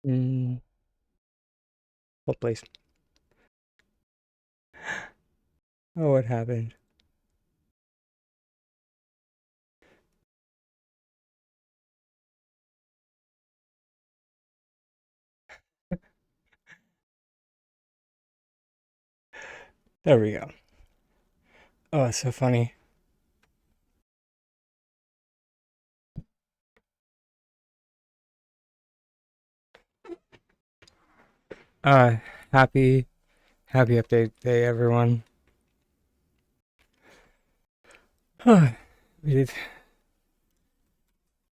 Mm, what place? Oh, what happened? There we go. Oh, it's so funny. Uh, happy, happy update day, everyone. We did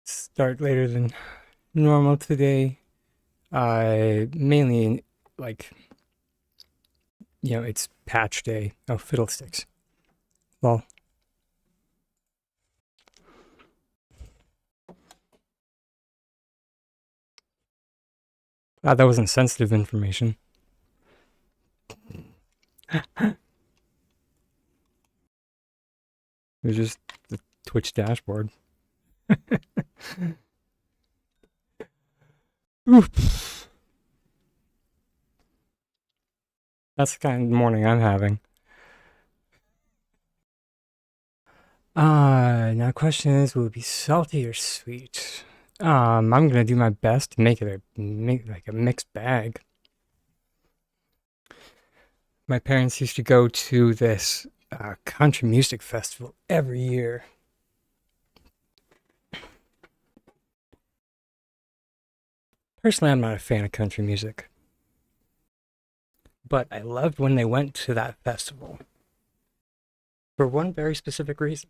start later than normal today. Mainly like, it's patch day. Oh, fiddlesticks. Well, that wasn't sensitive information. It was just the Twitch dashboard. Oof. That's the kind of morning I'm having. Now the question is, will it be salty or sweet? I'm gonna do my best to make like a mixed bag. My parents used to go to this country music festival every year. Personally, I'm not a fan of country music, but I loved when they went to that festival for one very specific reason.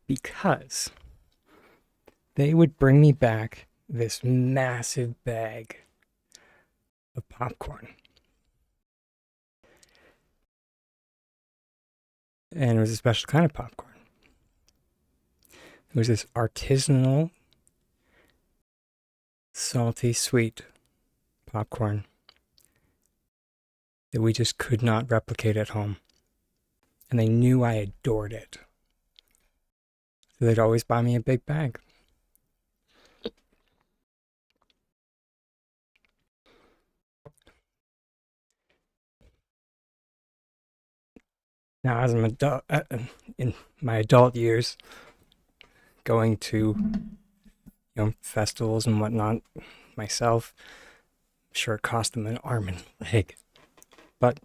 Because they would bring me back this massive bag of popcorn. And it was a special kind of popcorn. It was this artisanal, salty, sweet popcorn that we just could not replicate at home. And they knew I adored it. So they'd always buy me a big bag. Now, as an adult, in my adult years, going to festivals and whatnot myself, I'm sure it cost them an arm and a leg. But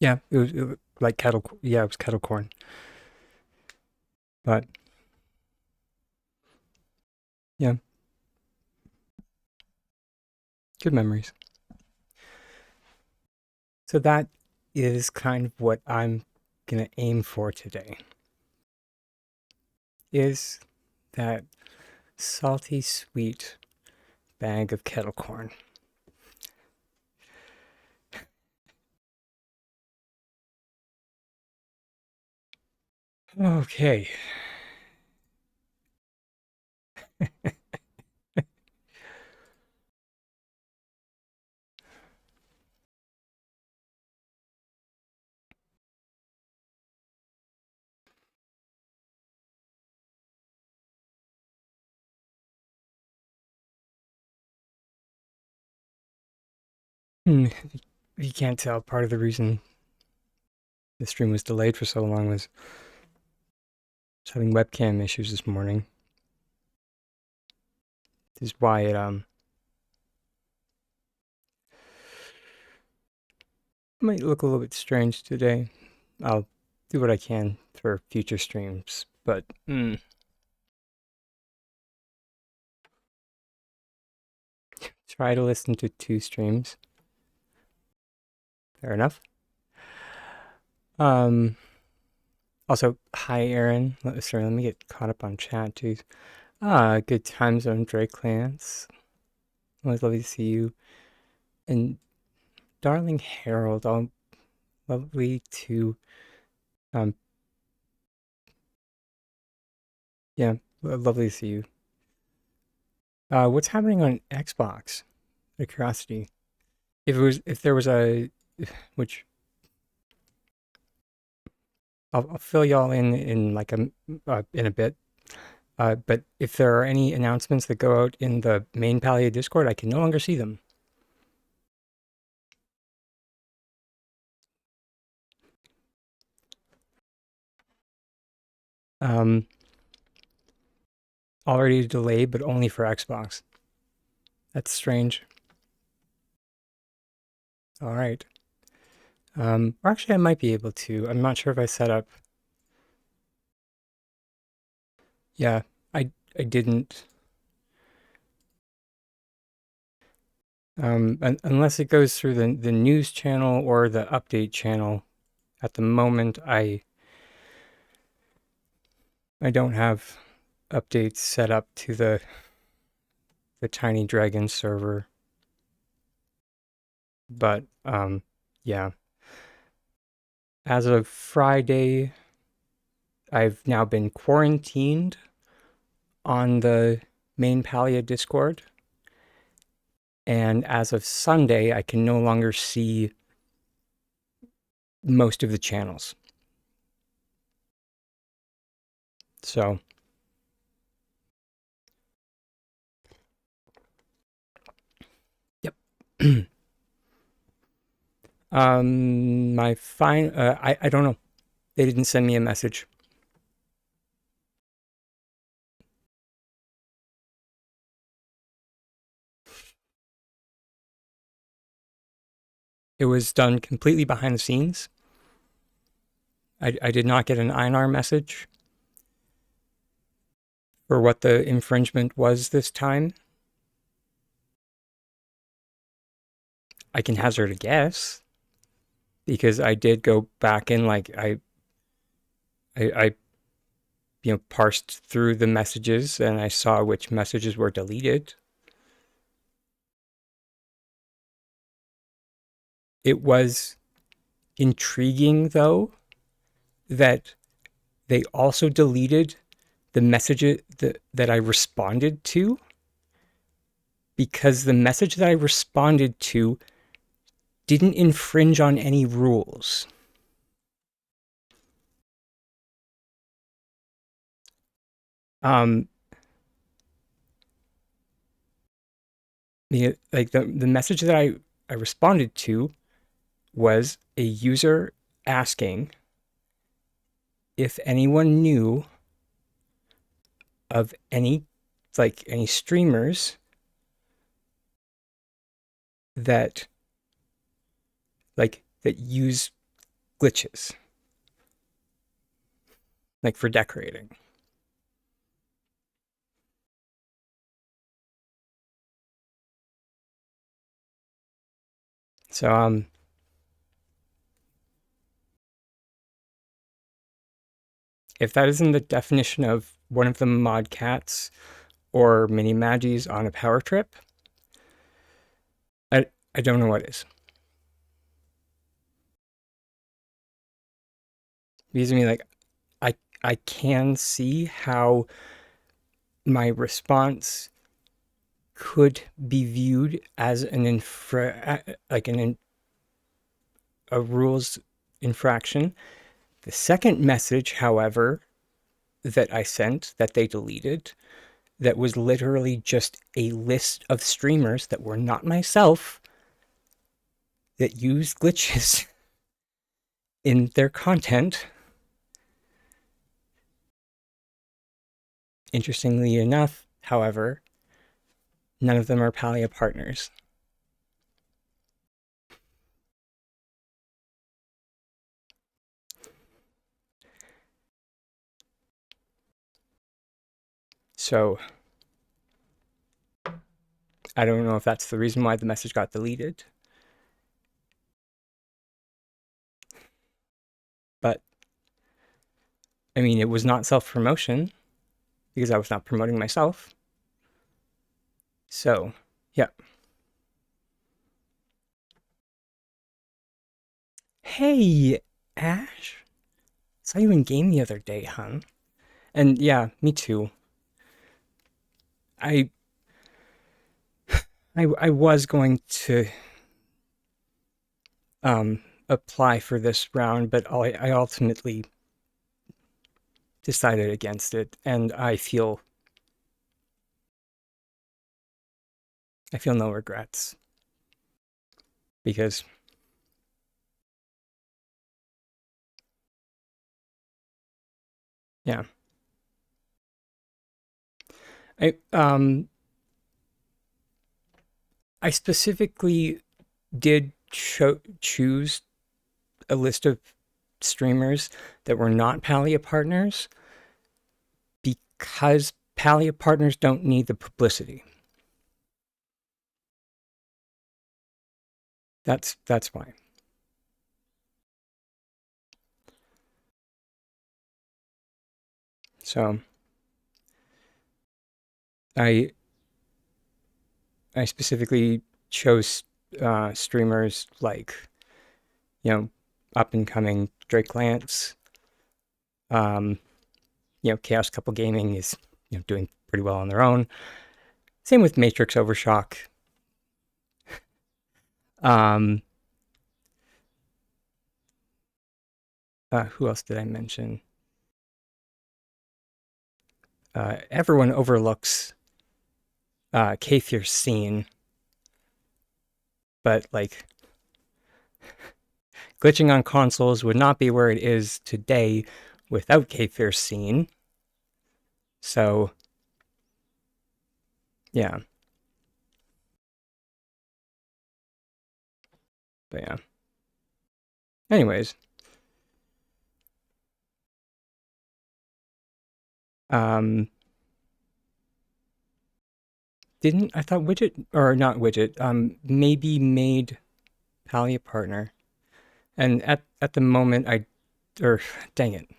yeah, it was like kettle. Yeah, it was kettle corn. But yeah, good memories. So that is kind of what I'm gonna aim for today. Is that salty sweet bag of kettle corn. Okay. If you can't tell, part of the reason the stream was delayed for so long was having webcam issues this morning. This is why it might look a little bit strange today. I'll do what I can for future streams, but try to listen to 2 streams. Fair enough. Also, hi Aaron. Sorry, let me get caught up on chat too. Good time zone, Drake Lance. Always lovely to see you. And darling Harold, lovely to um yeah, lovely to see you. What's happening on Xbox? Out of curiosity. If there was a which I'll fill y'all in like in a bit. But if there are any announcements that go out in the main Palia Discord, I can no longer see them. Um, Already delayed, but only for Xbox. That's strange. All right. Or actually, I might be able to. I'm not sure if I set up. Yeah, I didn't. Unless it goes through the news channel or the update channel. At the moment, I don't have updates set up to the Tiny Dragon server. But yeah. As of Friday, I've now been quarantined on the main Palia Discord. And as of Sunday, I can no longer see most of the channels. So, yep. I don't know. They didn't send me a message. It was done completely behind the scenes. I did not get an INR message for what the infringement was this time. I can hazard a guess because I did go back and I parsed through the messages and I saw which messages were deleted. It was intriguing though that they also deleted the messages that I responded to, because the message that I responded to didn't infringe on any rules. The message that I responded to was a user asking if anyone knew of any streamers that that use glitches for decorating. So if that isn't the definition of one of the mod cats or mini magis on a power trip, I don't know what is. Because I mean, I can see how my response could be viewed as a rules infraction. The second message, however, that I sent that they deleted, that was literally just a list of streamers that were not myself that use glitches in their content. Interestingly enough, however, none of them are Palia partners. So I don't know if that's the reason why the message got deleted. But I mean, it was not self-promotion because I was not promoting myself. So, yeah. Hey, Ash. Saw you in game the other day, hun. And yeah, me too. I I was going to apply for this round, but I ultimately decided against it, and I feel no regrets because yeah, I um I specifically did choose a list of streamers that were not Palia partners because Palia partners don't need the publicity. That's why. So I I specifically chose streamers like, up and coming Drake Lance. Um, Chaos Couple Gaming is doing pretty well on their own. Same with Matrix Overshock. Um, who else did I mention? Everyone overlooks Kfir's scene, but like glitching on consoles would not be where it is today without Kfir's scene. So yeah, but yeah. Anyways, um, didn't I thought Widget or not Widget? Maybe made Palia partner, and at the moment or dang it,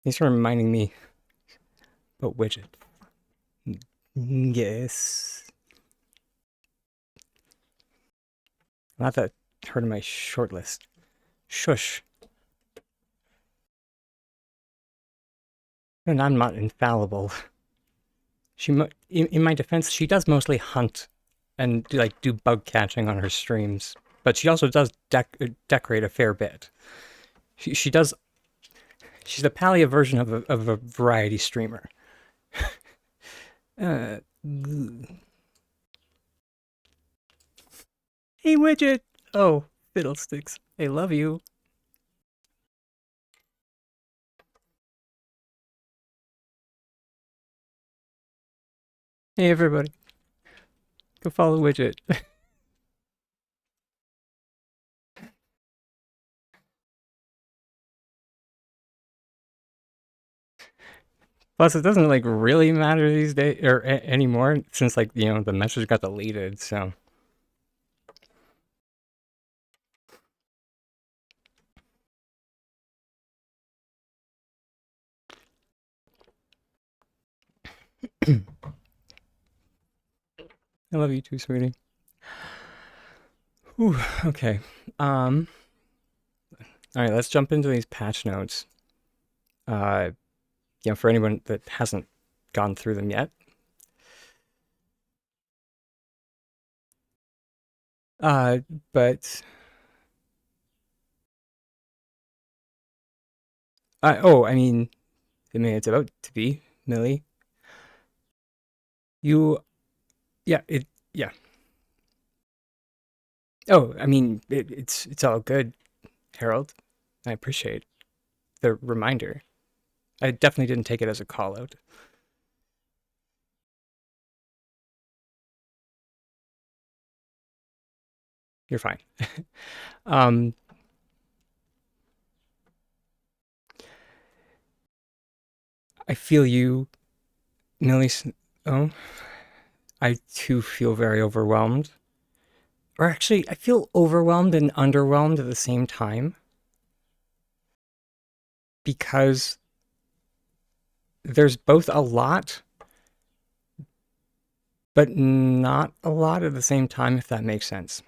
thanks for reminding me about Widget. Yes, not that heard of my short list. Shush. And I'm not infallible. In my defense, she does mostly hunt and do bug catching on her streams, but she also does decorate a fair bit. She does. She's a Palia version of a variety streamer. Uh, hey, Widget. Oh, fiddlesticks. I love you. Hey, everybody. Go follow Widget. Plus, it doesn't really matter these days or anymore since the message got deleted. So I love you too, sweetie. Whew, okay. All right. Let's jump into these patch notes. Uh, for anyone that hasn't gone through them yet. Uh, but I mean, it's about to be Millie. You, yeah, yeah. Oh, I mean, it's all good, Harold. I appreciate the reminder. I definitely didn't take it as a call out. You're fine. um, I feel you, Millie. Oh, I too feel very overwhelmed. Or actually, I feel overwhelmed and underwhelmed at the same time because there's both a lot, but not a lot at the same time, if that makes sense.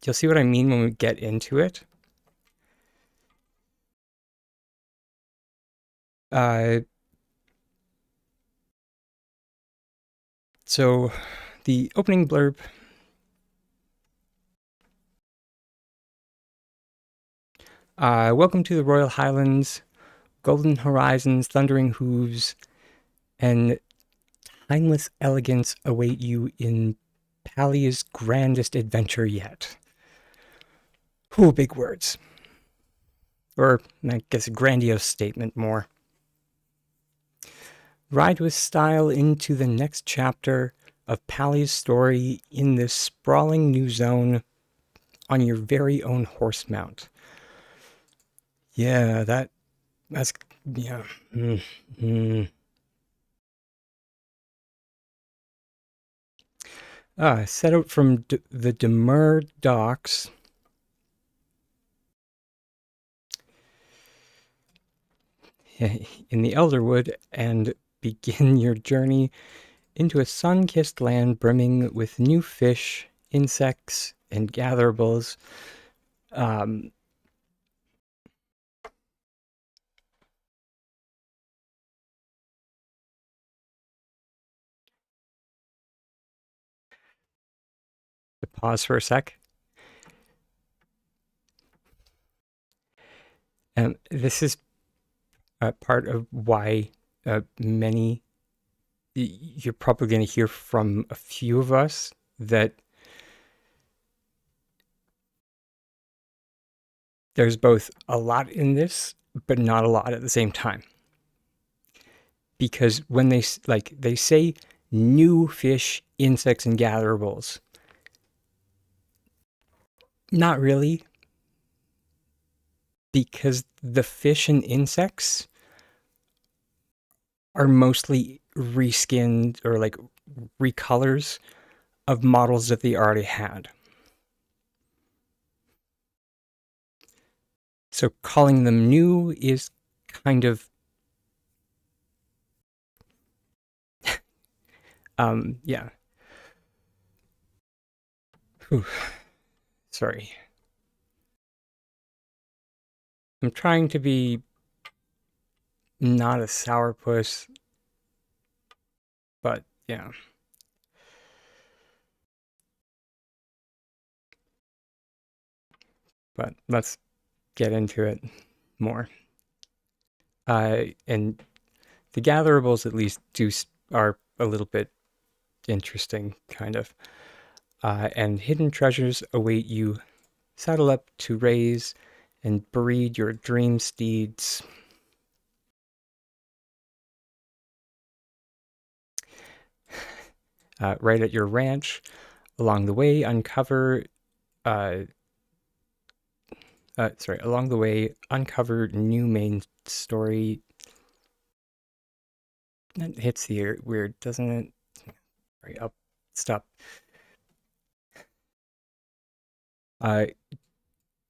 You'll see what I mean when we get into it. Uh, so the opening blurb. Welcome to the Royal Highlands. golden horizons, thundering hooves, and timeless elegance await you in Palia's grandest adventure yet. Ooh, big words. Or, I guess, a grandiose statement more. Ride with style into the next chapter of Palia's story in this sprawling new zone on your very own horse mount. Yeah, that's, yeah. Set out from the demure docks in the Elderwood and begin your journey into a sun-kissed land brimming with new fish, insects, and gatherables. The pause for a sec. This is part of why you're probably going to hear from a few of us that there's both a lot in this, but not a lot at the same time. Because when they say new fish, insects, and gatherables, not really, because the fish and insects are mostly reskinned or like recolors of models that they already had. So calling them new is kind of yeah. Whew. Sorry. I'm trying to be not a sourpuss, but yeah. But let's get into it more. And the gatherables at least are a little bit interesting, kind of. And hidden treasures await you. Saddle up to raise and breed your dream steeds. Right at your ranch. Along the way, uncover new main story. That hits the ear weird, doesn't it? Right, I'll stop.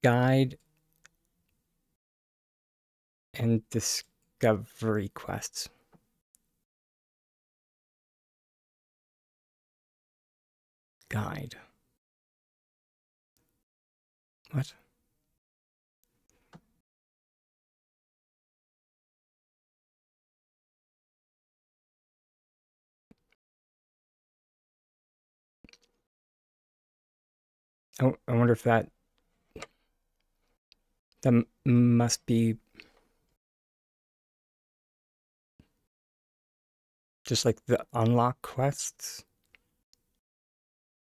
Guide and discovery quests. Guide. What? I wonder if that must be just like the unlock quests.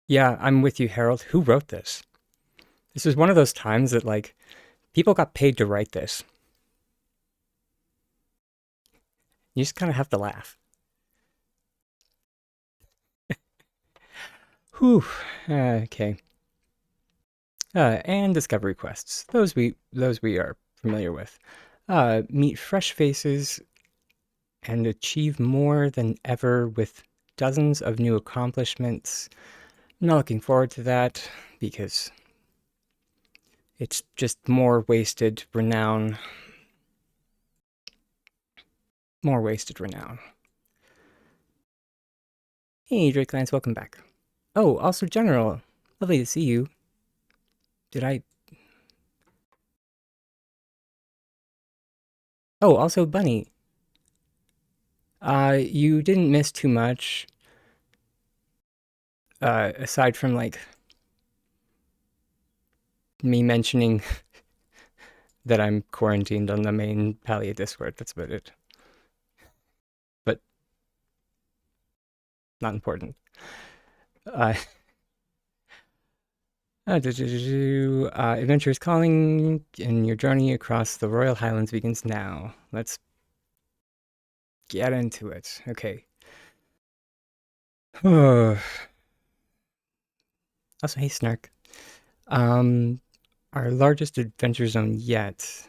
Yeah, I'm with you, Harold. Who wrote this? This is one of those times that like people got paid to write this. You just kind of have to laugh. Whew. Okay. And discovery quests. Those we are familiar with. Meet fresh faces and achieve more than ever with dozens of new accomplishments. I'm not looking forward to that because it's just more wasted renown. More wasted renown. Hey, Drake Lance, welcome back. Oh, also General. Lovely to see you. Did I... Oh, also Bunny. You didn't miss too much. Aside from, like, me mentioning that I'm quarantined on the main Palia Discord. That's about it. But not important. Uh, Adventure is calling, and your journey across the Royal Highlands begins now. Let's get into it. Okay. Also, hey, Snark. Um, our largest adventure zone yet.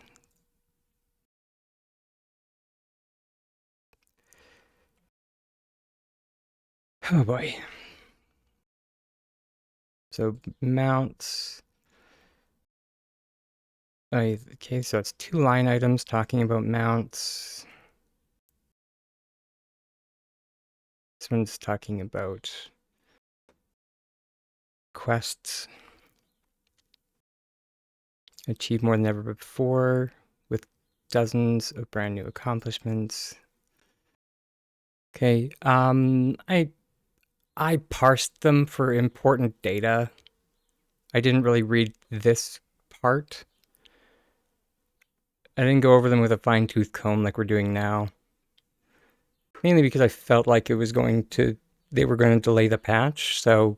Oh boy. So mounts. Okay, so it's 2 line items talking about mounts. This one's talking about quests. Achieve more than ever before with dozens of brand new accomplishments. Okay, I parsed them for important data. I didn't really read this part. I didn't go over them with a fine-tooth comb like we're doing now. Mainly because I felt like they were going to delay the patch, so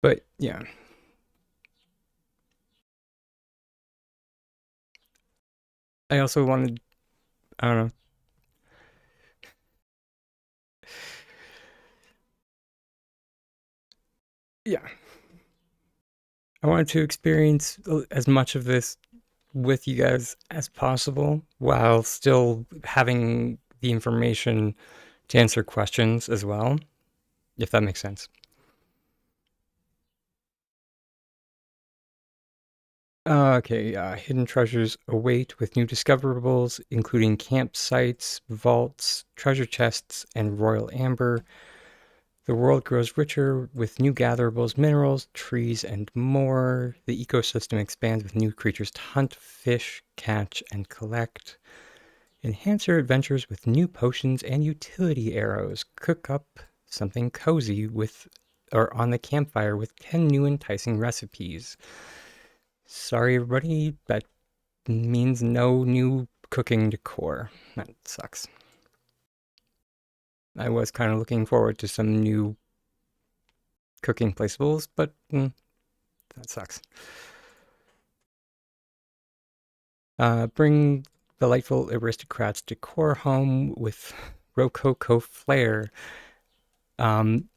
but yeah. I also wanted, I don't know. Yeah. I wanted to experience as much of this with you guys as possible while still having the information to answer questions as well, if that makes sense. Okay, hidden treasures await with new discoverables, including campsites, vaults, treasure chests, and royal amber. The world grows richer with new gatherables, minerals, trees, and more. The ecosystem expands with new creatures to hunt, fish, catch, and collect. Enhance your adventures with new potions and utility arrows. Cook up something cozy with or on the campfire with 10 new enticing recipes. Sorry, everybody, that means no new cooking decor. That sucks. I was kind of looking forward to some new cooking placeables, but that sucks. Bring delightful aristocrats decor home with Rococo flair. Um,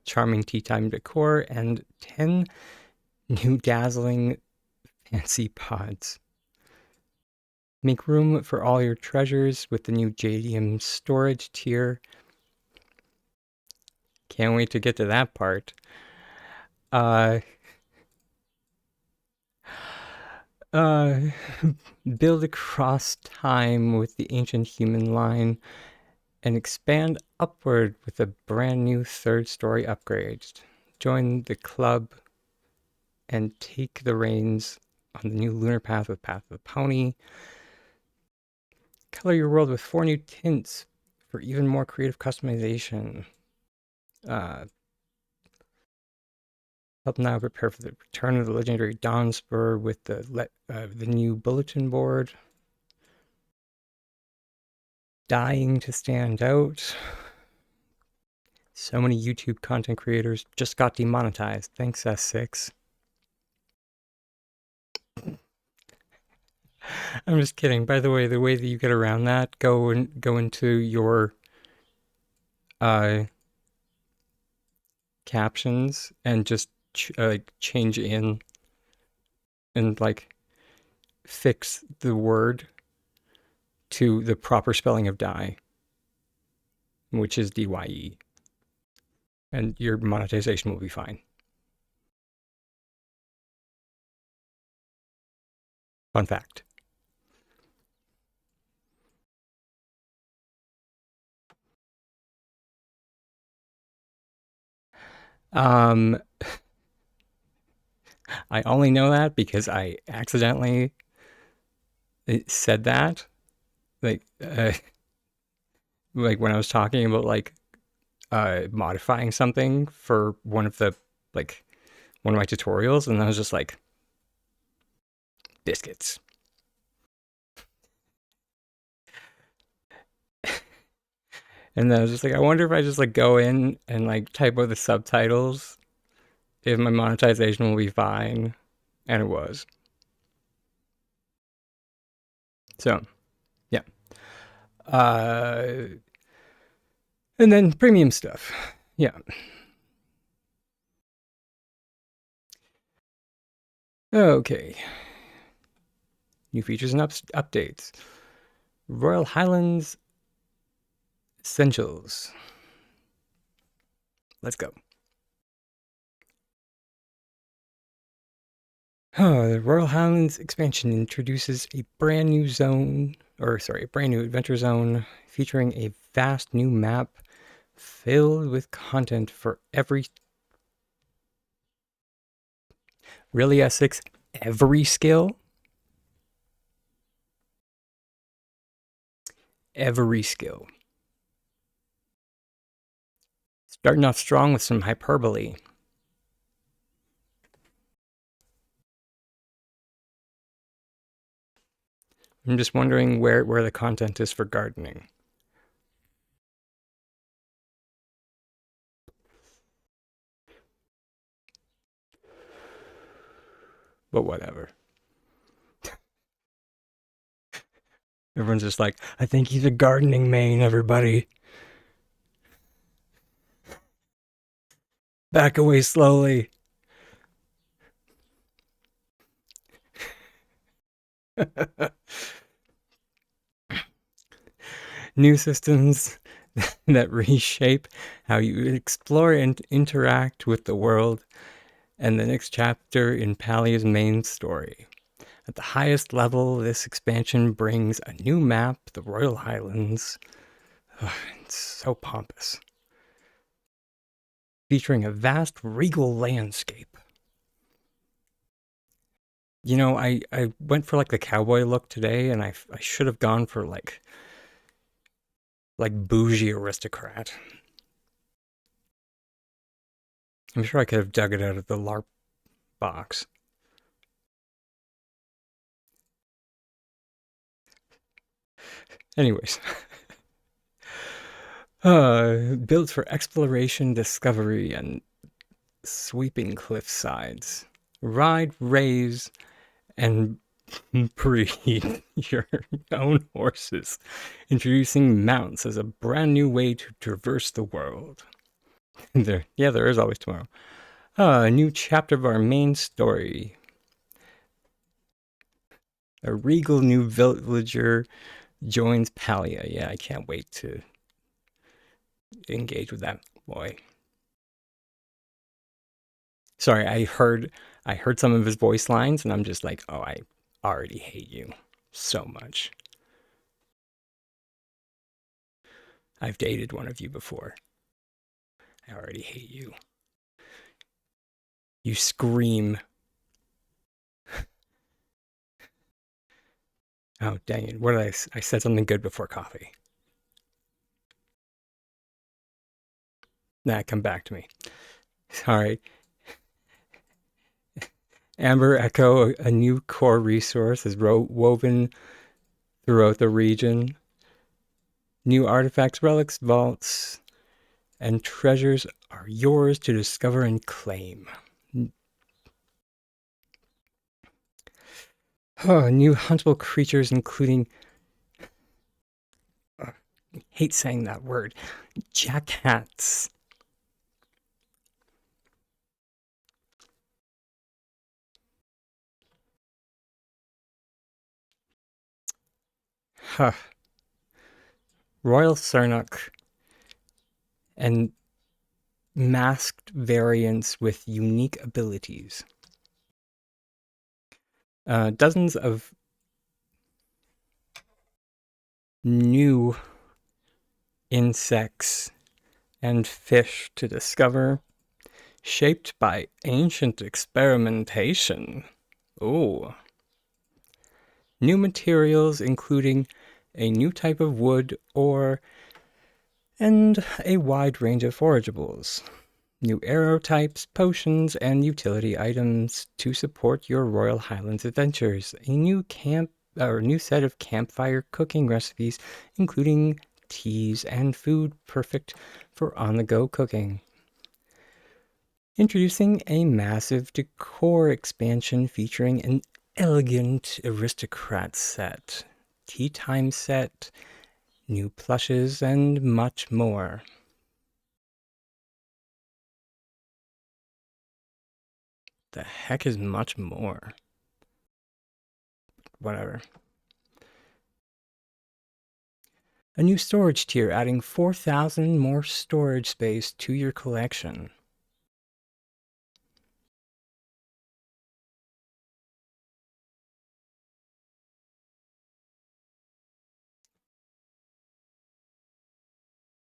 Charming tea time decor and 10 new dazzling fancy pods. Make room for all your treasures with the new Jadium storage tier. Can't wait to get to that part. Uh, uh, Build across time with the ancient human line and expand upward with a brand new 3rd story upgrade. Join the club and take the reins on the new lunar path with Path of the Pony. Color your world with 4 new tints for even more creative customization. Uh, Help now prepare for the return of the legendary Dawn Spur with the new bulletin board. Dying to stand out. So many YouTube content creators just got demonetized. Thanks, S6. I'm just kidding. By the way that you get around that, go into your uh, captions and just like change in and like fix the word to the proper spelling of die, which is DYE, and your monetization will be fine. Fun fact. Um, I only know that because I accidentally said that, like, like when I was talking about like modifying something for like one of my tutorials, and I was just like biscuits. And then I was just like, I wonder if I just like go in and like type out the subtitles, if my monetization will be fine. And it was. So, yeah. Uh, and then premium stuff. Yeah. Okay. New features and updates. Royal Highlands Essentials. Let's go. The Royal Highlands expansion introduces a brand new a brand new adventure zone featuring a vast new map filled with content for every. Really, Essex? Every skill? Every skill. Starting off strong with some hyperbole. I'm just wondering where the content is for gardening. But whatever. Everyone's just like, I think he's a gardening main, everybody. Back away slowly. New systems that reshape how you explore and interact with the world, and the next chapter in Palia's main story. At the highest level, this expansion brings a new map, the Royal Highlands. Oh, it's so pompous. Featuring a vast regal landscape. You know, I went for like the cowboy look today, and I should have gone for like bougie aristocrat. I'm sure I could have dug it out of the LARP box. Anyways, built for exploration, discovery, and sweeping cliff sides. Ride, raise, and breed your own horses, introducing mounts as a brand new way to traverse the world. There is always tomorrow. A new chapter of our main story. A regal new villager joins Palia. Yeah, I can't wait to engage with that boy. Sorry, I heard some of his voice lines, and I'm just like, oh, I already hate you so much. I've dated one of you before. I already hate you. You scream. Oh, dang it. What did I said something good before coffee. Nah, come back to me. Sorry. Amber Echo, a new core resource, is woven throughout the region. New artifacts, relics, vaults, and treasures are yours to discover and claim. Oh, new huntable creatures, including. I hate saying that word. Jackats. Huh. Royal Cernuk and masked variants with unique abilities. Dozens of new insects and fish to discover. shaped by ancient experimentation. Ooh. New materials, including a new type of wood and a wide range of forageables. New arrow types, potions, and utility items to support your Royal Highlands adventures. A new set of campfire cooking recipes, including teas and food perfect for on-the-go cooking. Introducing a massive decor expansion featuring an elegant aristocrat set, tea time set, new plushes, and much more. The heck is much more? Whatever. A new storage tier adding 4,000 more storage space to your collection.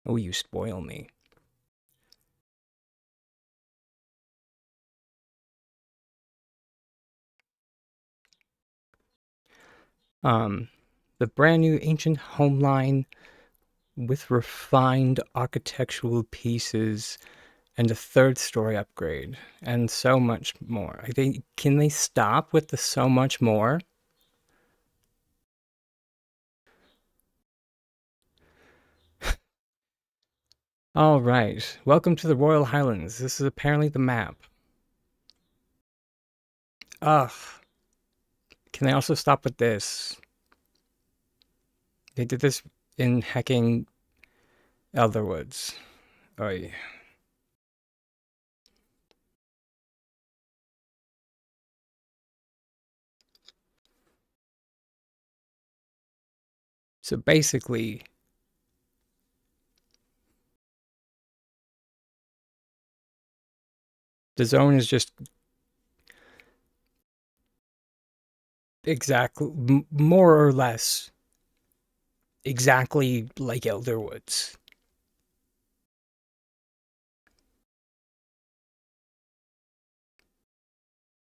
Oh, you spoil me. The brand new ancient home line with refined architectural pieces and a third story upgrade and so much more. Can they stop with the so much more? All right. Welcome to the Royal Highlands. This is apparently the map. Ugh. Can they also stop with this? They did this in hecking Elderwoods. Oy. So basically, the zone is just exactly, more or less, exactly like Elderwoods.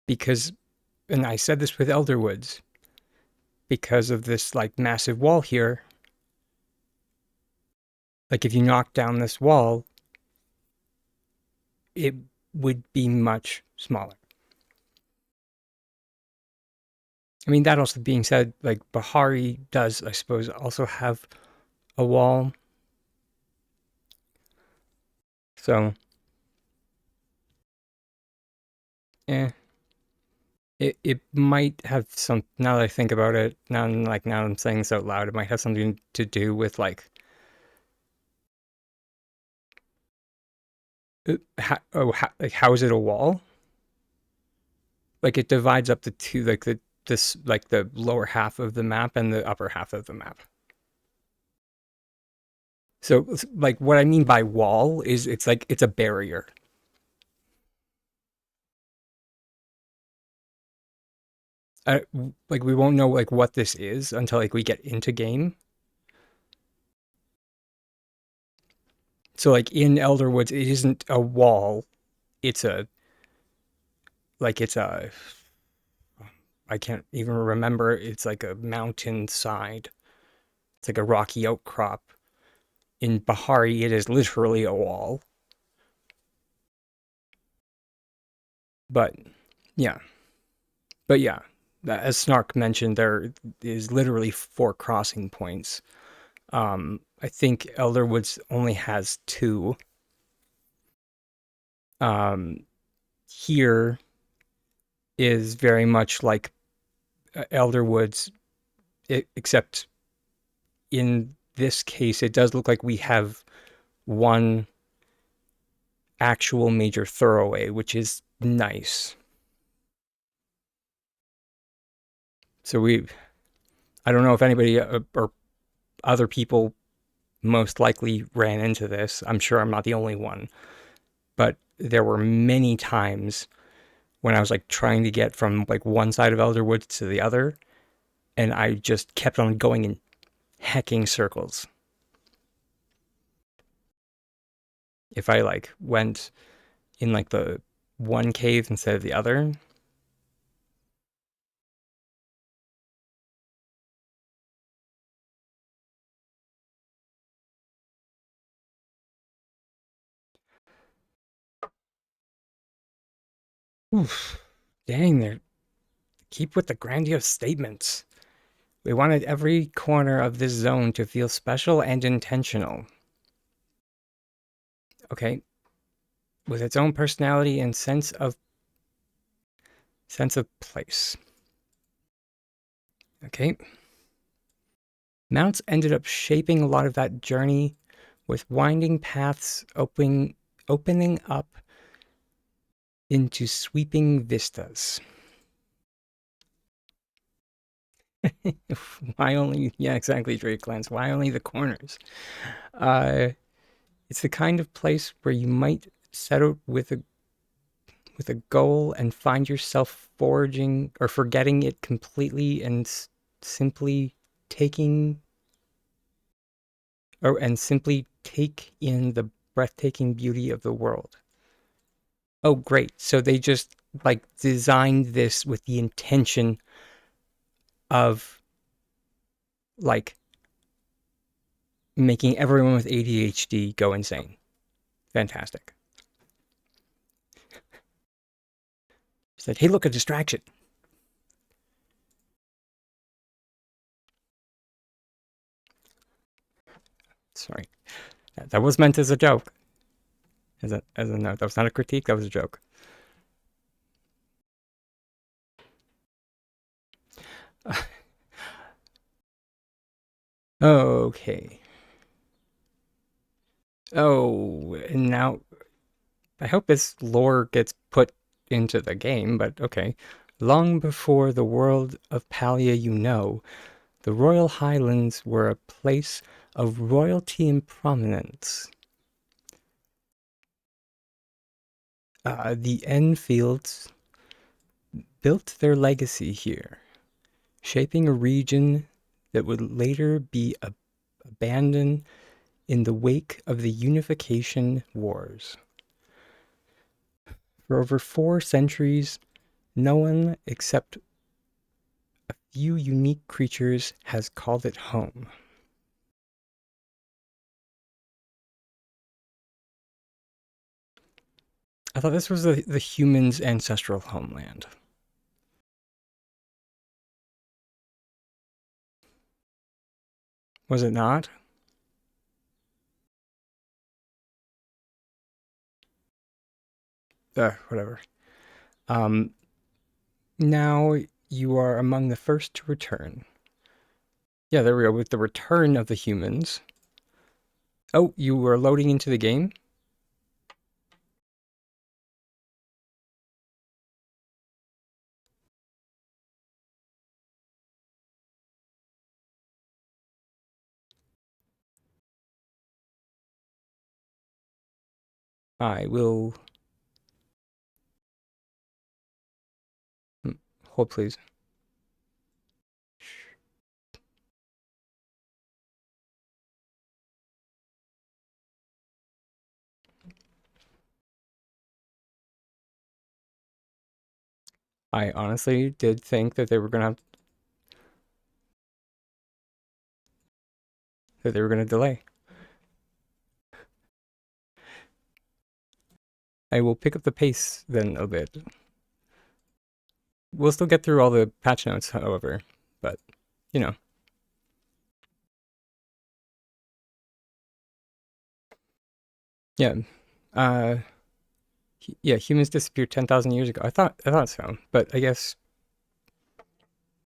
Because, and I said this with Elderwoods, because of this like massive wall here. Like if you knock down this wall, it would be much smaller. I mean, that also being said, like Bahari does, I suppose, also have a wall. So, eh. It might have some, now that I think about it, now I'm saying this out loud, it might have something to do with like, how is it a wall? Like it divides up the two, like the lower half of the map and the upper half of the map. So like what I mean by wall is it's like it's a barrier. Uh, like we won't know like what this is until like we get into game. So like in Elderwoods, it isn't a wall. It's a like it's a I can't even remember. It's like a mountainside. It's like a rocky outcrop. In Bahari, it is literally a wall. But yeah, but yeah, as Snark mentioned, there is literally 4 crossing points. I think Elderwoods only has 2. Um, Here is very much like Elderwoods, except in this case, it does look like we have one actual major thoroughway, which is nice. So I don't know if anybody or other people most likely ran into this. I'm sure I'm not the only one, but there were many times when I was like trying to get from like one side of Elderwoods to the other, and I just kept on going in hecking circles. If I like went in like the one cave instead of the other. Oof. Dang, they're keep with the grandiose statements. We wanted every corner of this zone to feel special and intentional. Okay, with its own personality and sense of place. Okay. Mounts ended up shaping a lot of that journey with winding paths opening up into sweeping vistas. Why only, yeah, exactly, Drake Lance. Why only the corners? Uh, it's the kind of place where you might set out with a goal and find yourself forging or forgetting it completely and simply taking and simply take in the breathtaking beauty of the world. Oh, great. So they just like designed this with the intention of like making everyone with ADHD go insane. Fantastic. Said, hey, look, a distraction. Sorry. That was meant as a joke. As a note. That was not a critique, that was a joke. Okay. Oh, and now I hope this lore gets put into the game, but okay. Long before the world of Palia you know, the Royal Highlands were a place of royalty and prominence. The Enfields built their legacy here, shaping a region that would later be abandoned in the wake of the Unification Wars. For over 4 centuries, no one except a few unique creatures has called it home. I thought this was the humans' ancestral homeland. Was it not? Whatever. Um, Now you are among the first to return. Yeah, there we go. With the return of the humans. Oh, you were loading into the game? I will. Hold, please. I honestly did think that they were gonna delay. I will pick up the pace then a bit. We'll still get through all the patch notes, however, but you know. Yeah. Uh yeah, humans disappeared 10,000 years ago. I thought so, but I guess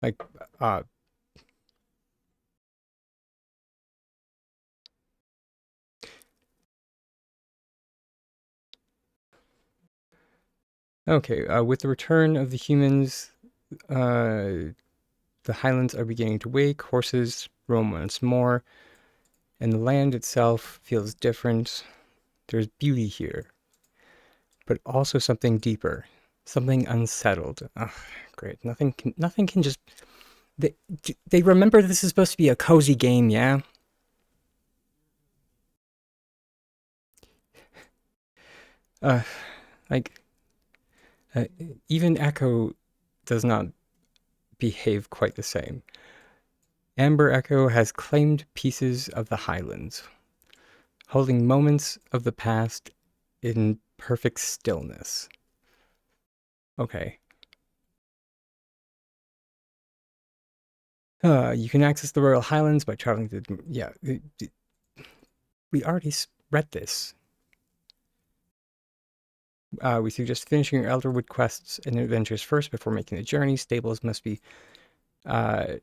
like uh okay, with the return of the humans, the highlands are beginning to wake, horses roam once more, and the land itself feels different. There's beauty here, but also something deeper, something unsettled. Ugh, great. Nothing can just. They, they remember this is supposed to be a cozy game, yeah? Uh, like, Uh, Even Echo does not behave quite the same. Amber Echo has claimed pieces of the Highlands, holding moments of the past in perfect stillness. Okay. You can access the Royal Highlands by traveling to. Yeah, we already read this. We suggest finishing your Elderwood quests and adventures first before making the journey. Stables must be uh,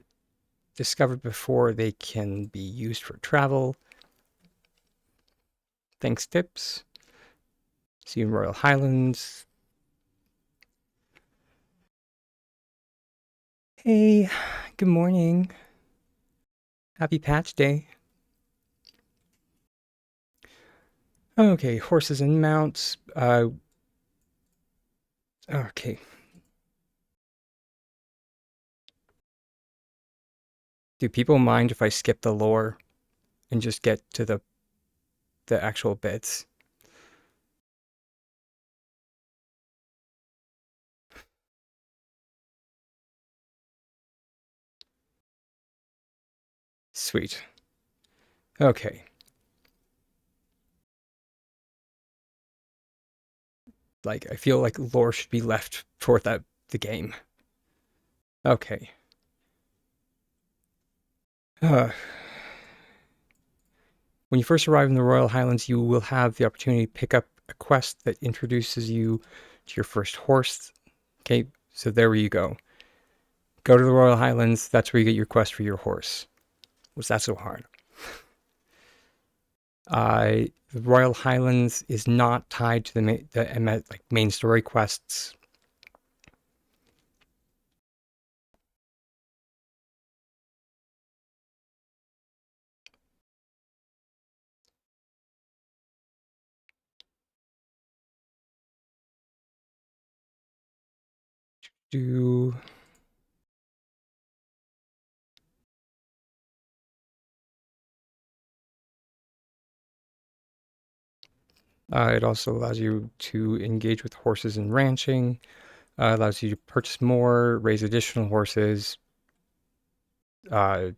discovered before they can be used for travel. Thanks, tips. See you in Royal Highlands. Hey, good morning. Happy Patch Day. Okay, horses and mounts. Okay. Do people mind if I skip the lore and just get to the actual bits? Sweet. Okay. Like I feel like lore should be left for the game. Okay. Uh, when you first arrive in the Royal Highlands, you will have the opportunity to pick up a quest that introduces you to your first horse. Okay, so there you go. Go to the Royal Highlands. That's where you get your quest for your horse. Was that so hard? The Royal Highlands is not tied to the like main story quests. Do It also allows you to engage with horses in ranching. Allows you to purchase more, raise additional horses. Uh,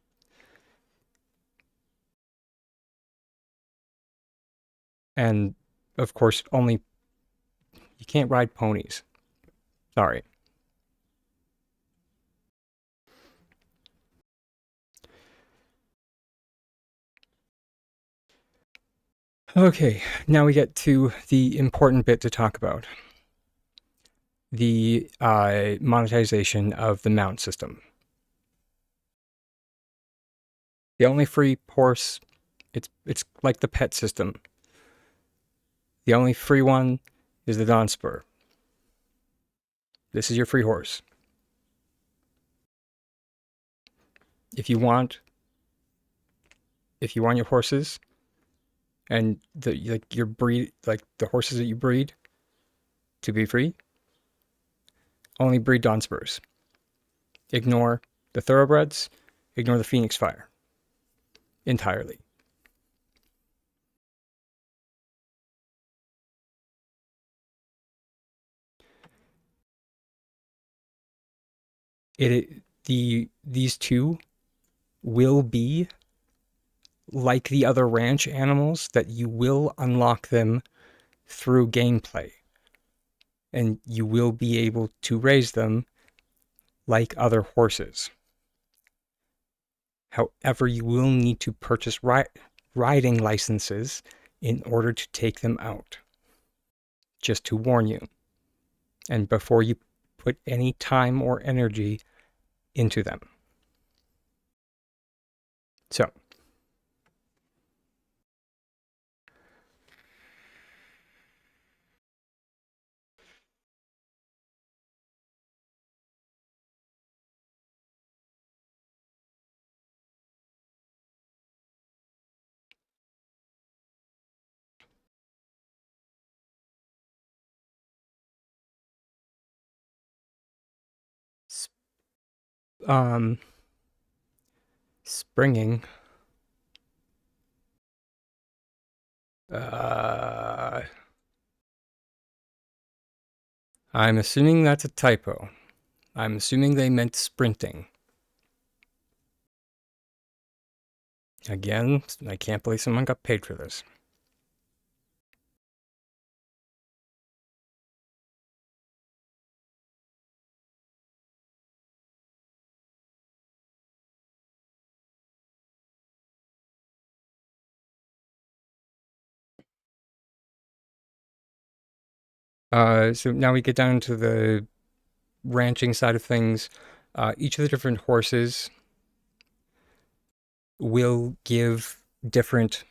and of course, only you can't ride ponies. Sorry. Okay, now we get to the important bit to talk about: the monetization of the mount system. The only free horse, it's like the pet system. The only free one is the Dawn Spur. This is your free horse. If you want, if you want your horses and your breed, like the horses that you breed to be free, only breed Dawn Spurs. Ignore the thoroughbreds. Ignore the Phoenix Fire entirely. These two will be like the other ranch animals, that you will unlock them through gameplay, and you will be able to raise them like other horses. However, you will need to purchase riding licenses in order to take them out. Just to warn you. And before you put any time or energy into them. So, um, springing. Uh, I'm assuming that's a typo. I'm assuming they meant sprinting. Again, I can't believe someone got paid for this. So now we get down to the ranching side of things. Each of the different horses will give different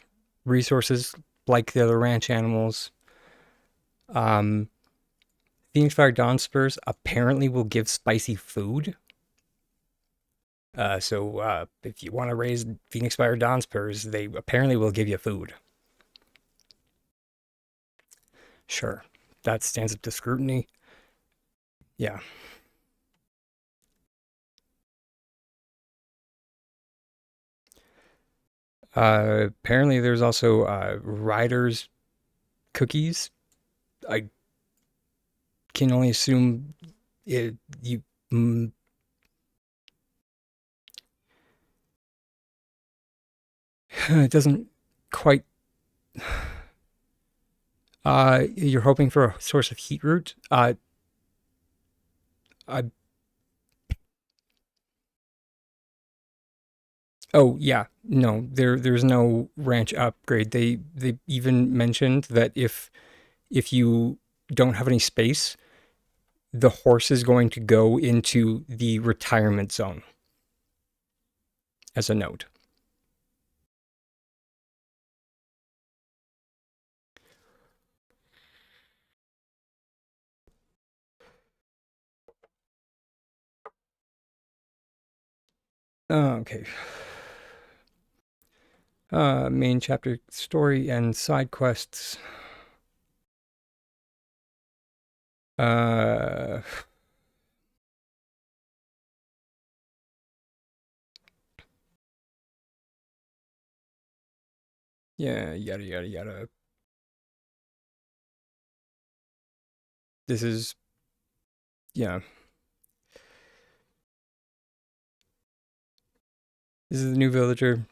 resources like the other ranch animals. Um, Phoenix Fire Dawn Spurs apparently will give spicy food. So if you want to raise Phoenix Fire Dawn Spurs, they apparently will give you food. Sure, that stands up to scrutiny. Yeah. Apparently, there's also riders cookies. I can only assume it, you. Mm, it doesn't quite. You're hoping for a source of heat root. I Oh yeah, no, there's no ranch upgrade. They even mentioned that if you don't have any space, the horse is going to go into the retirement zone as a note. Okay. Main chapter story and side quests. Uh, yeah, yada yada yada. This is yeah. This is the new villager.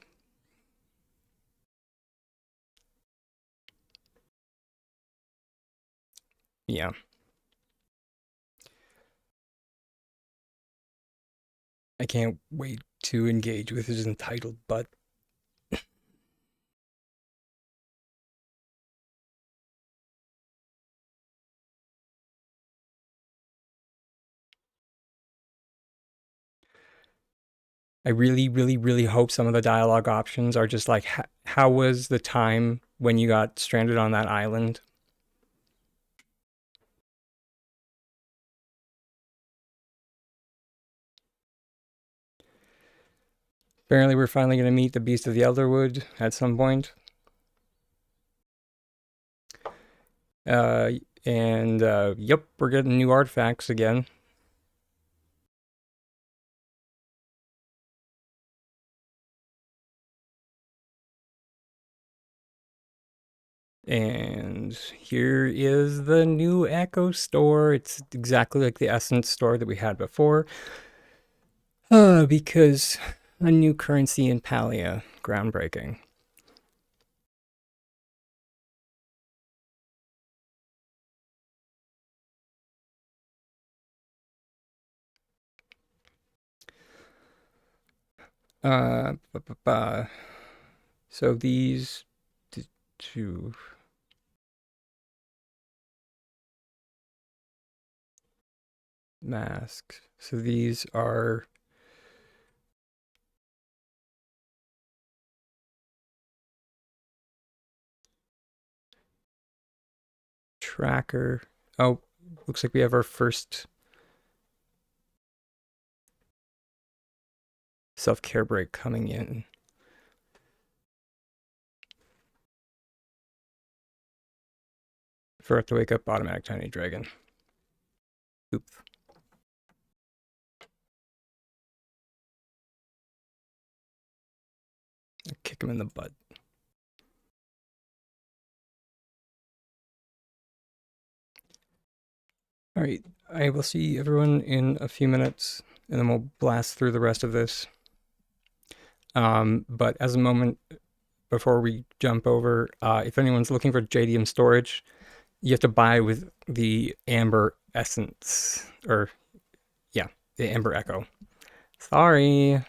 Yeah, I can't wait to engage with his entitled butt. I really, really, really hope some of the dialogue options are just like, how was the time when you got stranded on that island? Apparently, we're finally going to meet the Beast of the Elderwood at some point. Uh, and yep, we're getting new artifacts again. And here is the new Echo store. It's exactly like the Essence store that we had before. Because a new currency in Palia. Groundbreaking. Uh, so these two masks. So these are tracker. Oh, looks like we have our first self-care break coming in. Forgot to wake up automatic tiny dragon. Oops. Kick him in the butt. All right, I will see everyone in a few minutes, and then we'll blast through the rest of this. But as a moment before we jump over, if anyone's looking for JDM storage, you have to buy with the Amber Essence, or yeah, the Amber Echo. Sorry.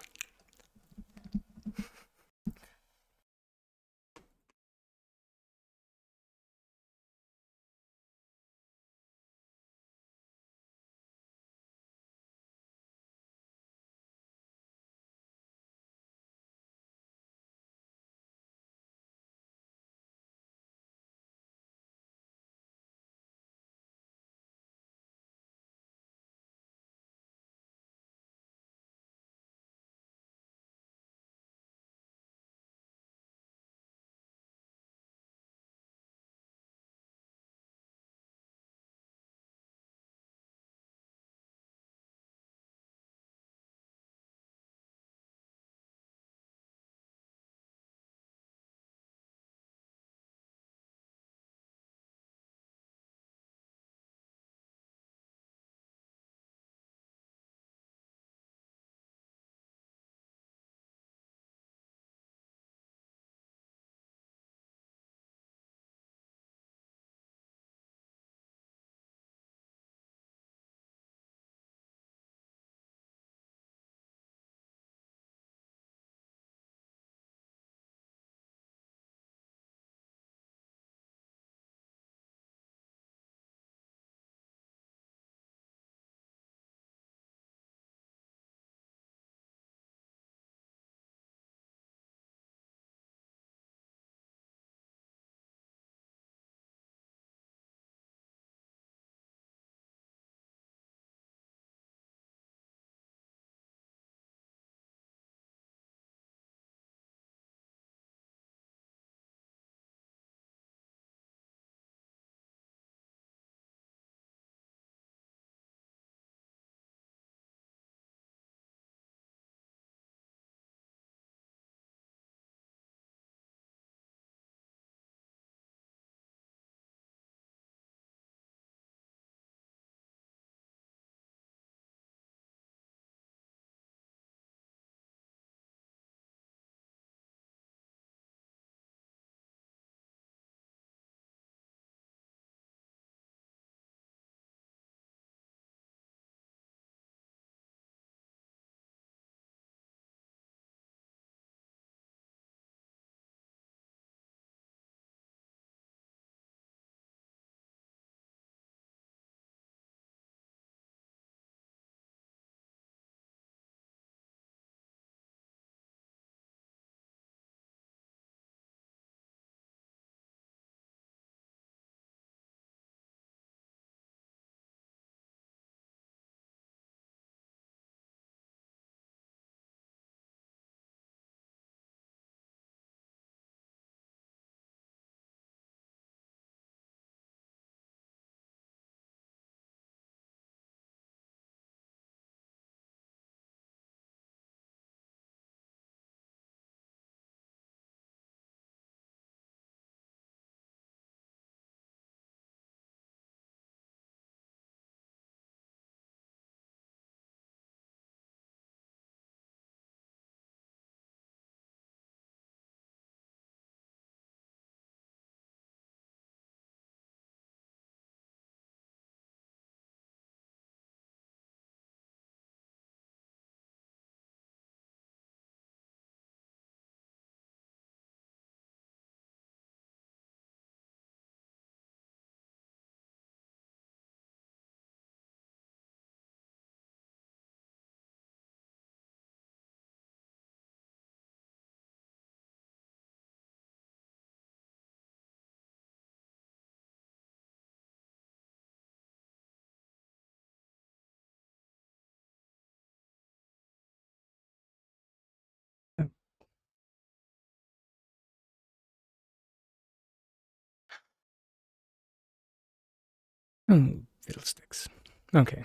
Oh, fiddlesticks. Okay.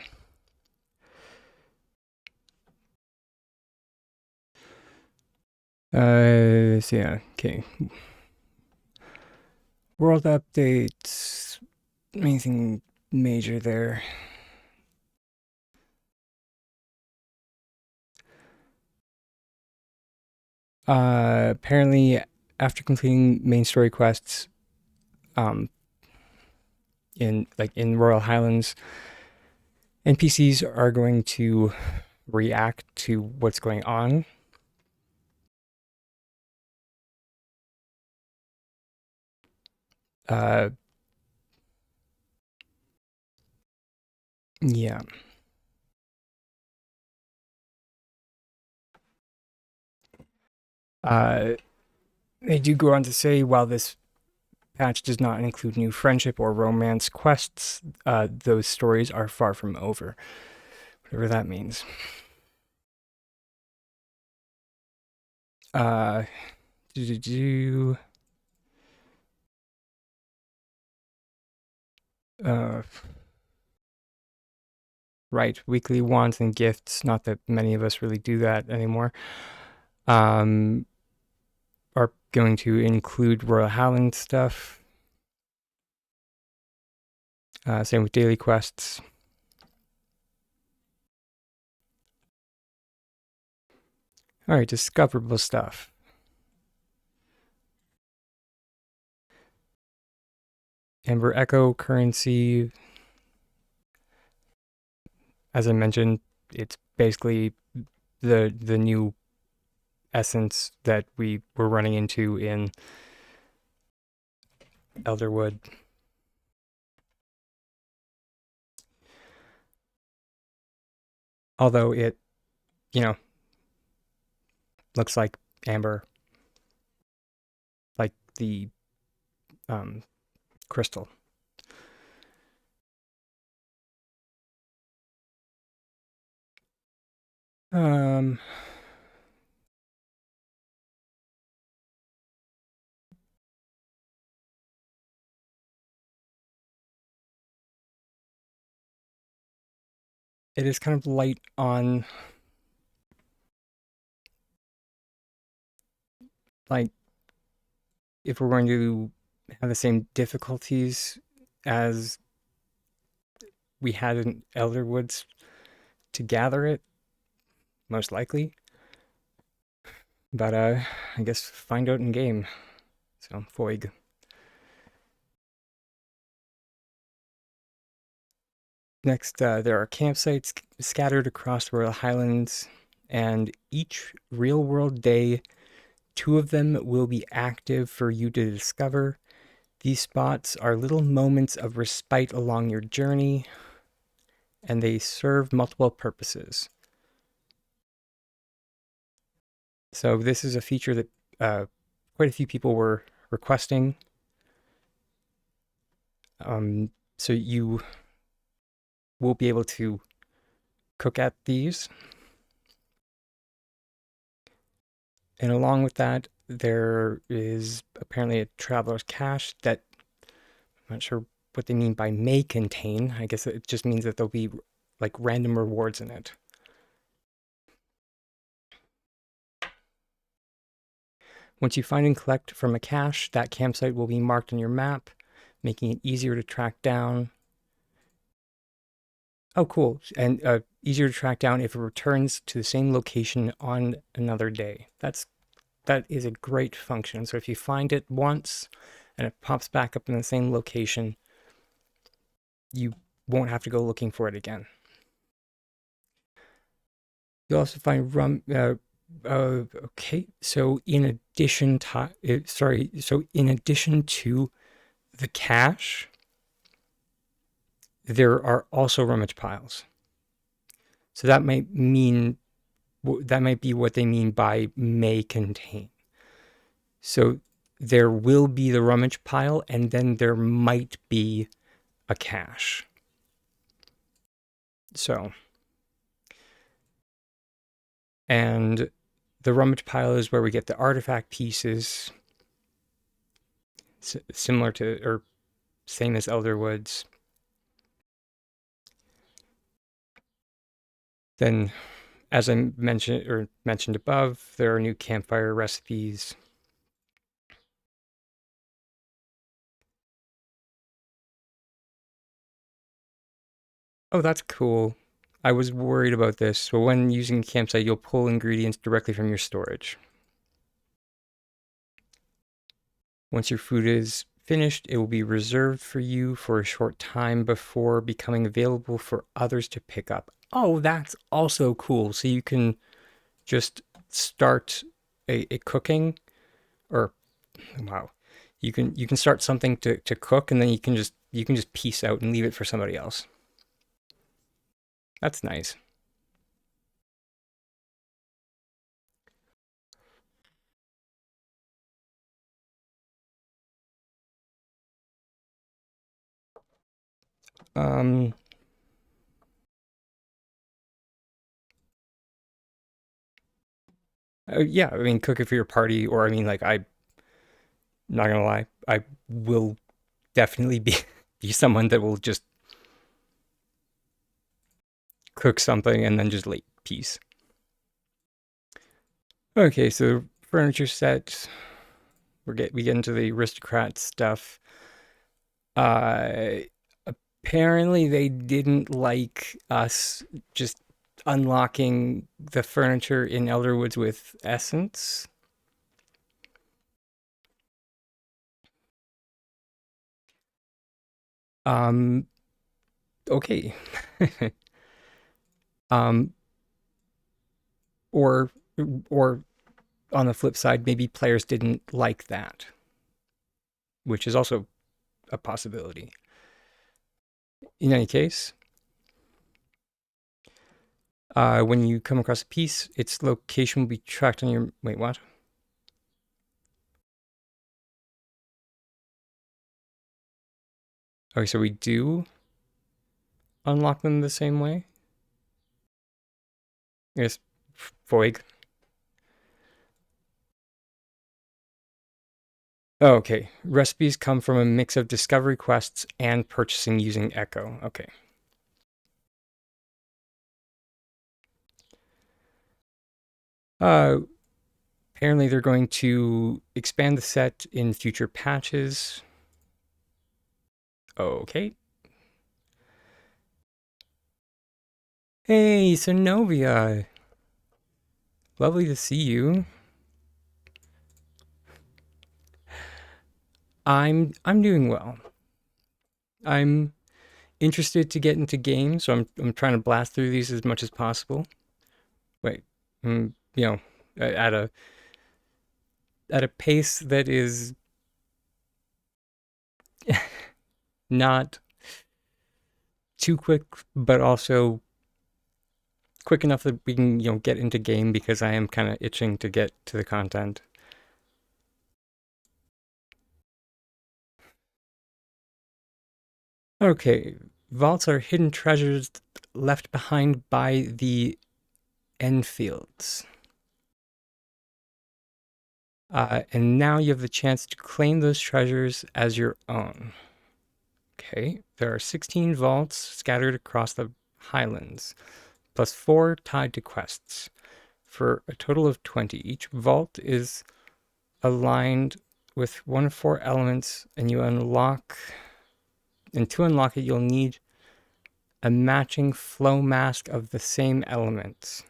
So yeah, okay. World updates. Anything major there? Apparently, after completing main story quests, um, in Royal Highlands, NPCs are going to react to what's going on. Uh, yeah. Uh, they do go on to say, while this patch does not include new friendship or romance quests, those stories are far from over. Whatever that means. Uh, do, do, do, uh, right, weekly wants and gifts. Not that many of us really do that anymore. Um, are going to include Royal Highlands stuff. Same with daily quests. All right, discoverable stuff. Amber Echo currency. As I mentioned, it's basically the new essence that we were running into in Elderwood. Although it, you know, looks like amber, like the um, crystal. Um, it is kind of light on, like, if we're going to have the same difficulties as we had in Elderwoods to gather it, most likely. But I guess find out in game. So Foig. Next, there are campsites scattered across the Royal Highlands, and each real world day, two of them will be active for you to discover. These spots are little moments of respite along your journey, and they serve multiple purposes. So this is a feature that quite a few people were requesting. So you will be able to cook at these. And along with that, there is apparently a traveler's cache that I'm not sure what they mean by may contain. I guess it just means that there'll be like random rewards in it. Once you find and collect from a cache, that campsite will be marked on your map, making it easier to track down. Oh, cool. And easier to track down if it returns to the same location on another day. That is a great function. So if you find it once and it pops back up in the same location, you won't have to go looking for it again. You'll also find okay, so in addition to in addition to the cache, there are also rummage piles. So that might be what they mean by may contain. So there will be the rummage pile, and then there might be a cache. So, and the rummage pile is where we get the artifact pieces, similar to or same as Elderwoods. Then, as I mentioned above, there are new campfire recipes. Oh, that's cool. I was worried about this. So when using a campsite, you'll pull ingredients directly from your storage. Once your food is finished, it will be reserved for you for a short time before becoming available for others to pick up. Oh, that's also cool. So you can just start a cooking, or wow, you can start something to cook, and then you can just piece out and leave it for somebody else. That's nice. Um, yeah, I mean, cook it for your party, or I mean, like, I'm not gonna lie, I will definitely be be someone that will just cook something and then just like piece. Okay, so furniture set. We get into the aristocrat stuff. Uh, Apparently they didn't like us just unlocking the furniture in Elderwoods with essence. Um, okay. um, or or on the flip side, maybe players didn't like that, which is also a possibility. In any case, when you come across a piece, its location will be tracked on your. Wait, what? Okay, so we do unlock them the same way. Yes, Voig. Oh, okay. Recipes come from a mix of discovery quests and purchasing using Echo. Okay. Uh, Apparently they're going to expand the set in future patches. Okay. Hey, Sonovia. Lovely to see you. I'm doing well. I'm interested to get into games, so I'm trying to blast through these as much as possible. Wait, you know, at a pace that is not too quick, but also quick enough that we can get into game because I am kind of itching to get to the content. Okay, vaults are hidden treasures left behind by the Enfields. And now you have the chance to claim those treasures as your own. Okay, there are 16 vaults scattered across the Highlands, plus 4 tied to quests, for a total of 20. Each vault is aligned with one of 4 elements, and to unlock it, you'll need a matching flow mask of the same elements.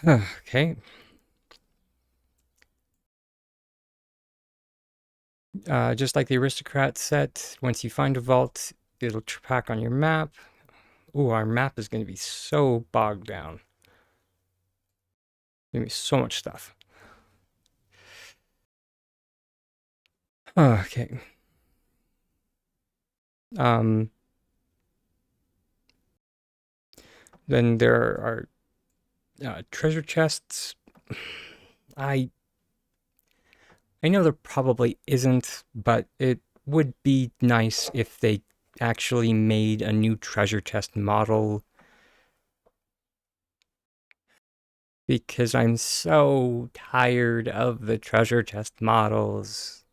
Okay. Just like the aristocrat set, once you find a vault, it'll track on your map. Ooh, our map is going to be so bogged down. Going to be so much stuff. Okay. Um, then there are treasure chests. I I know there probably isn't, but it would be nice if they actually made a new treasure chest model, because I'm so tired of the treasure chest models.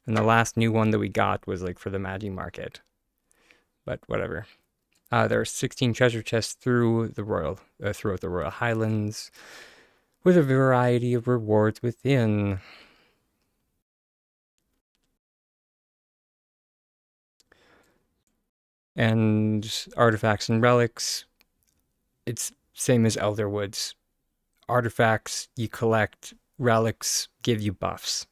And the last new one that we got was like for the Magi Market, but whatever. There are 16 treasure chests throughout the Royal Highlands, with a variety of rewards within. And artifacts and relics, it's same as Elderwoods. Artifacts you collect relics give you buffs.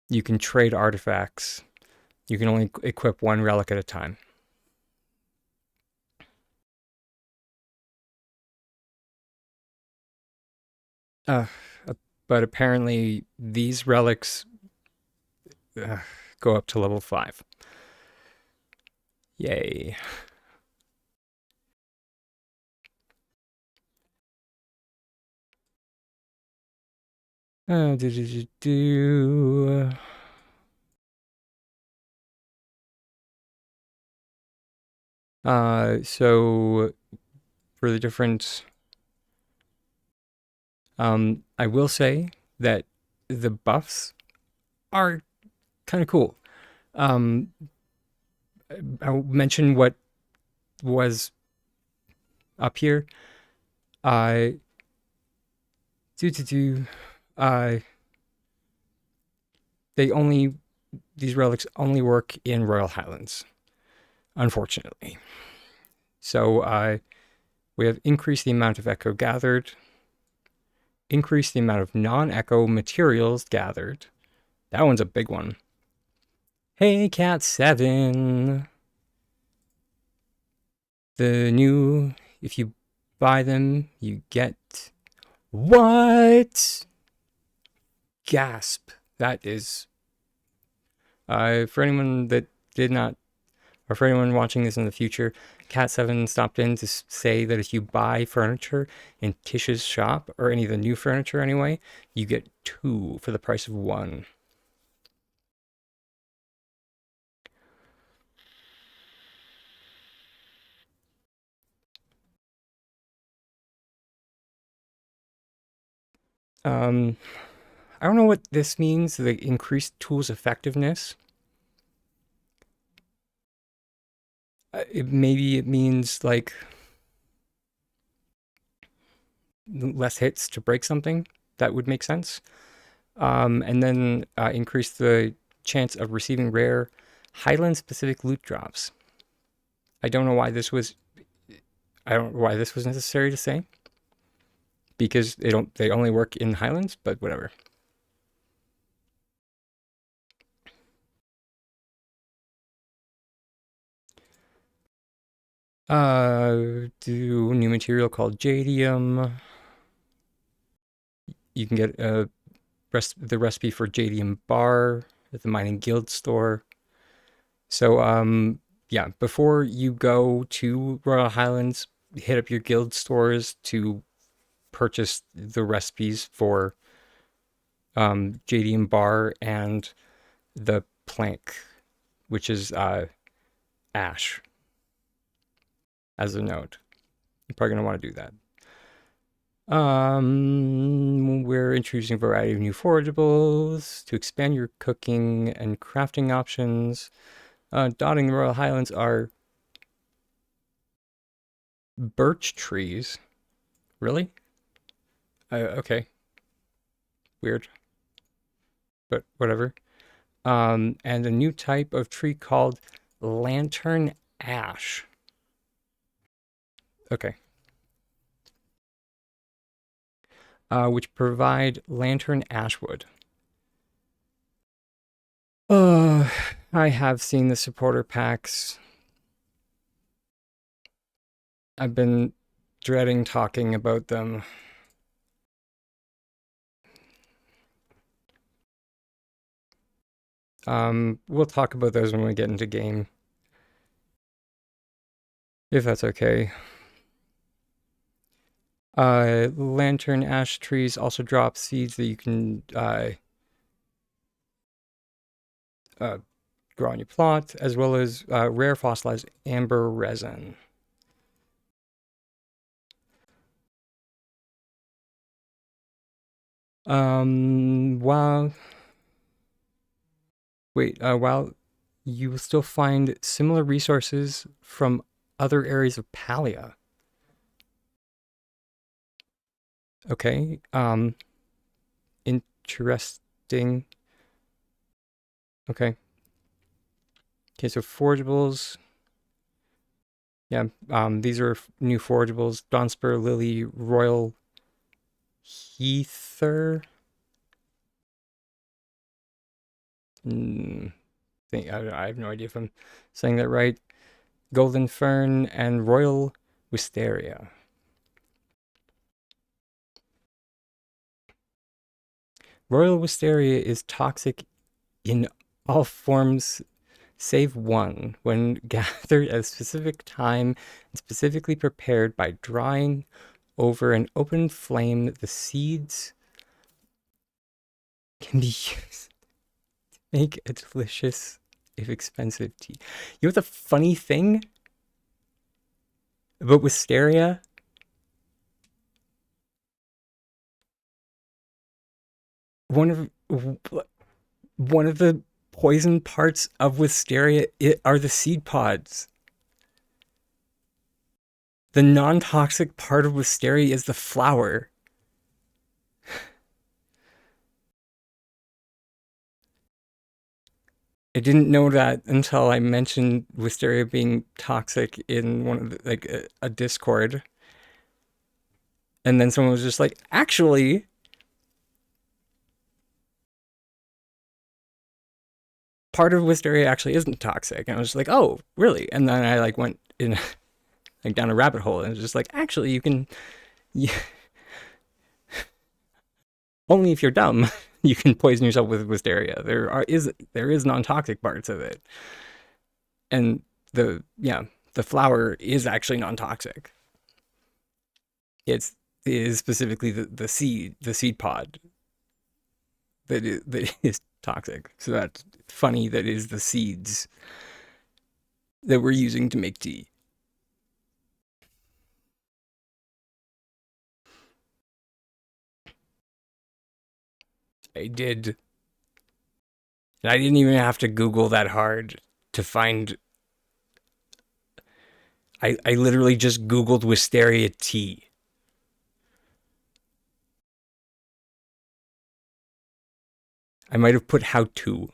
You can trade artifacts. You can only equip one relic at a time. Uh, but apparently these relics go up to level 5. Yay. Do, do, do, do. So for the different, I will say that the buffs are kind of cool. Um, I'll mention what was up here. Uh, do do do. Uh, they only these relics only work in Royal Highlands, unfortunately. So we have increased the amount of echo gathered, increased the amount of non-echo materials gathered. That one's a big one. Hey, Cat 7. The new, if you buy them, you get what? Gasp. That is, for anyone that did not, or for anyone watching this in the future, Cat 7 stopped in to say that if you buy furniture in Tish's shop, or any of the new furniture anyway, you get 2 for the price of 1. I don't know what this means, the increased tool's effectiveness. Maybe it means like less hits to break something. That would make sense. And then increase the chance of receiving rare Highland specific loot drops. I don't know why this was. I don't know why this was necessary to say, because they only work in Highlands, but whatever. Do new material called jadium. You can get the recipe for jadium bar at the mining guild store. So yeah, before you go to Royal Highlands, hit up your guild stores to purchase the recipes for jadium bar and the plank, which is ash as a node. You're probably gonna want to do that. We're introducing a variety of new forageables to expand your cooking and crafting options. Dotting the Royal Highlands are birch trees. Really? Okay, weird, but whatever. And a new type of tree called lantern ash. Okay. Which provide lantern ashwood. Uh, I have seen the supporter packs. I've been dreading talking about them. We'll talk about those when we get into game, if that's okay. Lantern ash trees also drop seeds that you can grow on your plot, as well as rare fossilized amber resin. While while you will still find similar resources from other areas of Palia. Okay. Interesting. Okay. Okay, so forageables. Yeah, these are new forageables. Donspur, Lily, Royal Heather. I have no idea if I'm saying that right. Golden Fern, and Royal Wisteria. Royal Wisteria is toxic in all forms save one when gathered at a specific time and specifically prepared by drying over an open flame. The seeds can be used to make a delicious, if expensive tea. You know what the funny thing about Wisteria? One of one of the poison parts of Wisteria are the seed pods. The non-toxic part of Wisteria is the flower. I didn't know that until I mentioned Wisteria being toxic in one of the, like a Discord, and then someone was just like, "Actually, part of Wisteria actually isn't toxic." And I was just like, "Oh, really?" And then I like went in like down a rabbit hole, and it was just like, "Actually, you can, you, only if you're dumb, you can poison yourself with Wisteria. There is non-toxic parts of it, and the flower is actually non-toxic. It's it is specifically the seed pod that is toxic. So that's funny. That is the seeds that we're using to make tea. I did, and I didn't even have to Google that hard to find. I literally just Googled Wisteria tea. I might have put how to.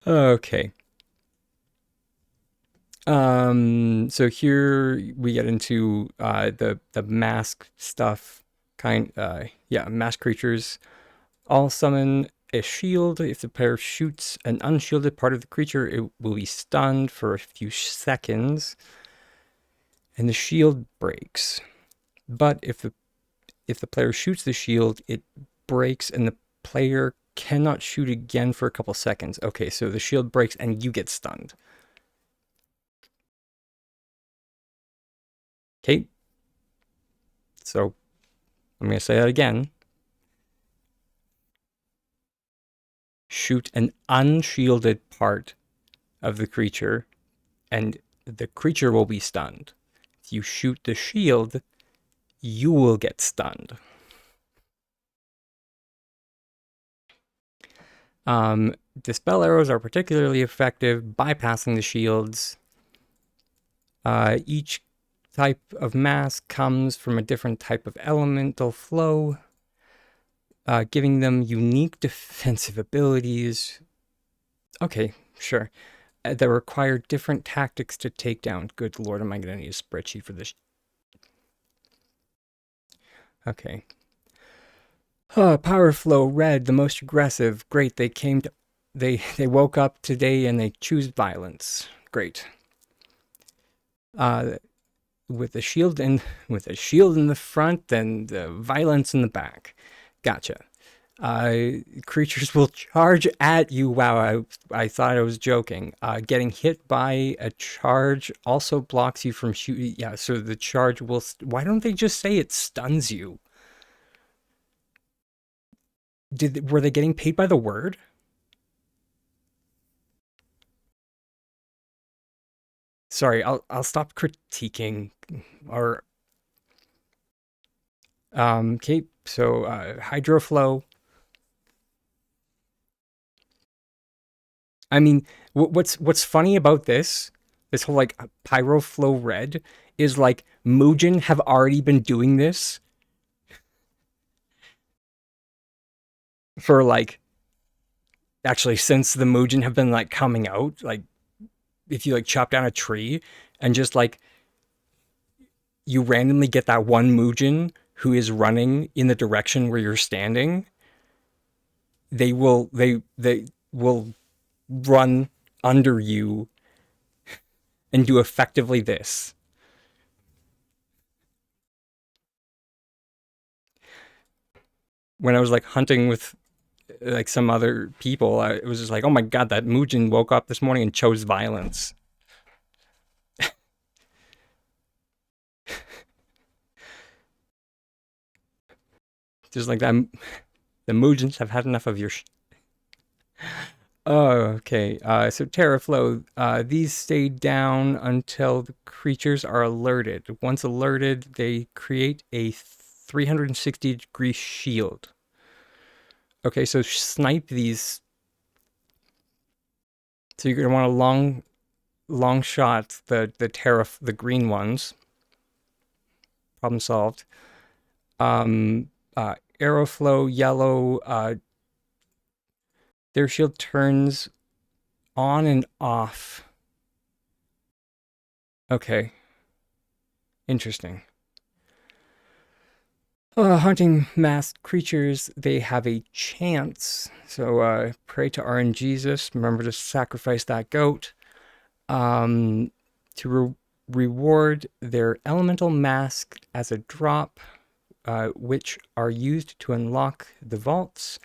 Okay. So here we get into the mask stuff. Mask creatures all summon a shield. If the player shoots an unshielded part of the creature, it will be stunned for a few seconds, and the shield breaks. But if the player shoots the shield, it breaks, and the player cannot shoot again for a couple seconds. Okay, so the shield breaks and you get stunned. Okay, so I'm going to say that again. Shoot an unshielded part of the creature, and the creature will be stunned. If you shoot the shield, you will get stunned. Dispel arrows are particularly effective, bypassing the shields. Each type of mask comes from a different type of elemental flow, giving them unique defensive abilities. Okay, sure. That require different tactics to take down. Good lord, am I going to need a spreadsheet for this? Okay. Power flow red, the most aggressive. Great. They woke up today and they choose violence. Great. With a shield in the front and violence in the back. Gotcha. Creatures will charge at you. Wow, I thought I was joking. Getting hit by a charge also blocks you from shooting. Yeah, so the charge will. Why don't they just say it stuns you? Were they getting paid by the word? Sorry, I'll stop critiquing. Or okay, so hydroflow. I mean, what's funny about this whole like pyroflow red is like Muujin have already been doing this for like actually since the Muujin have been like coming out. Like if you like chop down a tree and just like you randomly get that one Muujin who is running in the direction where you're standing, they will run under you and do effectively this. When I was like hunting with like some other people, it was just like, oh my god, that Muujin woke up this morning and chose violence. Just like that, the Muujins have had enough of your. Oh, okay. So Terraflow, these stay down until the creatures are alerted. Once alerted, they create a 360-degree shield. Okay, so snipe these. So you're gonna want a long shot the green ones. Problem solved. Um, Arrow flow yellow. Their shield turns on and off. Okay, interesting. Hunting masked creatures, they have a chance. So pray to RNGesus. Remember to sacrifice that goat. Um, to reward their elemental mask as a drop, which are used to unlock the vaults.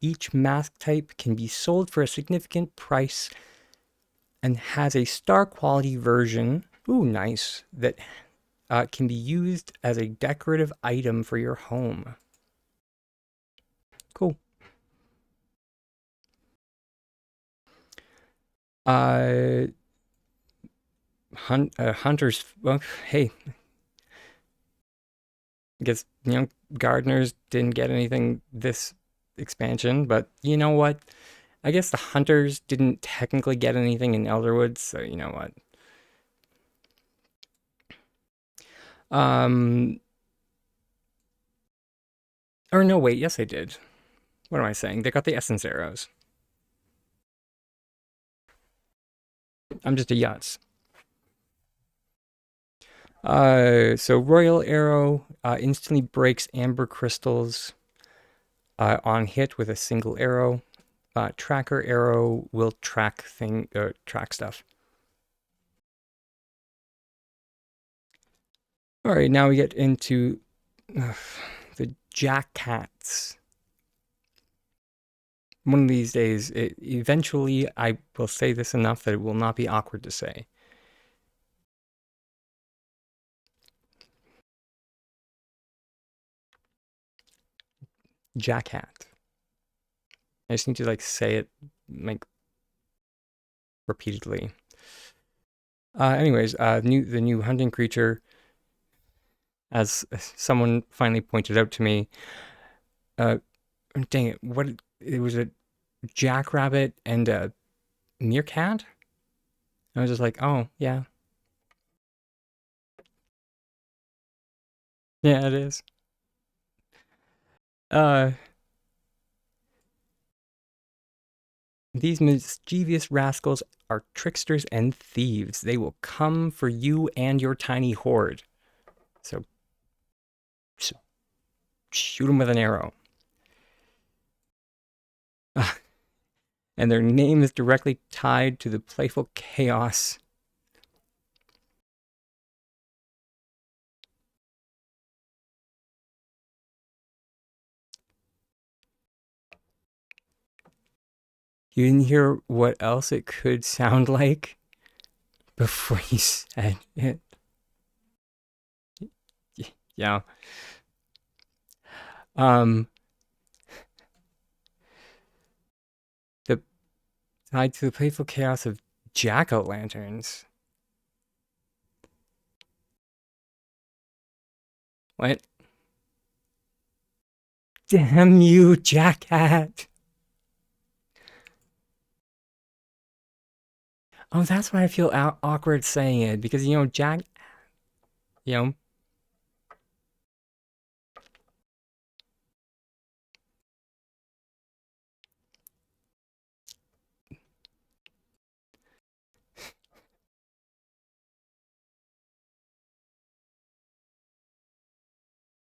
Each mask type can be sold for a significant price and has a star quality version. Ooh, nice. That can be used as a decorative item for your home. Cool. Uh, hunters. Well, hey, I guess gardeners didn't get anything this expansion, but you know what? I guess the hunters didn't technically get anything in Elderwood, so you know what? Um, or no, wait, yes, they did. What am I saying? They got the essence arrows. I'm just a yutz. So Royal Arrow instantly breaks amber crystals on hit with a single arrow. Tracker Arrow will track stuff. All right, now we get into the Jack Cats. One of these days, eventually, I will say this enough that it will not be awkward to say. Jack Cat. I just need to like say it like repeatedly. Anyways, the new hunting creature, as someone finally pointed out to me. Uh, Dang it! What it was a jackrabbit and a meerkat. I was just like, oh yeah, yeah, it is. Uh, these mischievous rascals are tricksters and thieves. They will come for you and your tiny horde. So, shoot them with an arrow. And their name is directly tied to the playful chaos. You didn't hear what else it could sound like before you said it. Yeah. Um, the tied to the playful chaos of jack-o'-lanterns. What? Damn you, jackhat! Oh, that's why I feel awkward saying it because Jack. You know,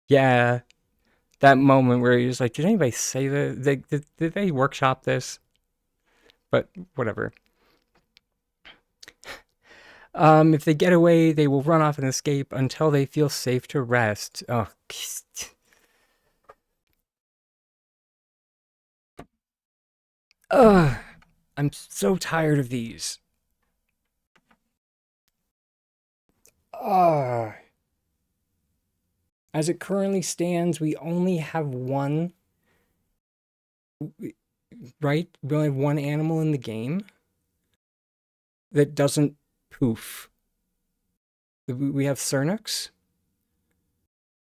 Yeah, that moment where you're just like, did anybody say that? Did they workshop this? But whatever. If they get away, they will run off and escape until they feel safe to rest. Oh, ugh, I'm so tired of these. Ugh. As it currently stands, we only have one, right? We only have one animal in the game that doesn't poof. We have Cernux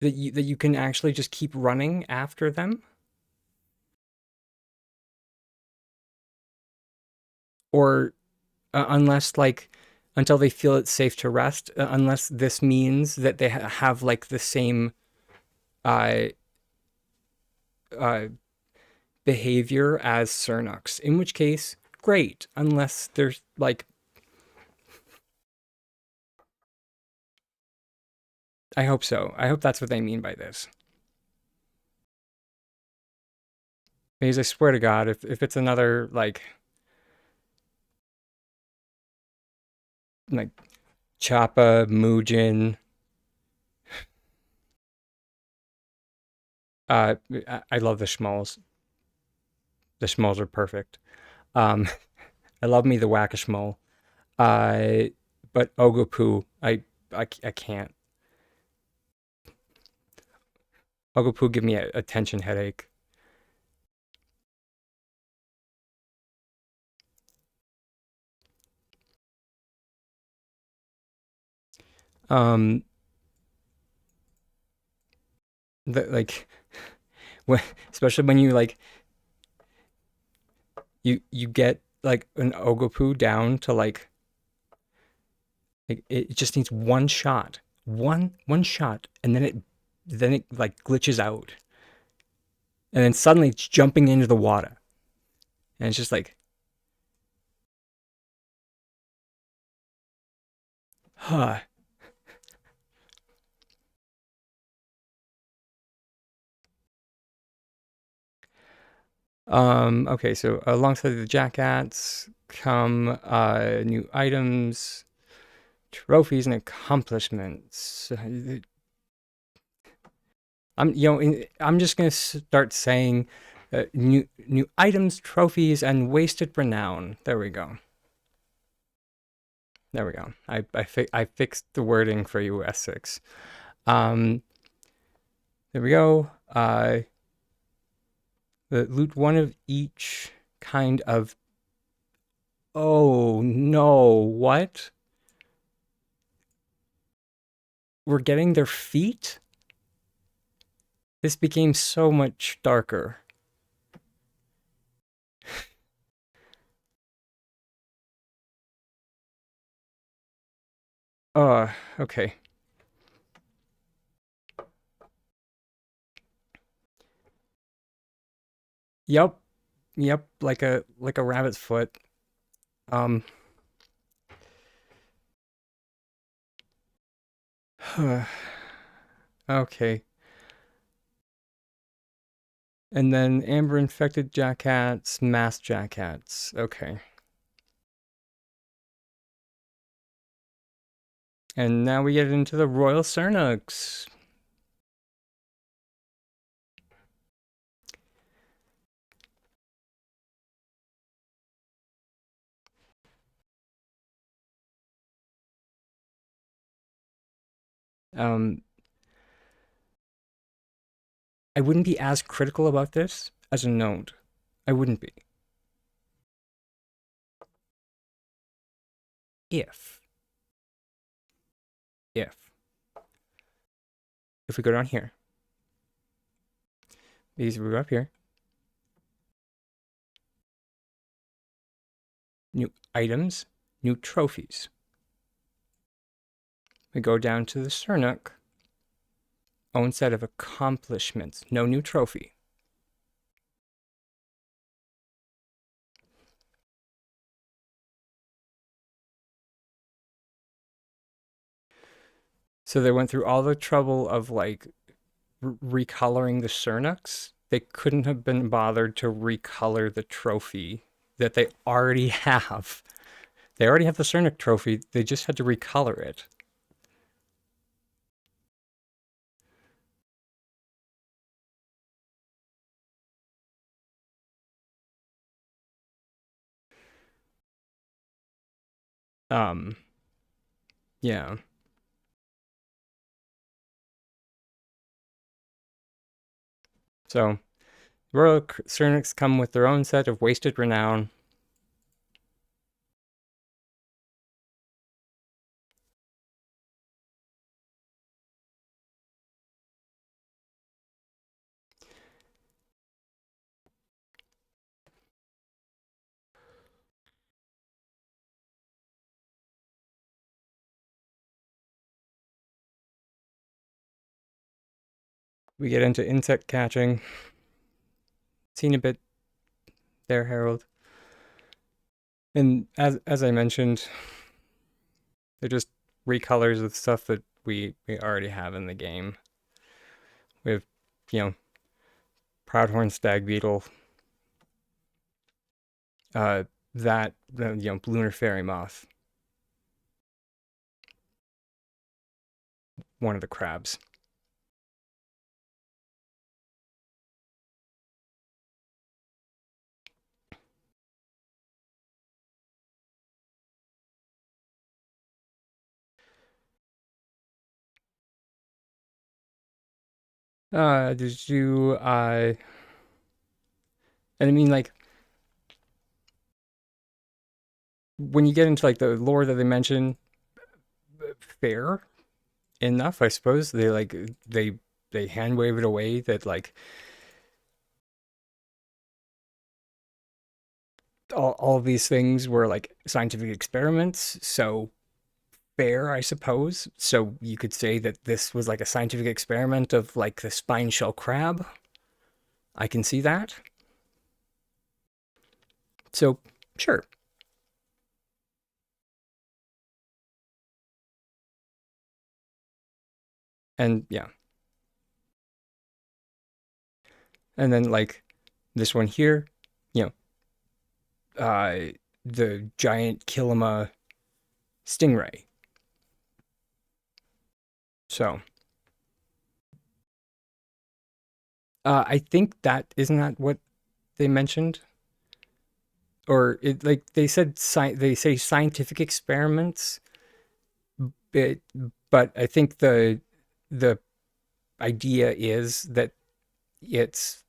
that you can actually just keep running after them, or unless like until they feel it's safe to rest. Unless this means that they have like the same uh, uh, behavior as Cernux. In which case, great. Unless there's like, I hope so. I hope that's what they mean by this. Because I swear to God, if it's another like Choppa, Muujin, I love the Schmalls. The Schmalls are perfect. Um, I love me the Whack-a-Schmoll. Uh, but Ogopu, I can't. Ogopu give me a tension headache. Um, like when, especially when you like you get like an Ogopu down to like it just needs one shot, one shot, and then it like glitches out, and then suddenly it's jumping into the water, and it's just like, huh. Okay, so alongside the Jackats come new items, trophies, and accomplishments. I'm just gonna start saying new items, trophies, and wasted renown. There we go. There we go. I fixed the wording for you, S6. Um, there we go. Loot one of each kind of. Oh no! What? We're getting their feet? This became so much darker. Okay. Yep. Yep. Like a rabbit's foot. Um. Okay. And then amber infected jackats, mass jackats. Okay. And now we get into the Royal Cernux. Um, I wouldn't be as critical about this as a note. I wouldn't be. If, if, if we go down here, these we go up here, new items, new trophies. We go down to the Cernuk, own set of accomplishments, no new trophy. So they went through all the trouble of like recoloring the Cernux, they couldn't have been bothered to recolor the trophy that they already have. They already have the Cernux trophy. They just had to recolor it. Um, yeah. So Royal Cernux come with their own set of wasted renown. We get into insect catching. Seen a bit there, Harold. And as I mentioned, they're just recolors of stuff that we already have in the game. We have, you know, Proudhorn Stag Beetle, that Lunar Fairy Moth, one of the crabs. Did you and I mean like when you get into like the lore that they mention, fair enough, I suppose. They they hand wave it away that like all of these things were like scientific experiments, so fair, I suppose. So you could say that this was like a scientific experiment of like the spine shell crab. I can see that. So sure. And yeah. And then like this one here, you know, the giant Kilima stingray. So I think that isn't that what they mentioned, or it like they said they say scientific experiments, but I think the idea is that it's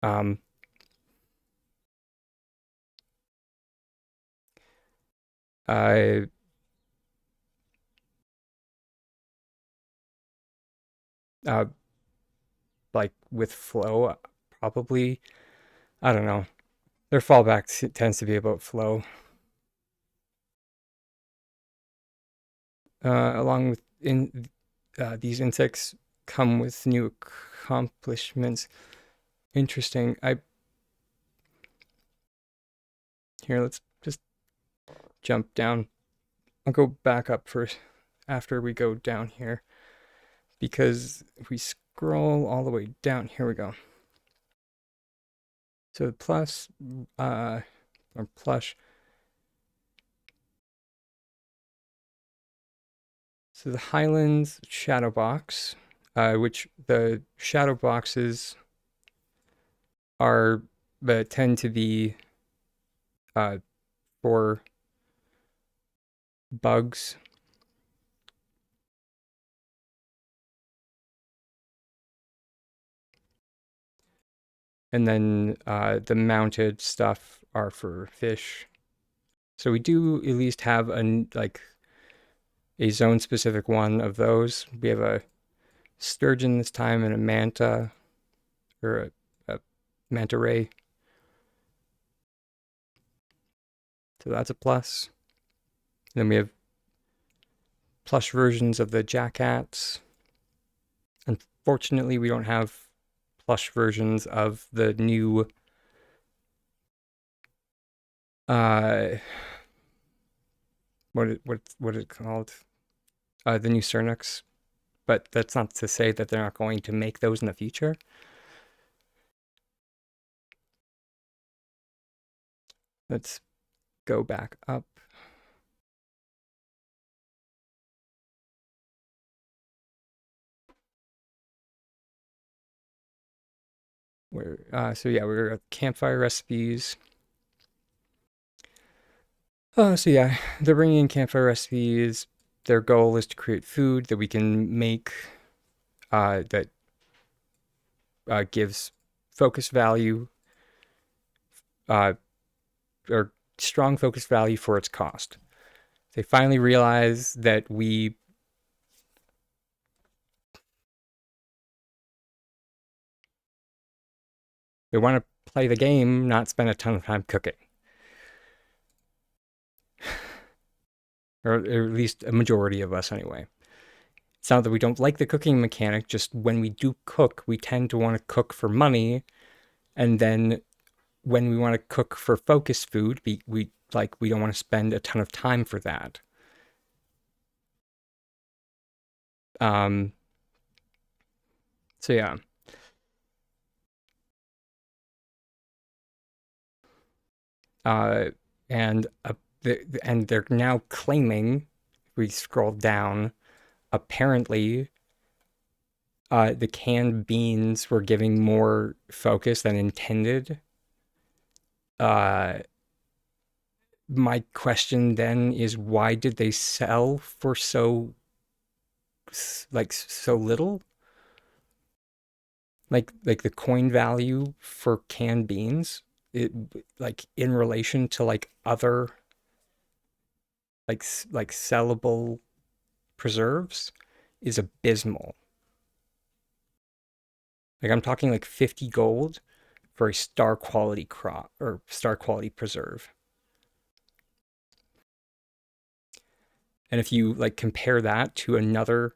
um uh uh like with flow, probably. I don't know. Their fallback tends to be about flow, along with in these insects come with new accomplishments. Interesting. I Here, let's just jump down. I'll go back up first after we go down here, because if we scroll all the way down, here we go. So plus, or plush. So the Highlands shadow box, which the shadow boxes are, but tend to be uh, for bugs. And then the mounted stuff are for fish. So we do at least have a zone specific one of those. We have a sturgeon this time and a manta, or a manta ray. So that's a plus. Then we have plush versions of the jackats. Unfortunately, we don't have plush versions of the new uh what is it called? The new Cernux but that's not to say that they're not going to make those in the future. Let's go back up. So yeah, we're at campfire recipes. So yeah, they're bringing in campfire recipes. Their goal is to create food that we can make that gives focus value uh, or strong focus value for its cost. They finally realize that we want to play the game, not spend a ton of time cooking. Or at least a majority of us anyway. It's not that we don't like the cooking mechanic, just when we do cook, we tend to want to cook for money, and then when we want to cook for focused food, we don't want to spend a ton of time for that. Um, so yeah. Uh, and and they're now claiming, if we scroll down, apparently the canned beans were giving more focus than intended. Uh, my question then is, why did they sell for so little? Like the coin value for canned beans, it like in relation to like other like sellable preserves is abysmal. Like I'm talking like 50 gold for a star quality crop or star quality preserve. And if you like compare that to another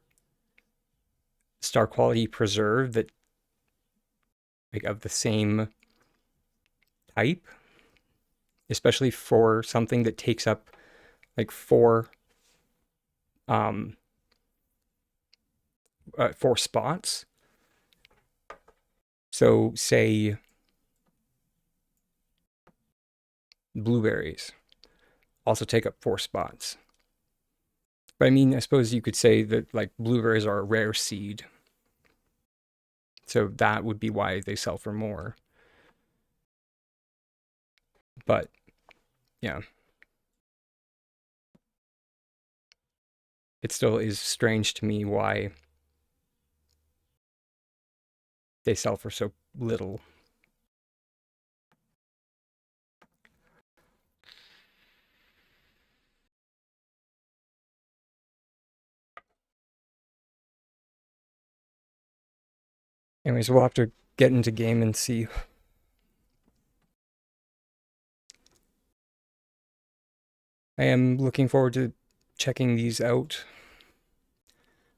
star quality preserve that like of the same type, especially for something that takes up like um four spots. So say blueberries also take up four spots. But I mean, I suppose you could say that like blueberries are a rare seed. So that would be why they sell for more. But yeah, it still is strange to me why they sell for so little. Anyways, we'll have to get into game and see. I am looking forward to checking these out.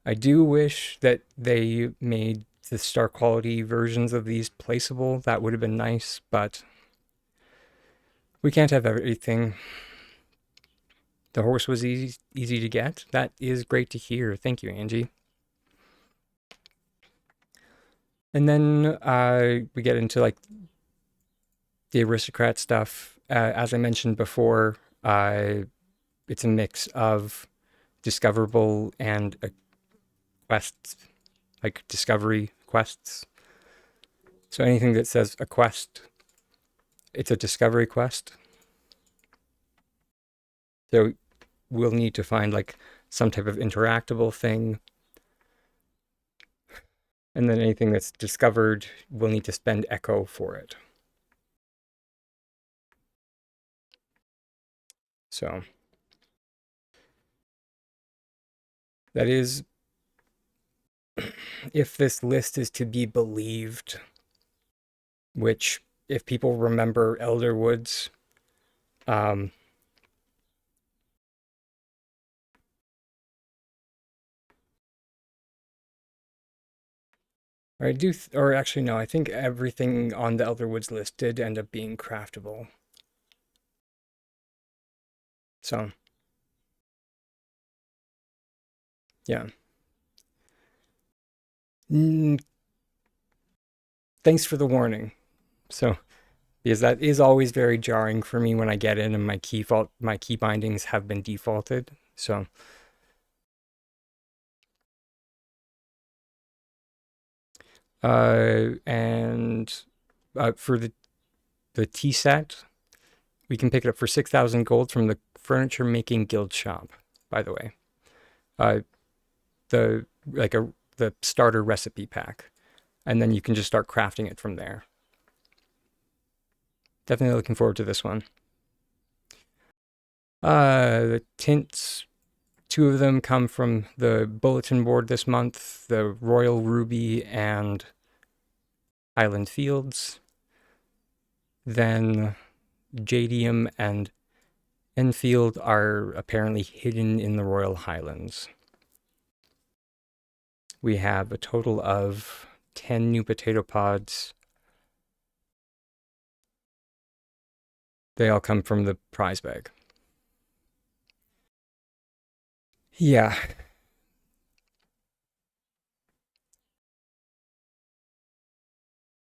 I do wish that they made the star quality versions of these placeable. That would have been nice, but we can't have everything. The horse was easy to get. That is great to hear. Thank you, Angie. And then we get into like the aristocrat stuff. As I mentioned before, it's a mix of discoverable and quests, like discovery quests. So anything that says a quest, it's a discovery quest. So we'll need to find like some type of interactable thing. And then anything that's discovered, we'll need to spend echo for it. So that is, if this list is to be believed, which if people remember Elder Woods, um, or I do, or actually no, I think everything on the Elder Woods list did end up being craftable. So, yeah. Mm, thanks for the warning. So, because that is always very jarring for me when I get in and my key bindings have been defaulted. So, and for the tea set, we can pick it up for 6,000 gold from the Furniture Making Guild shop. By the way, uh, the like a the starter recipe pack, and then you can just start crafting it from there. Definitely looking forward to this one. The tints, two of them come from the bulletin board this month, the Royal Ruby and Highland Fields. Then Jadium and Enfield are apparently hidden in the Royal Highlands. We have a total of 10 new potato pods. They all come from the prize bag. Yeah.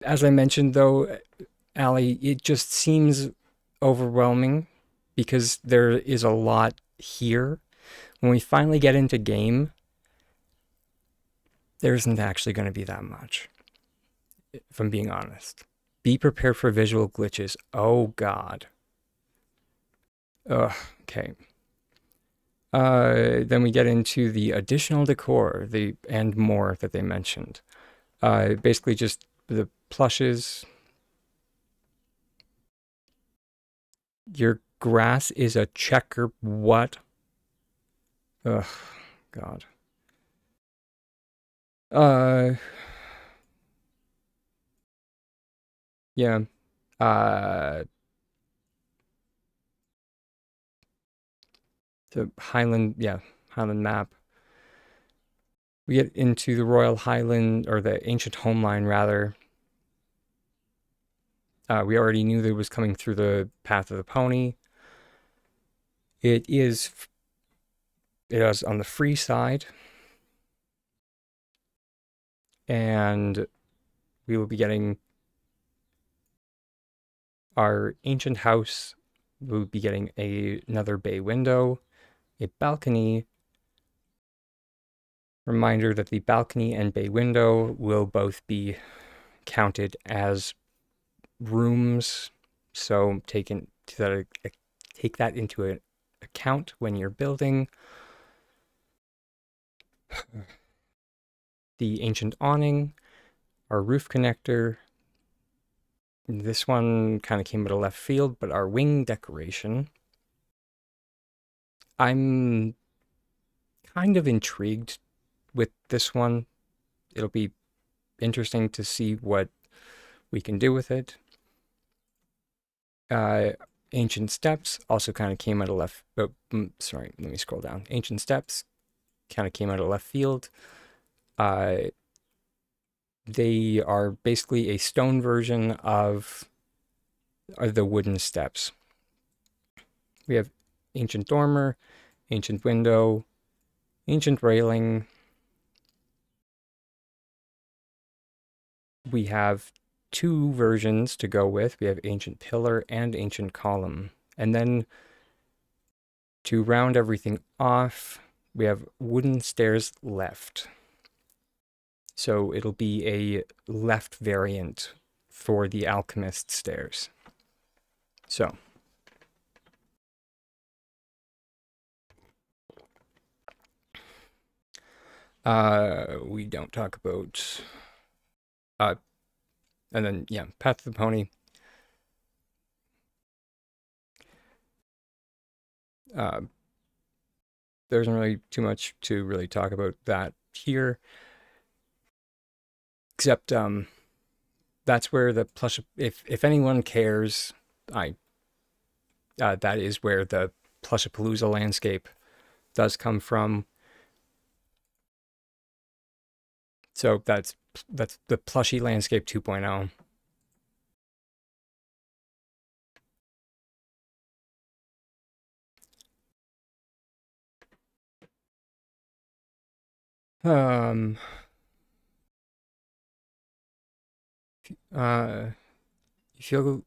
As I mentioned, though, Ali, it just seems overwhelming because there is a lot here. When we finally get into game, there isn't actually going to be that much, if I'm being honest. Be prepared for visual glitches. Oh, God. Ugh, okay. Then we get into the additional decor, and more that they mentioned. Basically just the plushes. Your grass is a checker. What? Ugh, God. Uh, yeah. Uh, the Highland, yeah, Highland map. We get into the Royal Highland, or the ancient homeline, rather. We already knew that it was coming through the path of the pony. It is, it is on the free side, and we will be getting our ancient house. We'll be getting another bay window, a balcony. Reminder that the balcony and bay window will both be counted as rooms, so take that into account when you're building. The ancient awning, our roof connector. This one kind of came out of left field, but our wing decoration. I'm kind of intrigued with this one. It'll be interesting to see what we can do with it. Uh, Ancient steps also kind of came out of left. Oh, sorry, let me scroll down. Ancient steps kind of came out of left field. Uh, they are basically a stone version of the wooden steps. We have ancient dormer, ancient window, ancient railing. We have two versions to go with. We have ancient pillar and ancient column. And then to round everything off, we have wooden stairs left. So it'll be a left variant for the alchemist stairs. So we don't talk about uh and then yeah, Path of the Pony. Uh there isn't really too much to really talk about that here, except that's where the plush, if anyone cares, I that is where the Plushapalooza landscape does come from. So that's the plushy landscape 2.0. Uh, you feel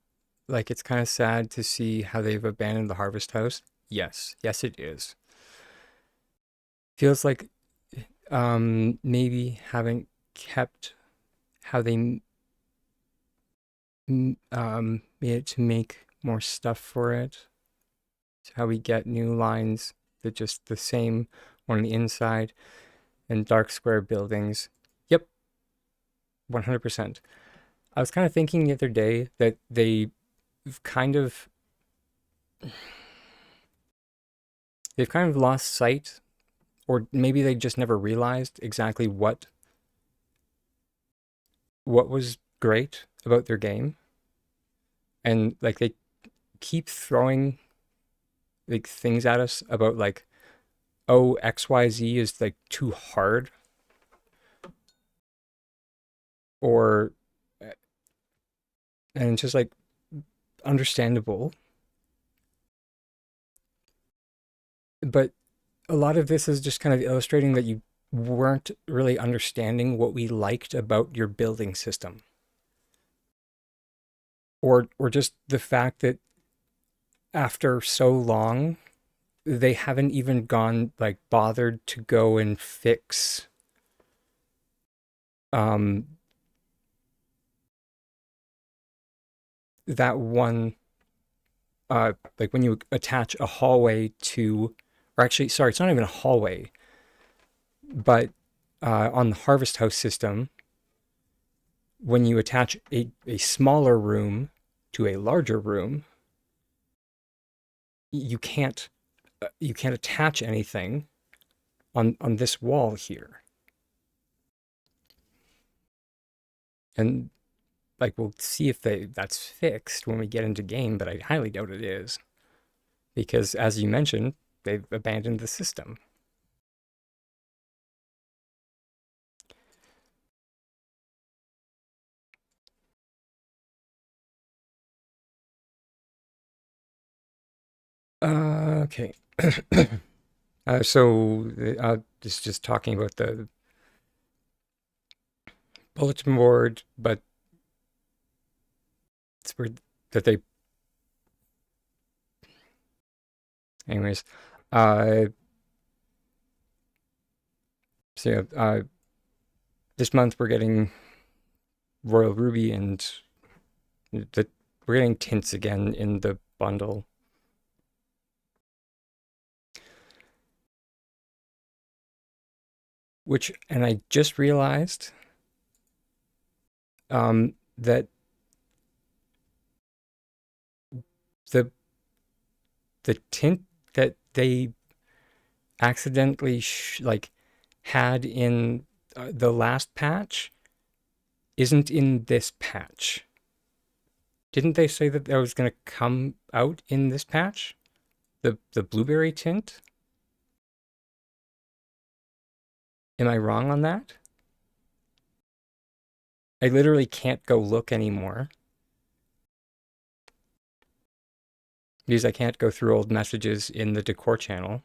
like it's kind of sad to see how they've abandoned the harvest house? Yes, yes, it is. Feels like maybe haven't kept how they made it to make more stuff for it. So how we get new lines that just the same on the inside and dark square buildings. Yep, 100%. I was kind of thinking the other day that kind of they've kind of lost sight, or maybe they just never realized exactly what was great about their game. And like they keep throwing like things at us about like, oh, XYZ is like too hard, or and it's just like understandable. But a lot of this is just kind of illustrating that you weren't really understanding what we liked about your building system, or just the fact that after so long they haven't even gone like bothered to go and fix um that one like when you attach a hallway to, or actually sorry, it's not even a hallway, but on the harvest house system, when you attach a smaller room to a larger room, you can't attach anything on this wall here. And like we'll see if that's fixed when we get into game, but I highly doubt it is because as you mentioned, they've abandoned the system. Okay. So just talking about the bulletin board, but it's weird that they, anyways. Uh, so yeah, this month we're getting Royal Ruby and the we're getting tints again in the bundle, which and I just realized that the the tint that they accidentally like had in the last patch isn't in this patch. Didn't they say that that was going to come out in this patch? The blueberry tint? Am I wrong on that? I literally can't go look anymore because I can't go through old messages in the decor channel.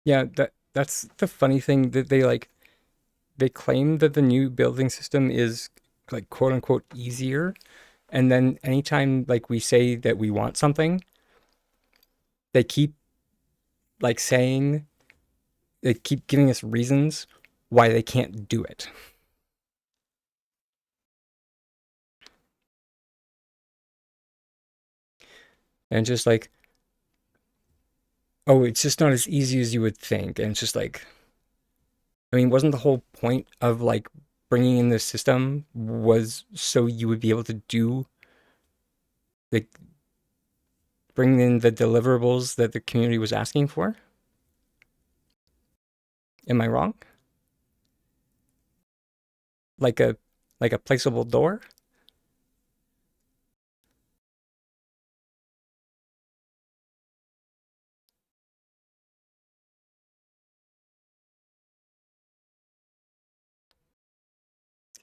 Yeah, that's the funny thing that they claim that the new building system is like quote unquote easier, and then anytime like we say that we want something, they keep like saying they keep giving us reasons why they can't do it. And just like, oh, it's just not as easy as you would think. And it's just like, I mean, wasn't the whole point of like bringing in this system was so you would be able to do like bring in the deliverables that the community was asking for? Am I wrong? Like a like a placeable door?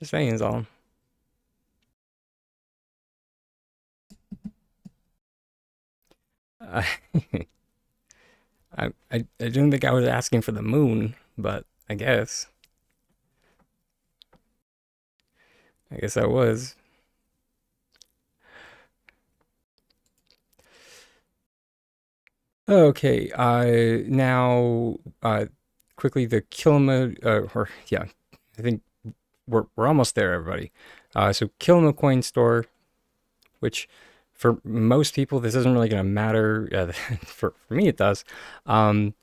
Just saying is all. I, I didn't think I was asking for the moon, but I guess I was. Okay, now, quickly the Kilma, or yeah, I think we're almost there, everybody. So Kilma coin store, which for most people this isn't really going to matter. For me, it does. Um,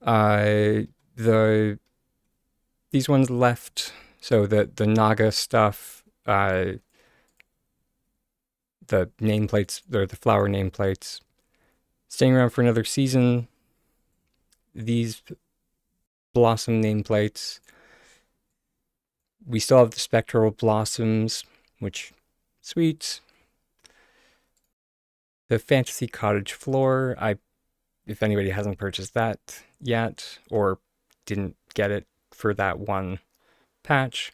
uh, the these ones left, so the Naga stuff, the nameplates, the flower nameplates, staying around for another season. These blossom nameplates. We still have the spectral blossoms, which sweet. The fantasy cottage floor. If anybody hasn't purchased that yet or didn't get it for that one patch,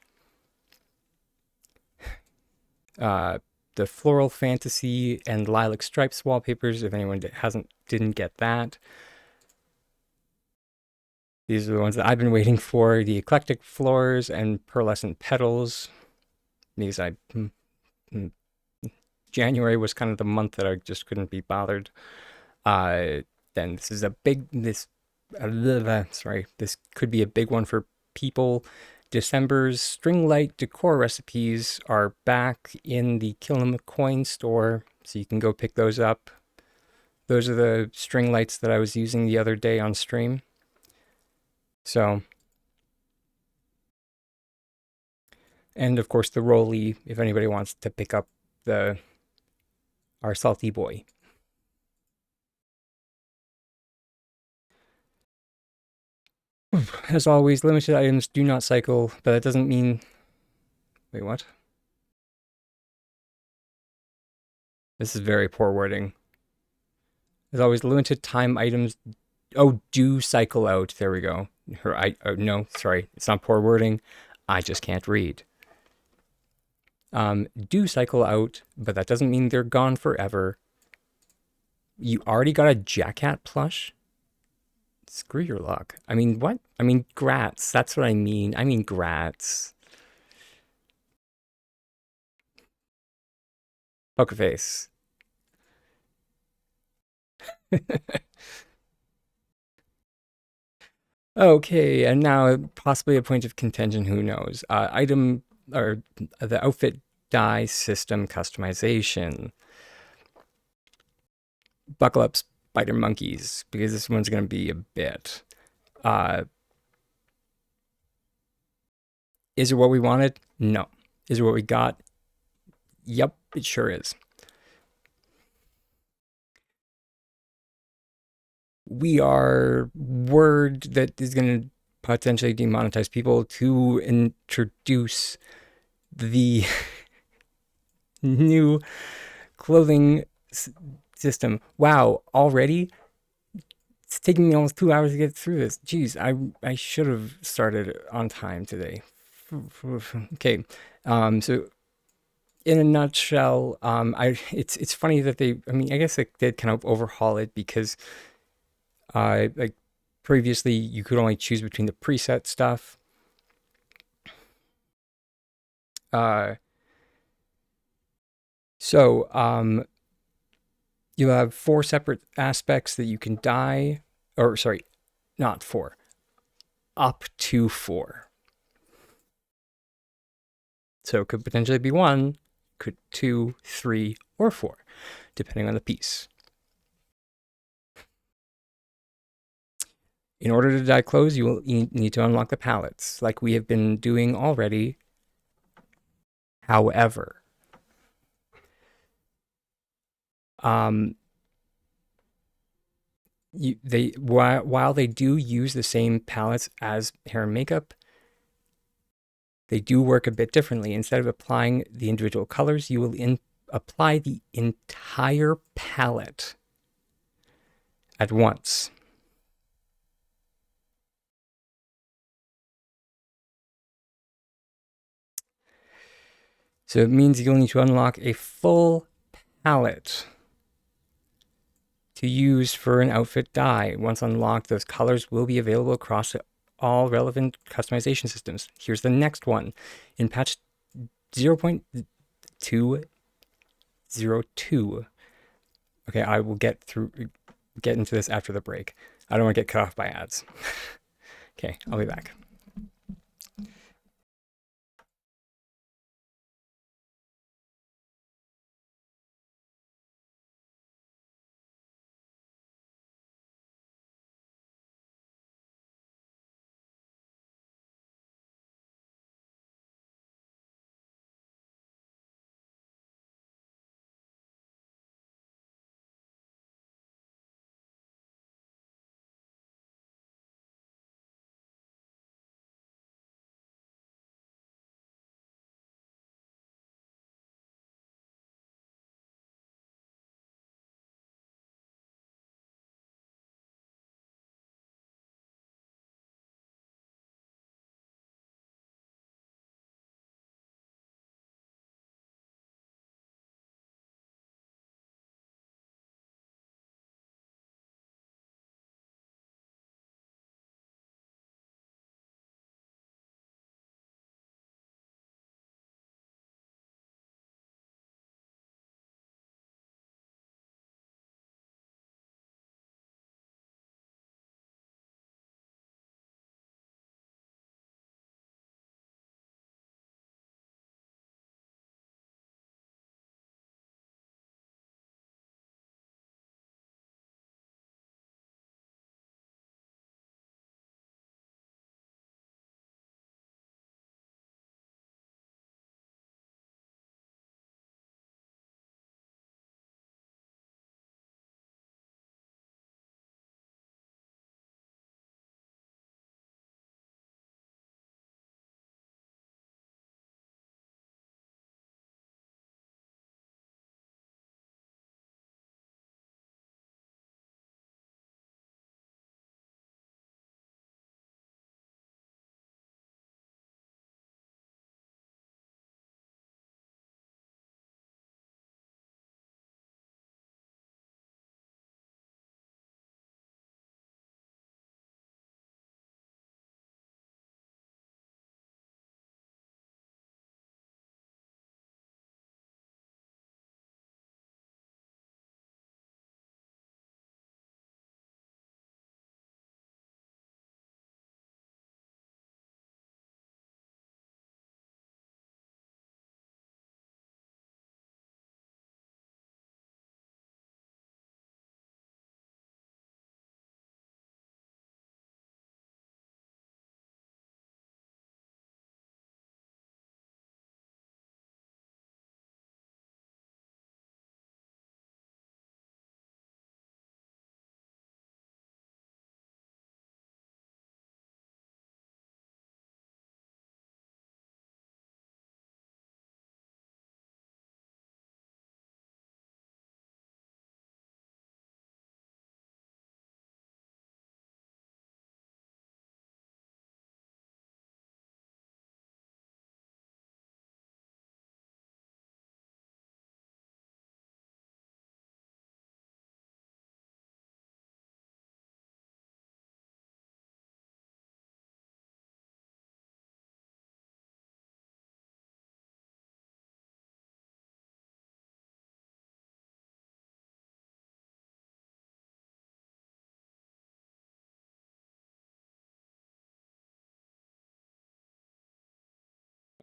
uh, the floral fantasy and lilac stripes wallpapers. If anyone didn't get that, these are the ones that I've been waiting for. The eclectic floors and pearlescent petals. These January was kind of the month that I just couldn't be bothered. Uh, then this is a big this could be a big one for people. December's string light decor recipes are back in the Killam coin store, so you can go pick those up. Those are the string lights that I was using the other day on stream. So, and of course the Rolly, if anybody wants to pick up the our salty boy. As always, limited items do not cycle, but that doesn't mean. Wait, what? This is very poor wording. As always, limited time items. Oh, do cycle out. There we go. No, sorry, it's not poor wording. I just can't read. Do cycle out, but that doesn't mean they're gone forever. You already got a Jackhat plush? Screw your luck. I mean, what? I mean, grats. That's what I mean. I mean, grats. Poker face. Okay, and now possibly a point of contention, who knows? Item or the outfit dye system customization. Buckle up, spider monkeys, because this one's going to be a bit. Uh, is it what we wanted? No. Is it what we got? Yep, it sure is. We are word that is going to potentially demonetize people to introduce the new clothing system. Wow, already? It's taking me almost 2 hours to get through this. Jeez, I should have started on time today. Okay, so in a nutshell, it's funny that they. I mean, I guess they did kind of overhaul it because like previously you could only choose between the preset stuff. Uh, so you have four separate aspects that you can dye, or sorry, not four, up to four. So it could potentially be one, could two, three, or four, depending on the piece. In order to dye clothes, you will need to unlock the palettes, like we have been doing already. However, um, while they do use the same palettes as hair and makeup, they do work a bit differently. Instead of applying the individual colors, you will apply the entire palette at once. So it means you'll need to unlock a full palette to use for an outfit dye. Once unlocked, those colors will be available across all relevant customization systems. Here's the next one. In patch 0.202. Okay, I will get into this after the break. I don't want to get cut off by ads. Okay, I'll be back.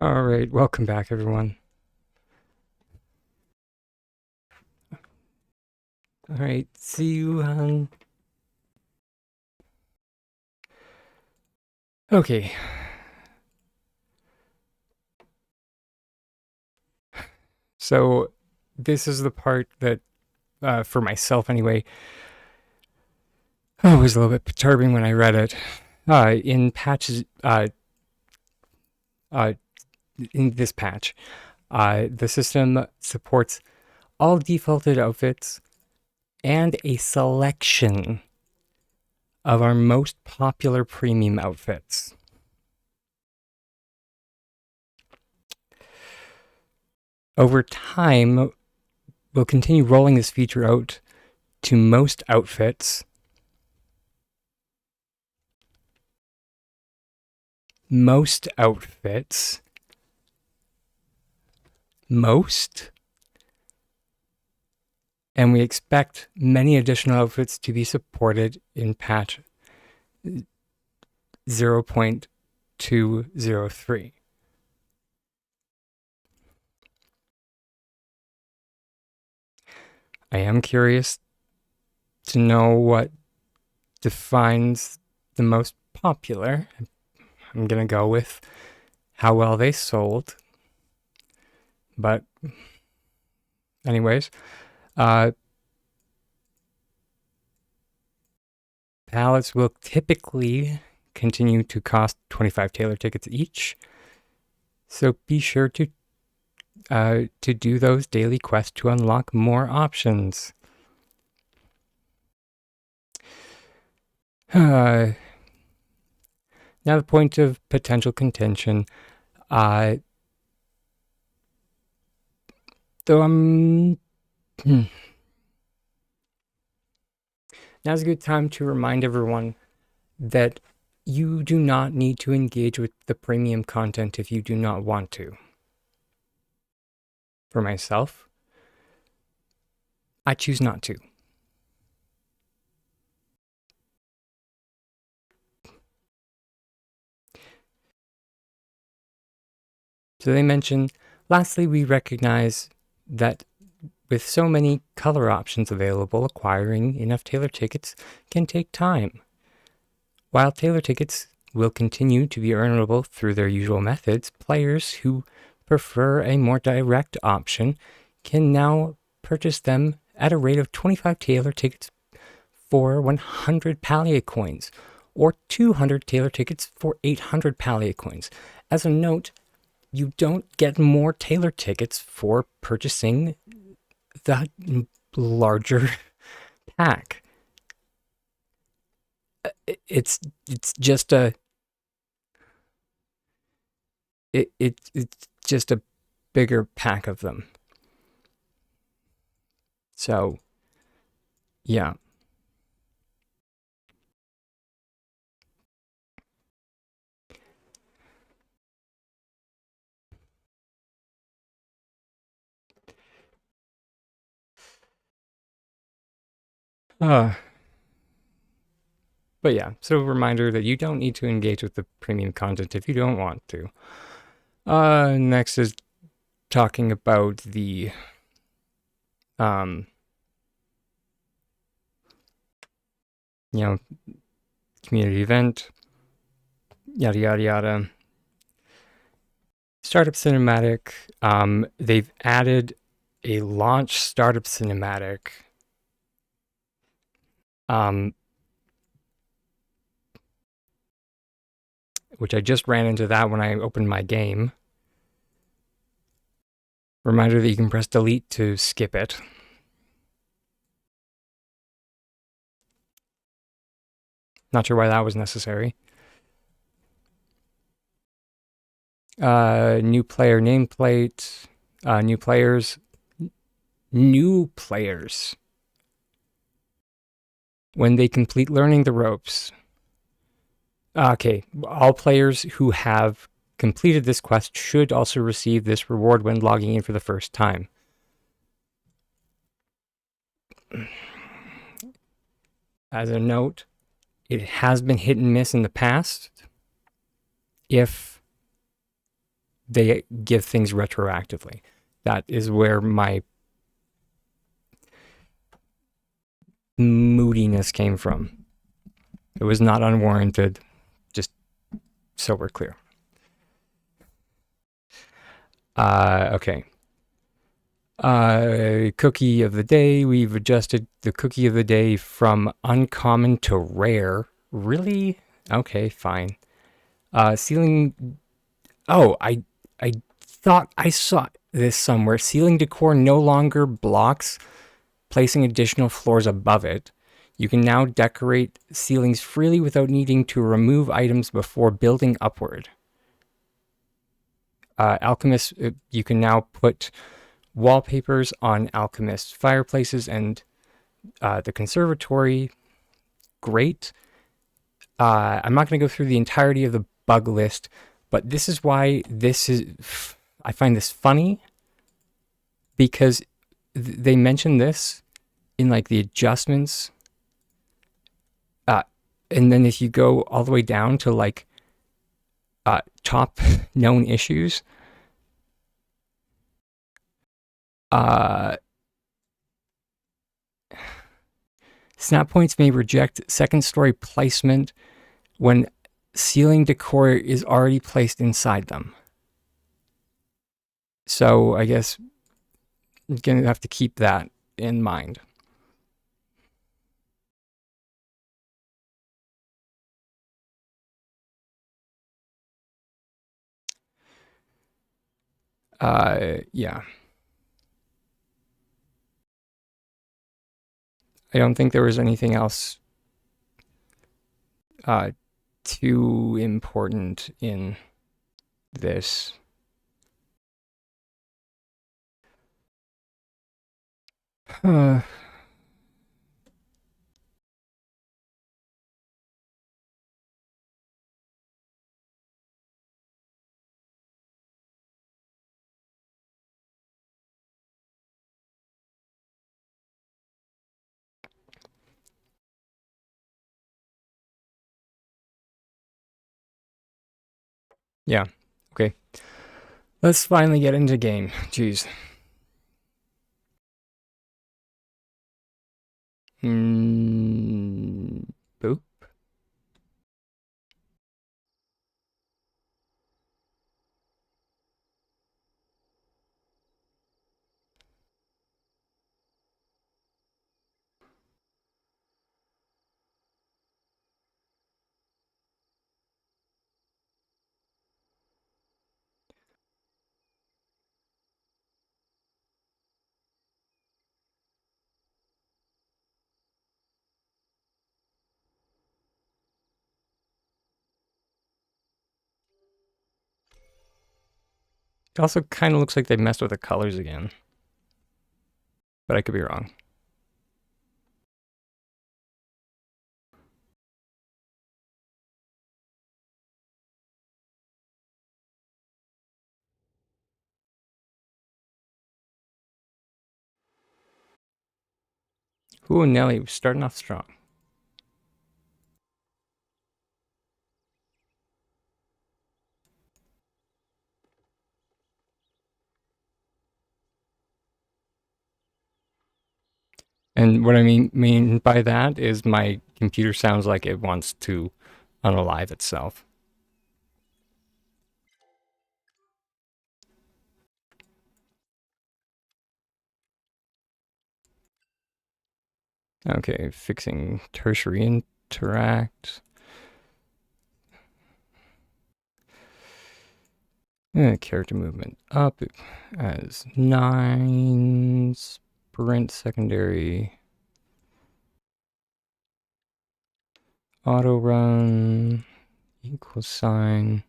All right, welcome back, everyone. All right, see you. Okay. So this is the part that, for myself anyway, was a little bit perturbing when I read it. In patches, in this patch, the system supports all defaulted outfits and a selection of our most popular premium outfits. Over time, we'll continue rolling this feature out to most outfits. Most. And we expect many additional outfits to be supported in patch 0.203. I am curious to know what defines the most popular. I'm going to go with how well they sold. But anyways, pallets will typically continue to cost 25 Taylor tickets each. So be sure to do those daily quests to unlock more options. Now the point of potential contention. Now's a good time to remind everyone that you do not need to engage with the premium content if you do not want to. For myself, I choose not to. So they mention, lastly, we recognize that with so many color options available, acquiring enough Taylor tickets can take time. While Taylor tickets will continue to be earnable through their usual methods, players who prefer a more direct option can now purchase them at a rate of 25 Taylor tickets for 100 Palia coins, or 200 Taylor tickets for 800 Palia coins. As a note, you don't get more Taylor tickets for purchasing the larger pack. It's just a it's just a bigger pack of them. So yeah. But yeah, so a reminder that you don't need to engage with the premium content if you don't want to. Next is talking about the community event, yada yada yada. Startup cinematic. They've added a launch startup cinematic. Which I just ran into that when I opened my game. Reminder that you can press delete to skip it. Not sure why that was necessary. New player nameplate. New players. When they complete learning the ropes. Okay, all players who have completed this quest should also receive this reward when logging in for the first time. As a note, it has been hit and miss in the past if they give things retroactively. That is where my moodiness came from. It was not unwarranted, just so we're clear. Okay. Cookie of the day. We've adjusted the cookie of the day from uncommon to rare. Really? Okay, fine. Ceiling. Oh, I thought I saw this somewhere. Ceiling decor no longer blocks placing additional floors above it. You can now decorate ceilings freely without needing to remove items before building upward. Alchemist, you can now put wallpapers on alchemist fireplaces and the conservatory. Great. I'm not going to go through the entirety of the bug list, but this is why I find this funny, because they mention this in like the adjustments. And then if you go all the way down to like top known issues, snap points may reject second story placement when ceiling decor is already placed inside them. So I guess you're going to have to keep that in mind. Yeah. I don't think there was anything else too important in this. Yeah. Okay. Let's finally get into game. Jeez. Boop. It also kind of looks like they messed with the colors again, but I could be wrong. Ooh, Nelly, starting off strong. And what I mean by that is my computer sounds like it wants to unalive itself. Okay, fixing tertiary interact. Character movement up as 9. Sprint secondary. Auto run. Equal sign.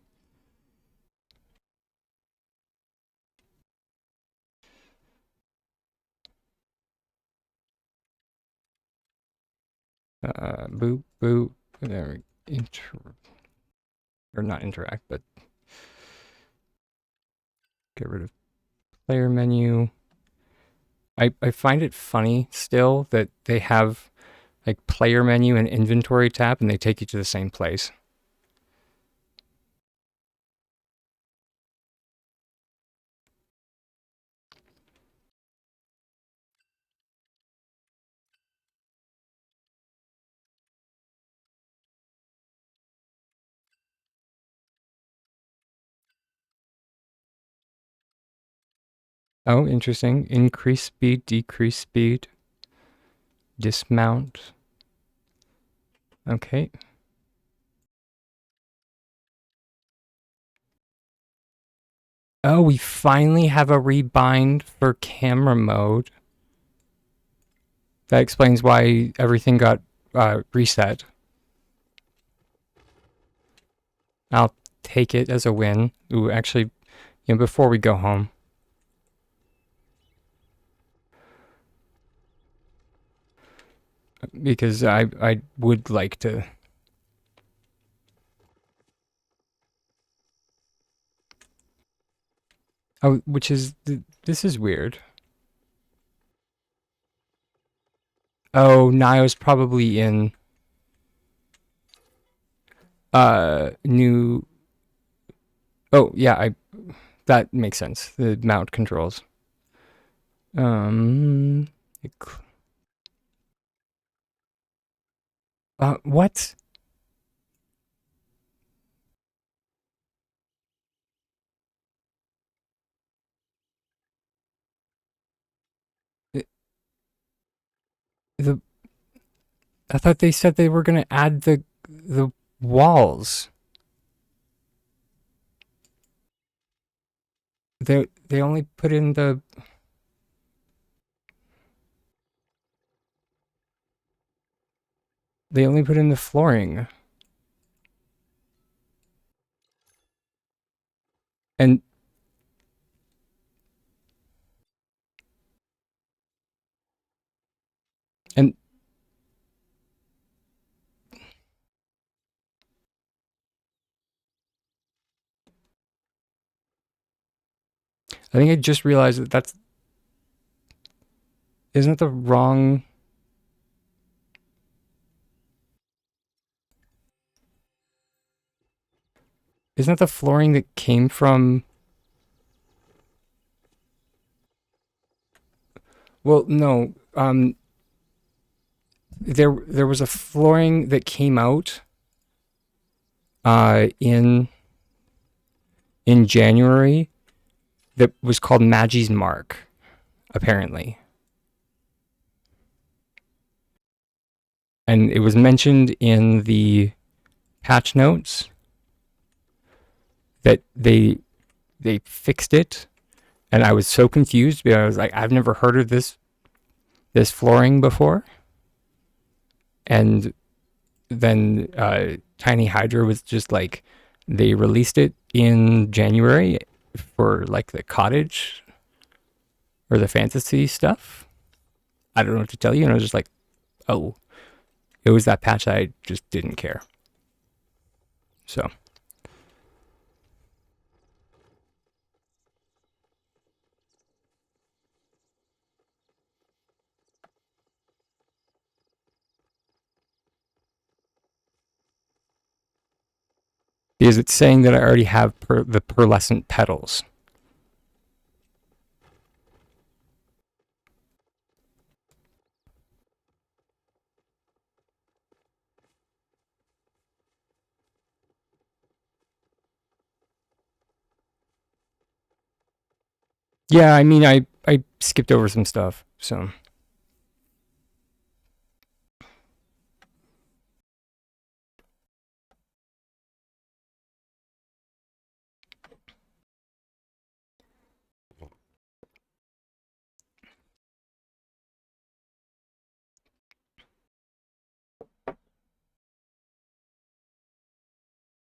Boop, boop. There we or not interact, but get rid of player menu. I find it funny still that they have like player menu and inventory tab and they take you to the same place. Oh, interesting. Increase speed, decrease speed, dismount. Okay. Oh, we finally have a rebind for camera mode. That explains why everything got reset. I'll take it as a win. Ooh, actually, before we go home, because I would like to. Oh, which is this is weird. Oh, Nio's probably in new. Oh yeah, I that makes sense. The mount controls. Um, what? The, the I thought they said they were gonna add the walls. They only put in the flooring and and I think I just realized that that's isn't the wrong. Isn't the flooring that came from? Well, no. There was a flooring that came out in January that was called Maggie's Mark, apparently, and it was mentioned in the patch notes that they fixed it, and I was so confused because I was like, I've never heard of this flooring before, and then Tiny Hydra was just like, they released it in January for like the cottage or the fantasy stuff. I don't know what to tell you, and I was just like, oh, it was that patch I just didn't care. So because it's saying that I already have the pearlescent petals. Yeah, I mean, I skipped over some stuff, so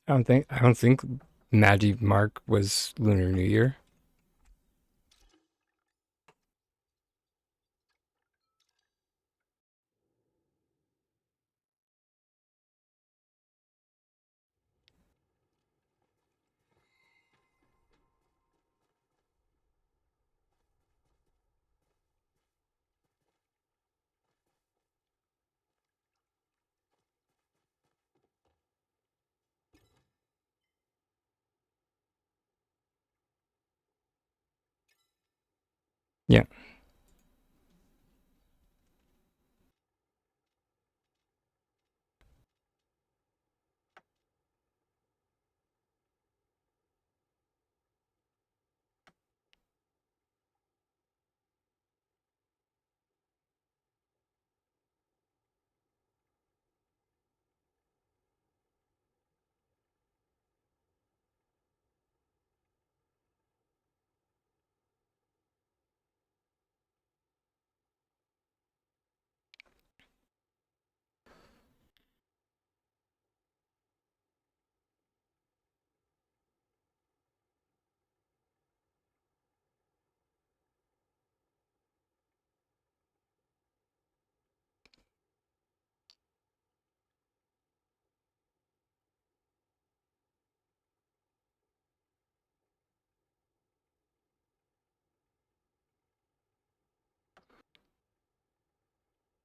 I don't think Magic Mark was Lunar New Year. Yeah.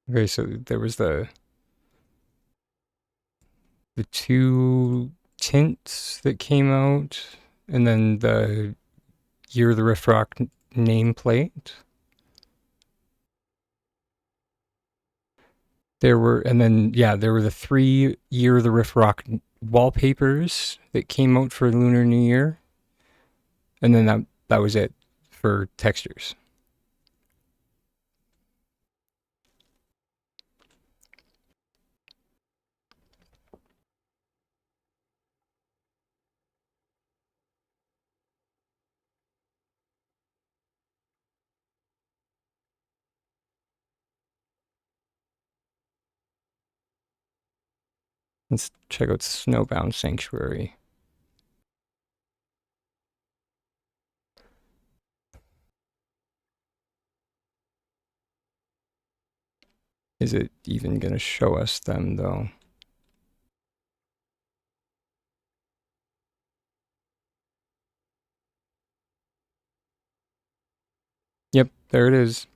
Okay, so there was the two tints that came out, and then the Year of the Riff Rock nameplate. There were the 3 Year of the Riff Rock wallpapers that came out for Lunar New Year, and then that was it for textures. Let's check out Snowbound Sanctuary. Is it even going to show us them though? Yep, there it is.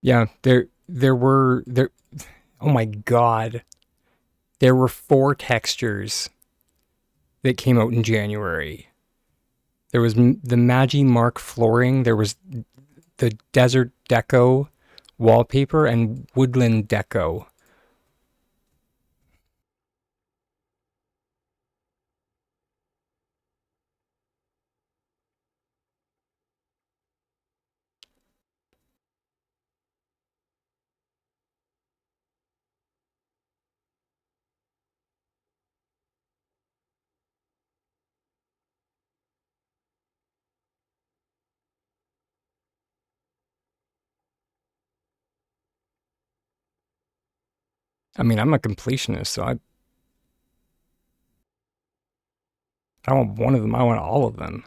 Yeah, there. Oh my god, there were 4 textures that came out in January. There was the Magi Mark flooring. There was the Desert Deco wallpaper and Woodland Deco. I mean, I'm a completionist, so I don't want one of them. I want all of them.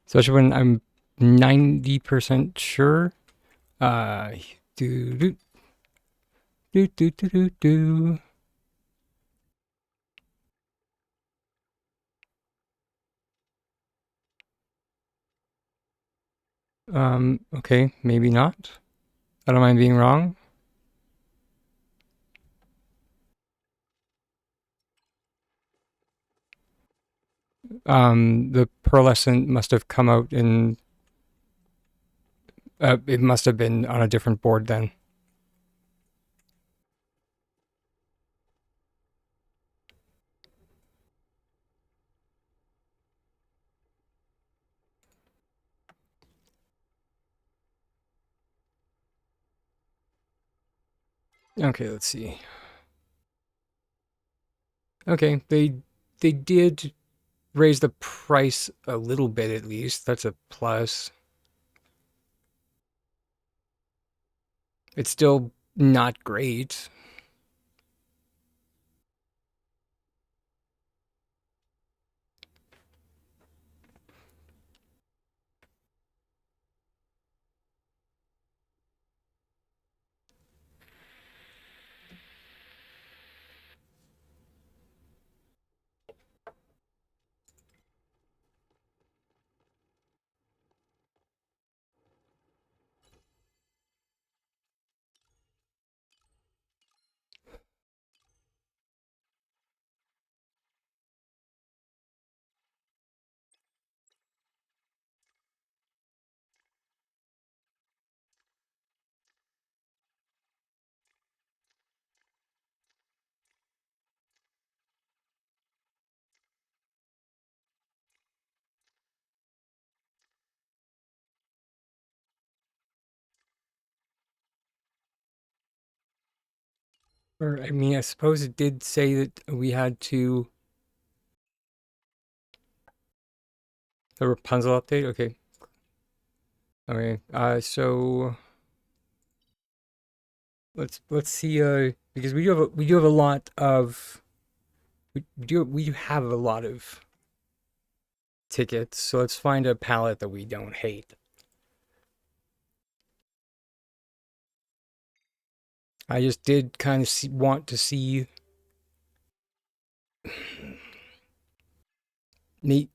Especially when I'm 90% sure. Uh, do do do do do do do. Okay, maybe not. I don't mind being wrong. The pearlescent must have come out in. It must have been on a different board then. Okay, let's see. Okay, they did raise the price a little bit at least. That's a plus. It's still not great. Or I mean, I suppose it did say that we had to the Rapunzel update. Okay. Okay. So let's see. Because we do have a lot of we do have a lot of tickets. So let's find a palette that we don't hate. I just did kind of want to see me.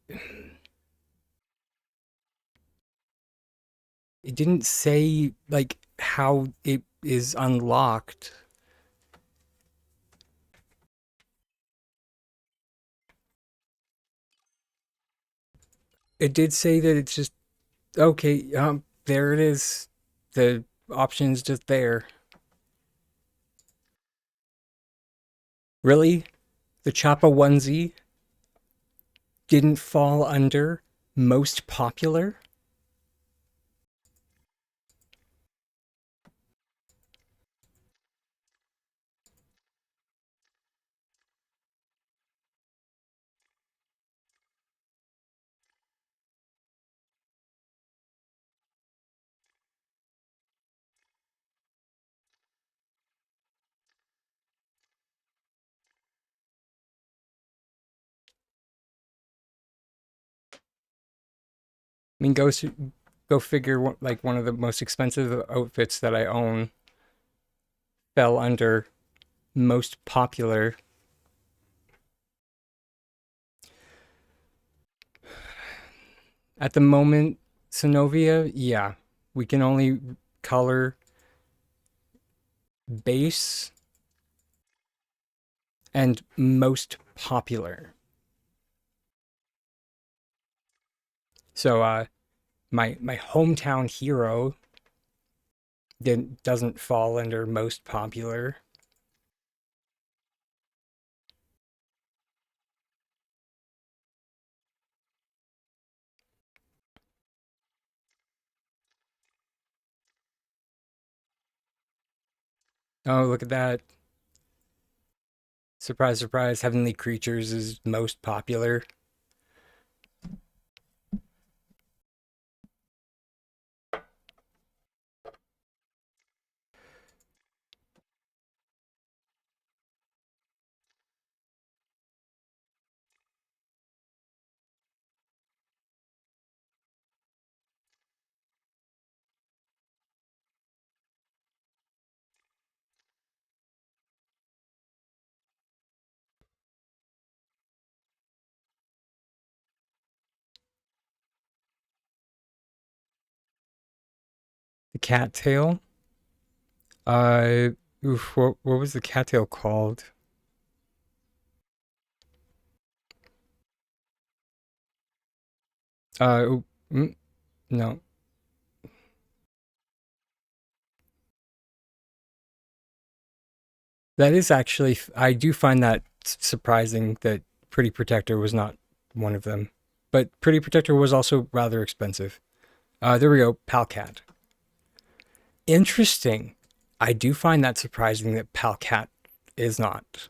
It didn't say like how it is unlocked. It did say that it's just okay. There it is. The option's just there. Really, the Choppa onesie didn't fall under most popular. I mean, go figure. Like one of the most expensive outfits that I own fell under most popular. At the moment, Synovia, yeah, we can only color base and most popular. So, my hometown hero doesn't fall under most popular. Oh, look at that! Surprise, surprise! Heavenly Creatures is most popular. The cattail. Uh, oof, what was the cattail called? Oh, no, that is actually. I do find that surprising that Pretty Protector was not one of them, but Pretty Protector was also rather expensive. There we go, Palcat. Interesting. I do find that surprising that Palcat is not.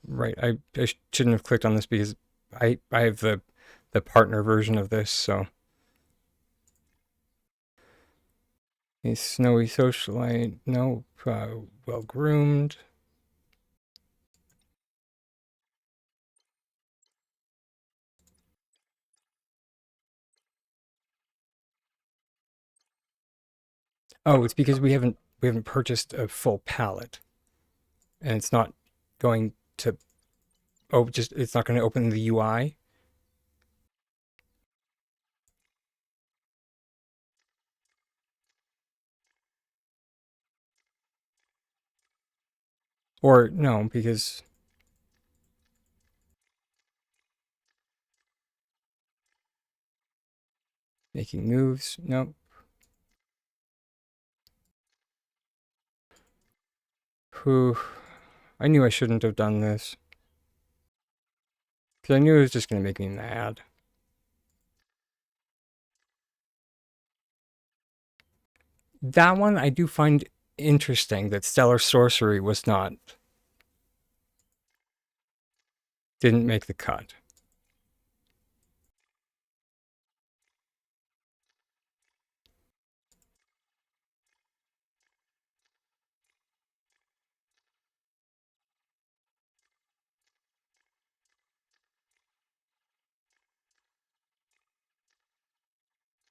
Right. I shouldn't have clicked on this because I have the partner version of this. So a snowy socialite, no, well groomed. Oh, it's because we haven't purchased a full palette, and it's not going to. Oh, just it's not going to open the UI. Or no, because Making moves. Nope. Whew. I knew I shouldn't have done this. Because I knew it was just going to make me mad. That one I do find interesting that Stellar Sorcery was not... didn't make the cut.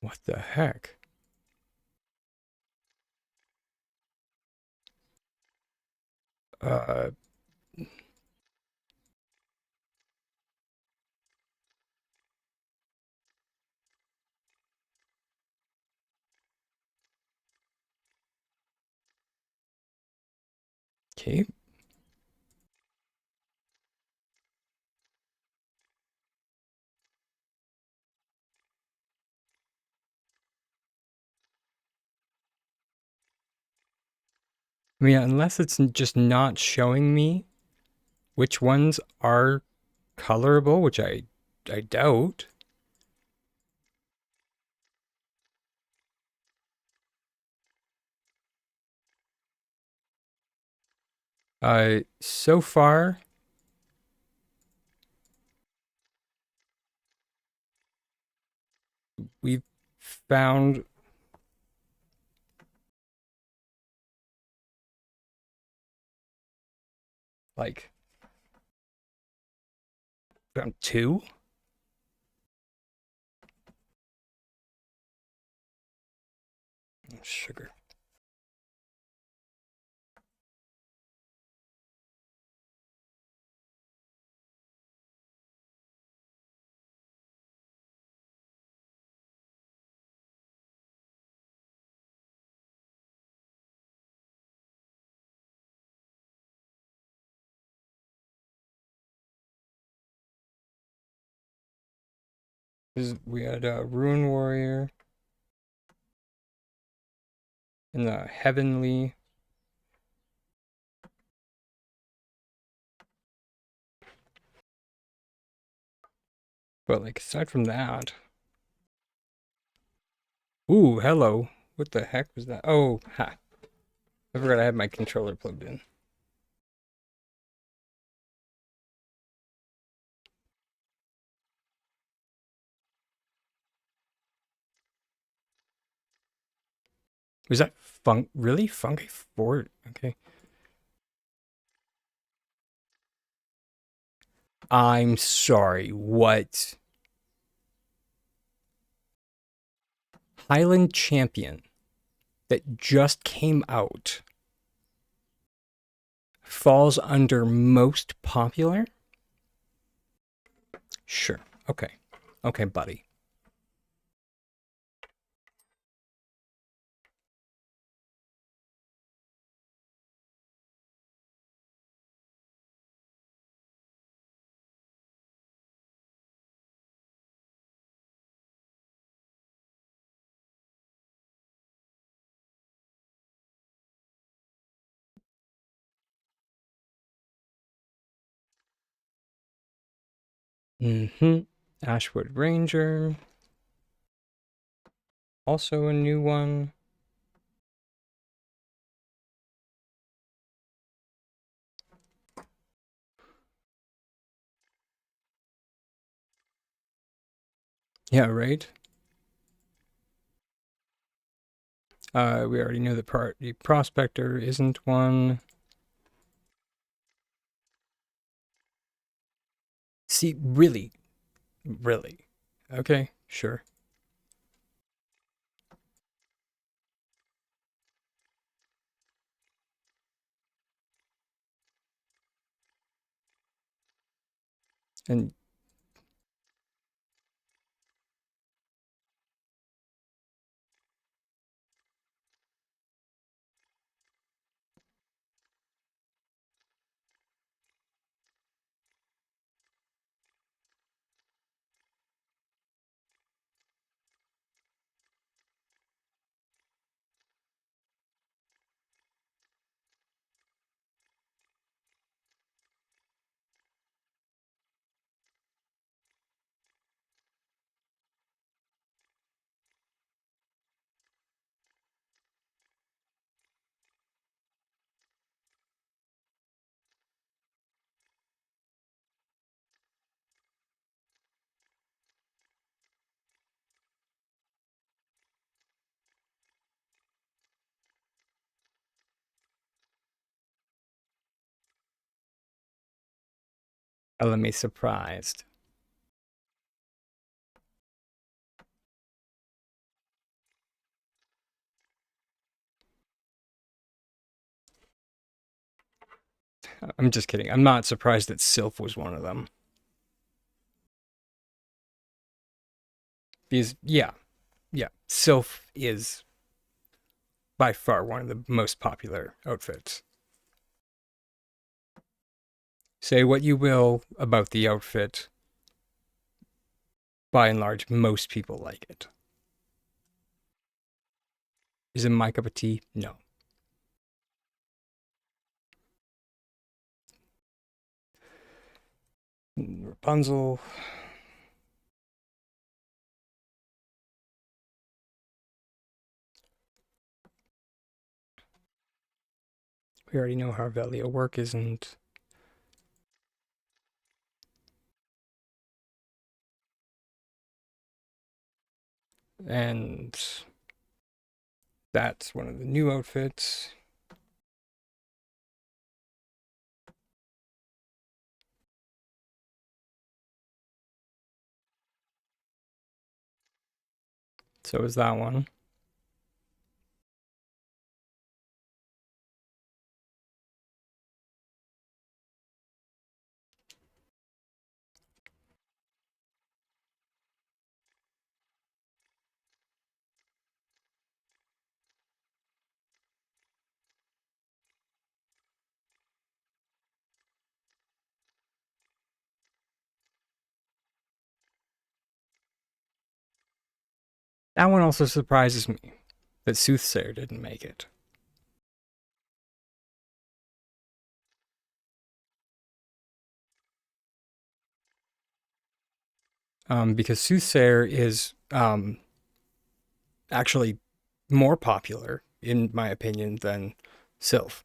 What the heck? Uh, okay. I mean, unless it's just not showing me which ones are colorable, which I doubt. So far, we've found like found two. Sugar. We had Ruin Warrior and the Heavenly. But like aside from that, ooh, hello. What the heck was that? Oh, ha! I forgot I had my controller plugged in. Was that really funky fort? Okay. I'm sorry. What? Highland Champion that just came out falls under most popular? Sure. Okay. Okay, buddy. Mm-hmm. Ashwood Ranger. Also a new one. Yeah, right? We already knew the Prospector isn't one. See, really? Really? Okay, sure. And Let me surprised. I'm just kidding. I'm not surprised that Sylph was one of them. Because, yeah, Sylph is by far one of the most popular outfits. Say what you will about the outfit, by and large, most people like it. Is it my cup of tea? No. Rapunzel. We already know how Velia work isn't. And that's one of the new outfits. So is that one. That one also surprises me that Soothsayer didn't make it. Because Soothsayer is actually more popular, in my opinion, than Sylph.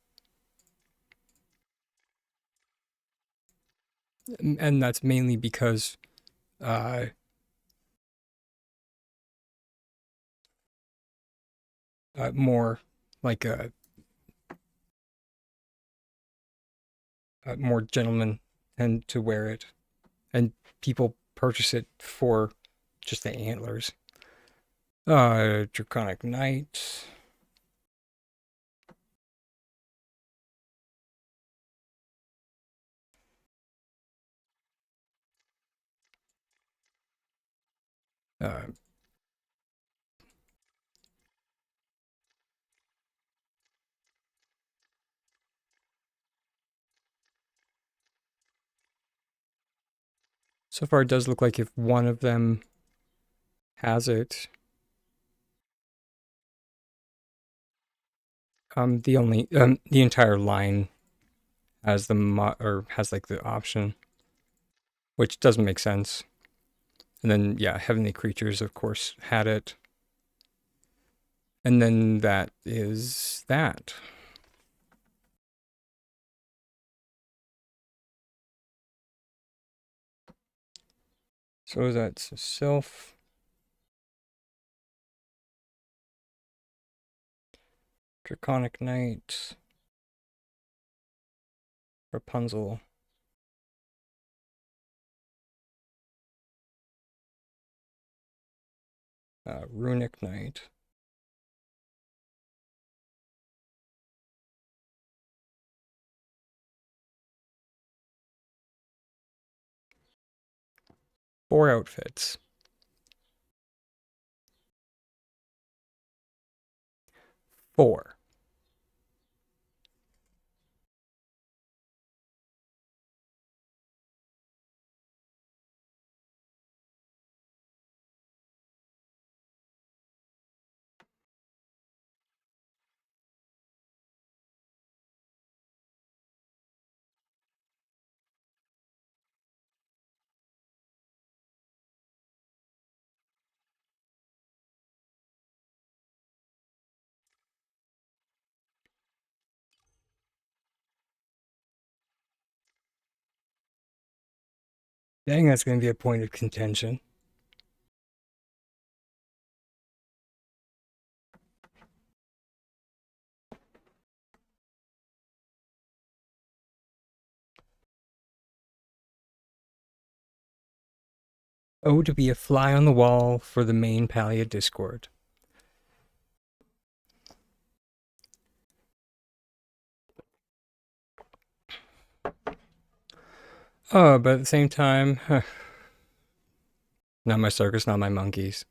And that's mainly because uh, more like more gentlemen tend to wear it, and people purchase it for just the antlers. Draconic Knight. Uh, so far, it does look like if one of them has it, the entire line has or has like the option, which doesn't make sense. And then yeah, Heavenly Creatures of course had it, and then that is that. So that's Sylph, Draconic Knight, Rapunzel, Runic Knight, four outfits. Four. Dang, that's going to be a point of contention. Oh, to be a fly on the wall for the main Palia Discord. Oh, but at the same time, not my circus, not my monkeys.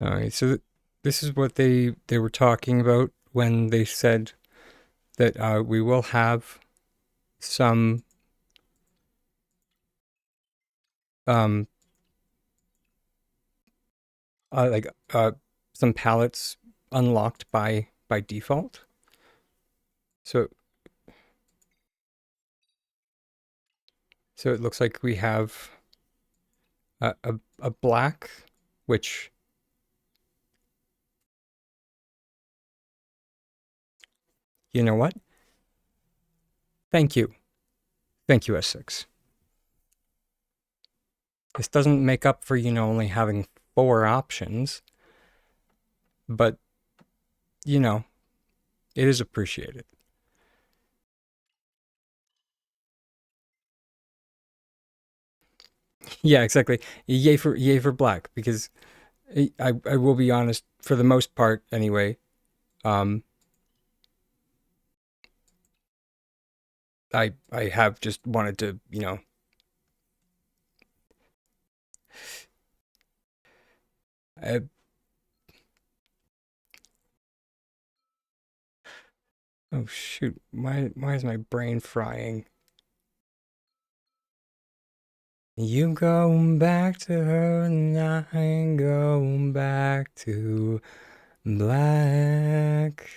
All right, so this is what they were talking about when they said that we will have some um like some palettes unlocked by default. So so it looks like we have a black, which, you know what? Thank you. Thank you, S6. This doesn't make up for, only having four options, but, you know, it is appreciated. Yeah, exactly. Yay for black, because I will be honest, for the most part anyway, um, I have just wanted to, I, oh shoot, why is my brain frying? You going back to her and I ain't going back to black.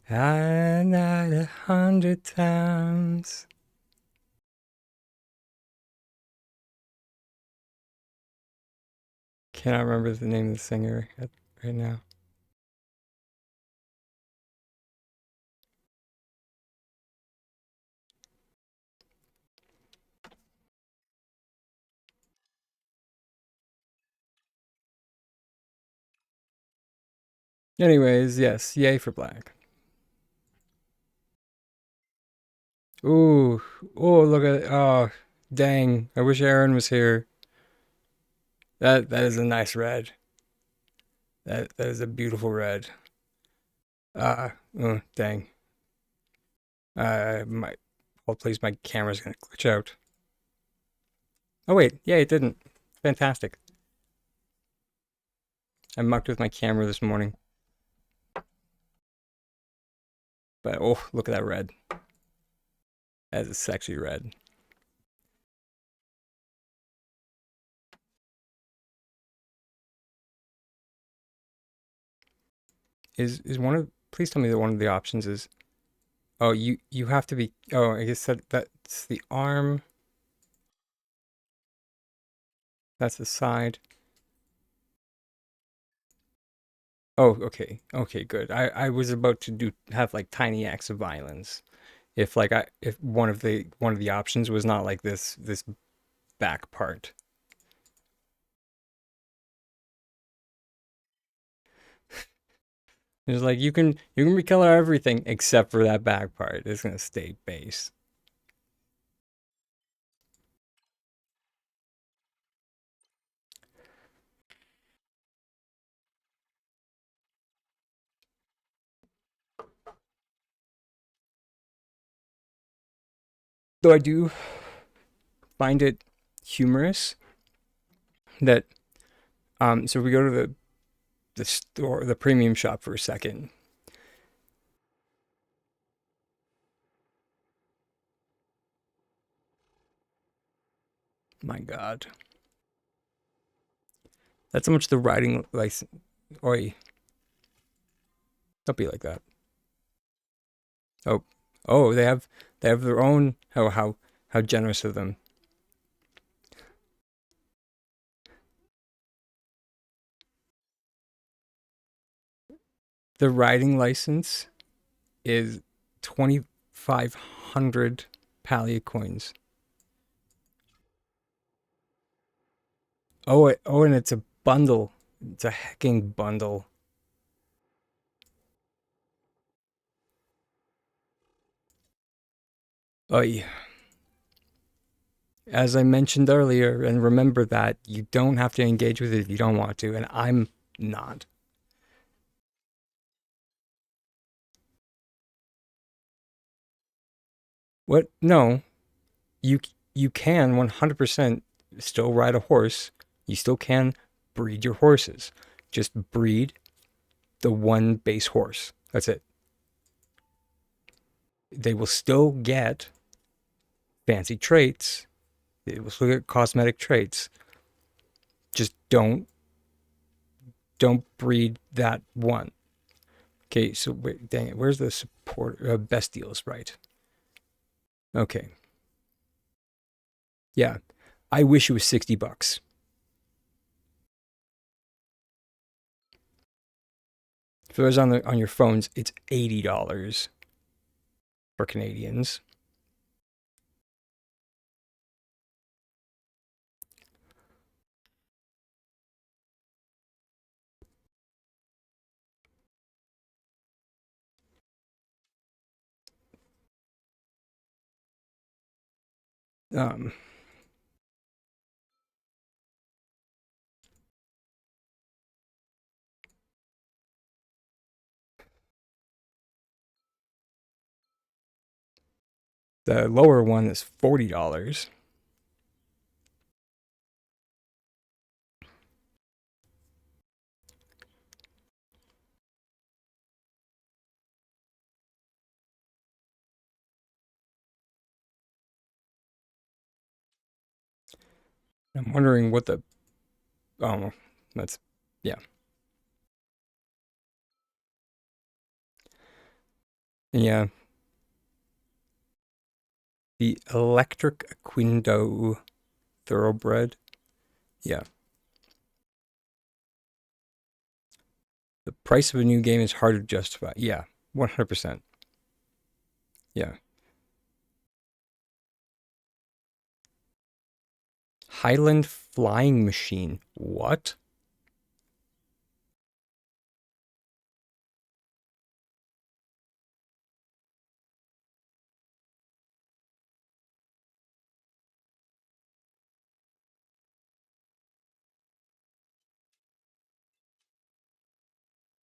I died 100 times. Cannot remember the name of the singer right now. Anyways, yes, yay for black. Ooh, oh, look at it. Oh, dang. I wish Aaron was here. That is a nice red. That is a beautiful red. Oh, dang. My oh please, my camera's gonna glitch out. Oh wait, yeah, it didn't. Fantastic. I mucked with my camera this morning, but oh, look at that red. That is a sexy red. Is one of Please tell me that one of the options is, oh, you have to be, oh, I guess that's the arm, that's the side. Oh, okay. Okay, good. I was about to do have like tiny acts of violence if if one of the options was not like this back part. It's like you can recolor everything except for that back part. It's gonna stay base. Though I do find it humorous that so we go to the store, the premium shop for a second. My God. That's how much the riding license. Oi, don't be like that. Oh, oh, they have their own. How generous of them. The riding license is 2,500 Palia coins. Oh, and it's a bundle. It's a hecking bundle. Oh, yeah. As I mentioned earlier, and remember that you don't have to engage with it if you don't want to, and I'm not. What? No, you you can 100% still ride a horse. You still can breed your horses. Just breed the one base horse. That's it. They will still get fancy traits. They will still get cosmetic traits. Just don't breed that one. Okay, so wait, dang it, where's the support best deals? Right. Okay. Yeah. I wish it was $60. For those on your phones, it's $80 for Canadians. Um, the lower one is $40. I'm wondering what the oh that's yeah. Yeah. The electric Equindo thoroughbred. Yeah. The price of a new game is hard to justify. Yeah. 100%. Yeah. Highland flying machine. What?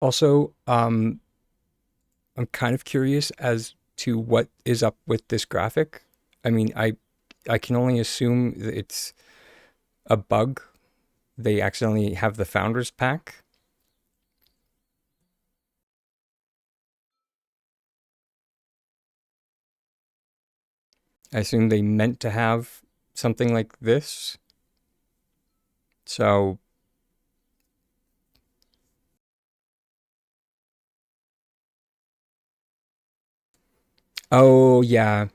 Also, I'm kind of curious as to what is up with this graphic. I mean, I can only assume that it's a bug. They accidentally have the founders pack. I assume they meant to have something like this. So, oh yeah,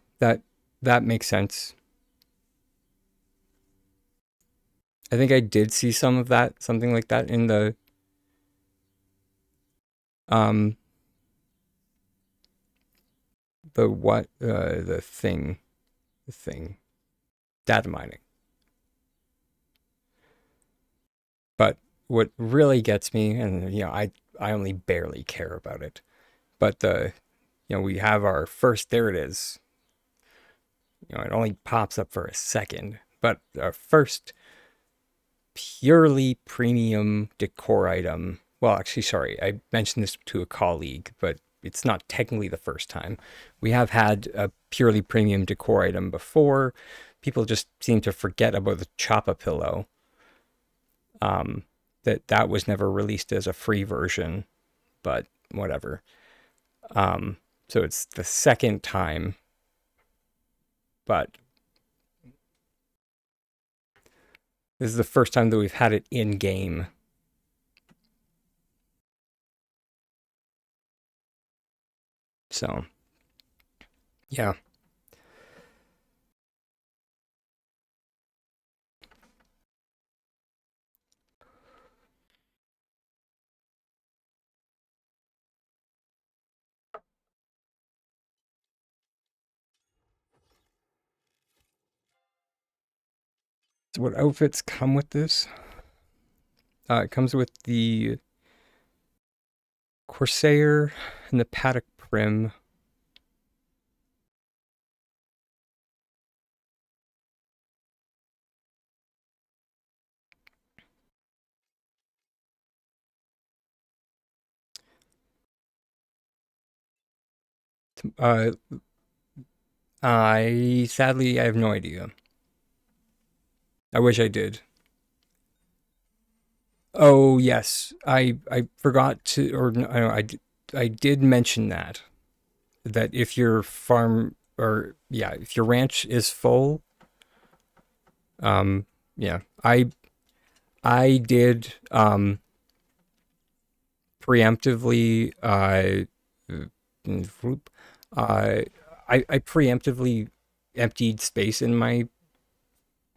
that makes sense. I think I did see some of that, something like that in um the what the thing data mining. But what really gets me, and I only barely care about it, but we have our first. There it is. It only pops up for a second, but our first purely premium decor item. Well, actually, sorry, I mentioned this to a colleague, but it's not technically the first time. We have had a purely premium decor item before. People just seem to forget about the Choppa pillow. Um, that was never released as a free version, but whatever. Um, so it's the second time, but This is the first time that we've had it in game. So, yeah. So what outfits come with this? It comes with the Corsair and the Paddock Prim. Uh, I have no idea. I wish I did. Oh yes, I forgot to, or no, I did mention that if your farm or yeah, if your ranch is full, um, yeah, I did preemptively uh I preemptively emptied space in my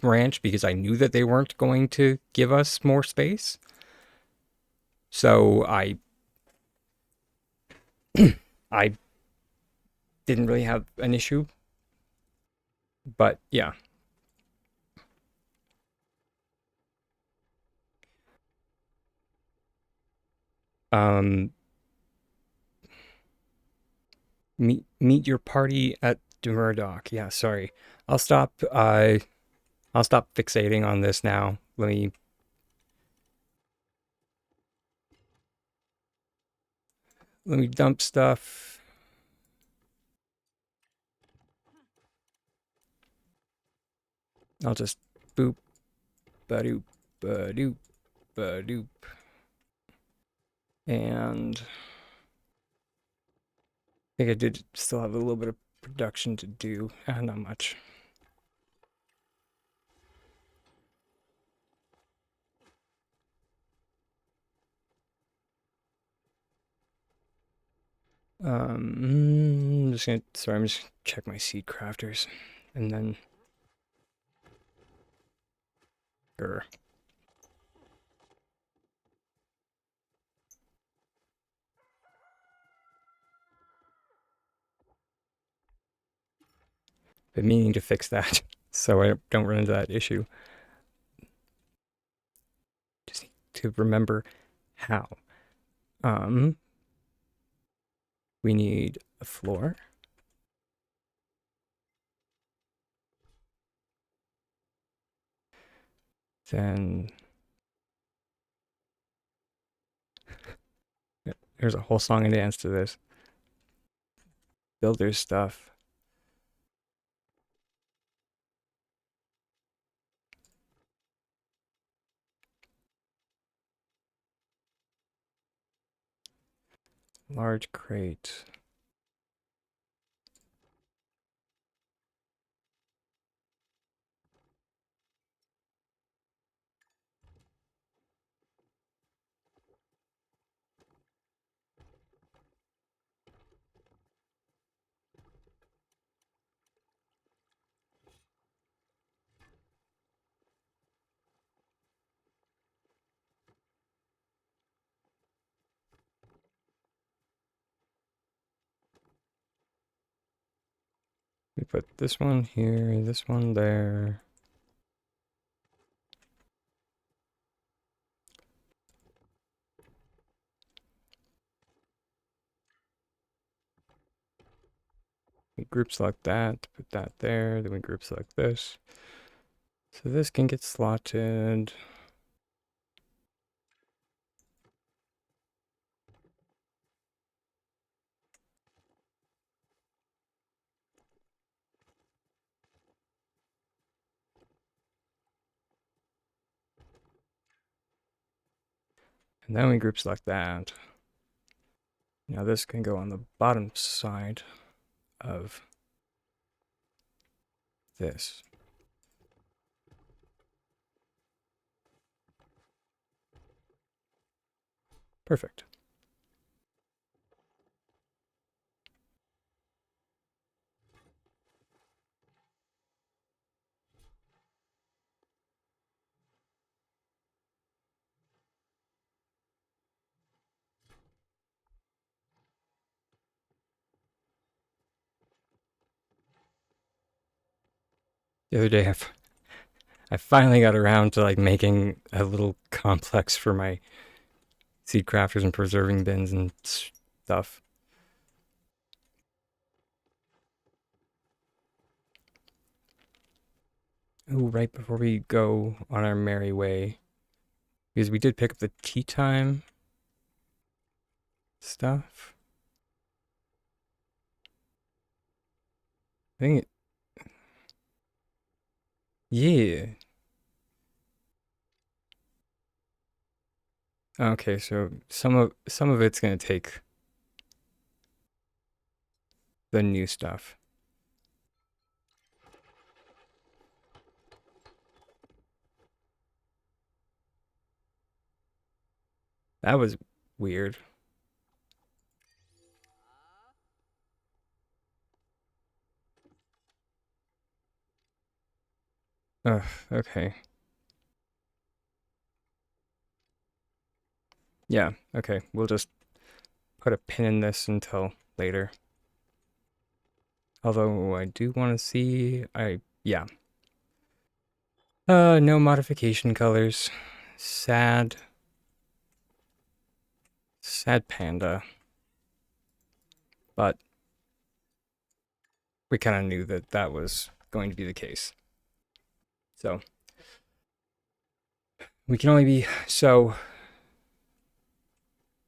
ranch because I knew that they weren't going to give us more space. So I didn't really have an issue, but yeah. Um, meet your party at Murdoch. Yeah, sorry. I'll stop. I'll stop fixating on this now. Let me dump stuff. I'll just boop, ba-doop, ba-doop, ba-doop, and I think I did still have a little bit of production to do. Not much. I'm just gonna. Sorry, I'm just gonna check my seed crafters, and then. Sure. Been meaning to fix that, so I don't run into that issue. Just need to remember how. Um, we need a floor. Then there's a whole song and dance to this. Builder's stuff. Large crate. We put this one here, this one there. We group select that, put that there, then we group select this. So this can get slotted. And then we group select that. Now this can go on the bottom side of this. Perfect. The other day, I finally got around to like making a little complex for my seed crafters and preserving bins and stuff. Ooh, right before we go on our merry way, because we did pick up the tea time stuff. I think, yeah. Okay, so some of it's gonna take the new stuff. That was weird. Ugh, okay. Yeah, okay. We'll just put a pin in this until later. Although I do want to see, yeah. No modification colors. Sad, sad panda. But we kind of knew that that was going to be the case. So we can only be so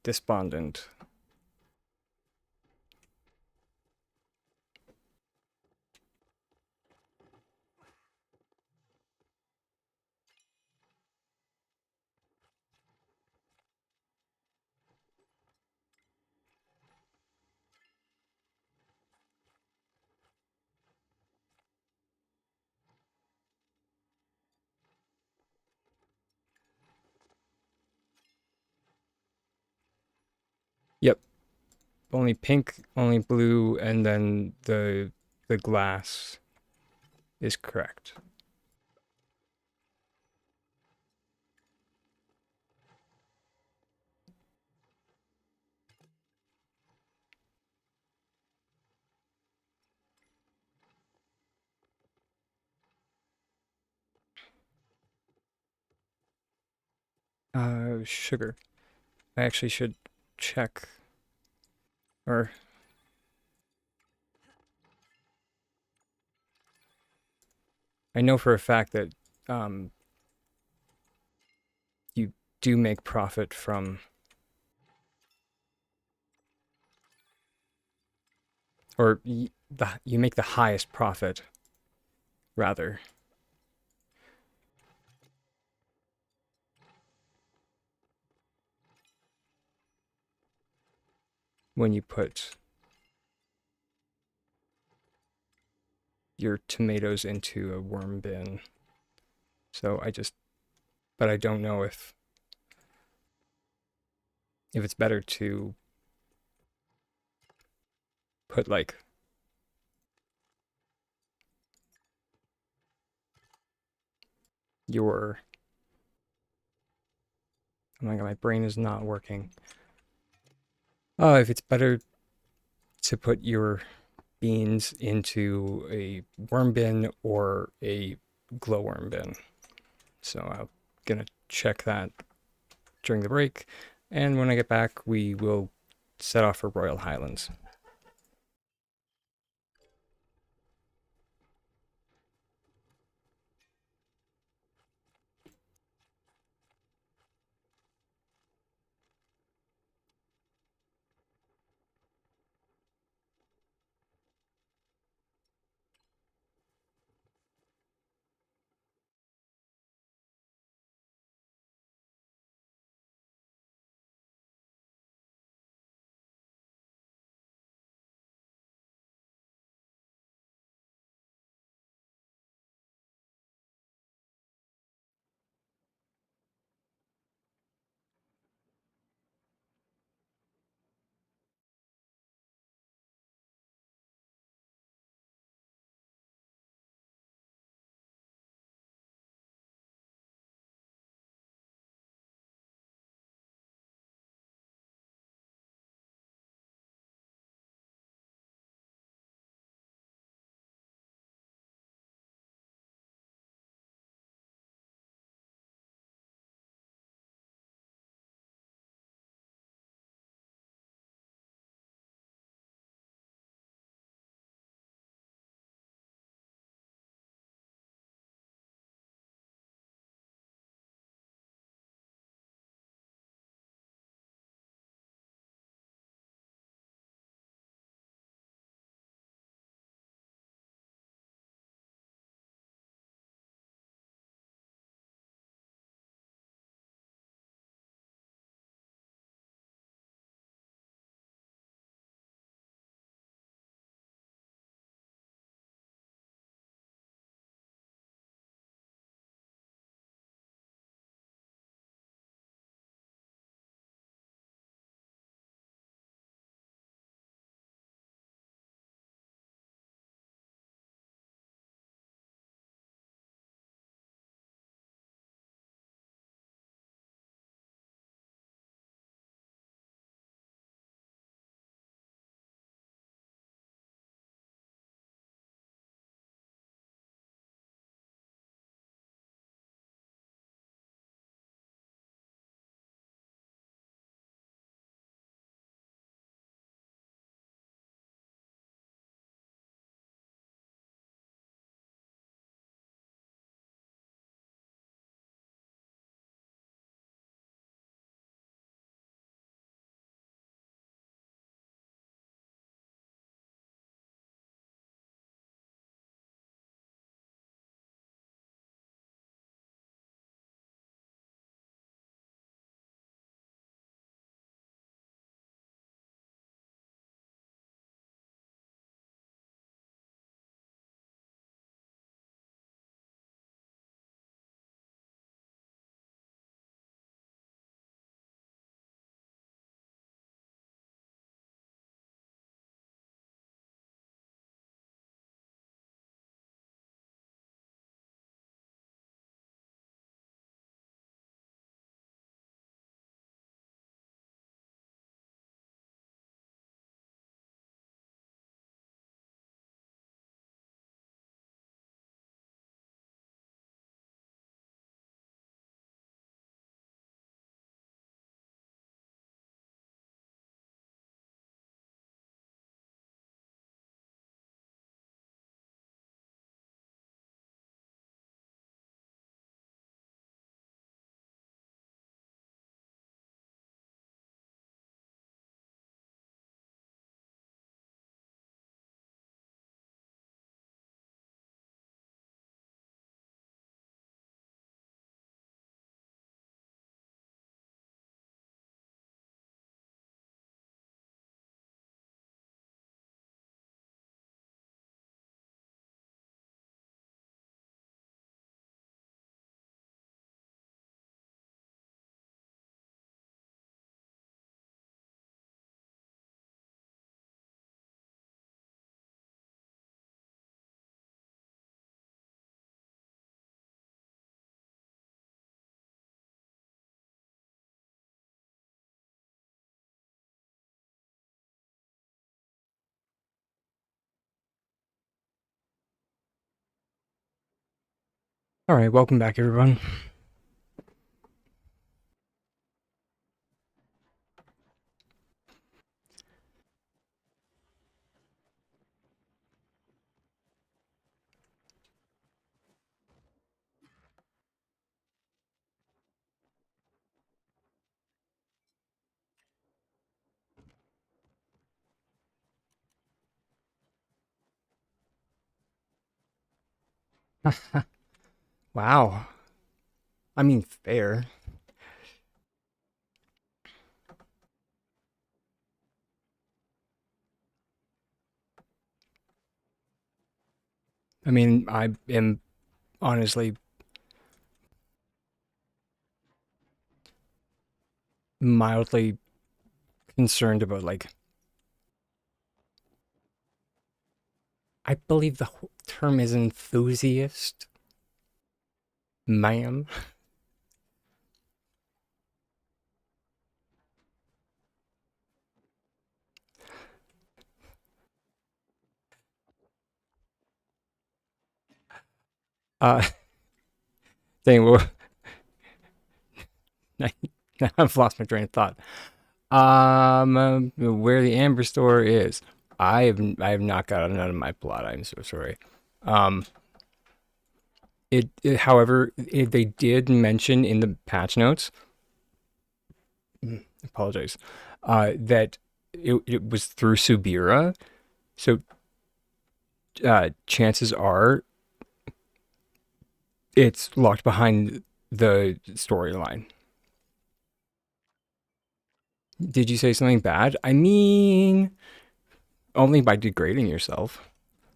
despondent. Yep. Only pink, only blue, and then the glass is correct. Sugar. I actually should check, or I know for a fact that um, you do make profit from, or you make the highest profit rather when you put your tomatoes into a worm bin. So but I don't know if it's better to put like your, oh my god, my brain is not working. If it's better to put your beans into a worm bin or a glowworm bin. So I'm gonna check that during the break, and when I get back, we will set off for Royal Highlands. All right, welcome back, everyone. Wow. I mean, fair. I mean, I am honestly mildly concerned about, like, I believe the term is enthusiast, ma'am. Uh, dang, well, I've lost my train of thought. Where the Amber store is. I have not gotten out of my plot. I'm so sorry. Um, however, they did mention in the patch notes. Apologize. That it was through Subira, so chances are it's locked behind the storyline. Did you say something bad? I mean, only by degrading yourself.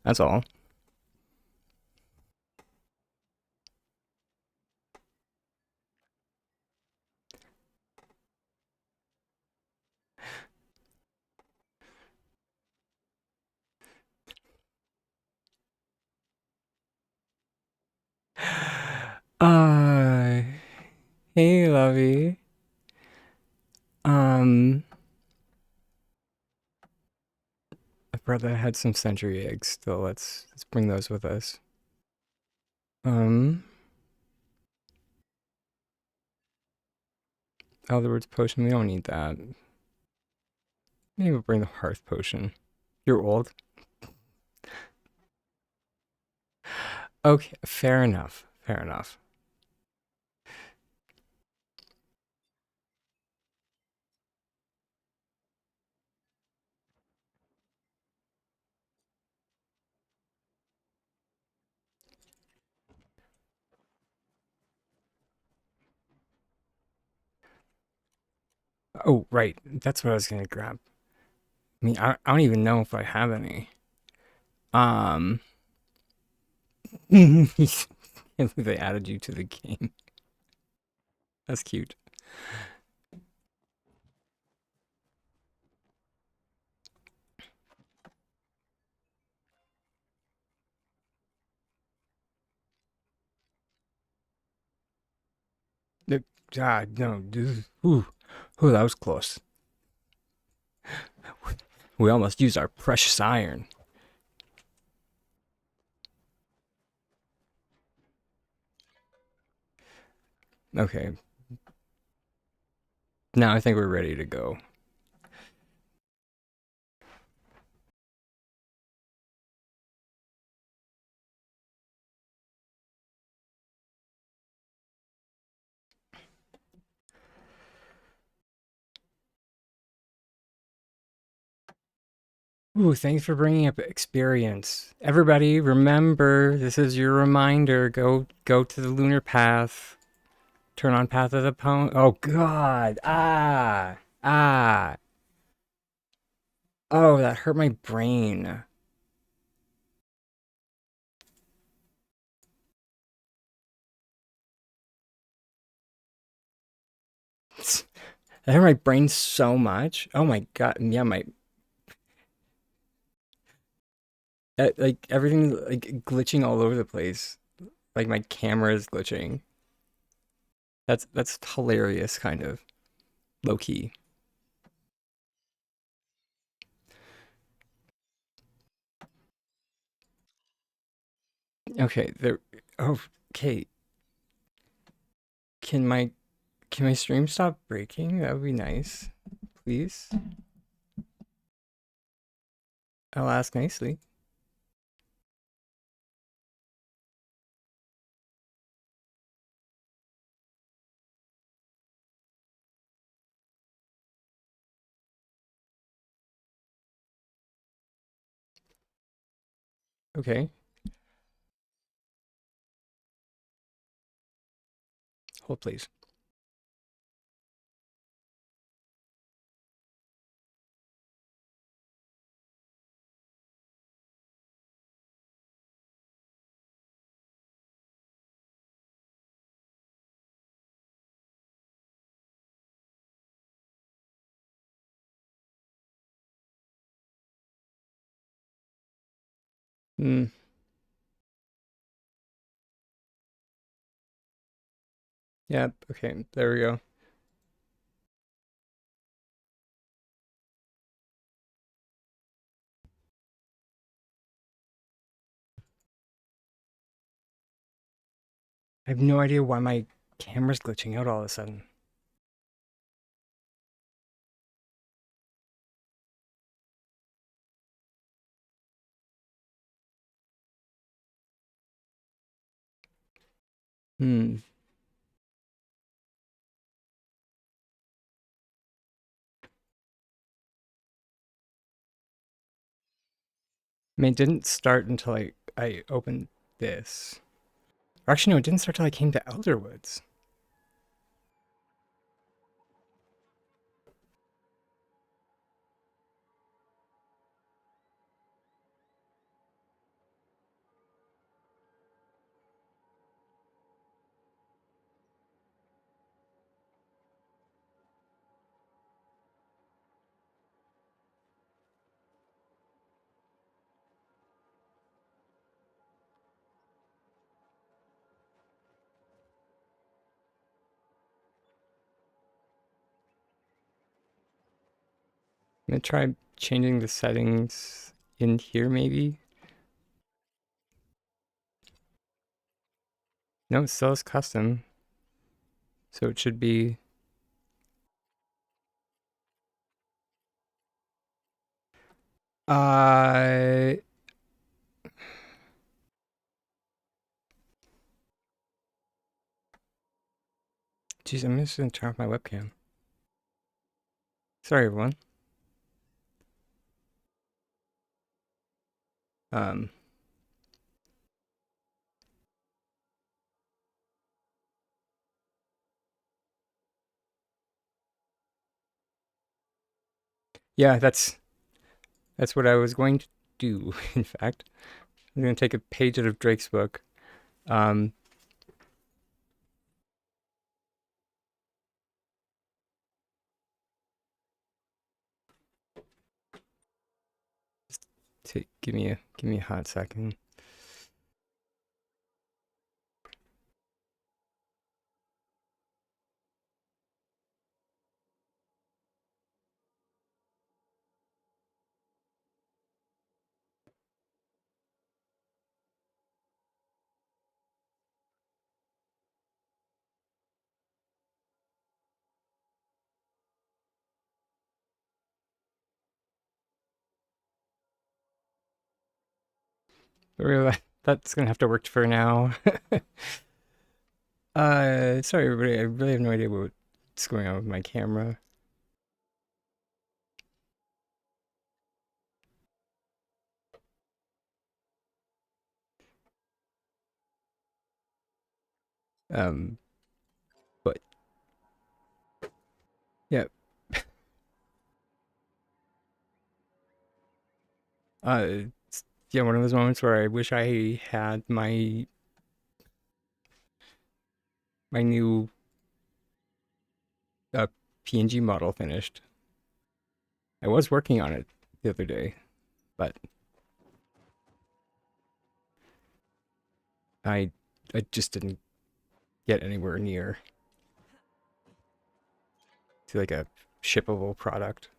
That's all. Uh, hey, lovey. Um, my brother had some century eggs. So let's bring those with us. Um, Elderwood's potion. We don't need that. Maybe we'll bring the hearth potion. You're old. Okay, fair enough. Fair enough. Oh, right. That's what I was gonna grab. I mean, I don't even know if I have any. Um, can't believe they added you to the game. That's cute. The- no, dude. Ooh, that was close. We almost used our precious iron. Okay, now I think we're ready to go. Ooh, thanks for bringing up experience. Everybody, remember, this is your reminder. Go to the lunar path. Turn on path of the pony. Oh God! Ah! Oh, that hurt my brain. That hurt my brain so much. Oh my God! Yeah, my like everything like glitching all over the place. Like my camera is glitching. That's hilarious, kind of low key. Okay, there. Oh, okay. Can my stream stop breaking? That would be nice. Please. I'll ask nicely. Okay. Hold please. Hmm. Yep. Okay. There we go. I have no idea why my camera's glitching out all of a sudden. Hmm. I mean, it didn't start until I opened this. Or actually, no, it didn't start till I came to Elderwoods. I'm gonna try changing the settings in here, maybe. No, it still is custom, so it should be. Uh, Geez, I'm just gonna turn off my webcam. Sorry, everyone. Um, yeah, that's what I was going to do. In fact, I'm gonna take a page out of Drake's book. Um, give me a hot second. Really, that's gonna have to work for now. Sorry, everybody. I really have no idea what's going on with my camera. Um, but yeah, yeah, one of those moments where I wish I had my new uh, PNG model finished. I was working on it the other day, but I I just didn't get anywhere near to like a shippable product.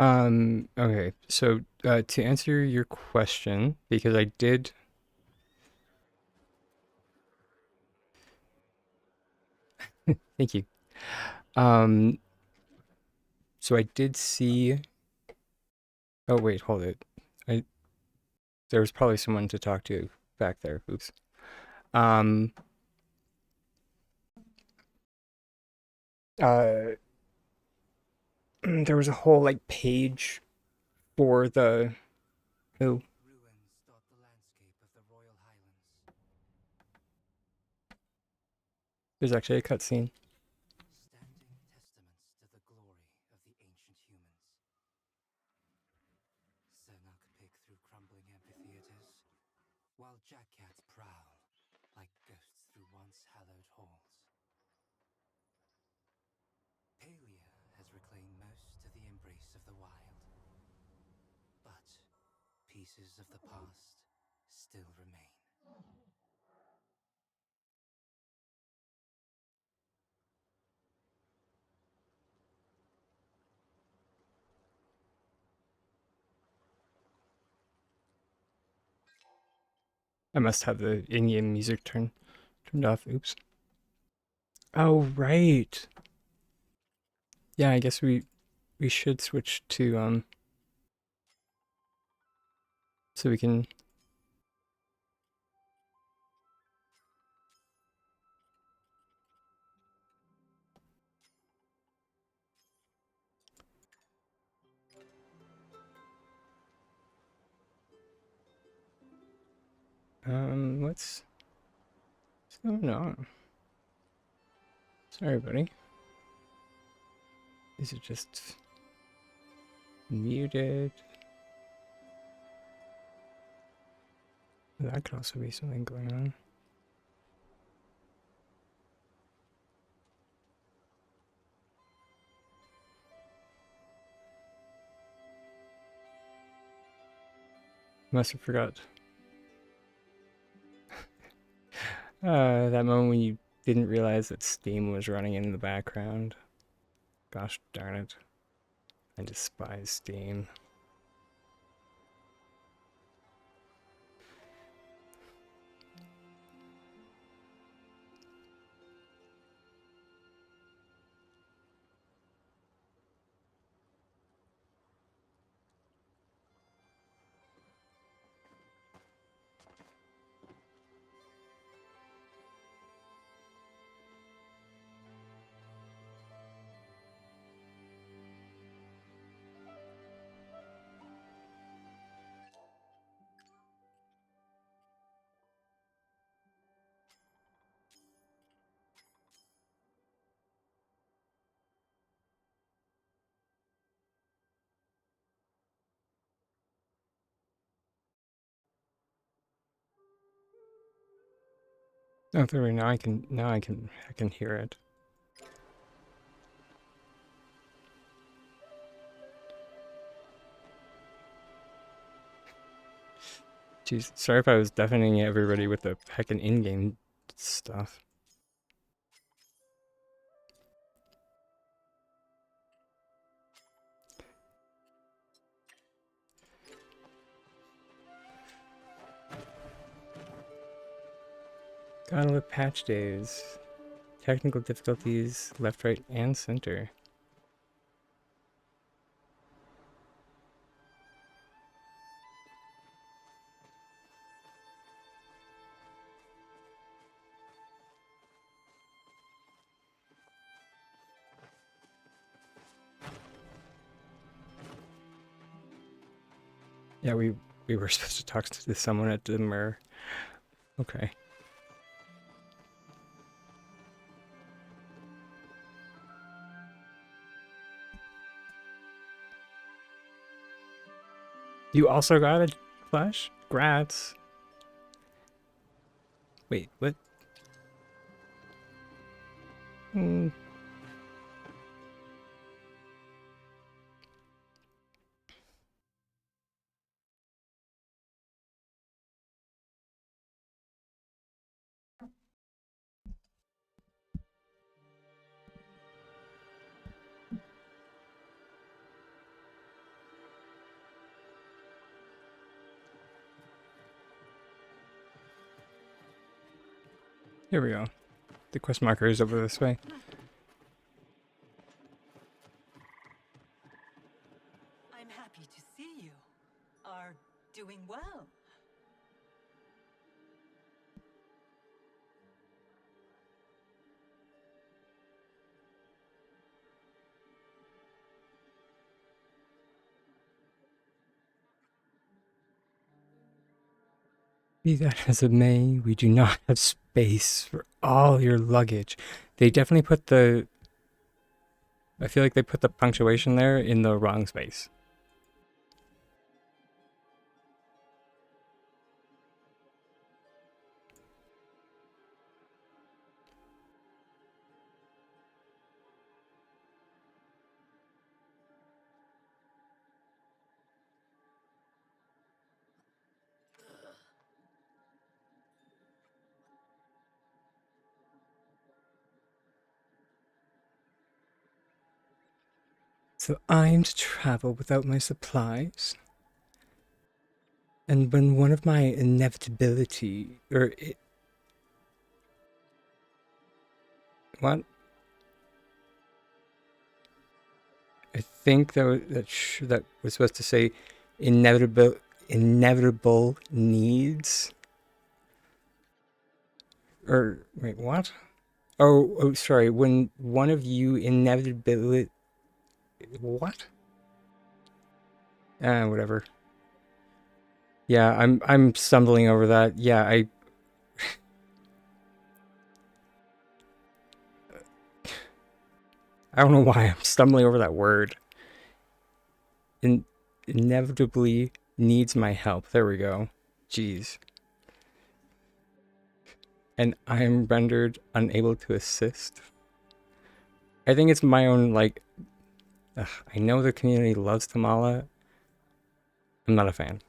Okay. So, to answer your question, because I did, thank you. Um, so I did see, oh wait, hold it. I There was probably someone to talk to back there. Oops. Um, uh, there was a whole like page for the, oh, Ruins dot the landscape of the Royal Highlands, there's actually a cutscene. standing testaments to the glory of the ancient humans. Senok pick through crumbling amphitheaters, while jackcats prowl like ghosts through once hallowed halls. Palia has reclaimed most to the embrace of the wild, but pieces of the past still remain. I must have the in-game music turned off. Oops. Oh, right. Yeah, I guess we should switch to so we can what's going on? Sorry, buddy. Is it just muted? That could also be something going on. Must have forgot. That moment when you didn't realize that Steam was running in the background. Gosh darn it. I despise Steam. Oh, there we now I can hear it. Jeez, sorry if I was deafening everybody with the heckin' in-game stuff. Gotta love patch days. Technical difficulties, left, right, and center. Yeah, we were supposed to talk to someone at the mirror. Okay. You also got a flash? Grats. Wait, what? Mm, Here we go. The quest marker is over this way. I'm happy to see you are doing well. Be that as it may, we do not have space for all your luggage. They definitely put the. I feel like they put the punctuation there in the wrong space. So I'm to travel without my supplies. And when one of my inevitability, or what? I think that was supposed to say inevitable needs. Or wait, what? Oh, sorry. When one of you inevitably, what? Whatever. Yeah, I'm stumbling over that. Yeah, I don't know why I'm stumbling over that word. In, inevitably needs my help. There we go. Jeez. And I am rendered unable to assist. I think it's my own like. Ugh, I know the community loves Tamala. I'm not a fan.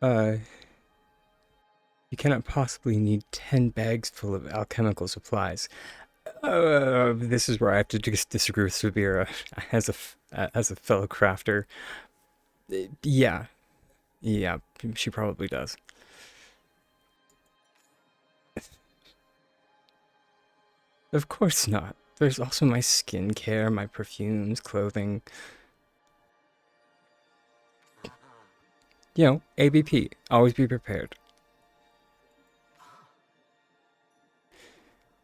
Uh, you cannot possibly need 10 bags full of alchemical supplies. This is where I have to just disagree with Subira as a fellow crafter. Yeah, yeah, she probably does. Of course not. There's also my skincare, my perfumes, clothing. You know, ABP. Always be prepared.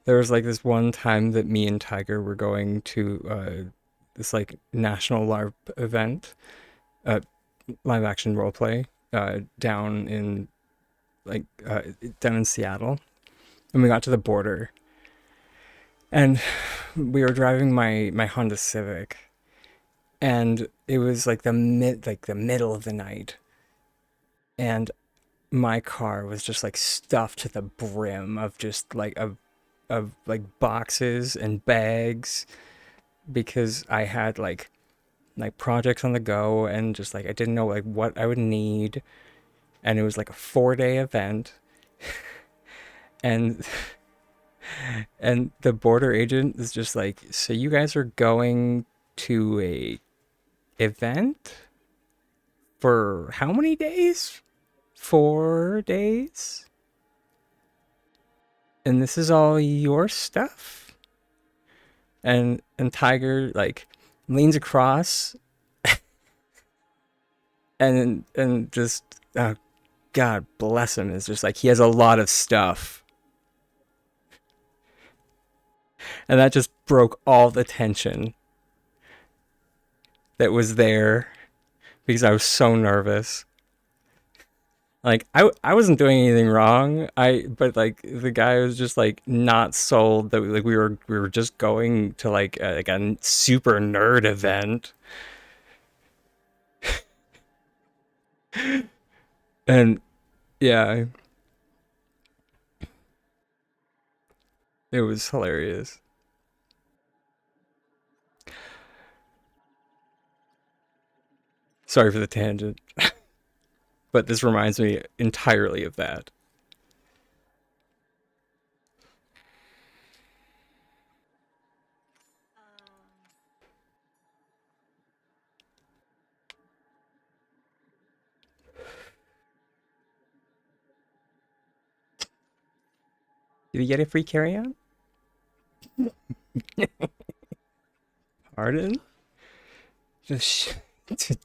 There was like this one time that me and Tiger were going to this like national LARP event, uh, live action roleplay, down in like down in Seattle, and we got to the border, and we were driving my Honda Civic, and it was like the middle of the night, and my car was just like stuffed to the brim of just like of like boxes and bags because I had like projects on the go and just like I didn't know like what I would need, and it was like a 4 day event, and and the border agent is just like, so you guys are going to a event for how many days? 4 days? And this is all your stuff? And Tiger like leans across and just God bless him, is just like he has a lot of stuff. And that just broke all the tension that was there because I was so nervous. Like I wasn't doing anything wrong. But like the guy was just like not sold that like we were just going to like a super nerd event. And yeah, it was hilarious. Sorry for the tangent, but this reminds me entirely of that. Did we get a free carry-on? Pardon?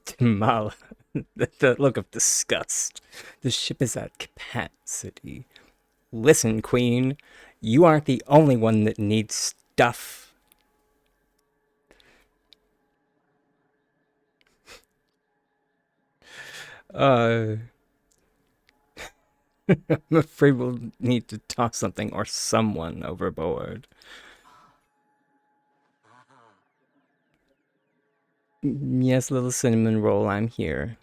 Tamala. The look of disgust. The ship is at capacity. Listen, Queen, you aren't the only one that needs stuff. Uh, I'm afraid we'll need to toss something or someone overboard. Yes, little cinnamon roll, I'm here.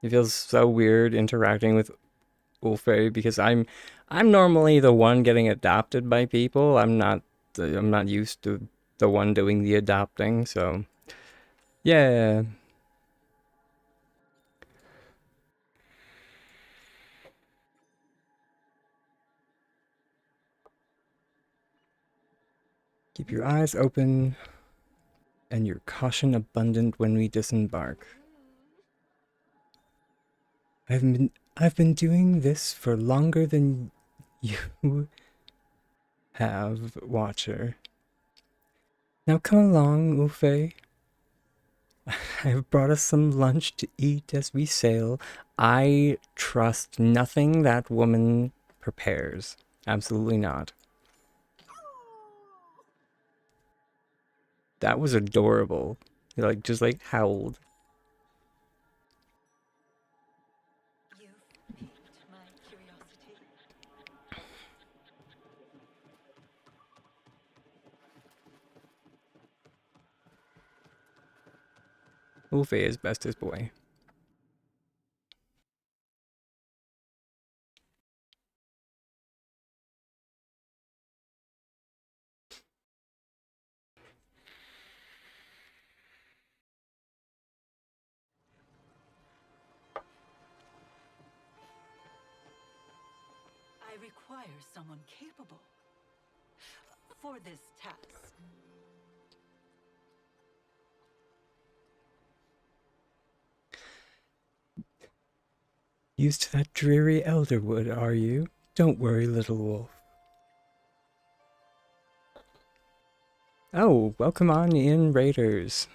It feels so weird interacting with Ulfe because I'm normally the one getting adopted by people. I'm not used to the one doing the adopting, so yeah. Keep your eyes open and your caution abundant when we disembark. I've been doing this for longer than you have, Watcher. Now come along, Ulfe. I have brought us some lunch to eat as we sail. I trust nothing that woman prepares. Absolutely not. That was adorable. Like, just like howled. You've piqued my curiosity. Ulfe is bestest boy. I require someone capable for this task. Used to that dreary elderwood, are you? Don't worry, little wolf. Oh, welcome on in, Raiders.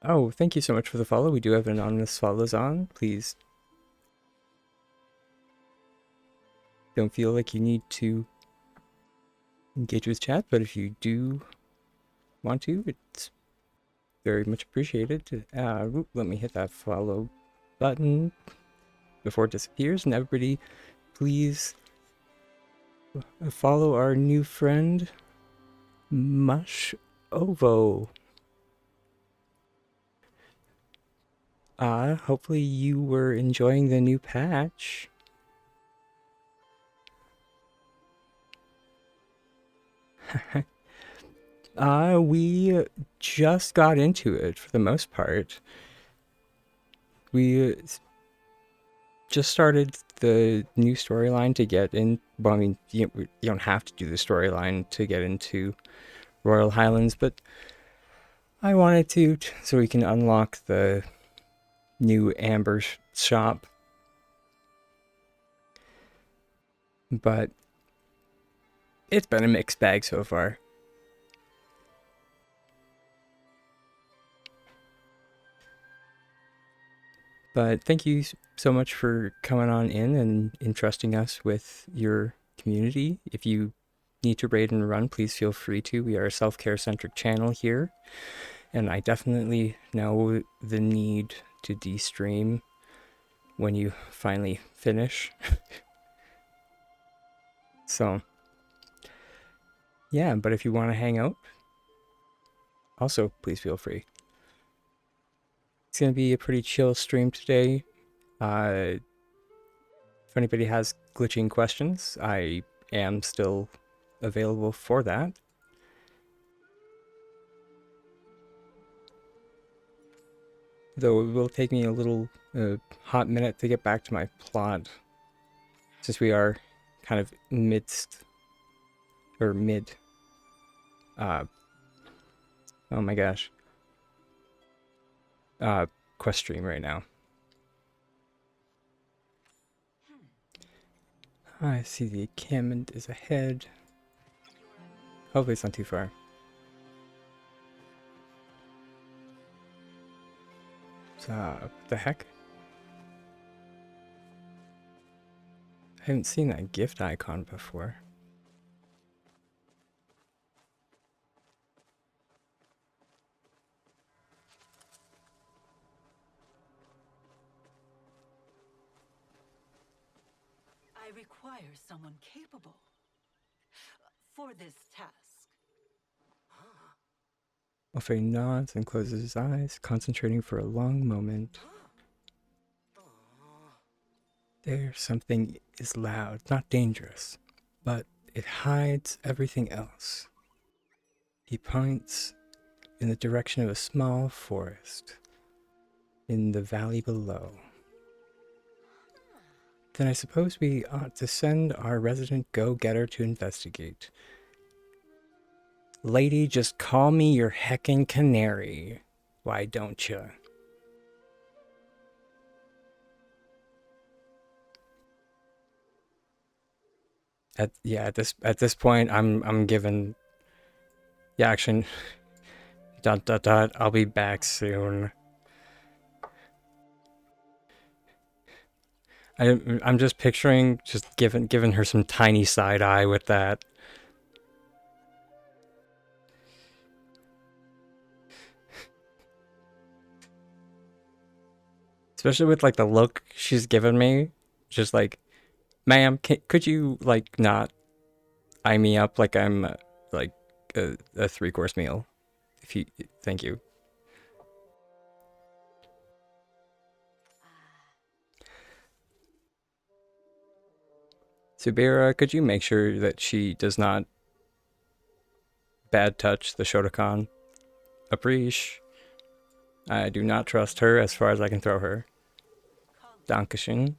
Oh, thank you so much for the follow. We do have anonymous follows on. Please don't feel like you need to engage with chat, but if you do want to, it's very much appreciated. Let me hit that follow button before it disappears. And everybody, please follow our new friend, Mush Ovo. Hopefully you were enjoying the new patch. We just got into it for the most part. We just started the new storyline to get in. Well, I mean, you don't have to do the storyline to get into Royal Highlands, but I wanted to so we can unlock the new Amber shop. But it's been a mixed bag so far. But thank you so much for coming on in and entrusting us with your community. If you need to raid and run, please feel free to. We are a self-care centric channel here, and I definitely know the need to de-stream when you finally finish. So, yeah, but if you want to hang out, also please feel free. It's going to be a pretty chill stream today. If anybody has glitching questions, I am still available for that. Though it will take me a little hot minute to get back to my plot, since we are kind of mid uh, oh my gosh, quest stream right now. I see the encampment is ahead. Hopefully it's not too far. What the heck? I haven't seen that gift icon before. I require someone capable for this task. Alfred nods and closes his eyes, concentrating for a long moment. There, something is loud, not dangerous, but it hides everything else. He points in the direction of a small forest in the valley below. Then I suppose we ought to send our resident go-getter to investigate. Lady, just call me your heckin' canary. Why don't you? At this point, I'm given. Yeah, actually, dot dot dot. I'll be back soon. I'm just picturing just giving her some tiny side eye with that. Especially with like the look she's given me, just like, ma'am, could you like not eye me up like I'm like a 3-course meal? If you, thank you. Subira, could you make sure that she does not bad touch the Shotokan? Appreciate. I do not trust her as far as I can throw her. Dankeschön.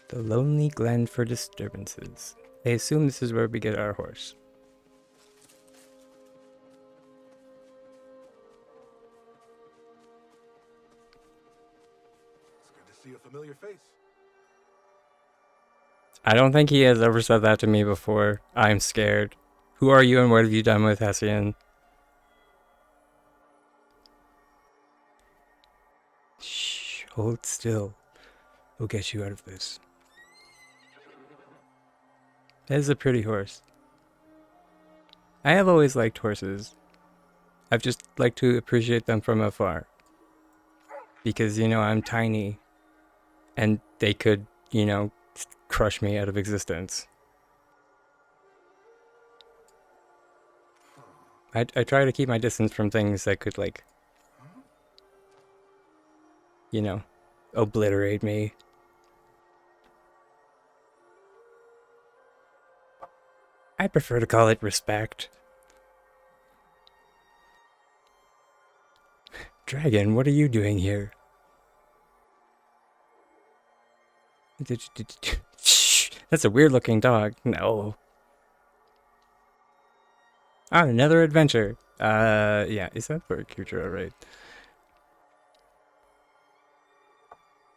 The lonely glen for disturbances. I assume this is where we get our horse. It's good to see a familiar face. I don't think he has ever said that to me before. I'm scared. Who are you and what have you done with Hessian? Shh, hold still. We'll get you out of this. That is a pretty horse. I have always liked horses. I've just liked to appreciate them from afar. Because, you know, I'm tiny. And they could, you know, crush me out of existence. I try to keep my distance from things that could, like, you know, obliterate me. I prefer to call it respect. Dragon, what are you doing here? Shh, that's a weird looking dog. No. Ah, another adventure. Yeah, is that for Kutra, right?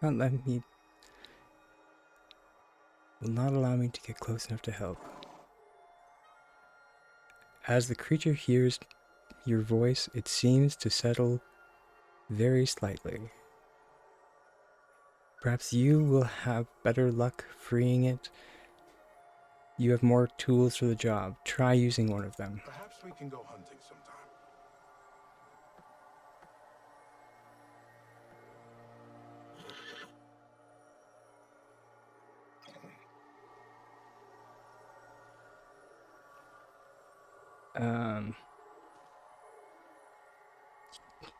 Not let me... Will not allow me to get close enough to help. As the creature hears your voice, it seems to settle very slightly. Perhaps you will have better luck freeing it. You have more tools for the job. Try using one of them. Perhaps we can go hunting sometime.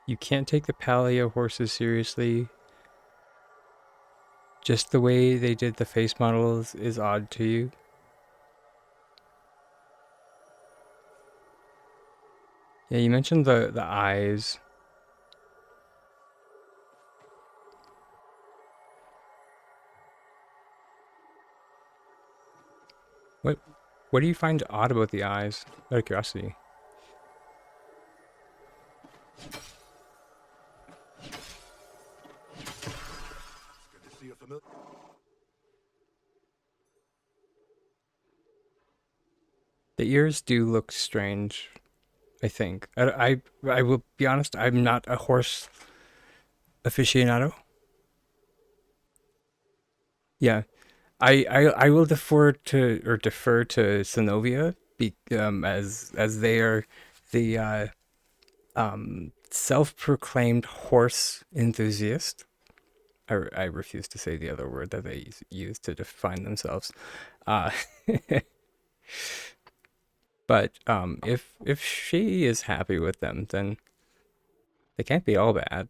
You can't take the Palia horses seriously. Just the way they did the face models is odd to you. Yeah, you mentioned the eyes. What do you find odd about the eyes? Out of curiosity. Good to see a familiar. The ears do look strange, I think. I will be honest, I'm not a horse aficionado. Yeah. I will defer to Synovia as they are the self-proclaimed horse enthusiast. I refuse to say the other word that they use to define themselves. Uh, but if she is happy with them, then they can't be all bad.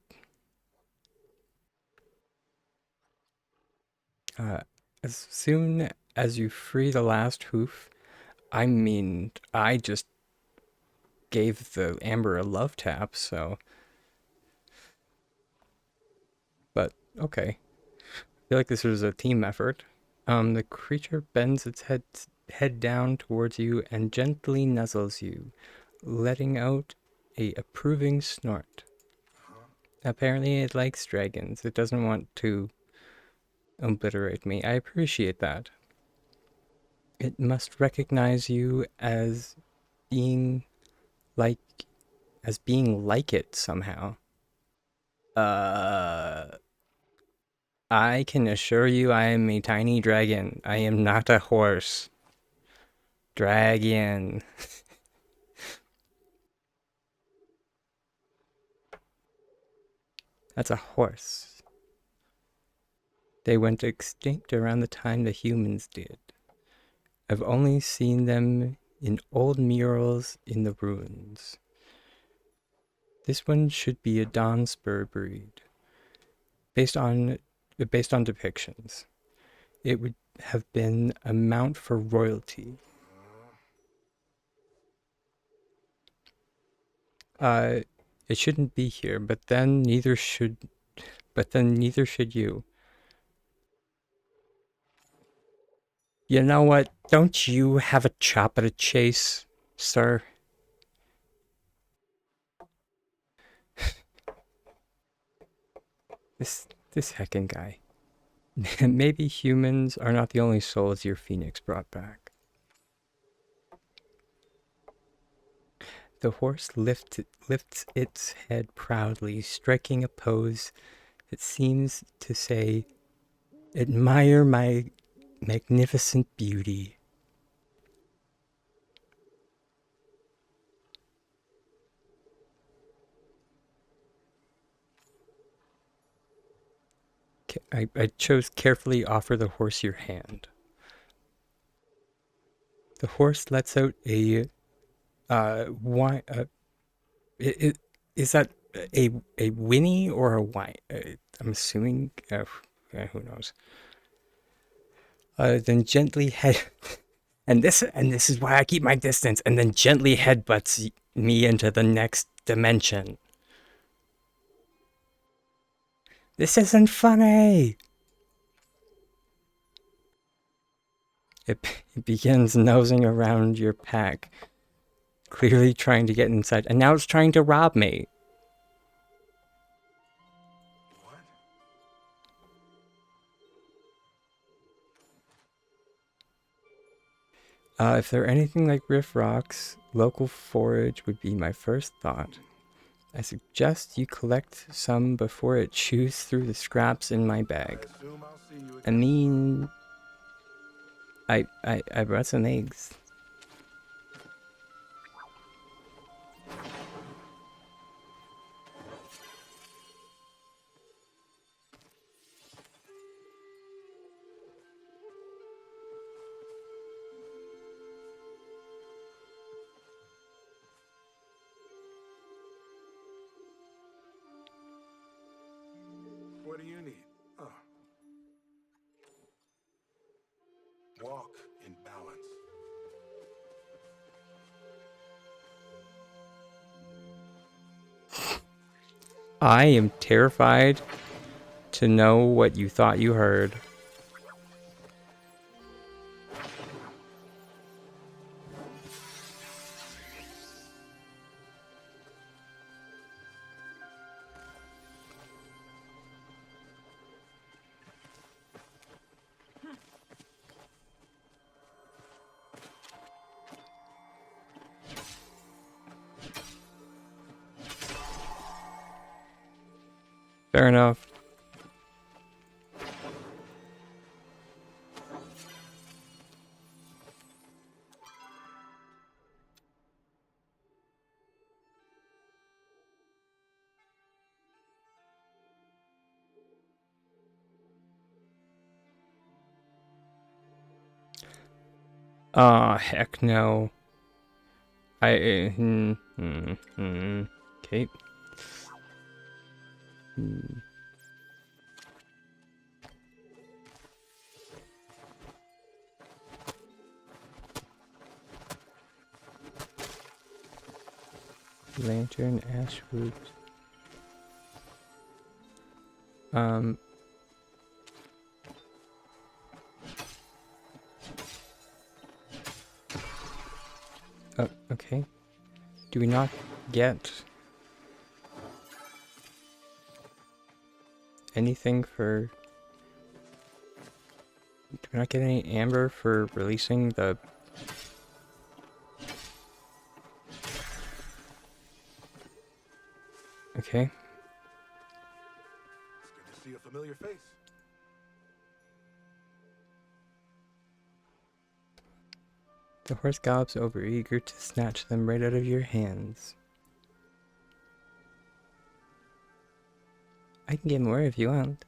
Uh, as soon as you free the last hoof, I mean, I just gave the amber a love tap, so. But okay, I feel like this was a team effort. The creature bends its head down towards you and gently nuzzles you, letting out a approving snort. Apparently, it likes dragons. It doesn't want to obliterate me. I appreciate that. It must recognize you being like as being like it somehow. Uh, I can assure you I am a tiny dragon. I am not a horse. Dragon. That's a horse. They went extinct around the time the humans did. I've only seen them in old murals in the ruins. This one should be a Donspur breed. Based on depictions. It would have been a mount for royalty. Uh, it shouldn't be here, but then neither should you. You know what? Don't you have a chop at a chase, sir? This heckin' guy. Maybe humans are not the only souls your phoenix brought back. The horse lifts its head proudly, striking a pose that seems to say, "Admire my magnificent beauty." I chose carefully offer the horse your hand. The horse lets out a why is that a whinny or a whine? I'm assuming. Who knows? Then gently head, and this is why I keep my distance. And then gently headbutts me into the next dimension. This isn't funny. It begins nosing around your pack, clearly trying to get inside, and now it's trying to rob me. What? If they're anything like Riff Rocks, local forage would be my first thought. I suggest you collect some before it chews through the scraps in my I bag. assume I'll see you I again. mean, I brought some eggs. What do you need? Walk in balance. I am terrified to know what you thought you heard. Fair enough. Ah, heck no. Okay. Lantern, ash root. Oh, okay. Do we not get anything for... Do we not get any amber for releasing the... Okay. It's good to see a familiar face. The horse gallops over, eager to snatch them right out of your hands. I can get more if you want.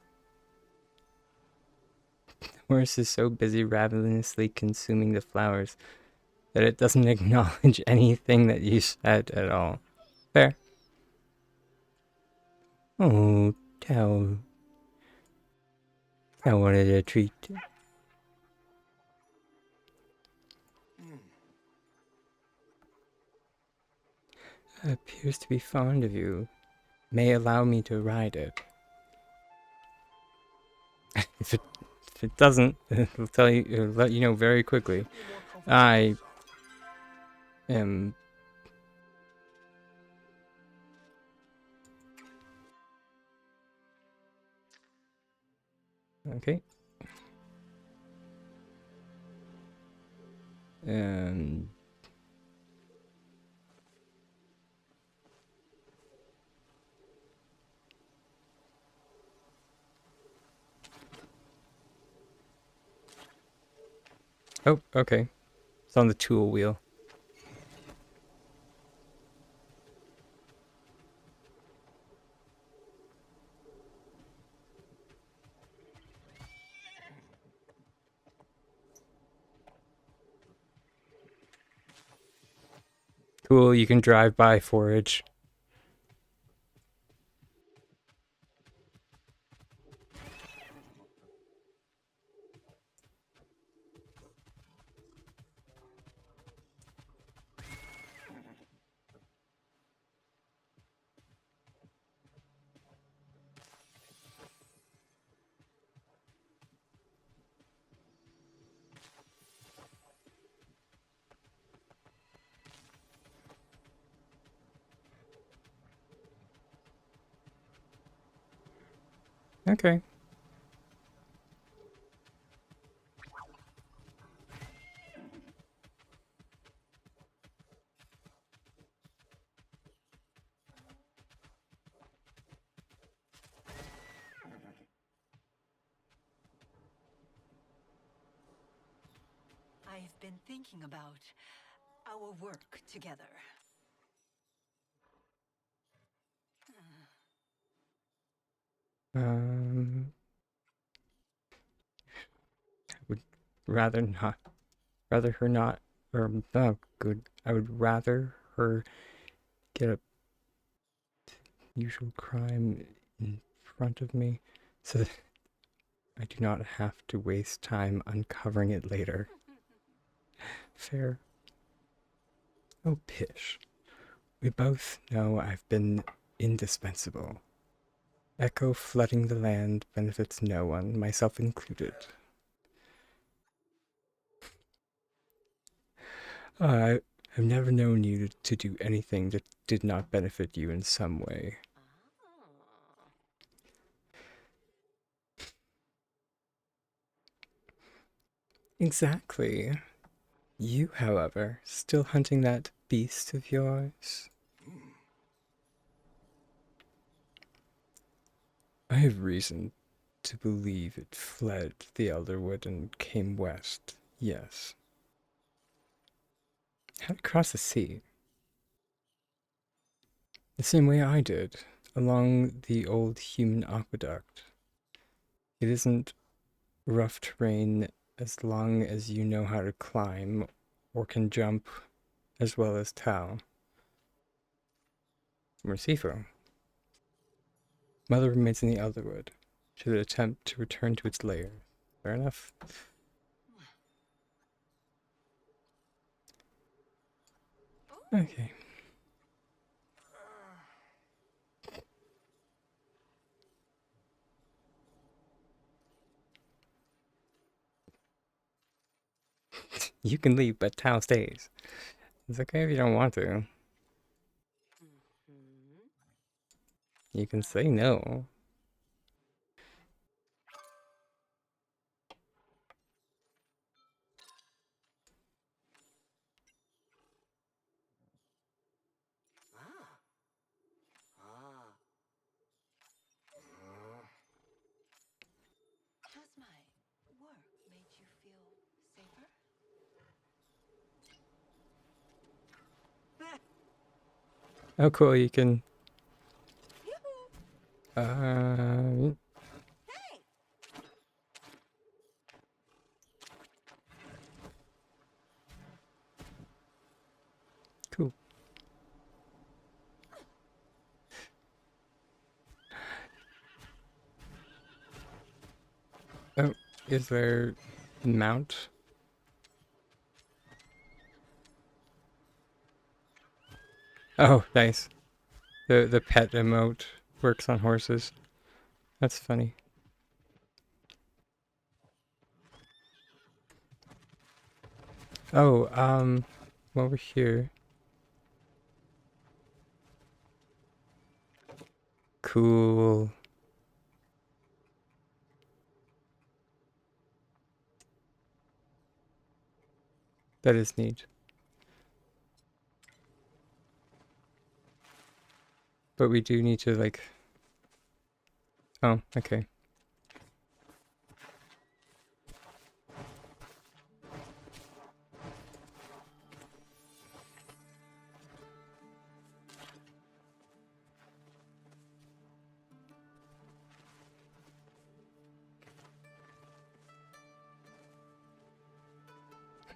The horse is so busy ravenously consuming the flowers that it doesn't acknowledge anything that you said at all. Fair. Oh, Tao. I wanted a treat. Appears to be fond of you. May allow me to ride it. if it doesn't, it'll tell you. It'll let you know very quickly. I am. Okay. And oh, okay. It's on the tool wheel. Cool. You can drive by forage. Okay. I've been thinking about our work together. Would rather not. Rather her not. Or oh, good. I would rather her get a usual crime in front of me, so that I do not have to waste time uncovering it later. Fair. Oh, pish. We both know I've been indispensable. Echo flooding the land benefits no one, myself included. I've never known you to do anything that did not benefit you in some way. Exactly. You, however, still hunting that beast of yours? I have reason to believe it fled the Elderwood and came west. Yes. How to cross the sea? The same way I did, along the old human aqueduct. It isn't rough terrain as long as you know how to climb or can jump as well as Tao. Merciful. Mother remains in the Elderwood. Should it attempt to return to its lair. Fair enough. Okay. You can leave, but Tao stays. It's okay if you don't want to. You can say no. Has my work made you feel safer? Oh, cool. You can. Hey! Cool. Oh, is there mount? Oh, nice. The pet emote works on horses. That's funny. Oh, over here. Cool. That is neat. But we do need to, like... Oh, okay.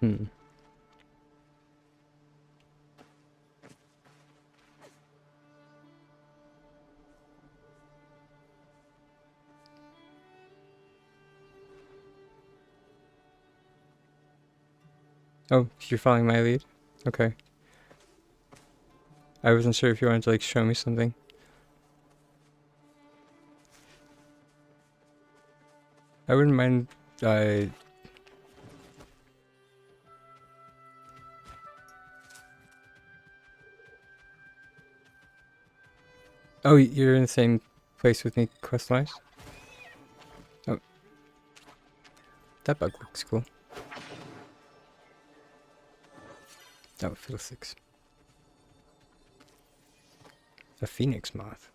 Hmm. Oh, you're following my lead? Okay. I wasn't sure if you wanted to, like, show me something. I wouldn't mind, Oh, you're in the same place with me, quest-wise? Oh, that bug looks cool. Oh, fiddlesticks. A phoenix moth.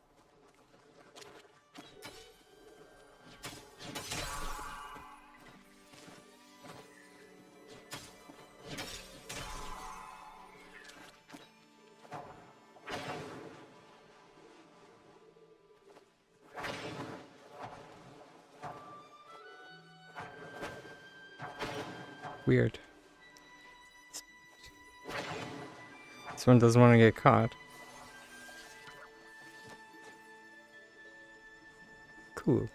Weird. This one doesn't want to get caught. Cool.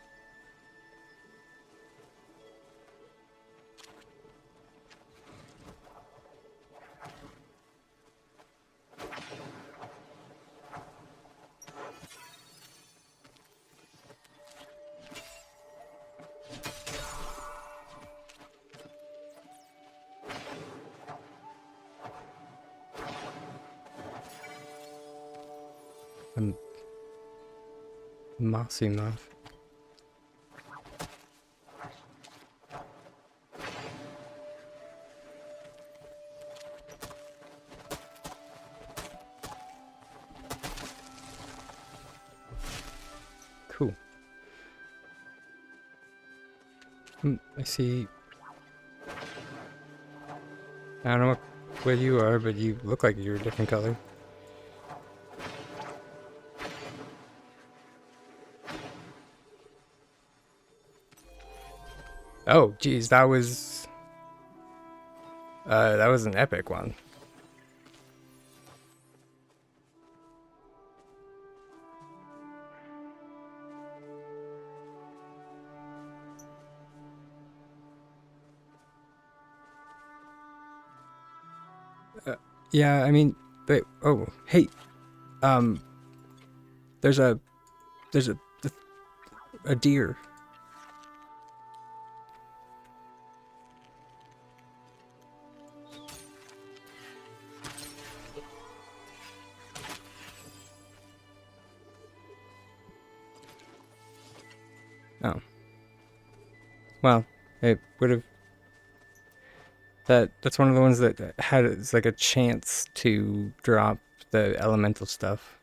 A mossy moth. Cool. I see. I don't know where you are, but you look like you're a different color. Oh, geez, that was an epic one. Yeah, I mean, but oh, hey, um, there's a there's a deer. Oh, well, it would have that's one of the ones that had it's like a chance to drop the elemental stuff.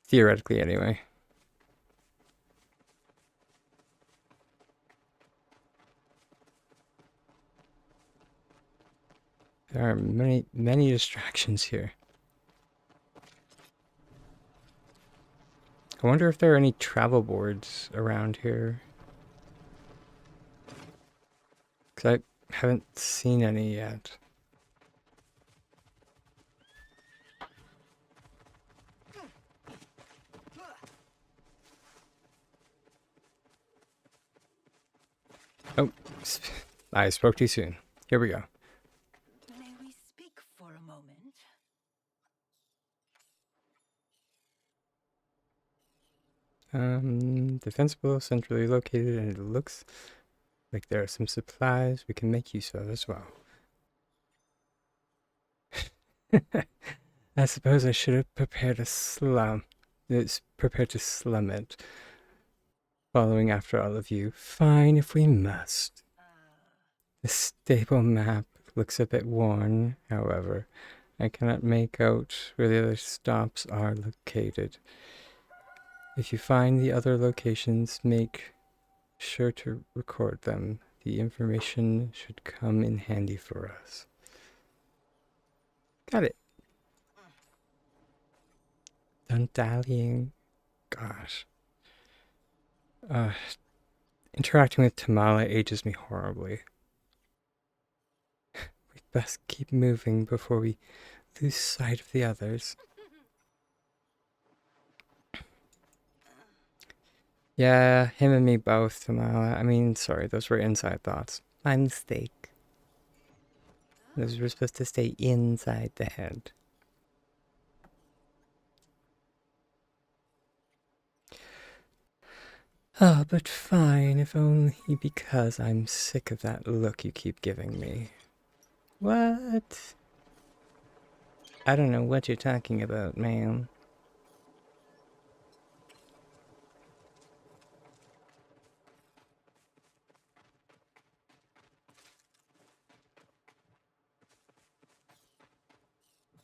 Theoretically, anyway. There are many distractions here. I wonder if there are any travel boards around here. Because I haven't seen any yet. Oh, I spoke too soon. Here we go. May we speak for a moment? Defensible, centrally located, and it looks like there are some supplies we can make use of as well. I suppose I should have prepared a slum. It's prepared to slum it. Following after all of you. Fine if we must. The stable map looks a bit worn, however. I cannot make out where the other stops are located. If you find the other locations, make sure to record them. The information should come in handy for us. Got it. Done dallying. Gosh. Uh, Interacting with Tamala ages me horribly. We'd best keep moving before we lose sight of the others. Yeah, him and me both, Tamala. I mean, sorry, those were inside thoughts. My mistake. Those were supposed to stay inside the head. Ah, but fine, if only because I'm sick of that look you keep giving me. What? I don't know what you're talking about, ma'am.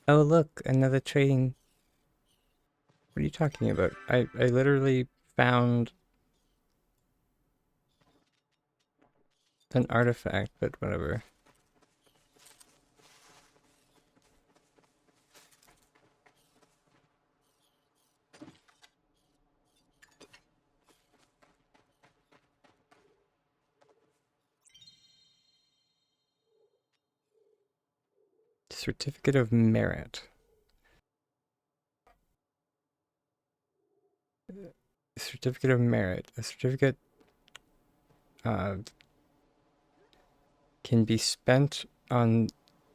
Oh, look, another trading. What are you talking about? I literally found an artifact, but whatever. Certificate of Merit. Certificate of Merit. A certificate uh, can be spent on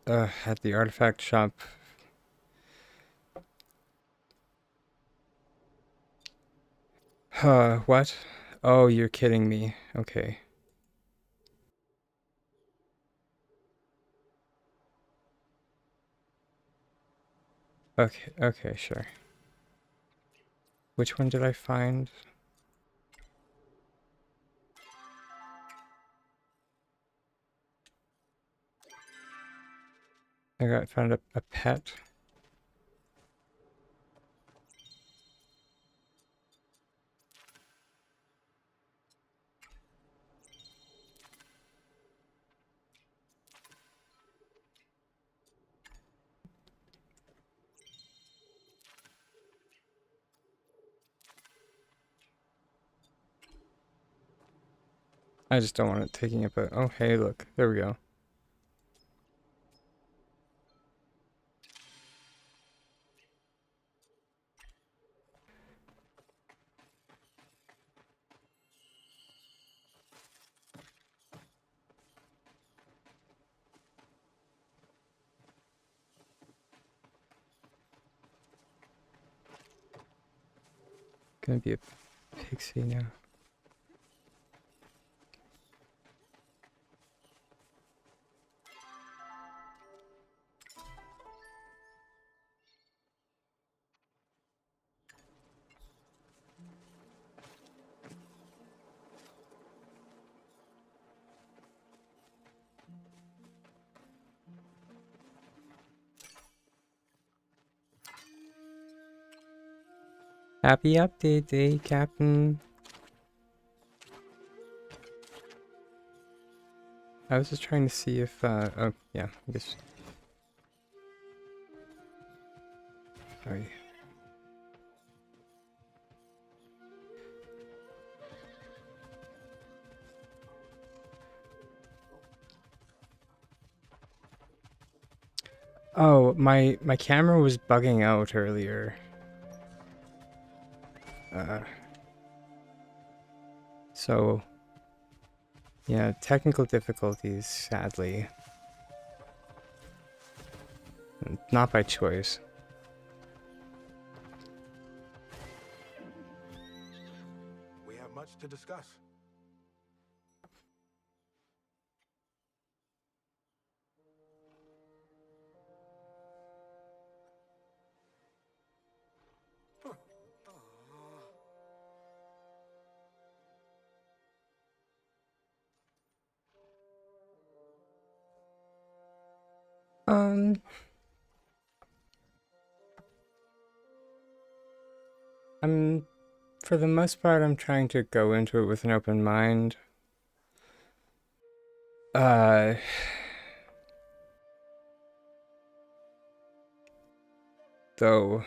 at the artifact shop. What? Oh, you're kidding me. Okay. Okay, sure. Which one did I find? Found a pet. I just don't want it taking up a... Oh, hey, look. There we go. Gonna be a pixie now. Happy update day, Captain. I was just trying to see if, oh, yeah, I guess. Sorry. Oh, my camera was bugging out earlier. So, yeah, technical difficulties, sadly. Not by choice. We have much to discuss. Um, for the most part, I'm trying to go into it with an open mind. Uh, though,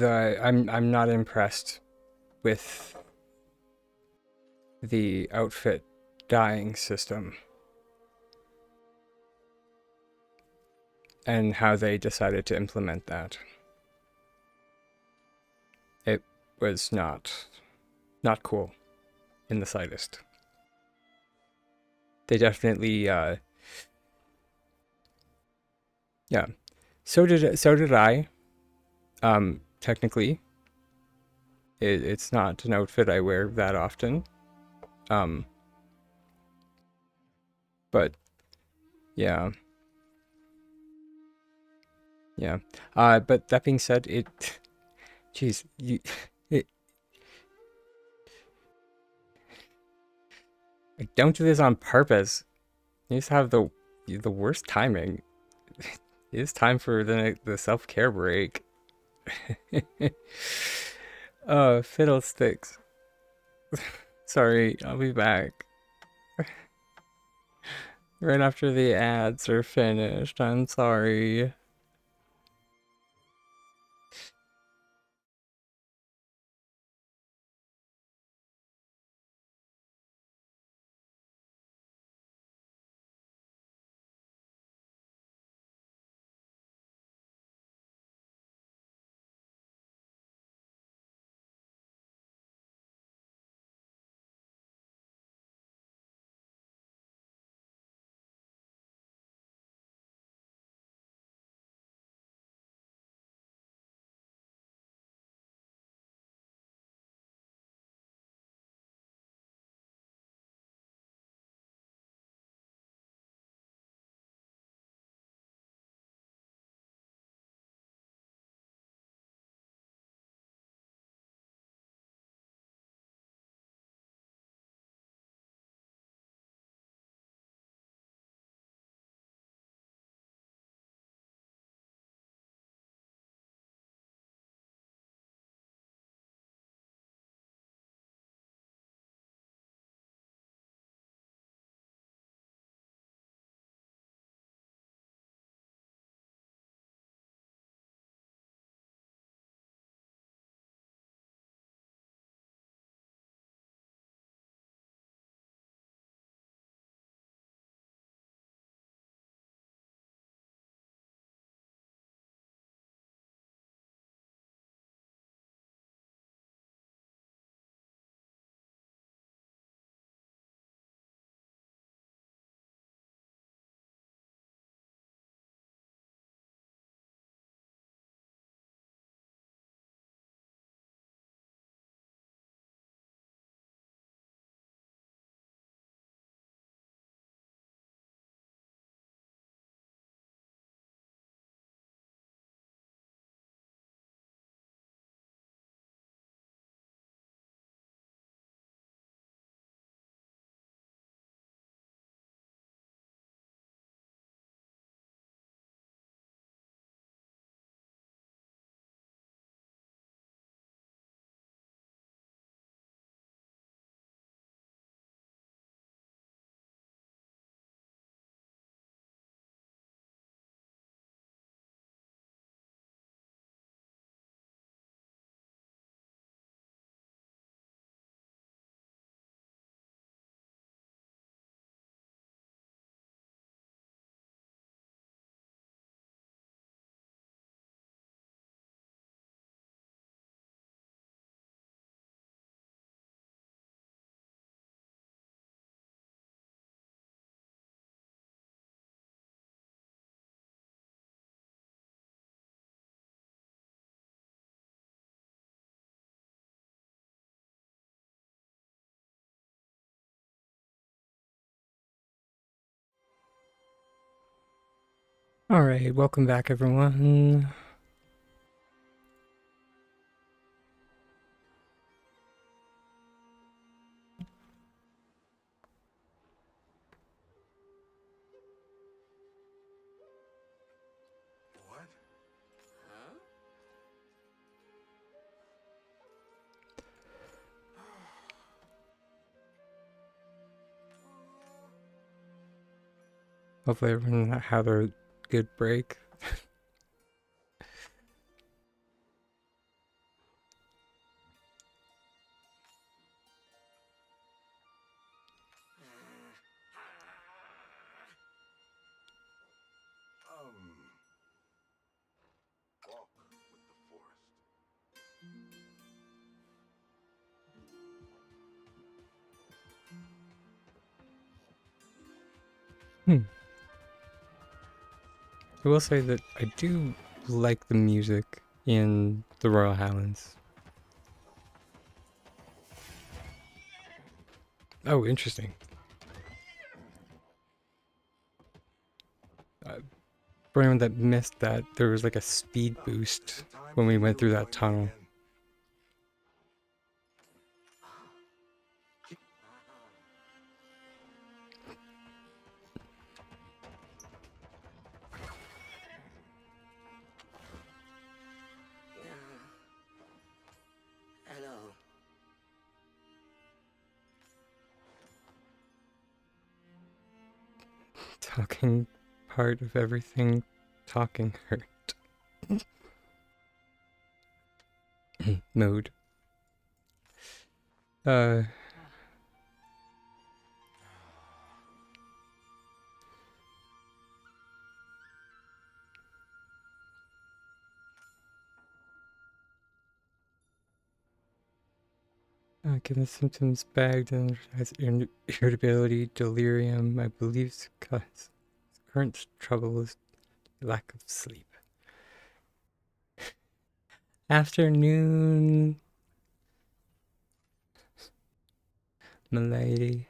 I'm not impressed with the outfit dyeing system and how they decided to implement that. It was not cool in the slightest. They definitely, yeah. So did I. Technically, it's not an outfit I wear that often. Um, but yeah, yeah. But that being said, jeez, it, I don't do this on purpose. You just have the worst timing. It's time for the self-care break. Oh, fiddlesticks. Sorry, I'll be back. Right after the ads are finished. I'm sorry. Alright, welcome back everyone. What? Huh? Hopefully everyone had a good break. Walk with the forest. I will say that I do like the music in the Royal Highlands. Oh, interesting. For anyone that missed that, there was like a speed boost Time when we for went you through to that join me tunnel. again. Hello. Talking part of everything talking hurt. Mode. Uh, Given the symptoms bagged and has irritability, delirium, I believe his current trouble is lack of sleep. Afternoon, milady.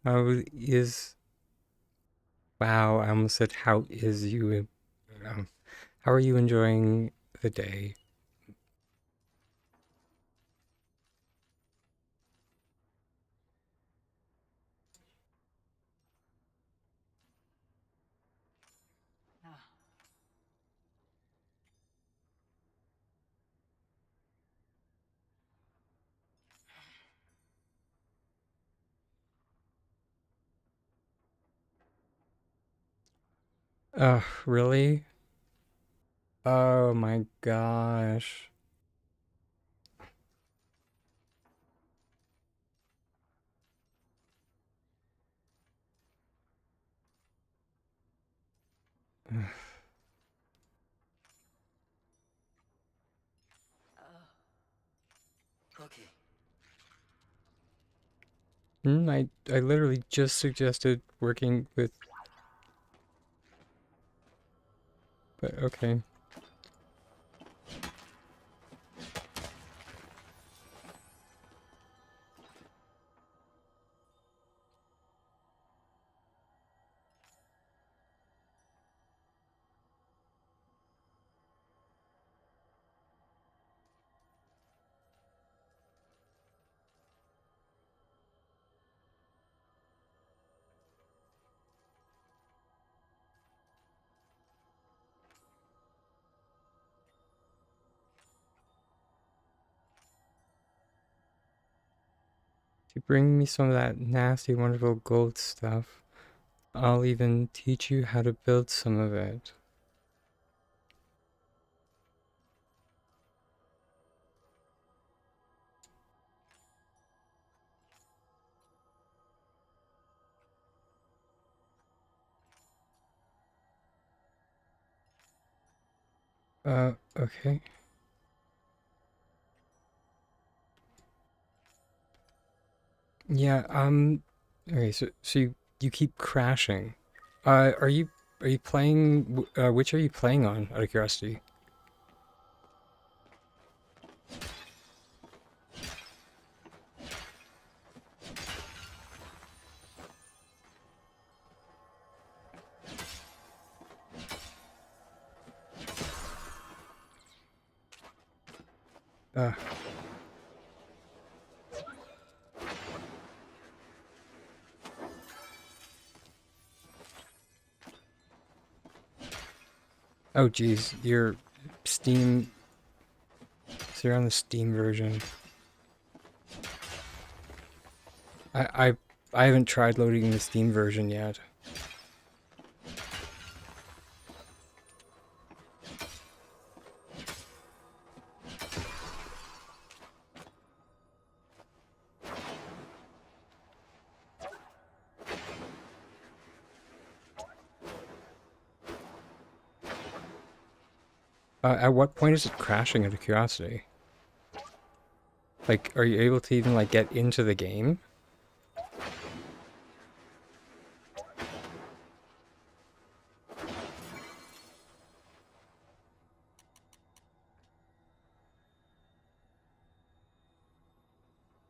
How is... Wow, I almost said how is you... how are you enjoying the day? Ah, Ugh, really? Oh my gosh. Okay. I literally just suggested working with... But okay. If you bring me some of that nasty, wonderful gold stuff, I'll even teach you how to build some of it. Okay. Yeah, okay, so you keep crashing. Are you playing, which are you playing on, out of curiosity? Uh, oh, geez, your Steam. So you're on the Steam version. I I I haven't tried loading the Steam version yet. At what point is it crashing out of curiosity? Like, are you able to even like get into the game?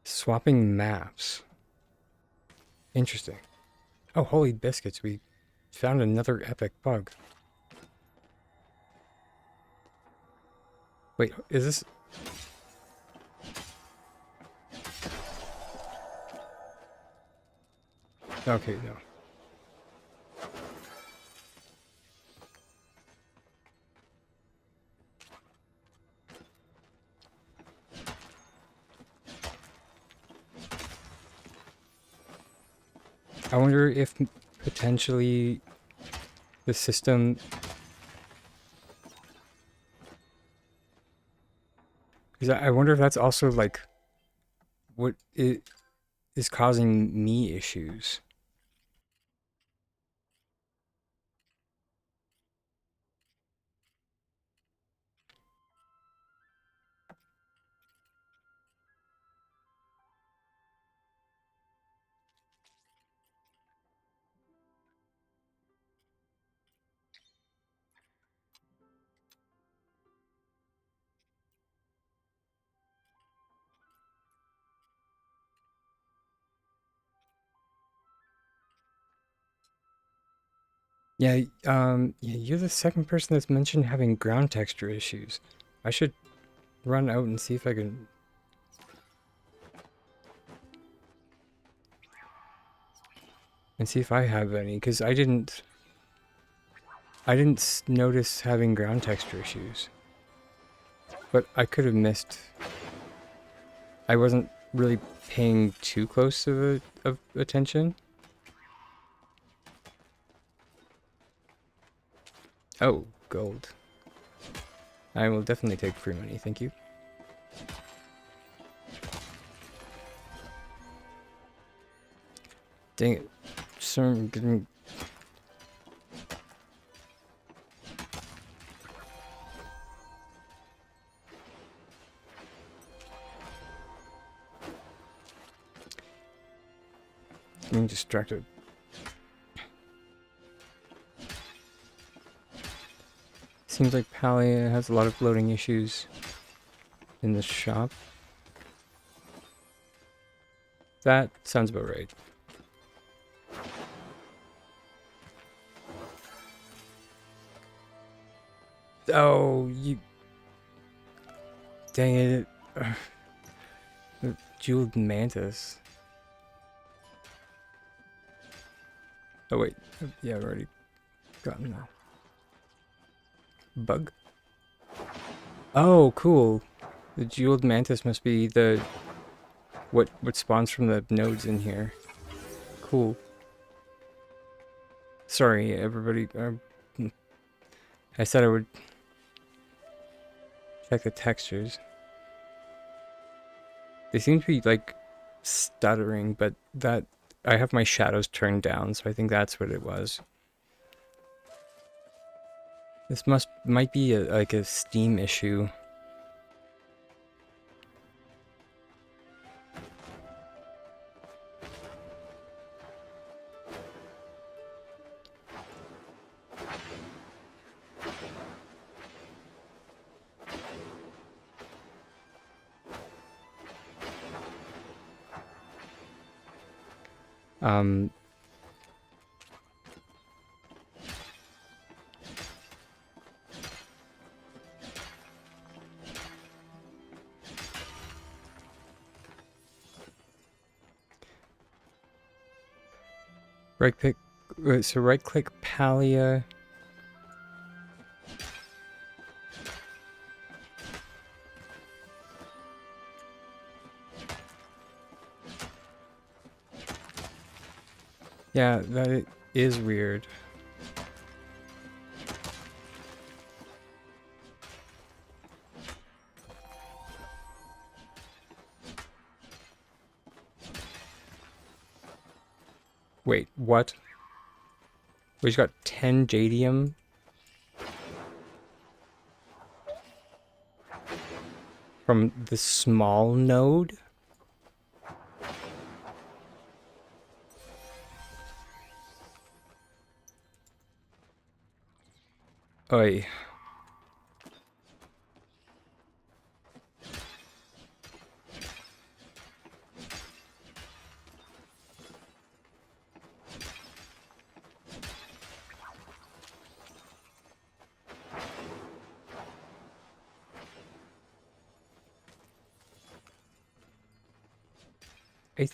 Swapping maps. Interesting. Oh, holy biscuits, we found another epic bug. Wait, is this... Okay, no. I wonder if potentially the system... Because I wonder if that's also like what it is causing me issues. Yeah, yeah, you're the second person that's mentioned having ground texture issues. I should run out and see if I can... And see if I have any, because I didn't notice having ground texture issues. But I could have missed... I wasn't really paying too close of attention. Oh, gold. I will definitely take free money, thank you. Dang it. So I'm getting... getting distracted. Seems like Palia has a lot of loading issues in the shop. That sounds about right. Oh, you... Dang it. The jeweled mantis. Oh wait, yeah, I've already gotten that. Bug? Oh, cool. The jeweled mantis must be the... What spawns from the nodes in here. Cool. Sorry, everybody. I said I would check the textures. They seem to be, like, stuttering, but that... I have my shadows turned down, so I think that's what it was. This might be like a Steam issue. Um, Right click. So right click Palia. Yeah, that is weird. Wait, what? We just got 10 jadium. From the small node? Oi. I,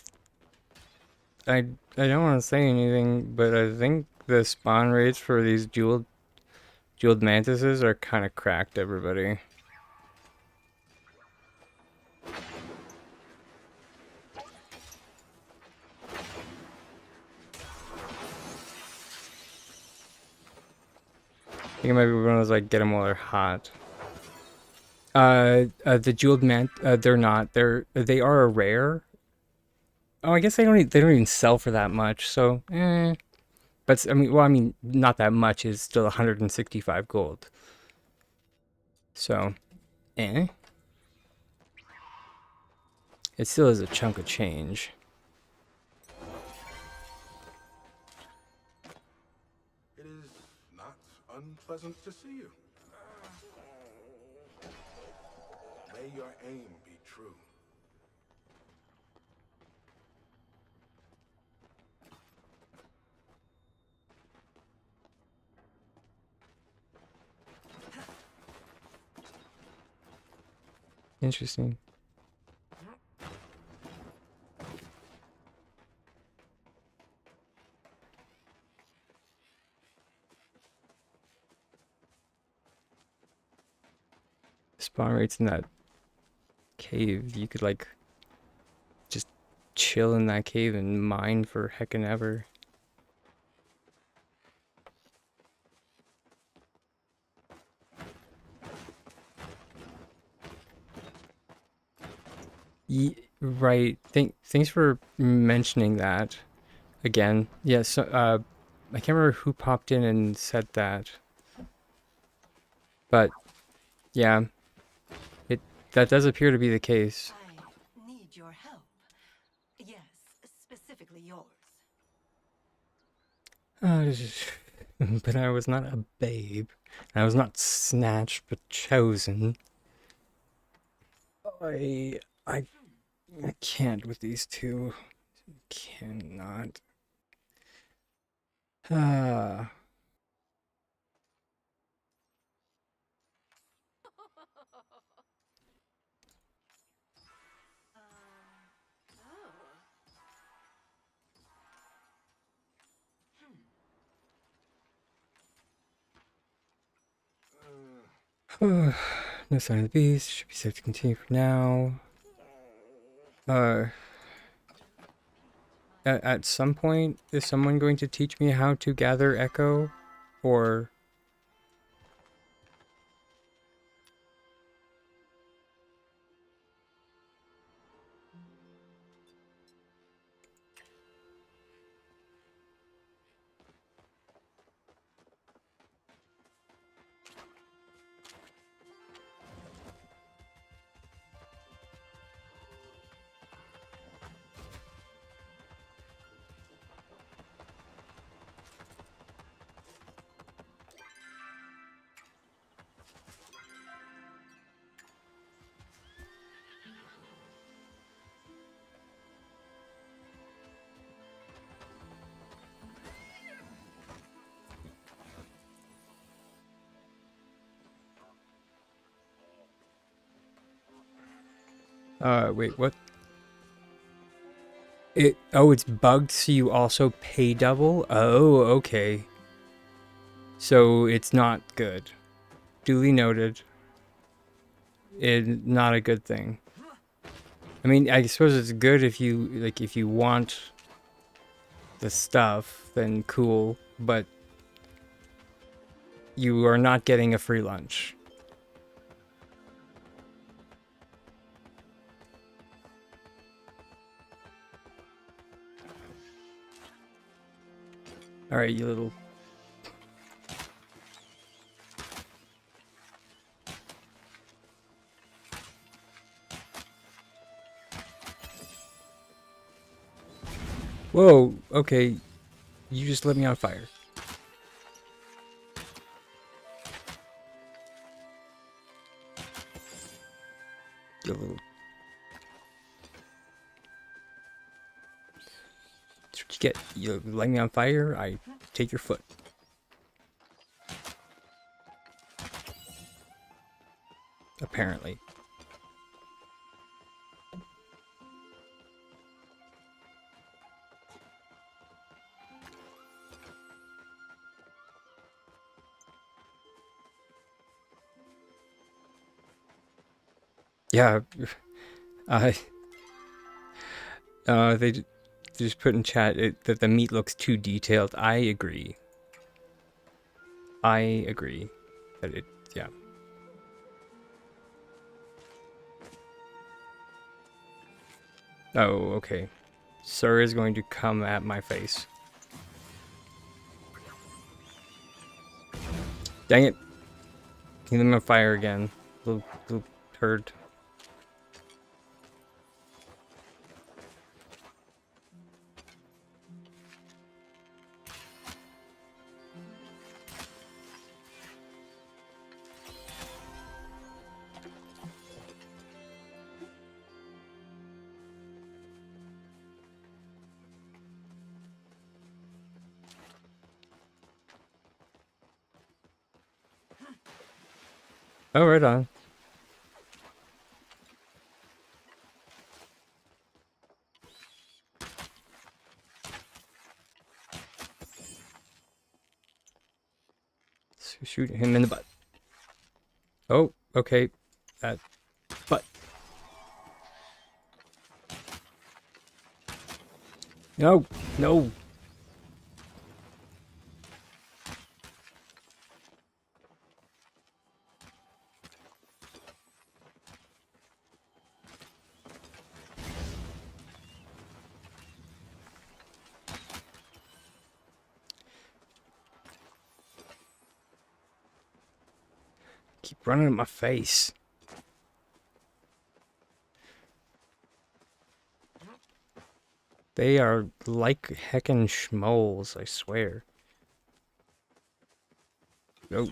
I, I don't want to say anything, but I think the spawn rates for these jeweled mantises are kind of cracked, everybody. I think it might be one of those like get them while they're hot. The jeweled they're not. They are a rare. Oh, I guess they don't even sell for that much. So, but I mean, not that much is still 165 gold. So, eh. It still is a chunk of change. It is not unpleasant to see you. May your aim be true. Interesting. Spawn rates in that cave. You could like just chill in that cave and mine for heckin' ever. Right. Thanks for mentioning that again. Yes. So, I can't remember who popped in and said that, but yeah, it that does appear to be the case. I need your help. Yes, specifically yours. Uh, but I was not a babe. I was not snatched, but chosen. I I I can't with these two. Cannot. Ah. No sign of the beast. Should be safe to continue for now. Uh, at some point, is someone going to teach me how to gather echo? Or... wait, what? It's bugged, so you also pay double? Oh, okay. So it's not good. Duly noted. It's not a good thing. I mean, I suppose it's good if you want the stuff, then cool, but you are not getting a free lunch. Alright, you little... Whoa, okay. You just lit me on fire. You little... That's what you get. You light me on fire, I take your foot. Apparently. Yeah, uh, they just put in chat that the meat looks too detailed. I agree. I agree. That it, yeah. Oh, okay. Sir is going to come at my face. Dang it. He lit me on fire again. Little turd. Oh, right on. Shoot him in the butt. Oh, okay. That butt. No, no. Keep running at my face. They are like heckin' schmoles, I swear. No.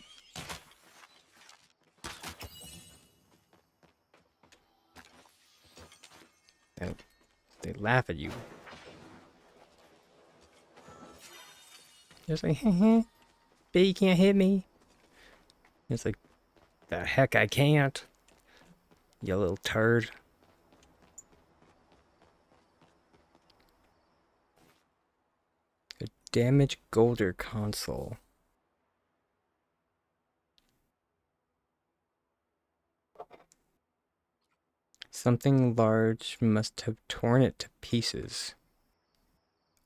And they laugh at you. It's like, heh, bet you can't hit me. It's like, the heck I can't. You little turd. A damaged Golder console. Something large must have torn it to pieces.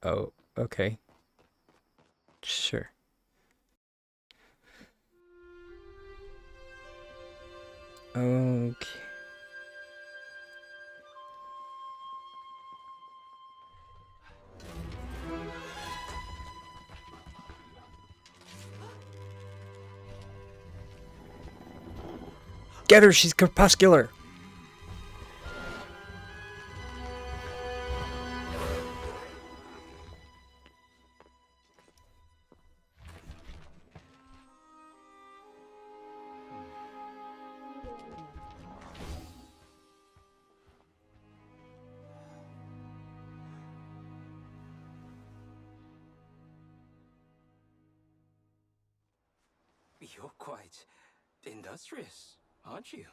Oh, okay. Sure. Okay. Get her, she's crepuscular. You're quite industrious, aren't you?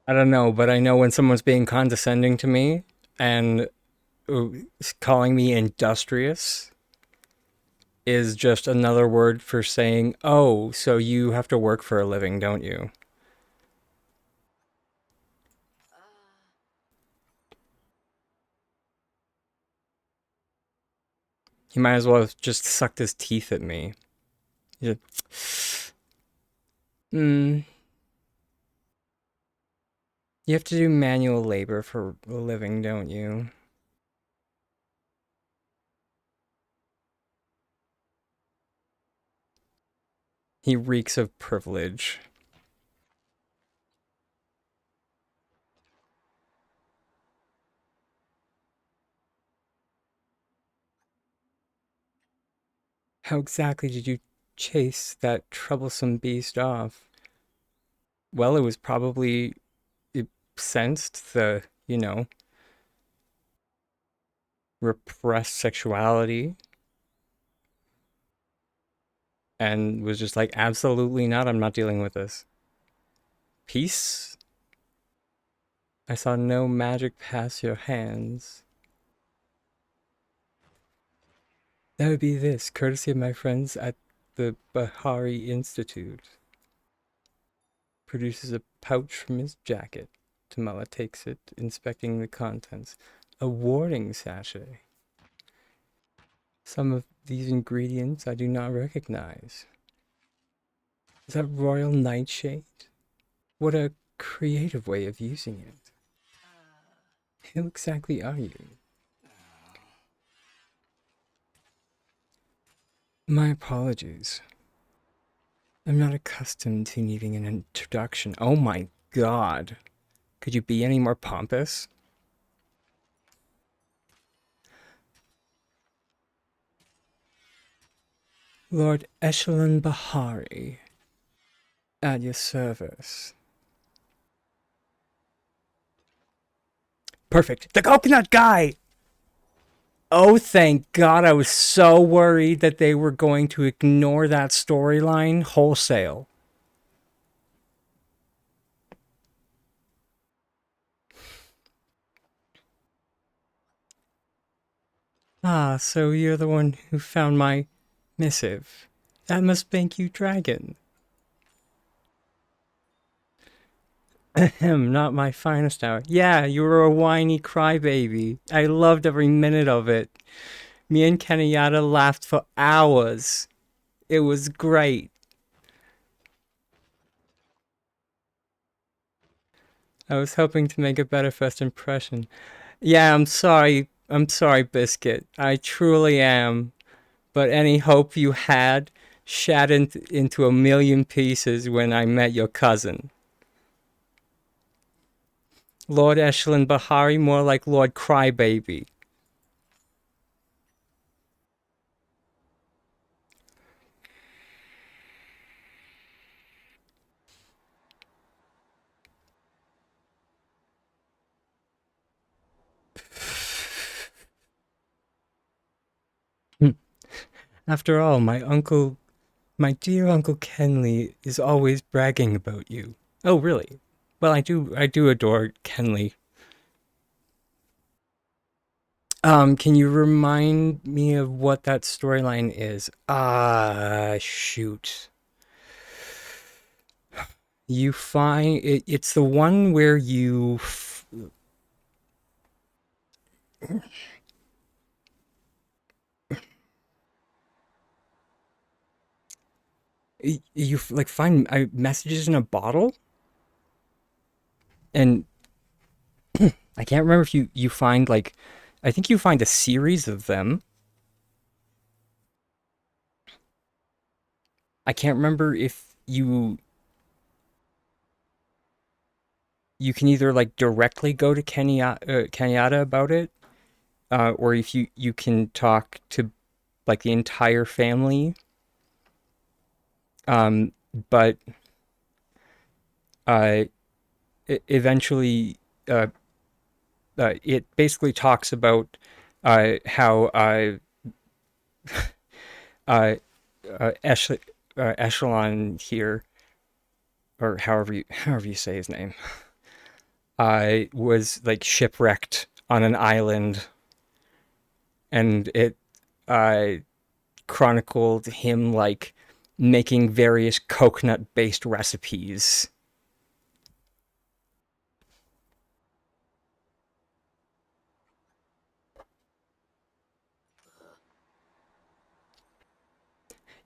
I don't know, but I know when someone's being condescending to me and uh, calling me industrious is just another word for saying, "Oh, so you have to work for a living, don't you?" He might as well have just sucked his teeth at me. He's like, mm, you have to do manual labor for a living, don't you? He reeks of privilege. How exactly did you chase that troublesome beast off? Well, it was probably it sensed the, repressed sexuality and was just like, absolutely not, I'm not dealing with this. Peace? I saw no magic pass your hands. That would be this, courtesy of my friends at the Bahari Institute. Produces a pouch from his jacket. Tamala takes it, inspecting the contents. A warding sachet. Some of these ingredients I do not recognize. Is that royal nightshade? What a creative way of using it. Who exactly are you? My apologies. I'm not accustomed to needing an introduction. Oh my god. Could you be any more pompous? Lord Echelon Bahari, at your service. Perfect. The coconut guy! Oh, thank God. I was so worried that they were going to ignore that storyline wholesale. Ah, so you're the one who found my missive. That must make you dragon. Ahem, not my finest hour. Yeah, you were a whiny crybaby. I loved every minute of it. Me and Kenyatta laughed for hours. It was great. I was hoping to make a better first impression. Yeah, I'm sorry. I'm sorry, Biscuit. I truly am. But any hope you had shattered into a million pieces when I met your cousin. Lord Echelon Bahari, more like Lord Crybaby. After all, my dear Uncle Kenley is always bragging about you. Oh, really? Well, I do adore Kenley. Can you remind me of what that storyline is? Ah, shoot. You find it's the one where you like find messages in a bottle, and I can't remember if you find like, I think you find a series of them. I can't remember if you can either like directly go to Kenyatta about it, or if you can talk to like the entire family. Um, but uh, eventually, uh, it basically talks about how uh, Echelon here, or however you say his name, I was like shipwrecked on an island, and it uh, chronicled him like making various coconut based recipes.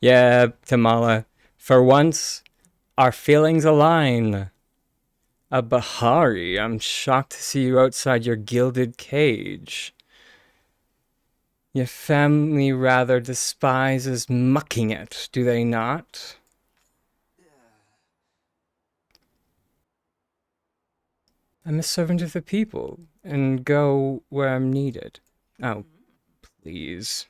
Yeah, Tamala, for once, our feelings align. A Bahari, I'm shocked to see you outside your gilded cage. Your family rather despises mucking it, do they not? I'm a servant of the people, and go where I'm needed. Oh, please.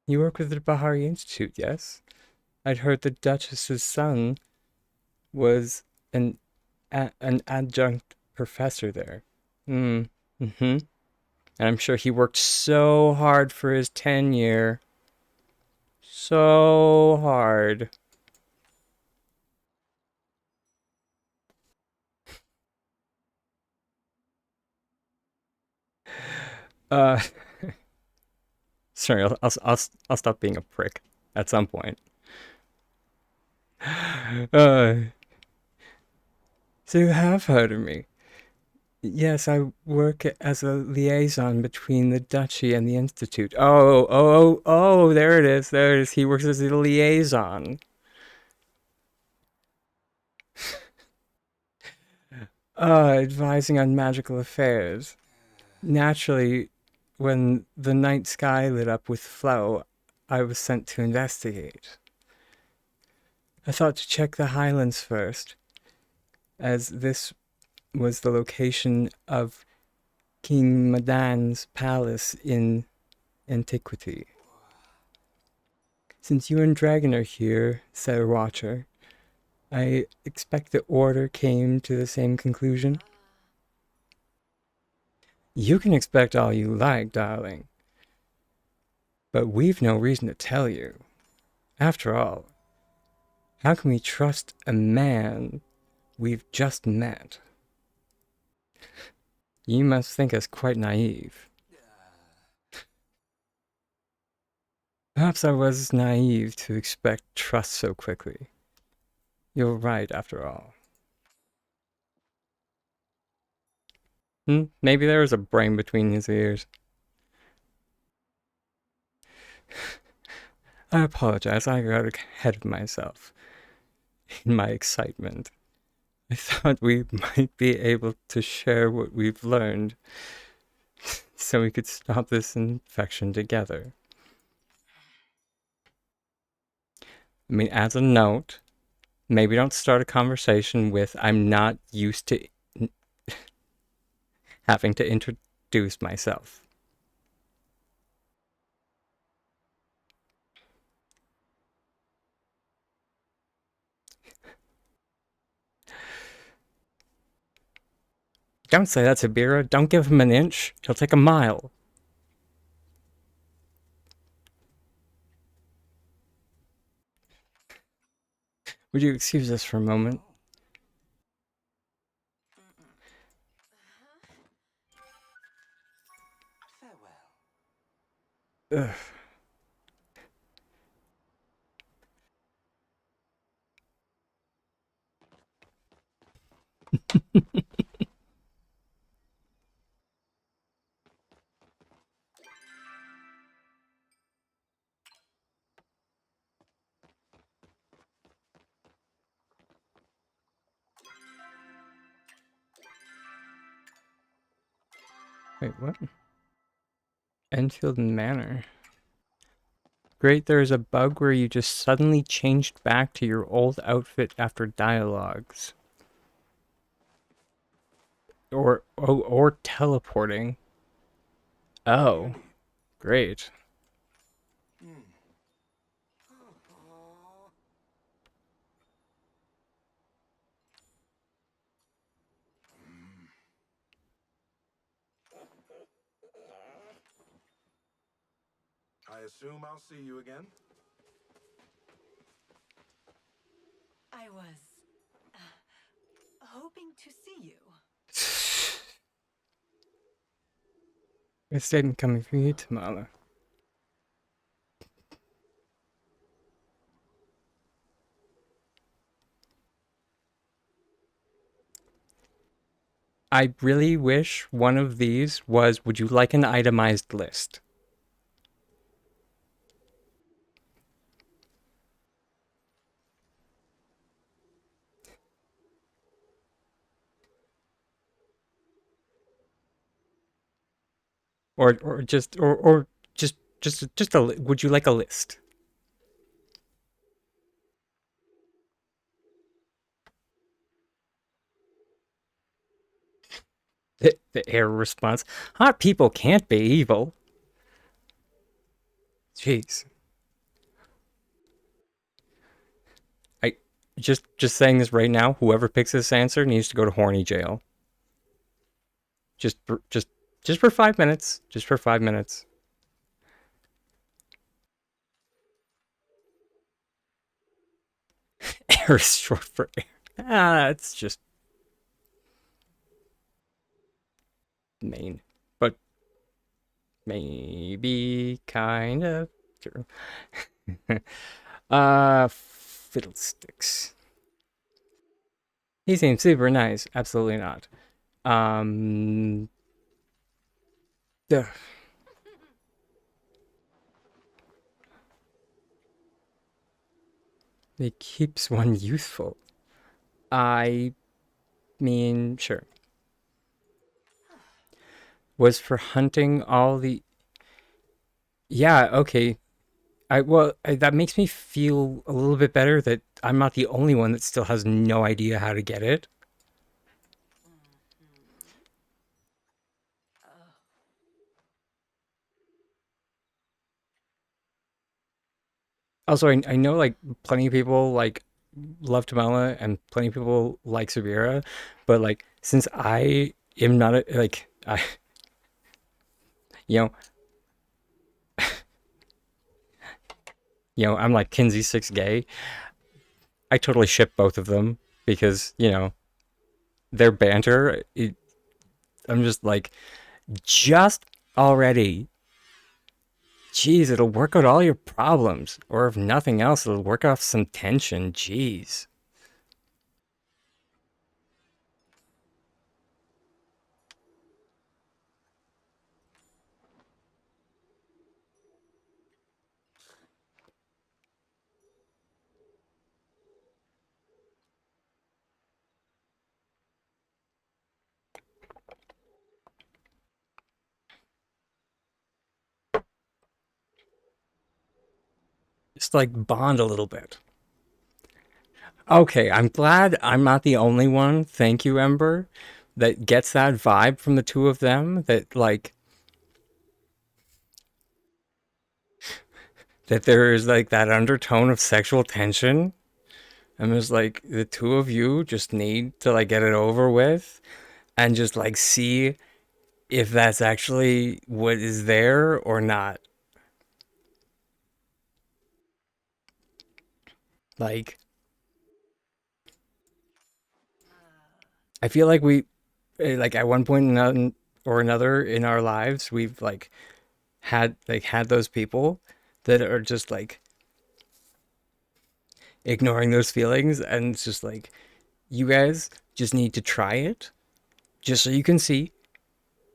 You work with the Bahari Institute, yes? I'd heard the Duchess's son was an an adjunct professor there. Hmm. Mm-hmm. And I'm sure he worked so hard for his tenure. So hard. Uh, sorry, I'll stop being a prick at some point. Uh, so you have heard of me. Yes, I work as a liaison between the duchy and the institute. Oh, there it is. There it is. He works as a liaison. Advising on magical affairs. Naturally, when the night sky lit up with flow, I was sent to investigate. I thought to check the Highlands first, as this was the location of King Madan's palace in antiquity. Since you and Dragon are here, said a watcher, I expect the order came to the same conclusion. You can expect all you like, darling, but we've no reason to tell you. After all, how can we trust a man we've just met? You must think us quite naive. Perhaps I was naive to expect trust so quickly. You're right, after all. Maybe there was a brain between his ears. I apologize, I got ahead of myself in my excitement. I thought we might be able to share what we've learned so we could stop this infection together. I mean, as a note, maybe don't start a conversation with, I'm not used to having to introduce myself. Don't say that to Bira. Don't give him an inch. He'll take a mile. Would you excuse us for a moment? Farewell. Ugh. Wait, what? Enfield Manor. Great, there is a bug where you just suddenly changed back to your old outfit after dialogues. Or teleporting. Oh, great. I assume I'll see you again. was hoping to see you. A statement coming from you, Tamala. I really wish one of these was, would you like an itemized list? Or just a, would you like a list? The air response. Hot people can't be evil. Jeez. I just saying this right now, whoever picks this answer needs to go to horny jail. Just for, just for 5 minutes. Just for 5 minutes. Air is short for air. Ah, it's just Maine. But maybe kind of true. Fiddlesticks. He seems super nice. Absolutely not. Um, ugh, it keeps one youthful. I mean, sure. Was for hunting all the. Yeah, okay. That makes me feel a little bit better that I'm not the only one that still has no idea how to get it. Also, I know like plenty of people like love Tamala and plenty of people like Sabira, but like since I am not a, like I you know I'm like Kinsey six gay. I totally ship both of them because their banter. I'm just like just already. Jeez, it'll work out all your problems, or if nothing else, it'll work off some tension. Jeez. Just like bond a little bit. Okay, I'm glad I'm not the only one. Thank you, Ember, that gets that vibe from the two of them. That there is like that undertone of sexual tension. I'm just like the two of you just need to like get it over with and just like see if that's actually what is there or not. Like I feel like we like at one point or another in our lives we've like had those people that are just like ignoring those feelings, and it's just like you guys just need to try it just so you can see,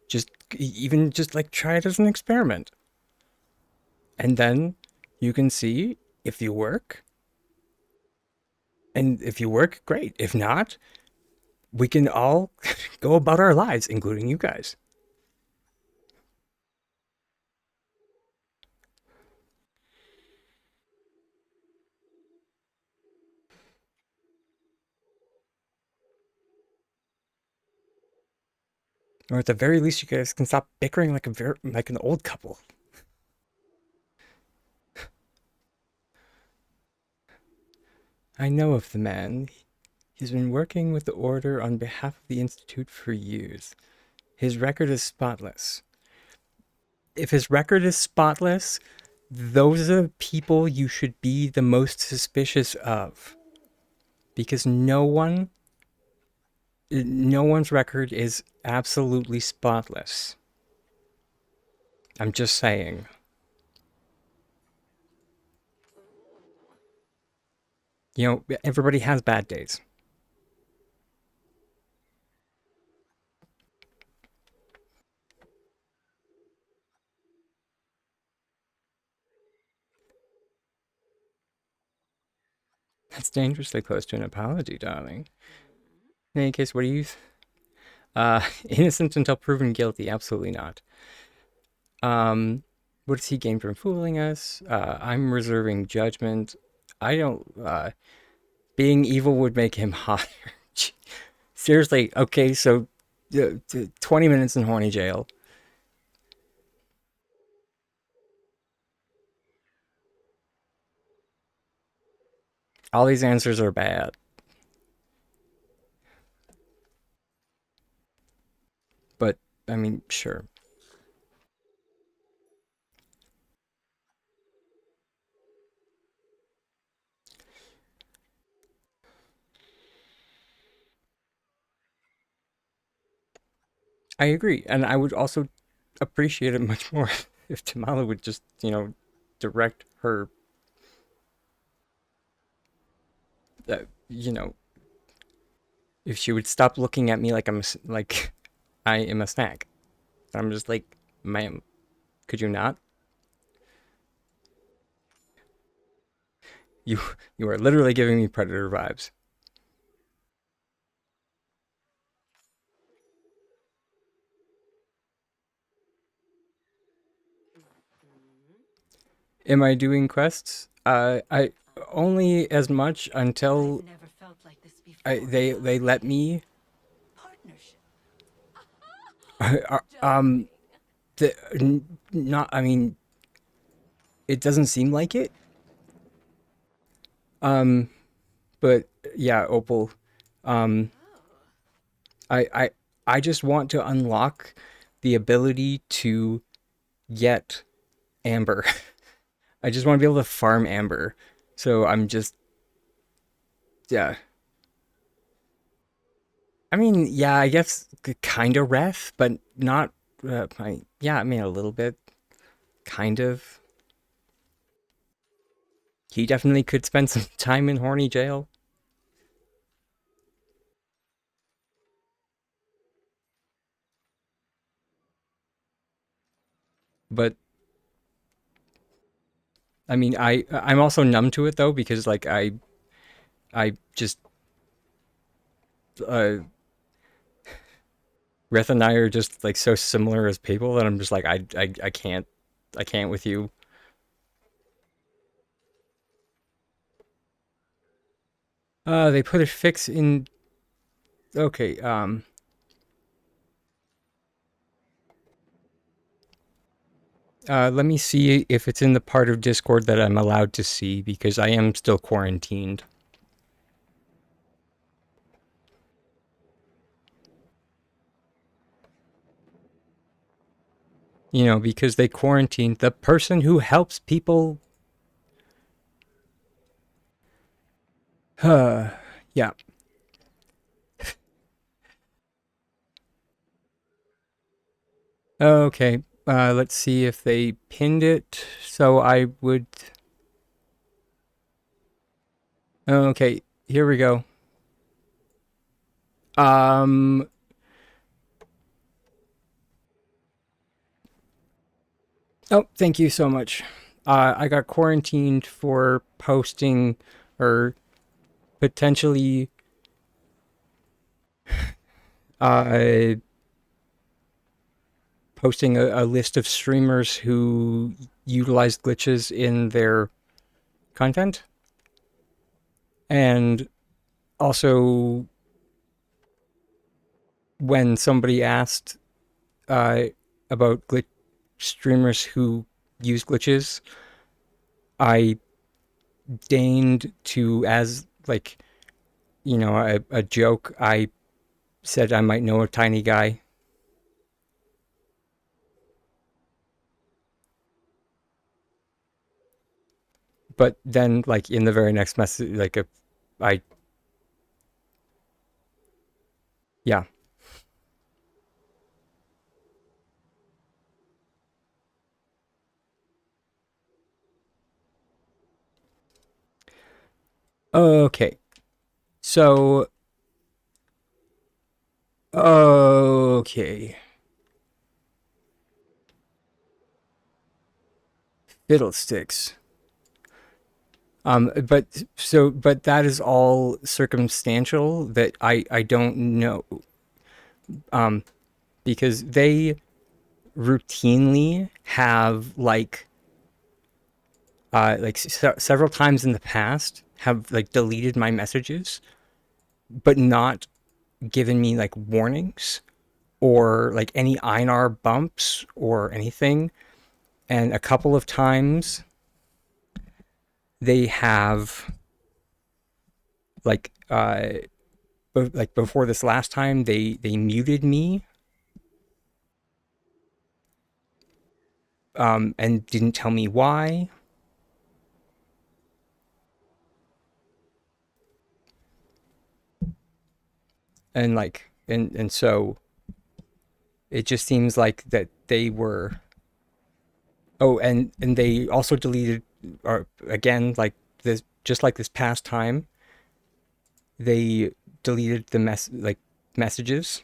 just even just like try it as an experiment, and then you can see if you work, and if you work great, if not we can all go about our lives, including you guys. Or at the very least you guys can stop bickering like an old couple. I know of the man. He's been working with the Order on behalf of the Institute for years. His record is spotless. If his record is spotless, those are the people you should be the most suspicious of. because no one's record is absolutely spotless. I'm just saying. Everybody has bad days. That's dangerously close to an apology, darling. In any case, what do you? Innocent until proven guilty? Absolutely not. Um, what does he gain from fooling us? I'm reserving judgment. I don't. Being evil would make him hotter. Seriously. Okay, so 20 minutes in horny jail. All these answers are bad. But I mean, sure. I agree, and I would also appreciate it much more if Tamala would just, direct her, you know, if she would stop looking at me like like I am a snack. I'm just like, ma'am, could you not? You you are literally giving me predator vibes. Am I doing quests? I only as much until I've never felt like this before. they let me. Partnership. Um, Darling. not. I mean, it doesn't seem like it. Um, but yeah, Opal. Um, I I I just want to unlock the ability to get amber. I just want to be able to farm amber. So I'm just yeah. I mean, yeah, I guess kind of ref, but not. Yeah, I mean a little bit, kind of. He definitely could spend some time in horny jail, but I mean, I'm also numb to it though because like I just uh, Reth and I are just like so similar as people that I'm just like I can't with you. They put a fix in. Okay. Let me see if it's in the part of Discord that I'm allowed to see because I am still quarantined. Because they quarantined the person who helps people. Yeah. Okay. Let's see if they pinned it. So I would. Okay. Here we go. Um. Oh, thank you so much. I got quarantined for posting or potentially uh, posting a list of streamers who utilize glitches in their content. And also, when somebody asked uh, about streamers who use glitches, I deigned to, as like, a joke, I said I might know a tiny guy. But then, like, in the very next message, like, I Yeah. Okay. So, okay. Fiddlesticks. But that is all circumstantial that I don't know. Um, because they routinely have several times in the past have like deleted my messages, but not given me like warnings or like any Einar bumps or anything. And a couple of times they have like like before this last time they muted me and didn't tell me why. And so it just seems like that they were. Oh, and they also deleted, or again, like this, just like this past time, they deleted the messages.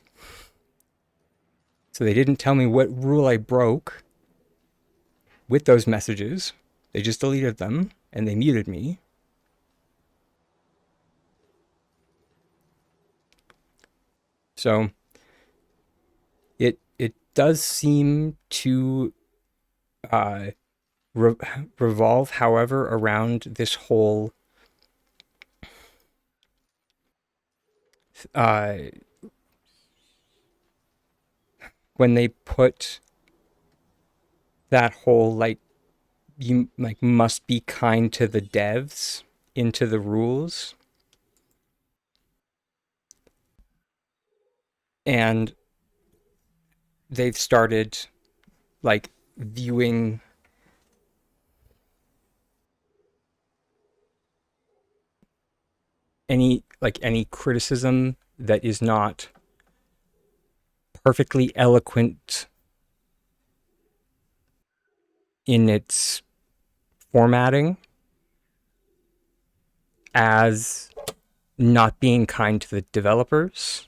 So they didn't tell me what rule I broke with those messages. They just deleted them and they muted me. So it does seem to uh, re- revolve, however, around this whole uh, when they put that whole like you like must be kind to the devs into the rules, and they've started like viewing any criticism that is not perfectly eloquent in its formatting as not being kind to the developers.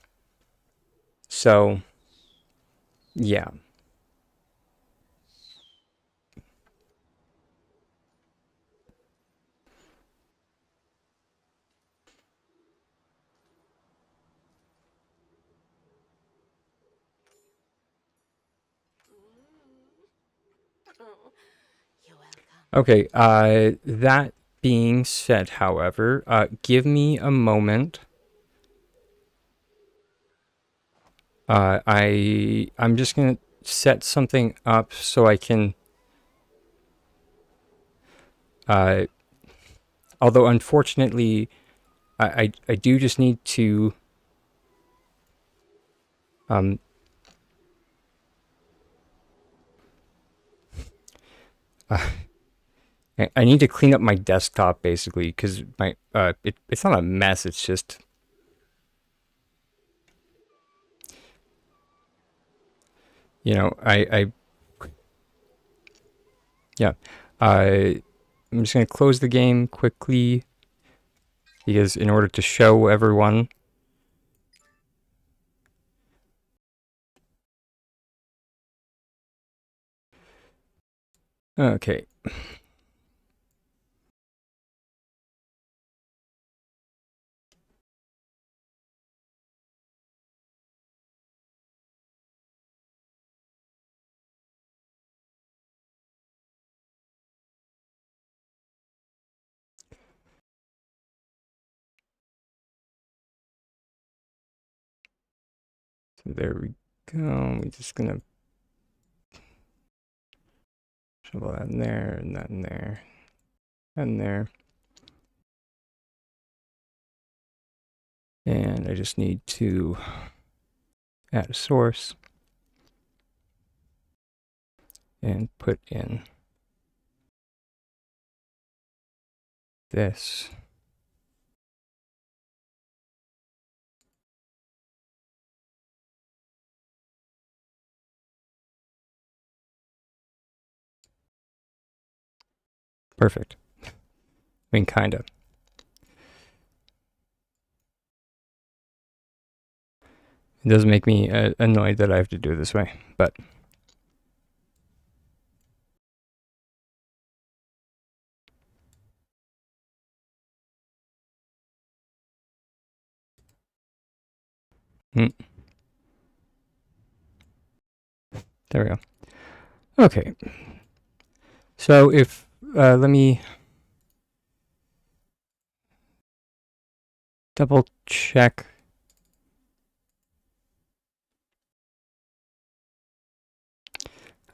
So, yeah. You're welcome. Okay, that being said, however, give me a moment. I'm just gonna set something up so I can. Uh, Although unfortunately, I do just need to. Um, I need to clean up my desktop basically because it's not a mess. It's just I yeah. I'm just gonna close the game quickly because in order to show everyone. Okay. So there we go. We're just gonna shovel that in there and that in there and there. And I just need to add a source and put in this. Perfect. I mean, kinda. It does make me annoyed that I have to do it this way, but there we go. Okay. So if let me double check.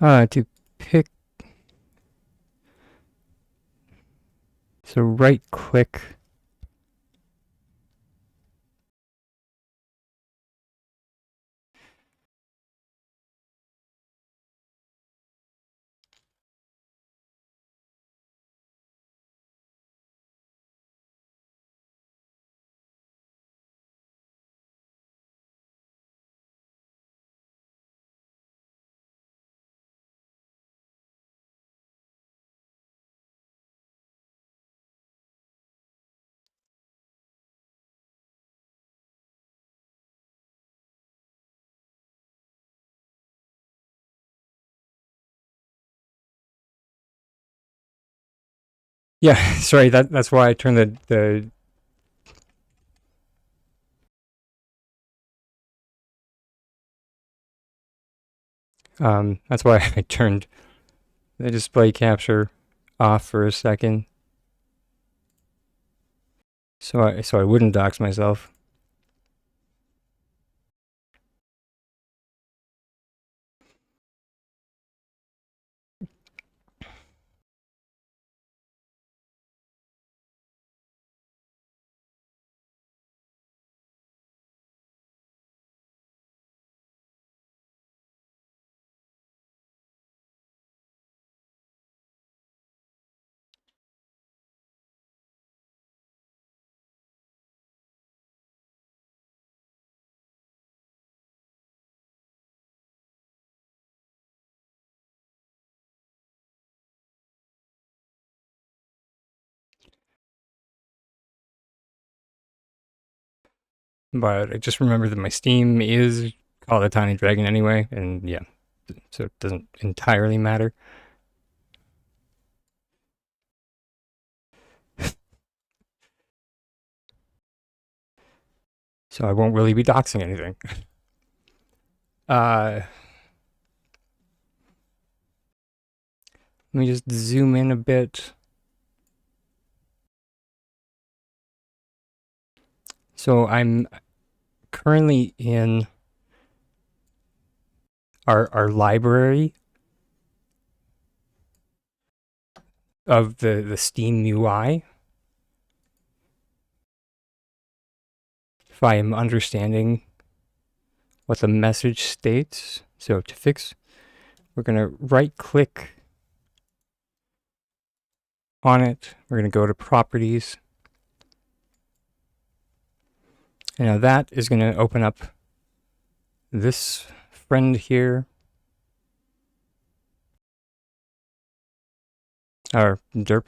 To pick. So right click. Yeah, sorry. That's why I turned the that's why I turned the display capture off for a second, so I wouldn't dox myself. But I just remembered that my Steam is called a Tiny Dragon anyway, and yeah, so it doesn't entirely matter. So I won't really be doxing anything. Let me just zoom in a bit. So I'm currently in our library of the Steam UI. If I am understanding what the message states. So to fix, we're going to right click on it. We're going to go to properties. And now that is going to open up this friend here, our derp.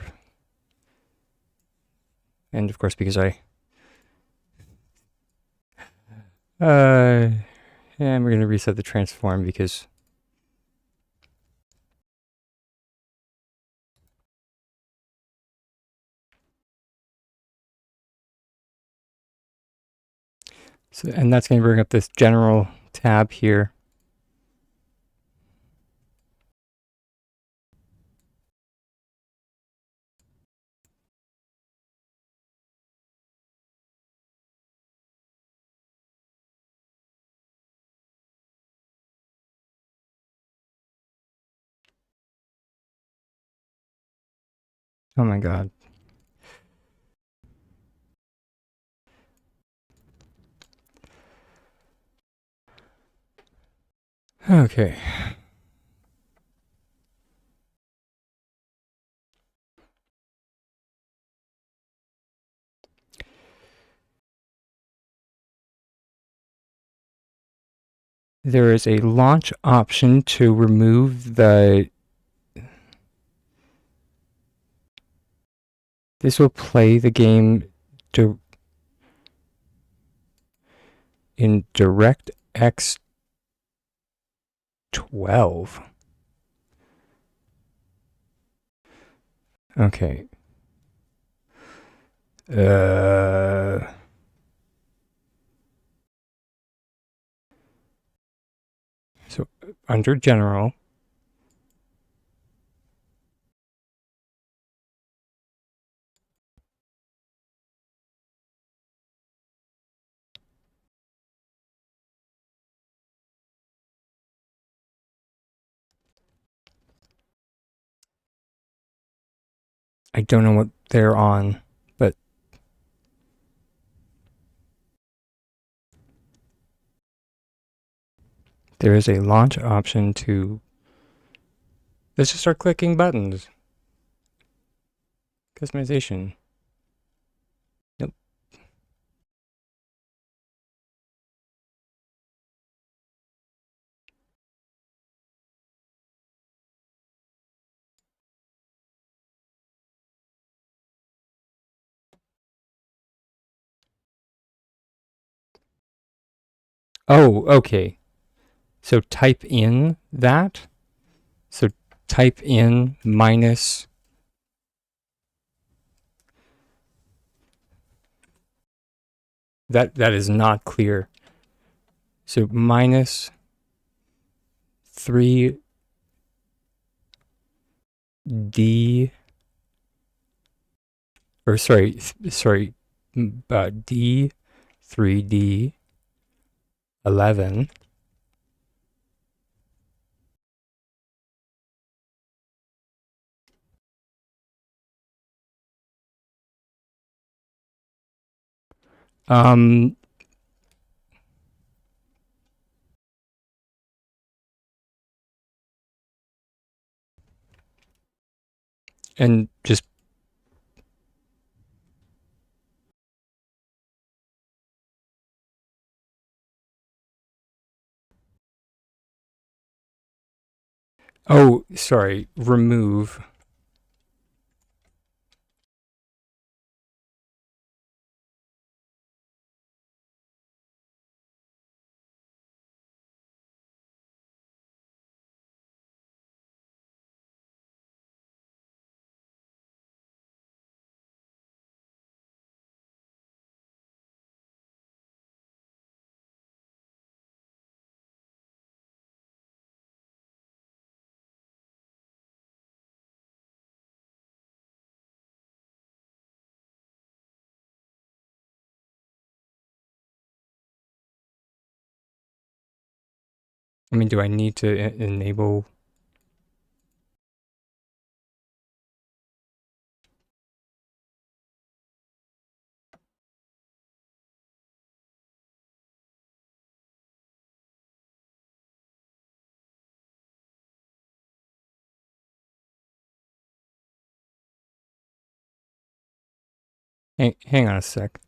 And of course, because and we're going to reset the transform because so, and that's going to bring up this general tab here. Oh my god. Okay. There is a launch option to remove the This will play the game in DirectX 12. Okay. So under general, I don't know what they're on, but there is a launch option to. Let's just start clicking buttons. Customization. Nope. Oh, okay. So type in that. So type in minus. That is not clear. So minus 3D, or sorry, D 3D 11. Um, and just, oh, sorry, remove. I mean, do I need to enable? Hang on a sec.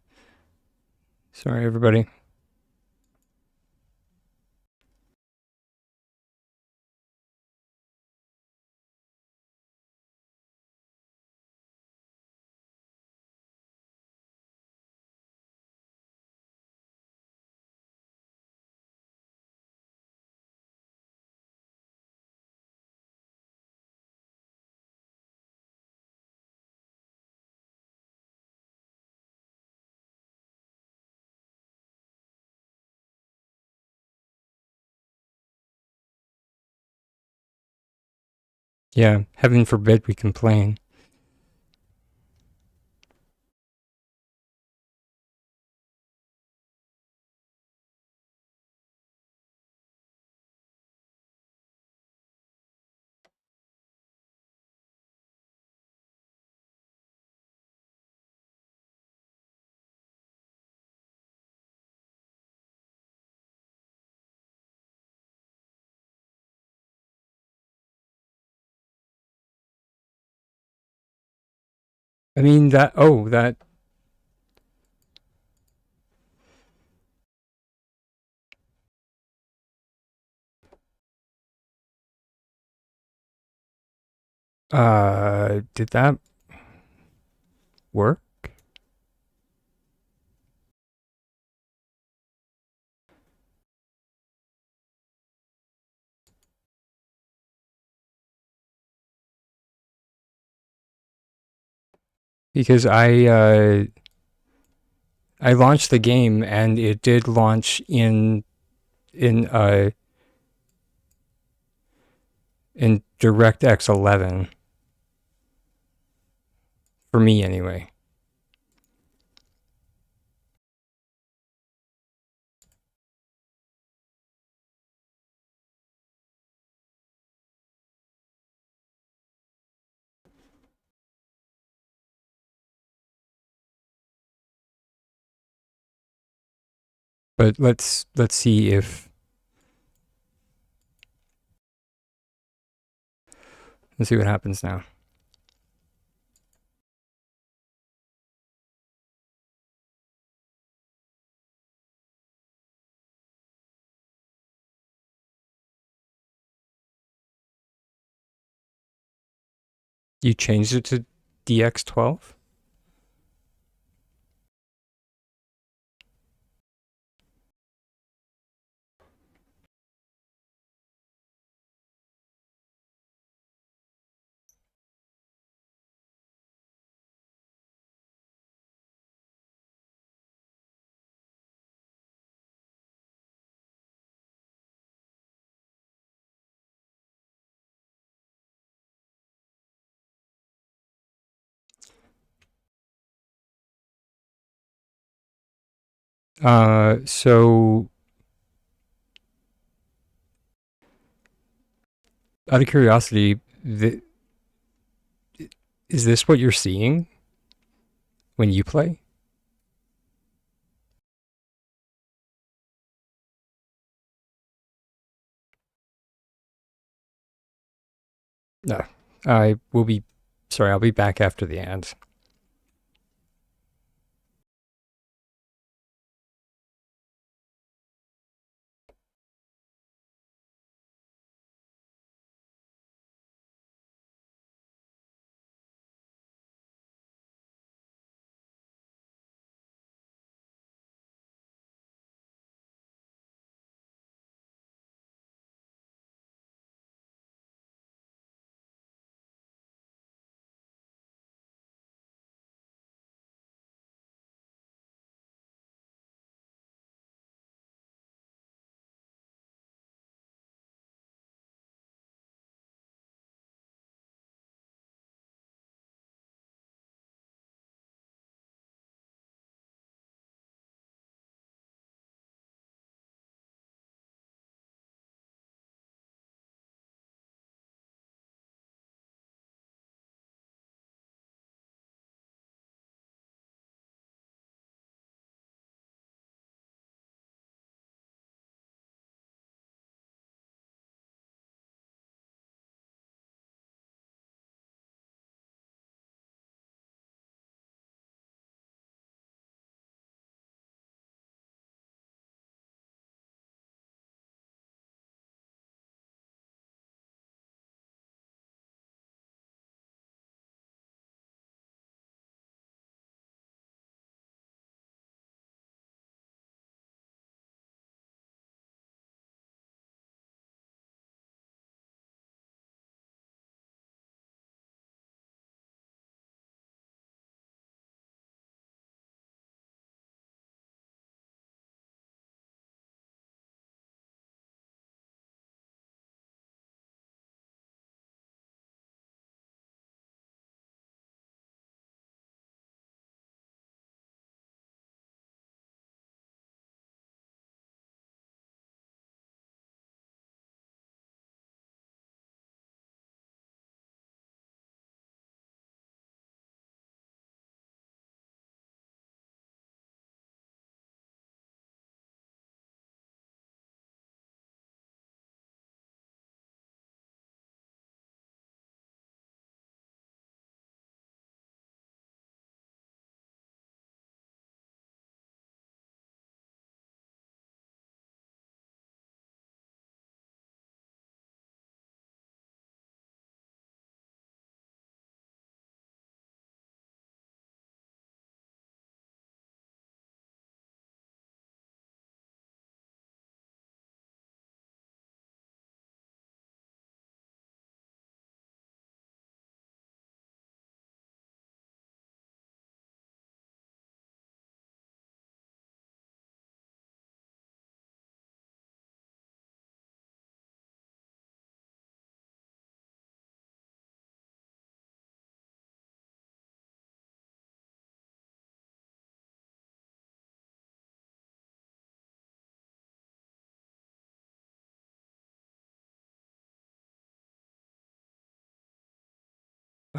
Sorry, everybody. Yeah, heaven forbid we complain. I mean, that. Did that? work? Because I launched the game and it did launch in in DirectX 11 for me anyway. But let's see if let's see what happens now. You changed it to DX12? So out of curiosity, is this what you're seeing when you play? No. I will be sorry, I'll be back after the ads.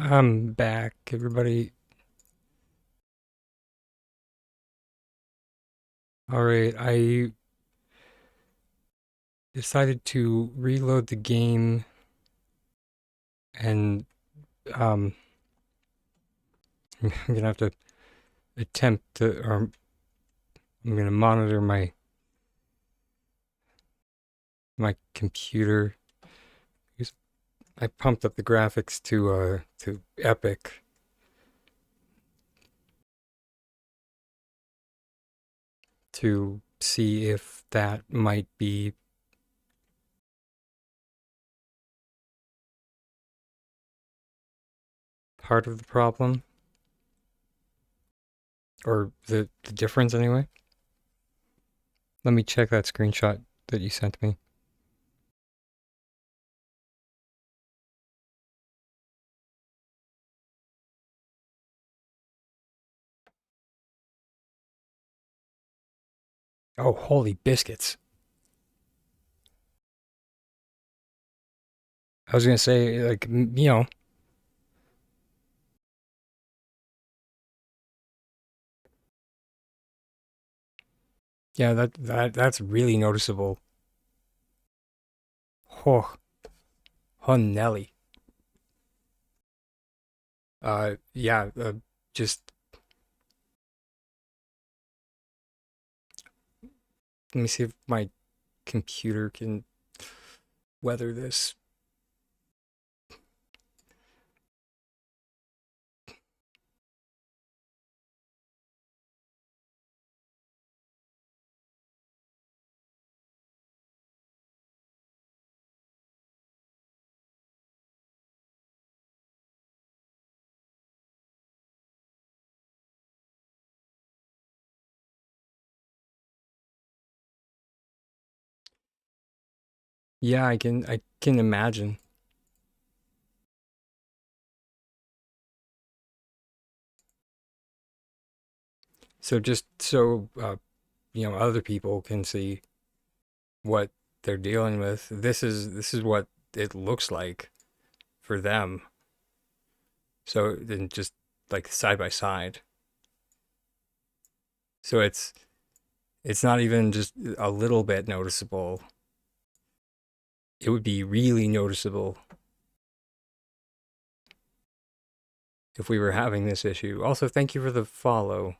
I'm back, everybody. All right, I decided to reload the game and um, I'm gonna have to attempt to, or I'm gonna monitor my computer. I pumped up the graphics to epic to see if that might be part of the problem or the difference anyway. Let me check that screenshot that you sent me. Oh, holy biscuits. I was gonna say, like, yeah, that's really noticeable. Oh, oh Nelly. Yeah, just let me see if my computer can weather this. Yeah, I can imagine. So just so other people can see what they're dealing with. This is what it looks like for them. So then just like side by side. So it's not even just a little bit noticeable. It would be really noticeable if we were having this issue. Also, thank you for the follow.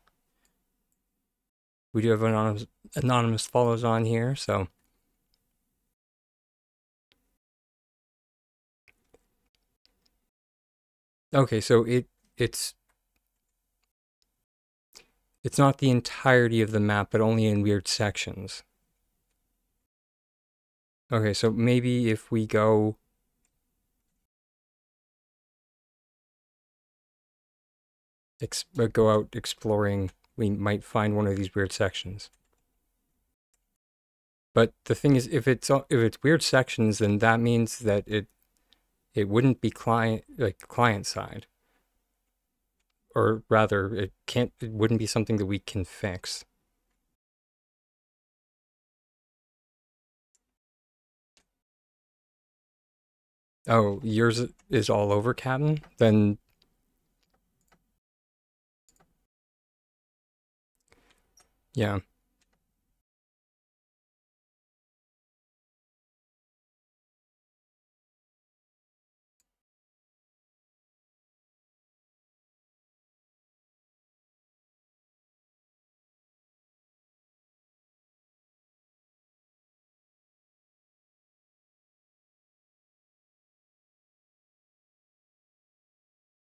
We do have anonymous follows on here, so okay, so it's it's not the entirety of the map, but only in weird sections. Okay, so maybe if we go out exploring, we might find one of these weird sections. But the thing is, if it's weird sections, then that means that it wouldn't be client side, or rather, it wouldn't be something that we can fix. Oh, yours is all over, Captain? Then yeah.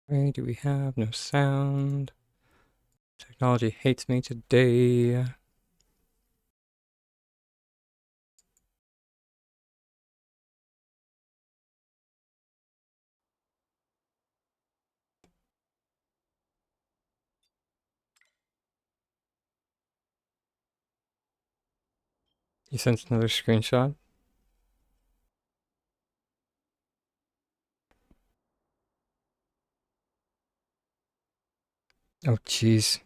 Why do we have no sound? Technology hates me today. You sent another screenshot? Oh, jeez.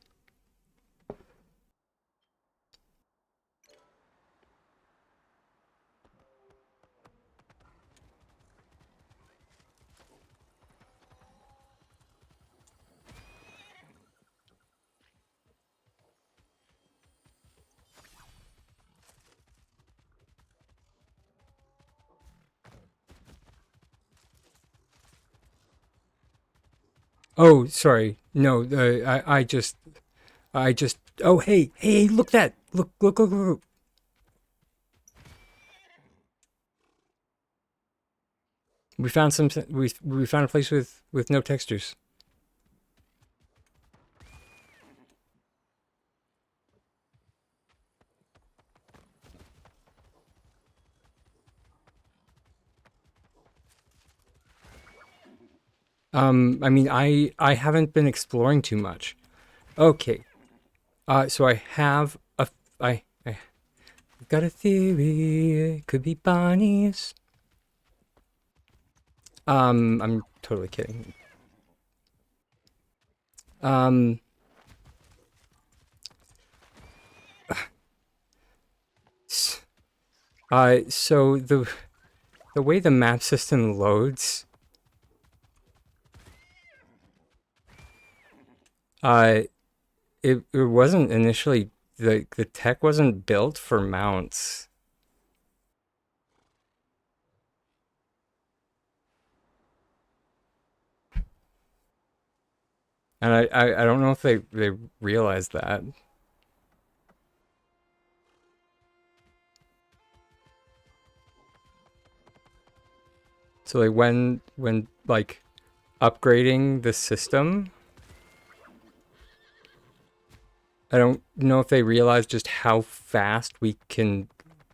Oh, sorry. No, I just. Oh, hey, hey, look that! Look! We found some. We found a place with no textures. I mean, I haven't been exploring too much. Okay. So I have a. I've got a theory. It could be bunnies. I'm totally kidding. Um, so the way the map system loads, uh, it wasn't initially the tech wasn't built for mounts, and I don't know if they realized that. So like when like upgrading the system, I don't know if they realized just how fast we can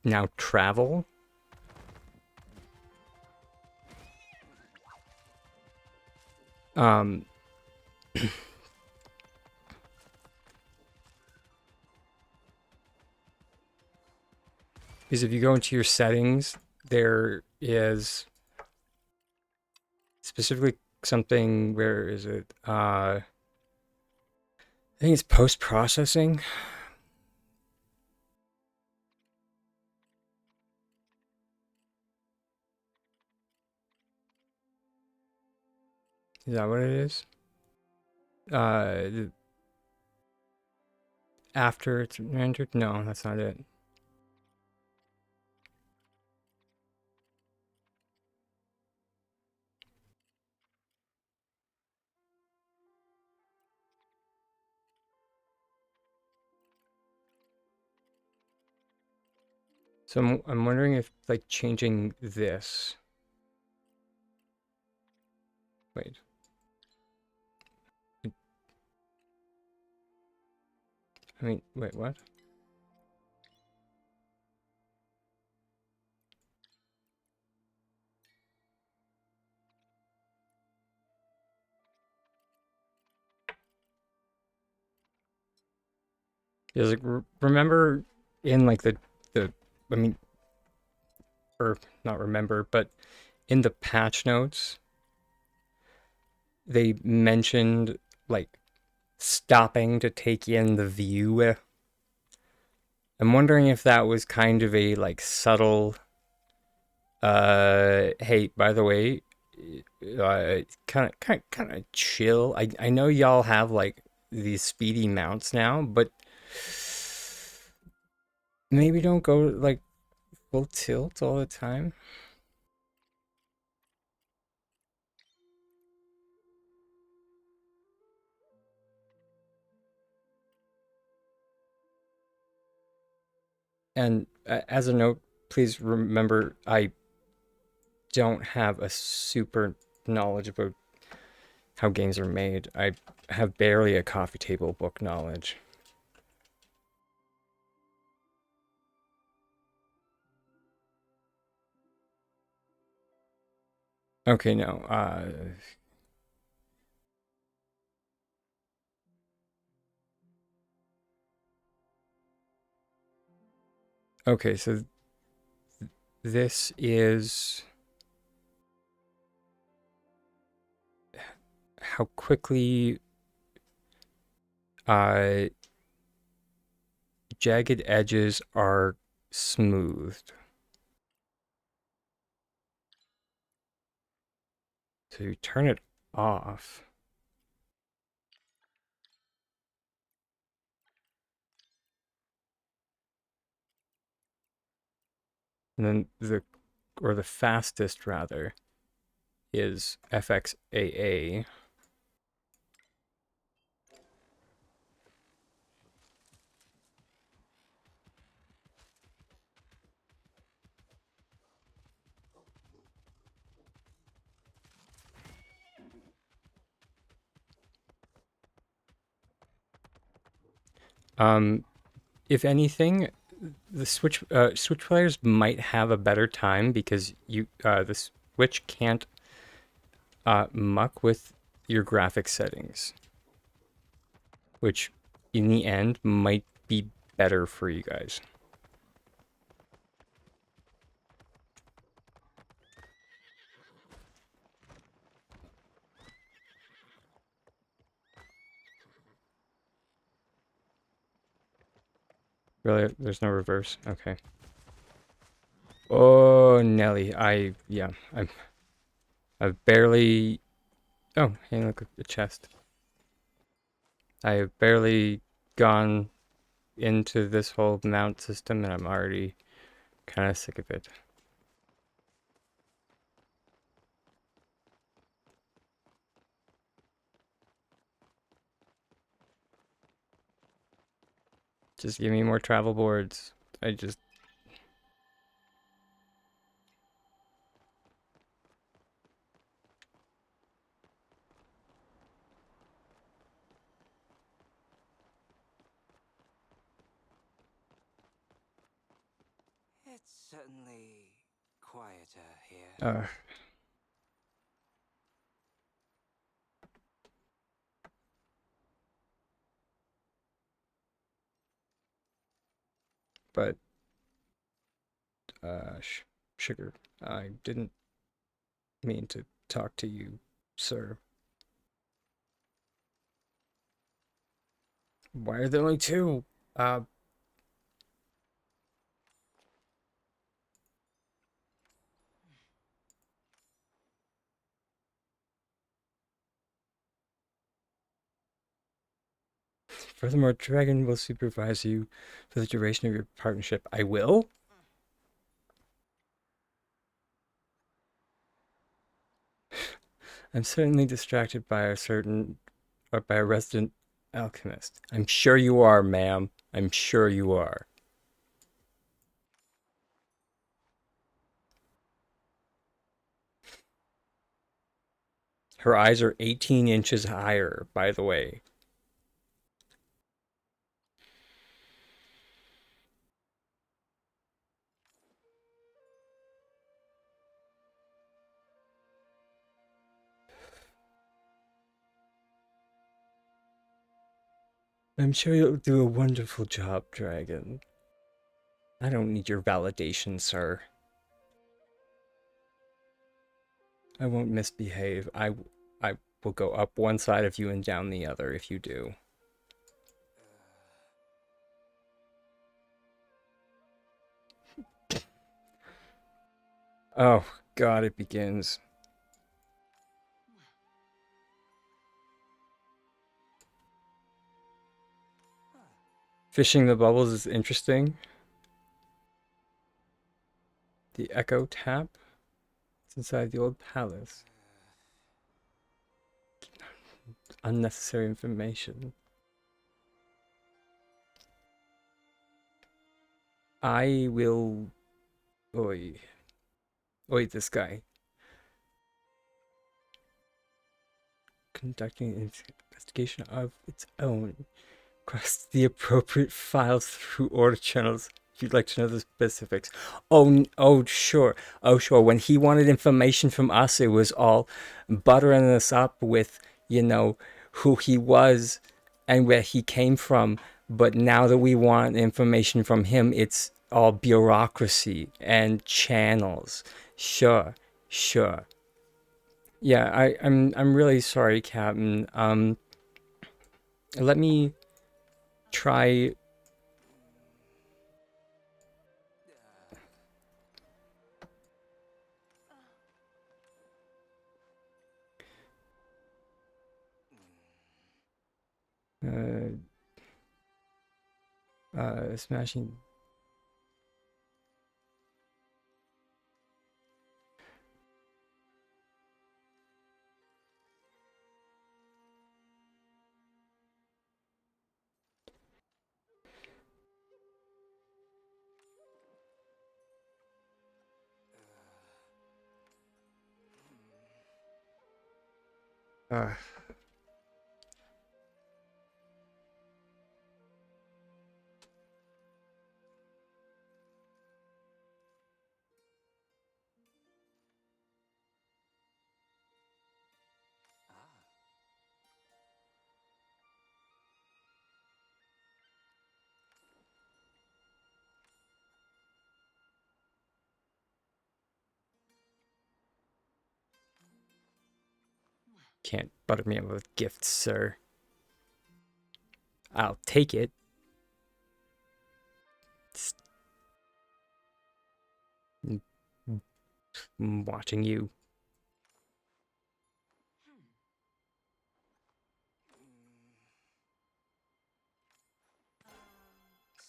now travel. Um, because if you go into your settings, there is specifically something. Where is it? I think it's post processing. Is that what it is? Uh, After it's rendered? No, that's not it. So I'm wondering if like changing this. Wait. I mean, wait, what? Is like remember in like the I mean, or not remember, but in the patch notes they mentioned like stopping to take in the view. I'm wondering if that was kind of a like subtle hey, by the way, kind of chill. I know y'all have like these speedy mounts now, but maybe don't go like full tilt all the time. And as a note, please remember I don't have a super knowledge about how games are made. I have barely a coffee table book knowledge. Okay, no. Okay, so this is how quickly uh jagged edges are smoothed. So you turn it off, and then the fastest rather is FXAA. If anything, the Switch players might have a better time because the Switch can't muck with your graphic settings, which in the end might be better for you guys. Really, there's no reverse. Okay. Oh, Nelly, I've barely. Oh, hey, look, a chest. I have barely gone into this whole mount system, and I'm already kind of sick of it. Just give me more travel boards. I just. It's certainly quieter here. But sugar, I didn't mean to talk to you, sir. Why are there only two? Uh, Furthermore, Dragon will supervise you for the duration of your partnership. I will? I'm certainly distracted by by a resident alchemist. I'm sure you are, ma'am. I'm sure you are. Her eyes are 18 inches higher, by the way. I'm sure you'll do a wonderful job, Dragon. I don't need your validation, sir. I won't misbehave. I will go up one side of you and down the other if you do. Oh, God, it begins. Fishing the bubbles is interesting. The echo tap. It's inside the old palace. Unnecessary information. I will. Oi. Oi, this guy. Conducting an investigation of its own. Request the appropriate files through order channels if you'd like to know the specifics. Oh, sure. Oh, sure. When he wanted information from us, it was all buttering us up with, who he was and where he came from. But now that we want information from him, it's all bureaucracy and channels. Sure, sure. Yeah, I'm really sorry, Captain. Let me try. Uh, smashing. Uh, Can't butter me up with gifts, sir. I'll take it. I'm watching you.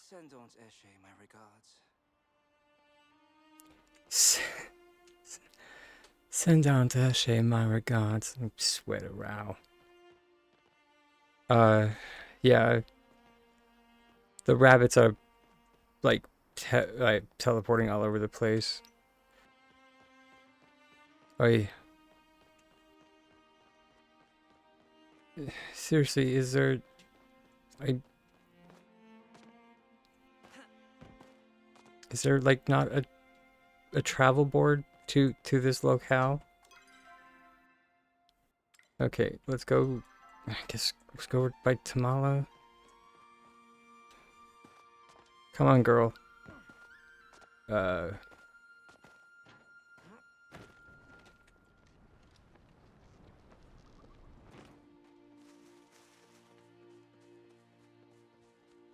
Send Aunt Eshe my regards. Send down to Eshe my regards. Sweater row. Yeah. The rabbits are like teleporting all over the place. Oh, seriously, is there? Is there like not a travel board to this locale? Okay, let's go. I guess let's go by Tamala. Come on, girl.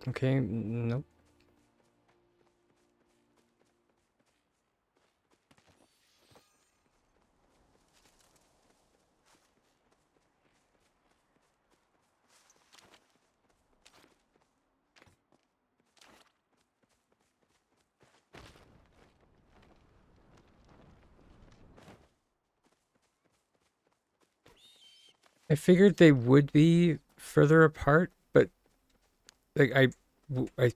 Okay, nope. I figured they would be further apart, but like I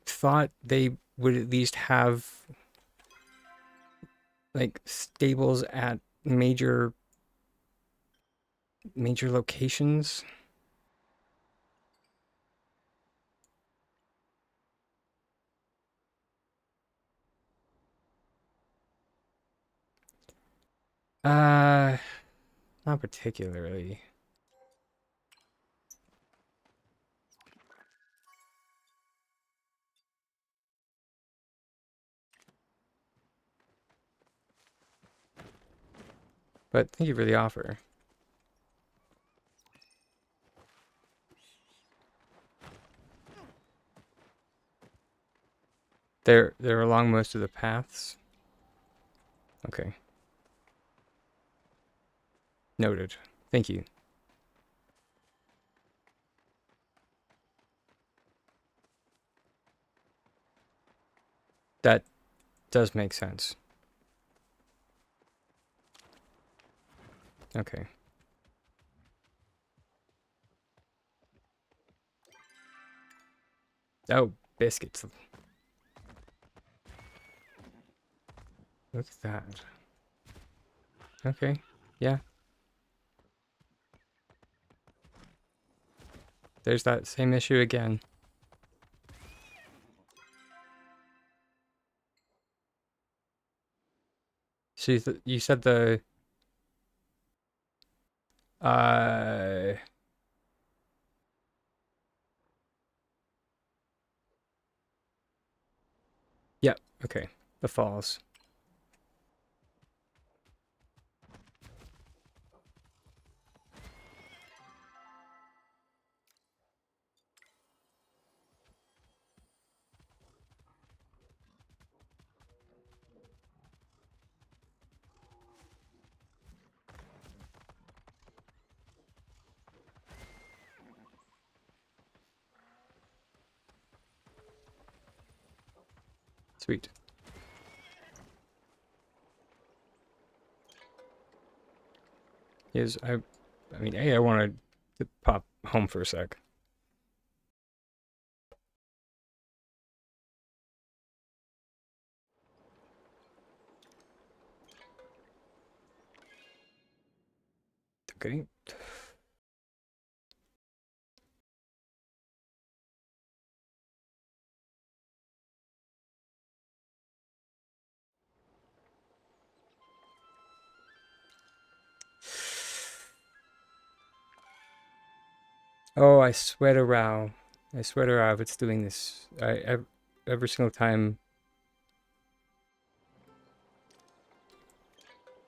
thought they would at least have like stables at major locations. Uh, Not particularly. But thank you for the offer. They're along most of the paths. Okay. Noted. Thank you. That does make sense. Okay. Oh, biscuits. Look at that. Okay. Yeah. There's that same issue again. So you said the uh yeah, okay. The falls. Sweet. Is I mean, hey, I wanted to pop home for a sec. Okay. Oh, I swear to Rao. I swear to Rao, if it's doing this. Every single time.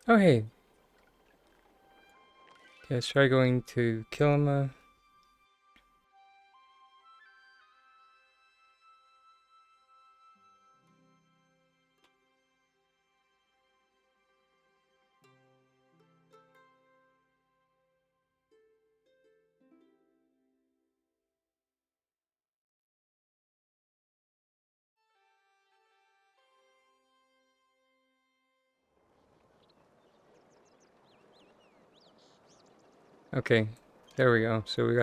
Oh, hey. Let's try going to Kilima. Okay, there we go. So we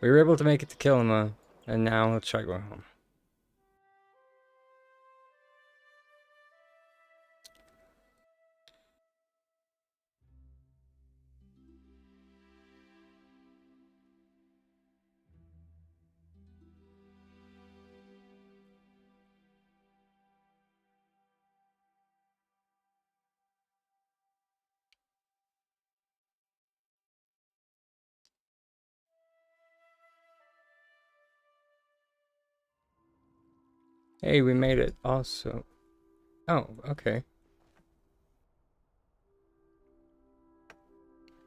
were able to make it to Kilima, and now let's try going home. Hey, we made it. Also, oh, okay.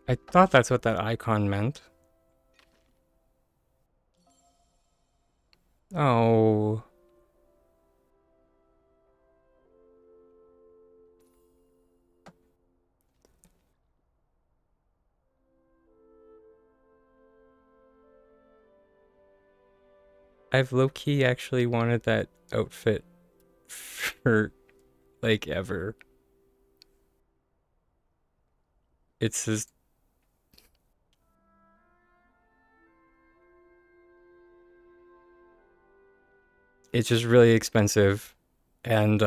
I thought that's what that icon meant. Oh, I've low-key actually wanted that outfit for like ever. It's just it's just really expensive, and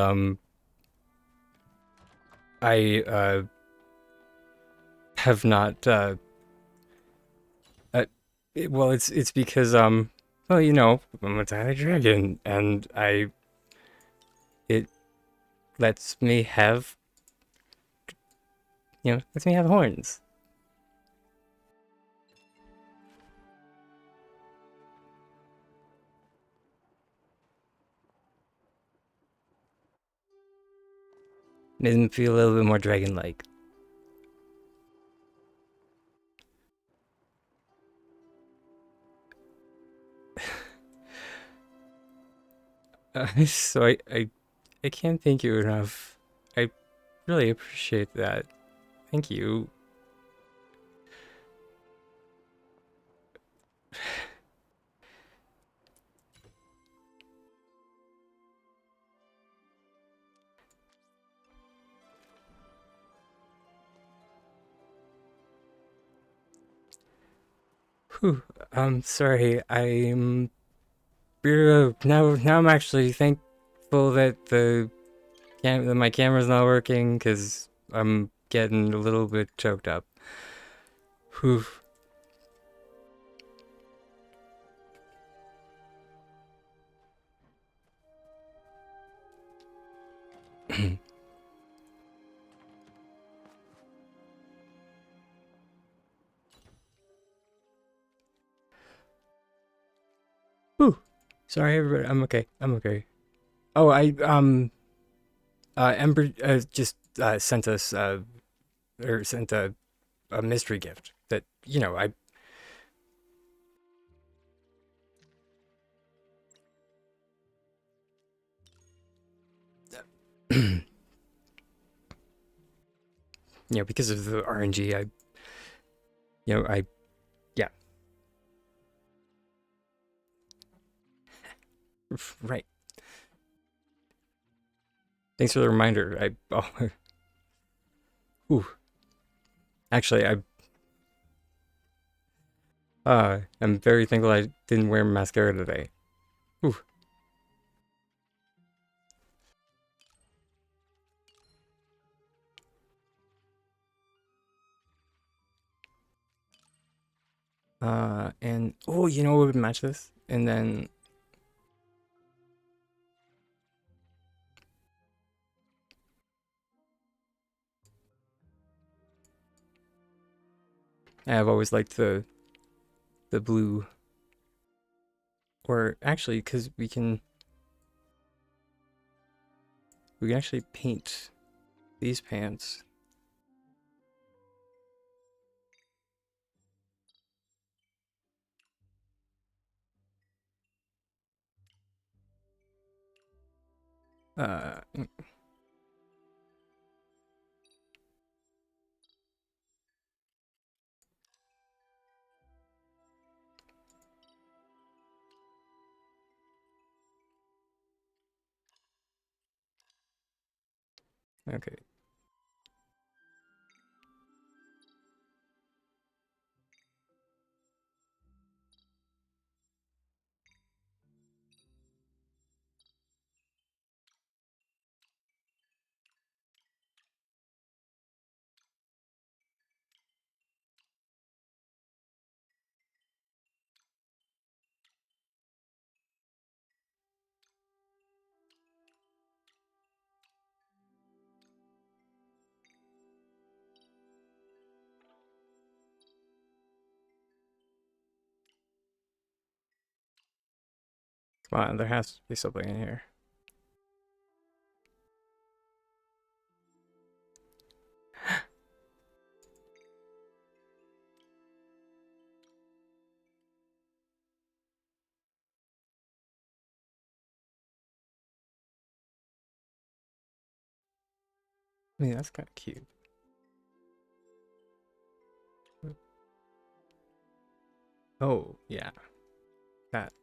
I have not uh well, it's because well, you know, I'm a tiny dragon, and I it lets me have lets me have horns. Makes me feel a little bit more dragon-like. So I can't thank you enough. I really appreciate that. Thank you. Whew. Sorry. Now I'm actually thankful that that my camera's not working because I'm getting a little bit choked up. Whew. Whew. Sorry, everybody. I'm okay. I'm okay. Oh, Ember just sent us or sent a mystery gift that I because of the RNG I yeah right. Thanks for the reminder. Whew. Actually I'm very thankful I didn't wear mascara today. Whew. And oh, you know what would match this? And then I've always liked the blue, or actually, because we can actually paint these pants. Mm. Okay. Come on, there has to be something in here. I mean, that's kind of cute. Oh, yeah. That.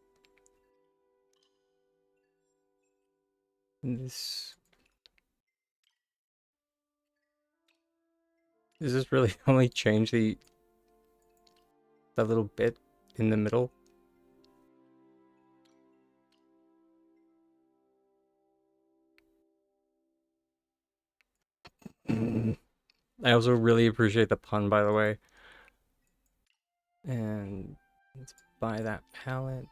This. Does this really only change that little bit in the middle? I also really appreciate the pun, by the way. And let's buy that palette.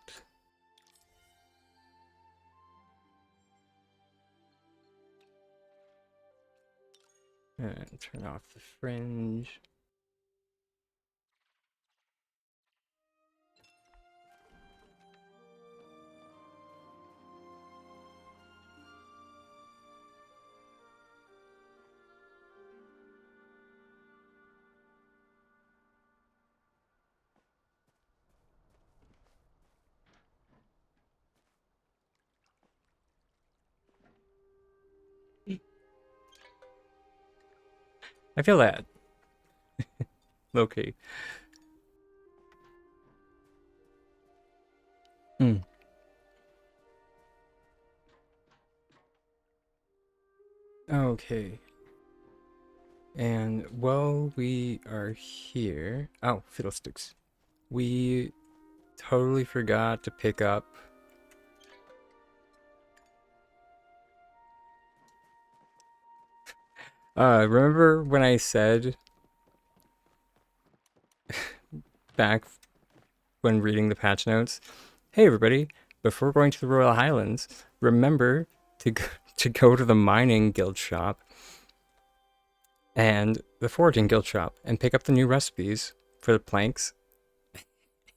And turn off the fringe. I feel that. Okay. Mm. Okay. And while we are here... Oh, fiddlesticks. We totally forgot to pick up... remember when I said back when reading the patch notes, hey everybody, before going to the Royal Highlands, remember to to go to the mining guild shop and the foraging guild shop and pick up the new recipes for the planks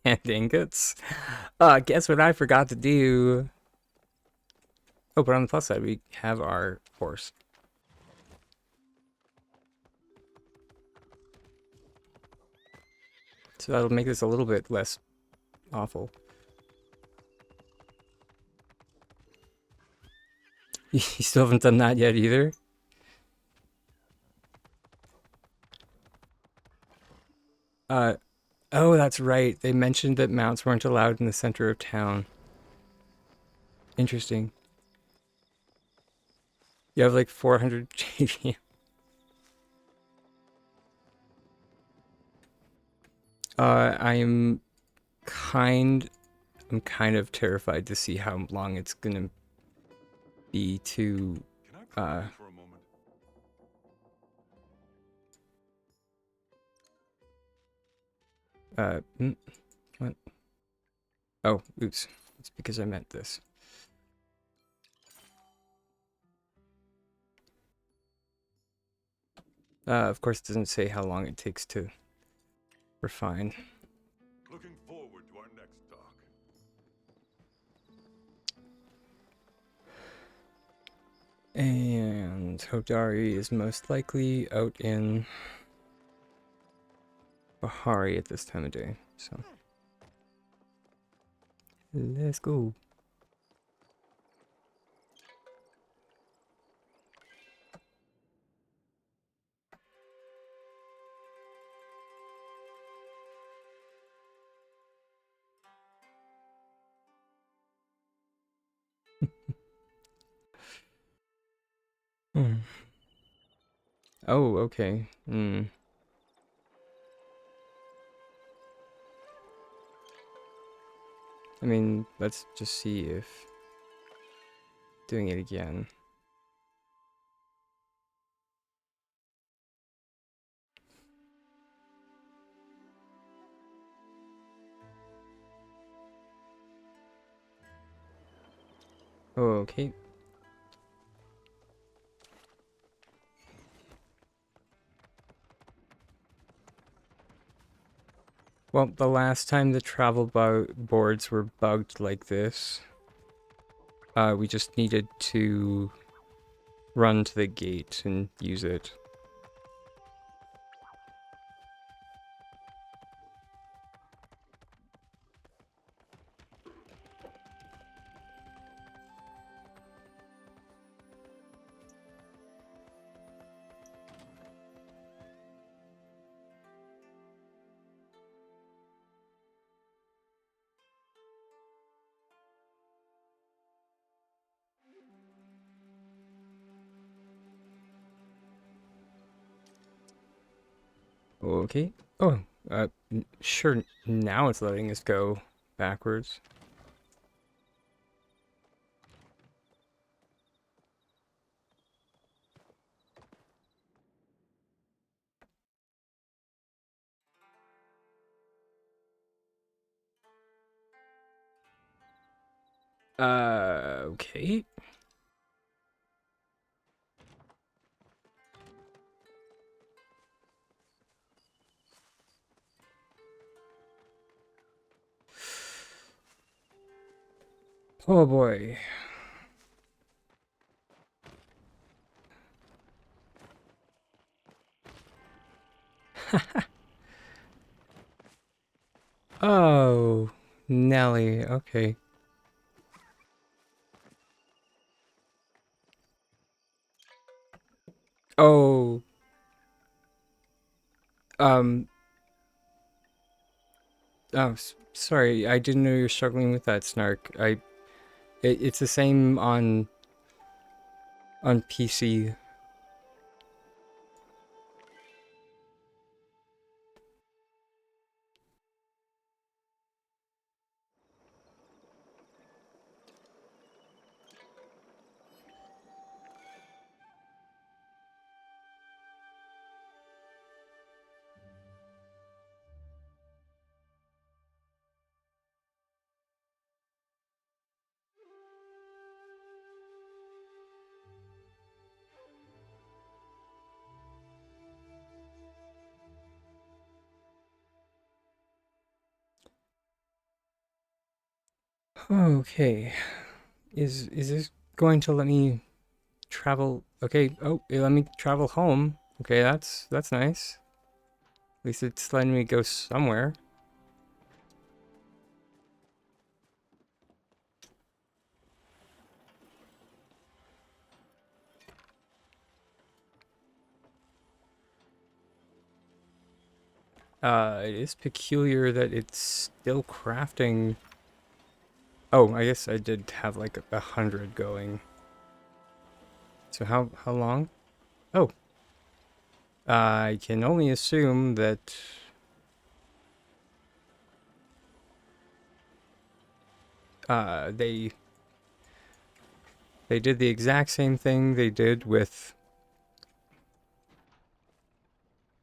and ingots. Guess what I forgot to do? Oh, but on the plus side, we have our horse. So that'll make this a little bit less awful. You still haven't done that yet either? Oh, that's right. They mentioned that mounts weren't allowed in the center of town. Interesting. You have like 400 JDM. I'm I'm kind of terrified to see how long it's gonna be to, Can I pause for a moment? what? Oh, oops. It's because I meant this. Of course, it doesn't say how long it takes to refine. Looking forward to our next dock. And Hodari is most likely out in Bahari at this time of day, so let's go. Oh, okay. Hmm. I mean, let's just see if doing it again. Okay. Well, the last time the travel boards were bugged like this, we just needed to run to the gate and use it. Okay. Oh, sure, now it's letting us go backwards. Okay. Oh boy. Oh, Nelly, okay. Oh, um, oh, sorry, I didn't know you were struggling with that, Snark. It's the same on PC. Okay, is this going to let me travel? Okay, oh, it let me travel home. Okay, that's nice. At least it's letting me go somewhere. It is peculiar that it's still crafting. Oh, I guess I did have like 100 going. So how long? Oh, I can only assume that they did the exact same thing they did with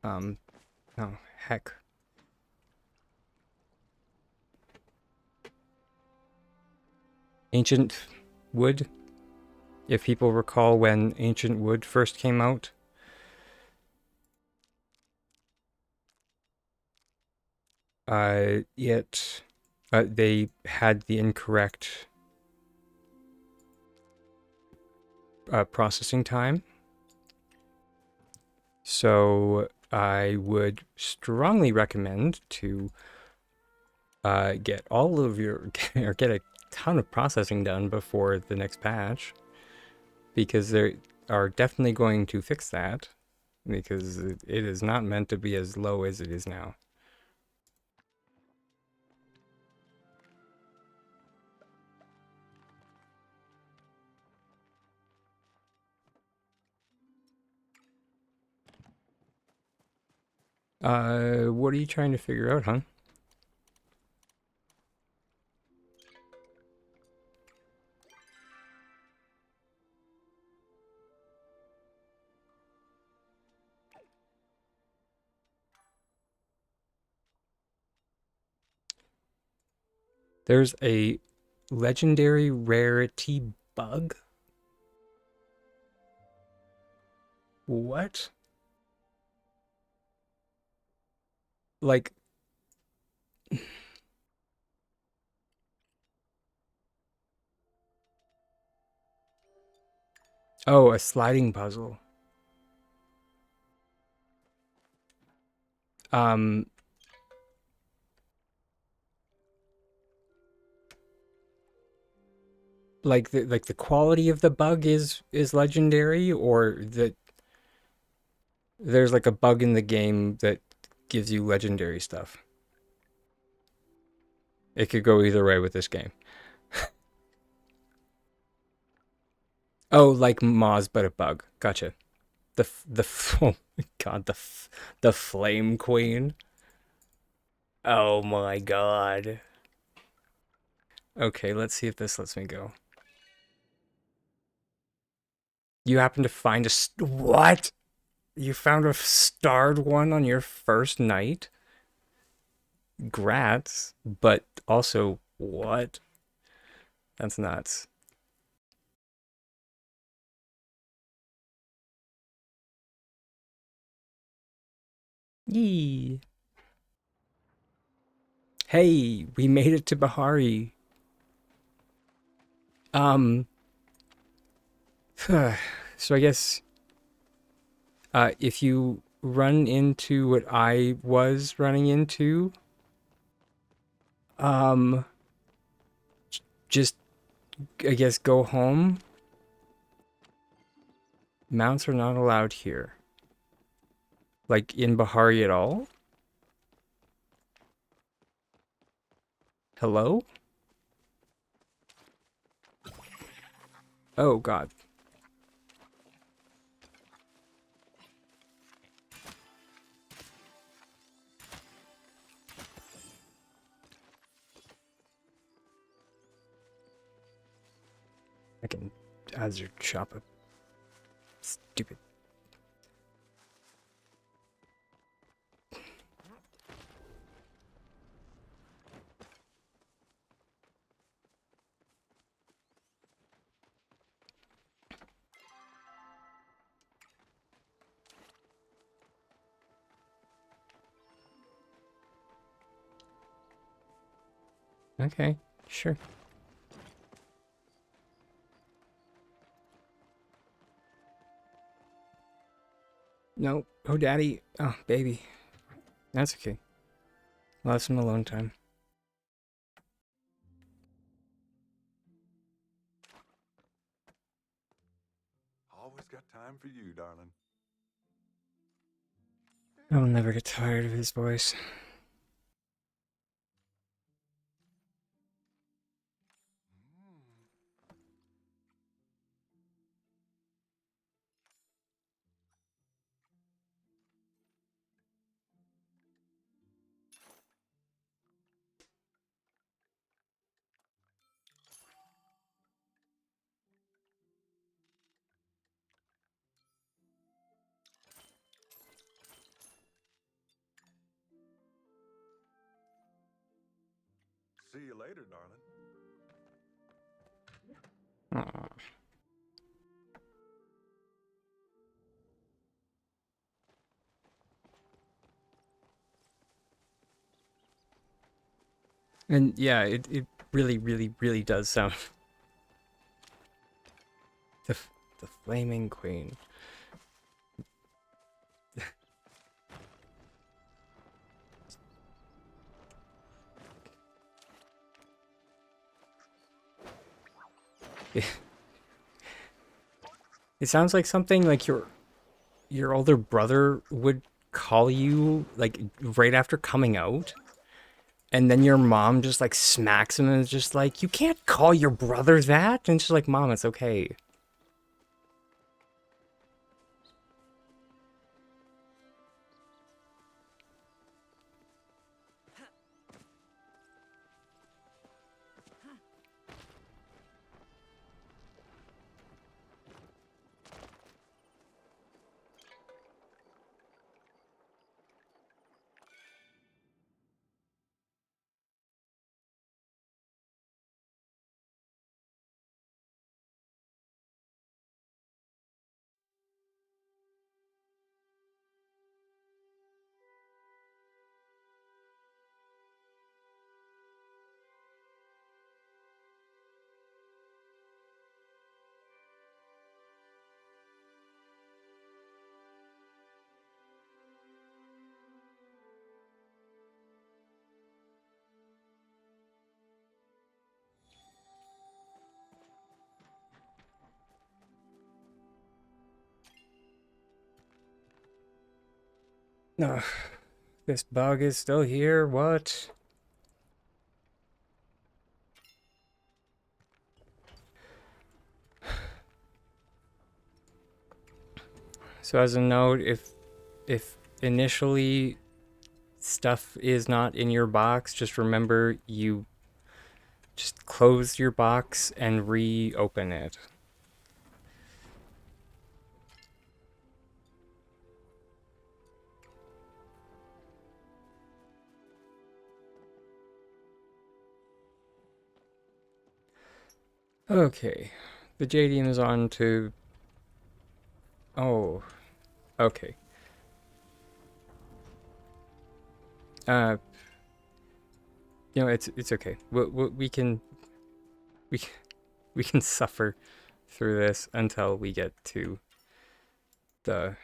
um oh heck. Ancient wood. If people recall when ancient wood first came out, it they had the incorrect processing time. So I would strongly recommend to get all of your or get a ton of processing done before the next patch, because they are definitely going to fix that, because it is not meant to be as low as it is now. What are you trying to figure out, huh? There's a legendary rarity bug? What? Like, oh, a sliding puzzle. Um, like the quality of the bug is legendary, or that there's like a bug in the game that gives you legendary stuff. It could go either way with this game. Oh, like Moz, but a bug. Gotcha. Oh my god, the Flame Queen. Oh my god. Okay, let's see if this lets me go. You happen to find what? You found a starred one on your first night? Grats, but also what? That's nuts. Yee. Hey, we made it to Bahari. Um, so I guess if you run into what I was running into, um, just I guess go home. Mounts are not allowed here. Like in Bahari at all? Hello? Oh god. I can Azure chop up. Stupid. Okay, sure. No. Oh, daddy. Oh, baby. That's okay. We'll have some alone time. Always got time for you, darling. I'll never get tired of his voice. See you later, darling. Aw. And yeah, it really, really, really does sound the the Flaming Queen. It, it sounds like something like your older brother would call you like right after coming out, and then your mom just like smacks him and is just like, "You can't call your brother that." And she's like, "Mom, it's okay." No, this bug is still here. What? So as a note, if initially stuff is not in your box, just remember you just close your box and reopen it. Okay, the Jadium is on to... Oh, okay. Uh, it's okay. We can we we can suffer through this until we get to the...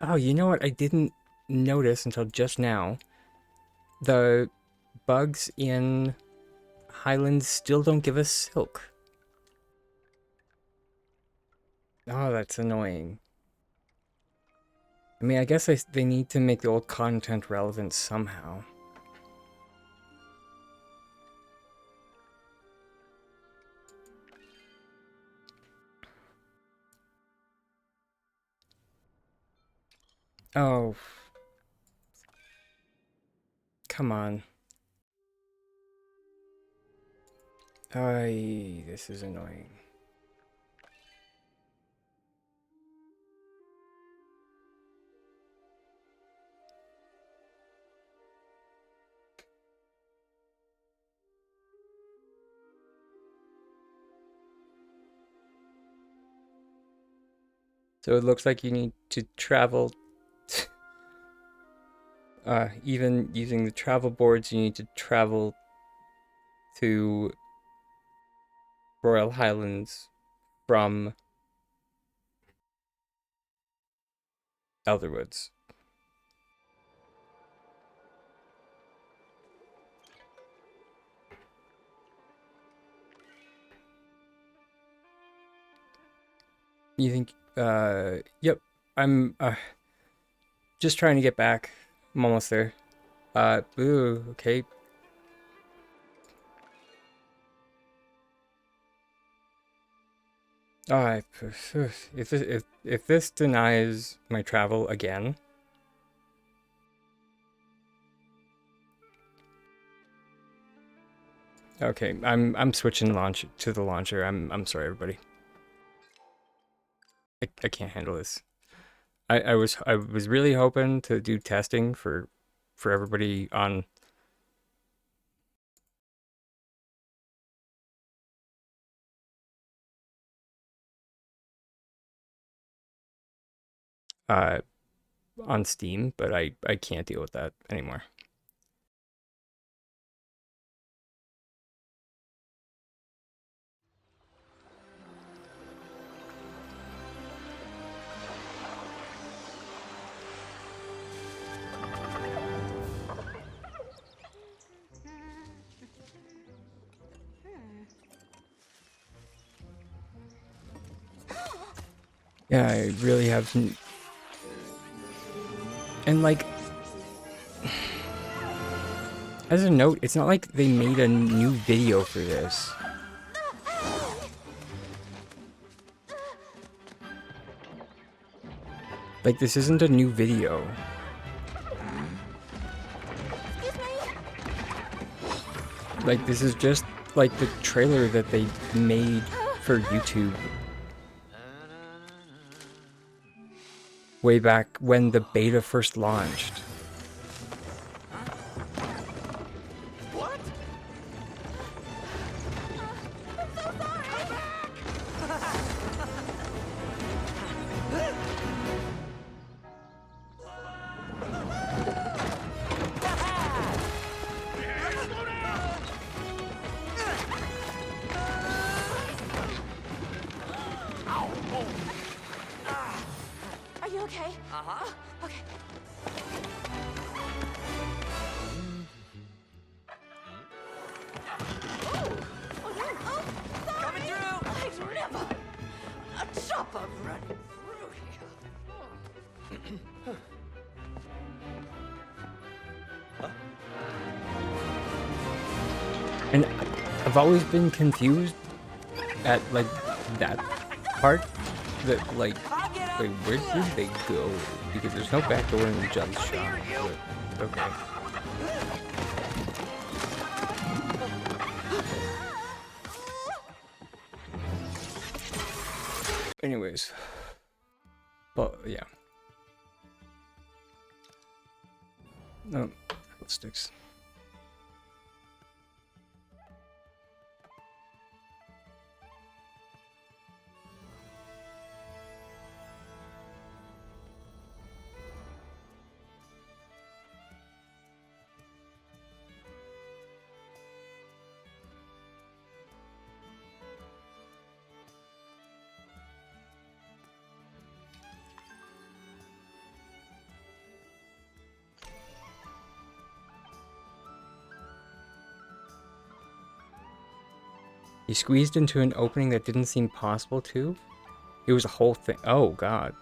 Oh, you know what? I didn't notice until just now. The bugs in Highlands still don't give us silk. Oh, that's annoying. I mean, I guess they need to make the old content relevant somehow. Oh, come on. Ay, this is annoying. So it looks like you need to travel... even using the travel boards, you need to travel to Royal Highlands from Elderwoods. You think, yep, I'm, just trying to get back. I'm almost there. Ooh, okay. If this denies my travel again, okay, I'm switching launch to the launcher. I'm sorry, everybody. I can't handle this. I was really hoping to do testing for everybody on uh on Steam, but I can't deal with that anymore. Yeah, I really have. And like, as a note, it's not like they made a new video for this. Like, this isn't a new video. Like, this is just like the trailer that they made for YouTube way back when the beta first launched. What? Are you okay? Uh-huh. Okay. Oh, oh no! Oh, sorry. Coming through. I'd never. A Stop of running through here. And I've always been confused at like that part. That like, wait, where did they go? Because there's no back door in the jump shot. But okay. Anyways, but yeah. No, sticks. He squeezed into an opening that didn't seem possible to? It was a whole thing. Oh, God.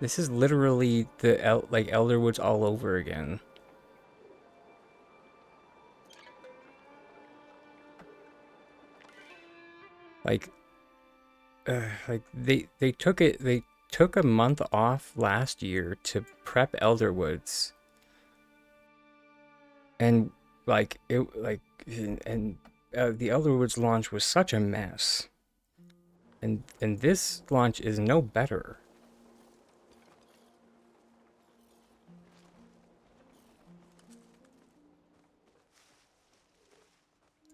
This is literally the like Elderwoods all over again. Like they took a month off last year to prep Elderwoods, and like the Elderwoods launch was such a mess, and this launch is no better.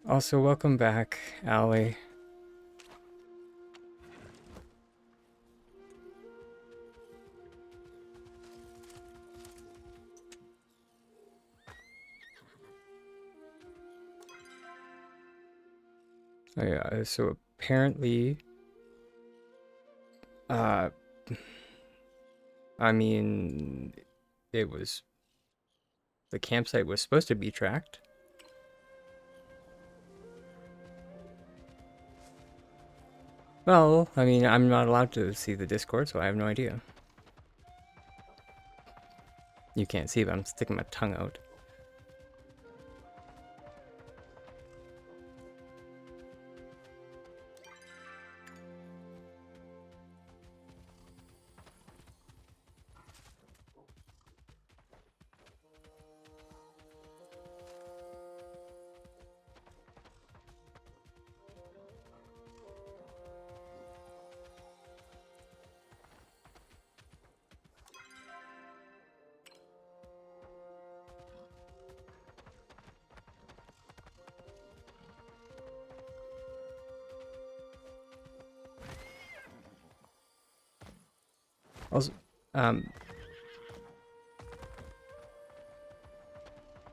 Also, welcome back, Allie. Oh yeah, so apparently, I mean, it was, the campsite was supposed to be tracked. Well, I mean, I'm not allowed to see the Discord, so I have no idea. You can't see, but I'm sticking my tongue out. Also,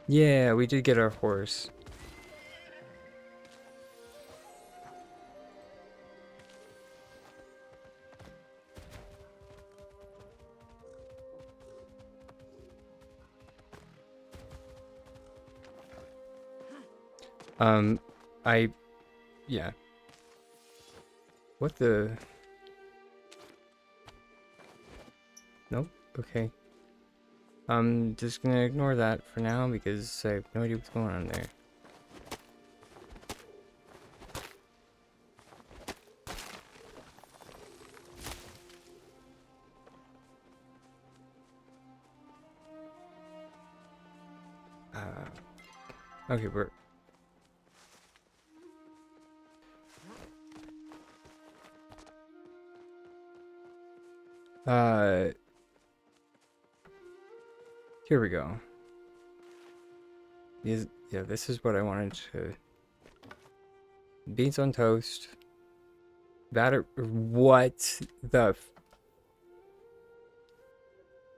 yeah, we did get our horse. Yeah. What the? Nope. Okay. I'm just gonna ignore that for now because I have no idea what's going on there. Okay, we're... Here we go. Yeah, this is what I wanted to... Beans on toast. Batter... What the...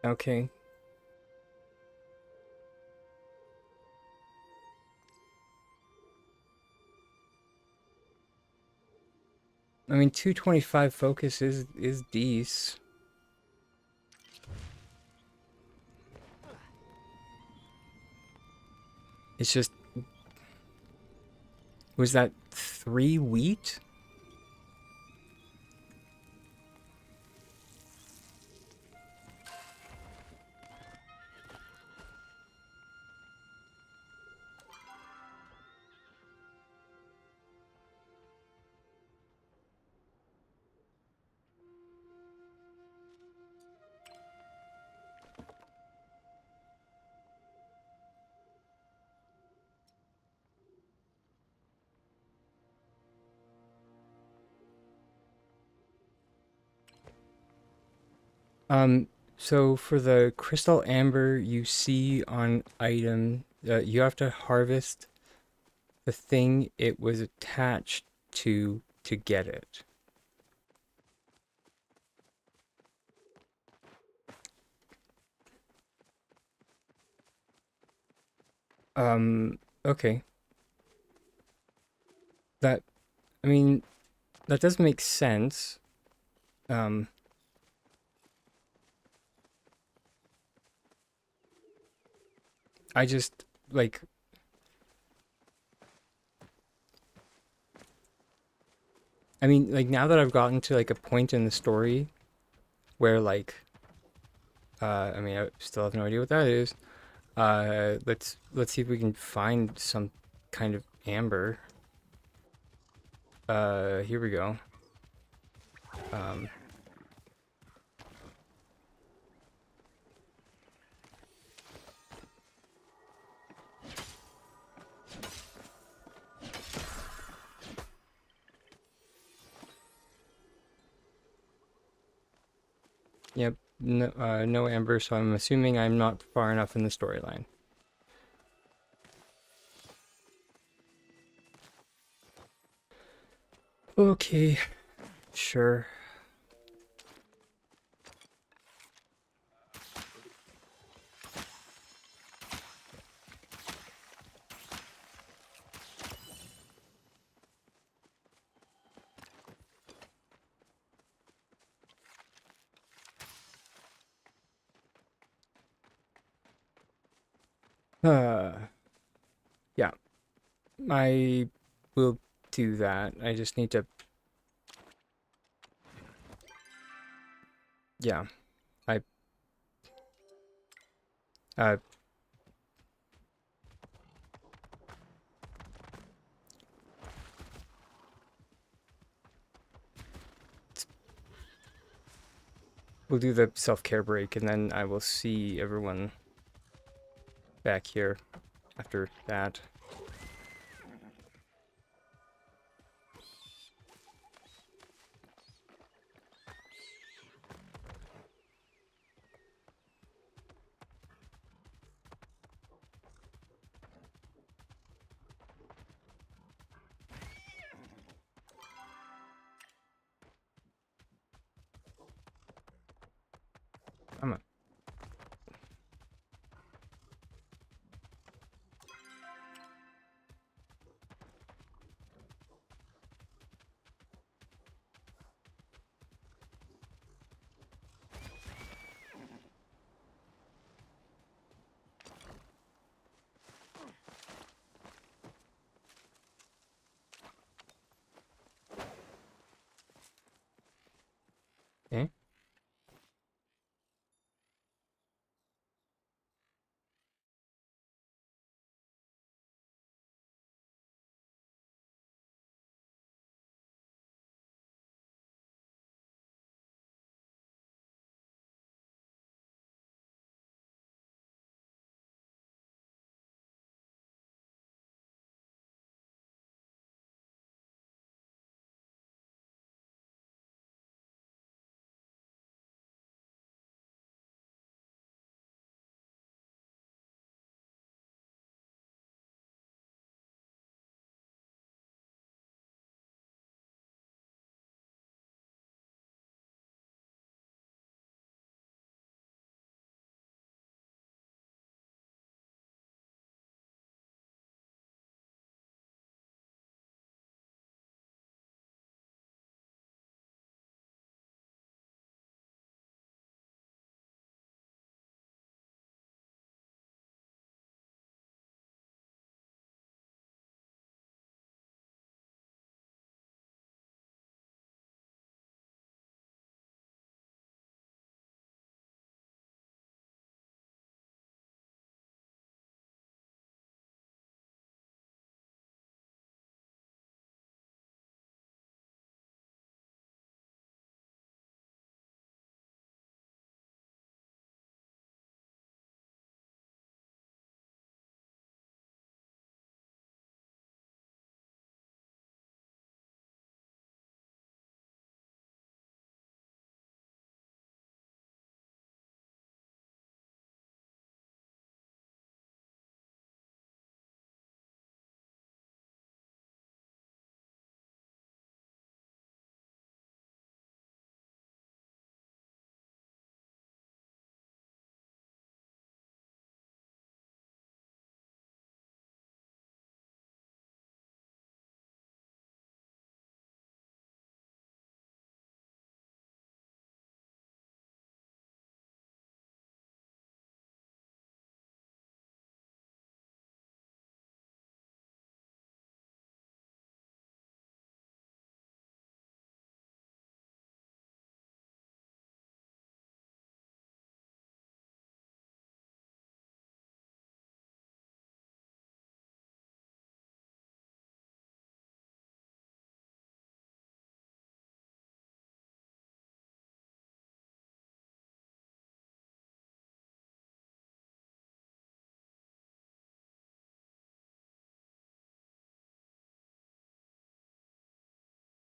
Okay. I mean, 225 focus is decent. It's just, was that 3 wheat? So for the crystal amber you see on item, you have to harvest the thing it was attached to get it. Okay. That, I mean, that does make sense. Um, I just, like, I mean, like, now that I've gotten to, like, a point in the story where, like, I mean, I still have no idea what that is. Let's see if we can find some kind of amber. Here we go. Um, yep, no, no amber, so I'm assuming I'm not far enough in the storyline. Okay, sure. Uh, yeah, I will do that. I just need to, yeah, I, uh, we'll do the self-care break and then I will see everyone back here after that. Come on.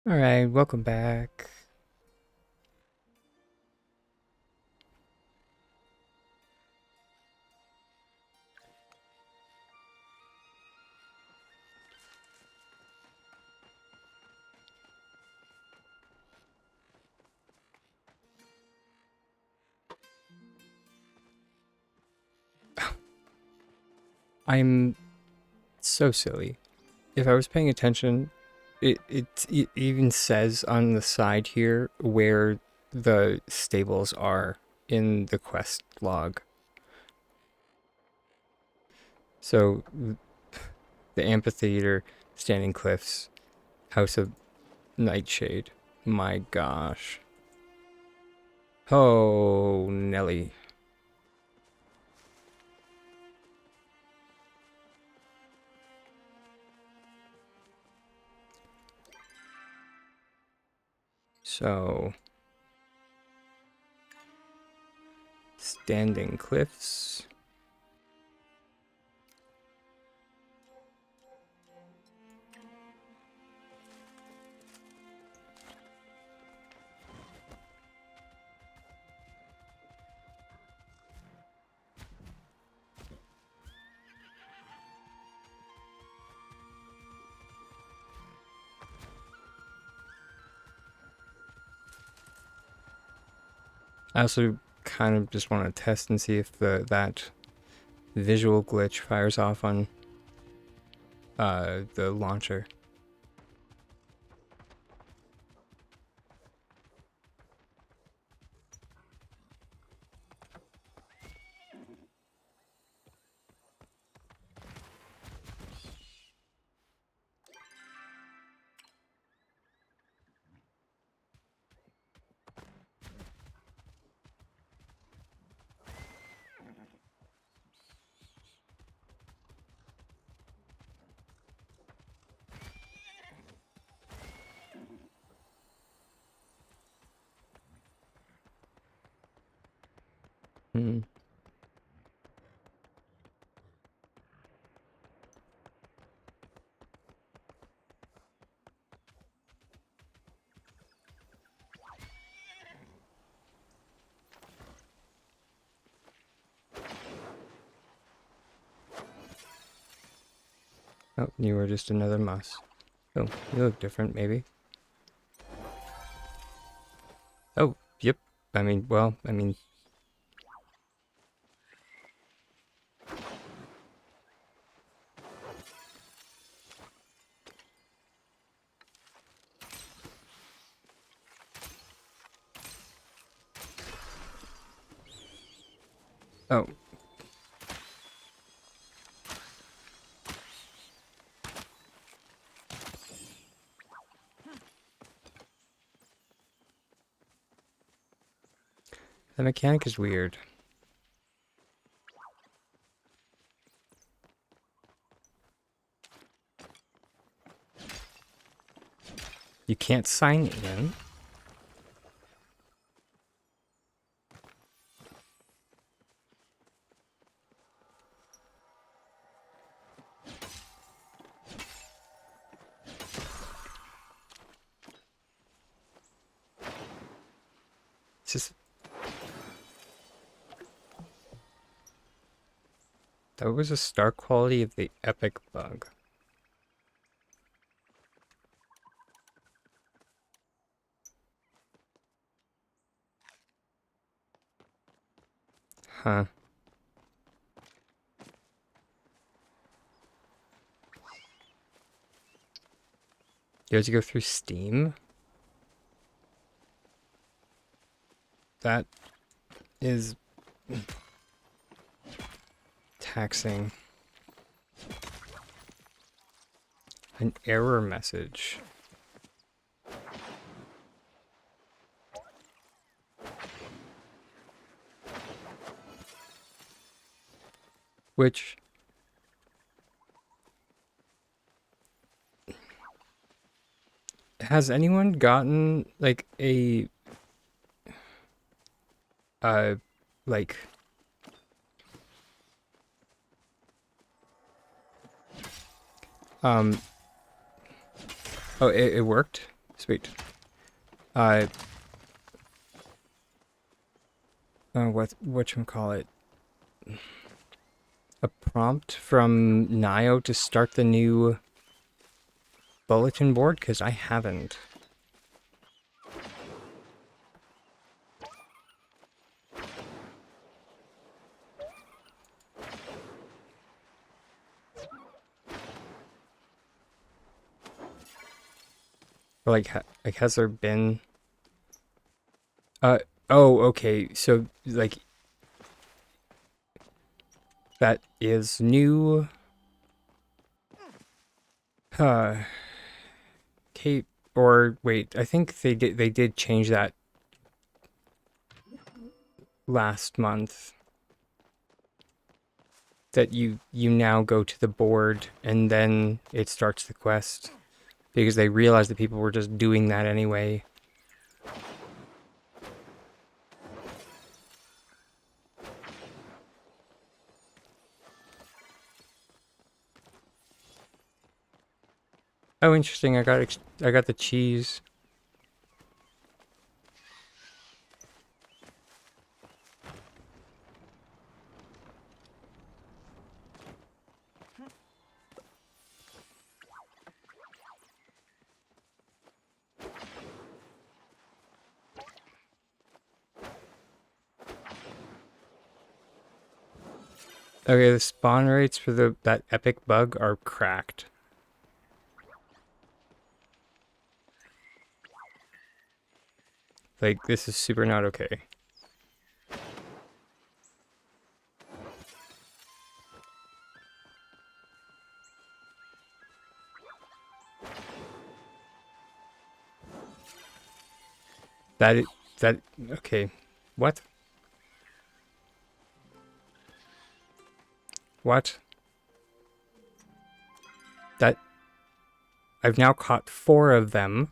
Alright, welcome back. I'm so silly. If I was paying attention, it even says on the side here where the stables are in the quest log. So the amphitheater, Standing Cliffs, House of Nightshade. My gosh. Oh, Nelly. So, Standing Cliffs. I also kind of just want to test and see if that visual glitch fires off on the launcher. Hmm. Oh, you were just another mouse. Oh, you look different, maybe. Oh, yep. I mean, well, I mean... Oh. The mechanic is weird. You can't sign in. It's just... That was a star quality of the epic bug. Huh. You have to go through Steam? That is... taxing. An error message. Which... Has anyone gotten, like, a... like... Um... Oh, it worked? Sweet. Whatchamacallit? A prompt from Nio to start the new bulletin board? Because I haven't. Or like has there been... oh, okay, so, like, that is new... Okay, or wait, I think they did change that last month. That you now go to the board and then it starts the quest. Because they realized that people were just doing that anyway. Oh, interesting. I got the cheese. Okay, the spawn rates for that epic bug are cracked. Like, this is super not okay. Okay. What? What? That, I've now caught 4 of them.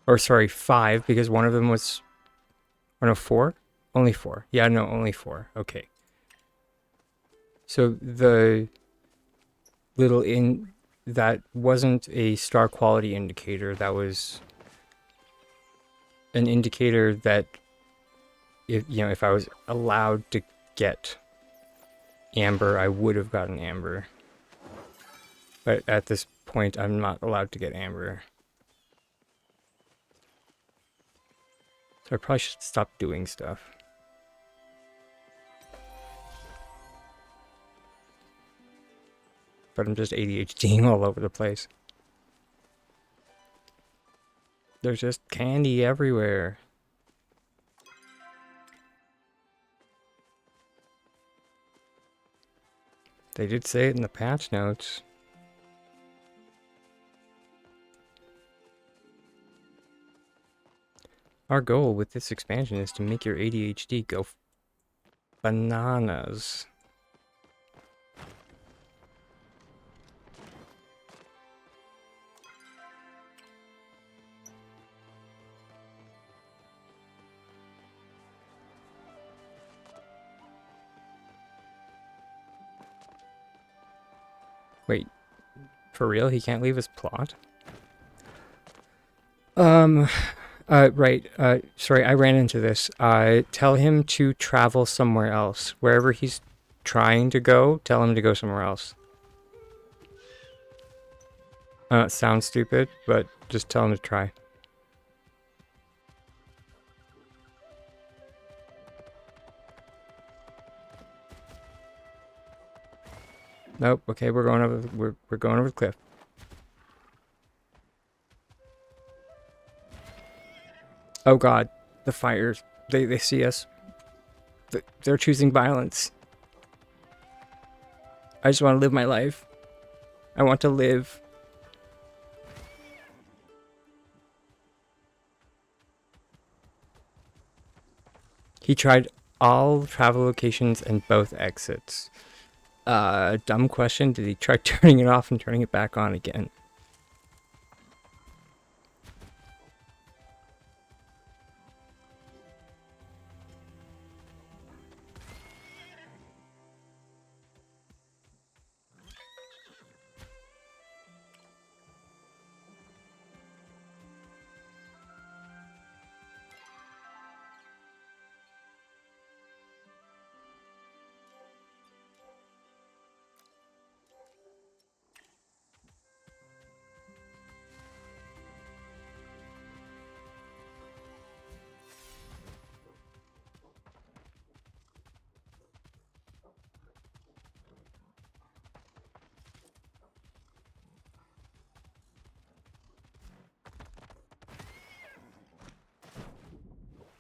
Or sorry, 5, because one of them was... Oh no, 4? Only 4. Yeah, no, only 4. Okay. So the little that wasn't a star quality indicator, that was an indicator that if I was allowed to get amber, I would have gotten amber. But at this point, I'm not allowed to get amber. So I probably should stop doing stuff. But I'm just ADHDing all over the place. There's just candy everywhere. They did say it in the patch notes. Our goal with this expansion is to make your ADHD go bananas. Wait, for real? He can't leave his plot? Right, sorry, I ran into this. Tell him to travel somewhere else. Wherever he's trying to go, tell him to go somewhere else. It sounds stupid, but just tell him to try. Nope, okay, we're going over we're going over the cliff. Oh god, the fires. They see us. They're choosing violence. I just want to live my life. I want to live. He tried all travel locations and both exits. Dumb question. Did he try turning it off and turning it back on again?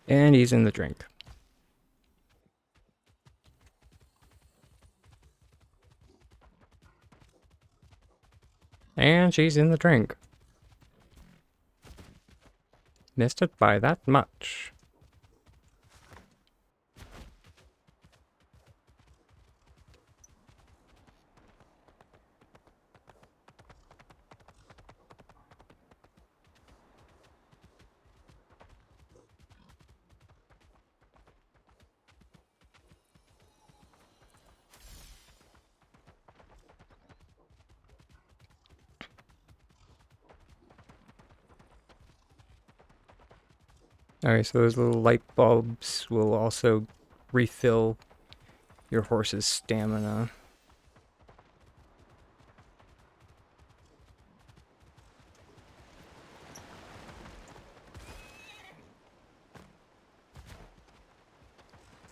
And he's in the drink. And she's in the drink. Missed it by that much. Alright, so those little light bulbs will also refill your horse's stamina.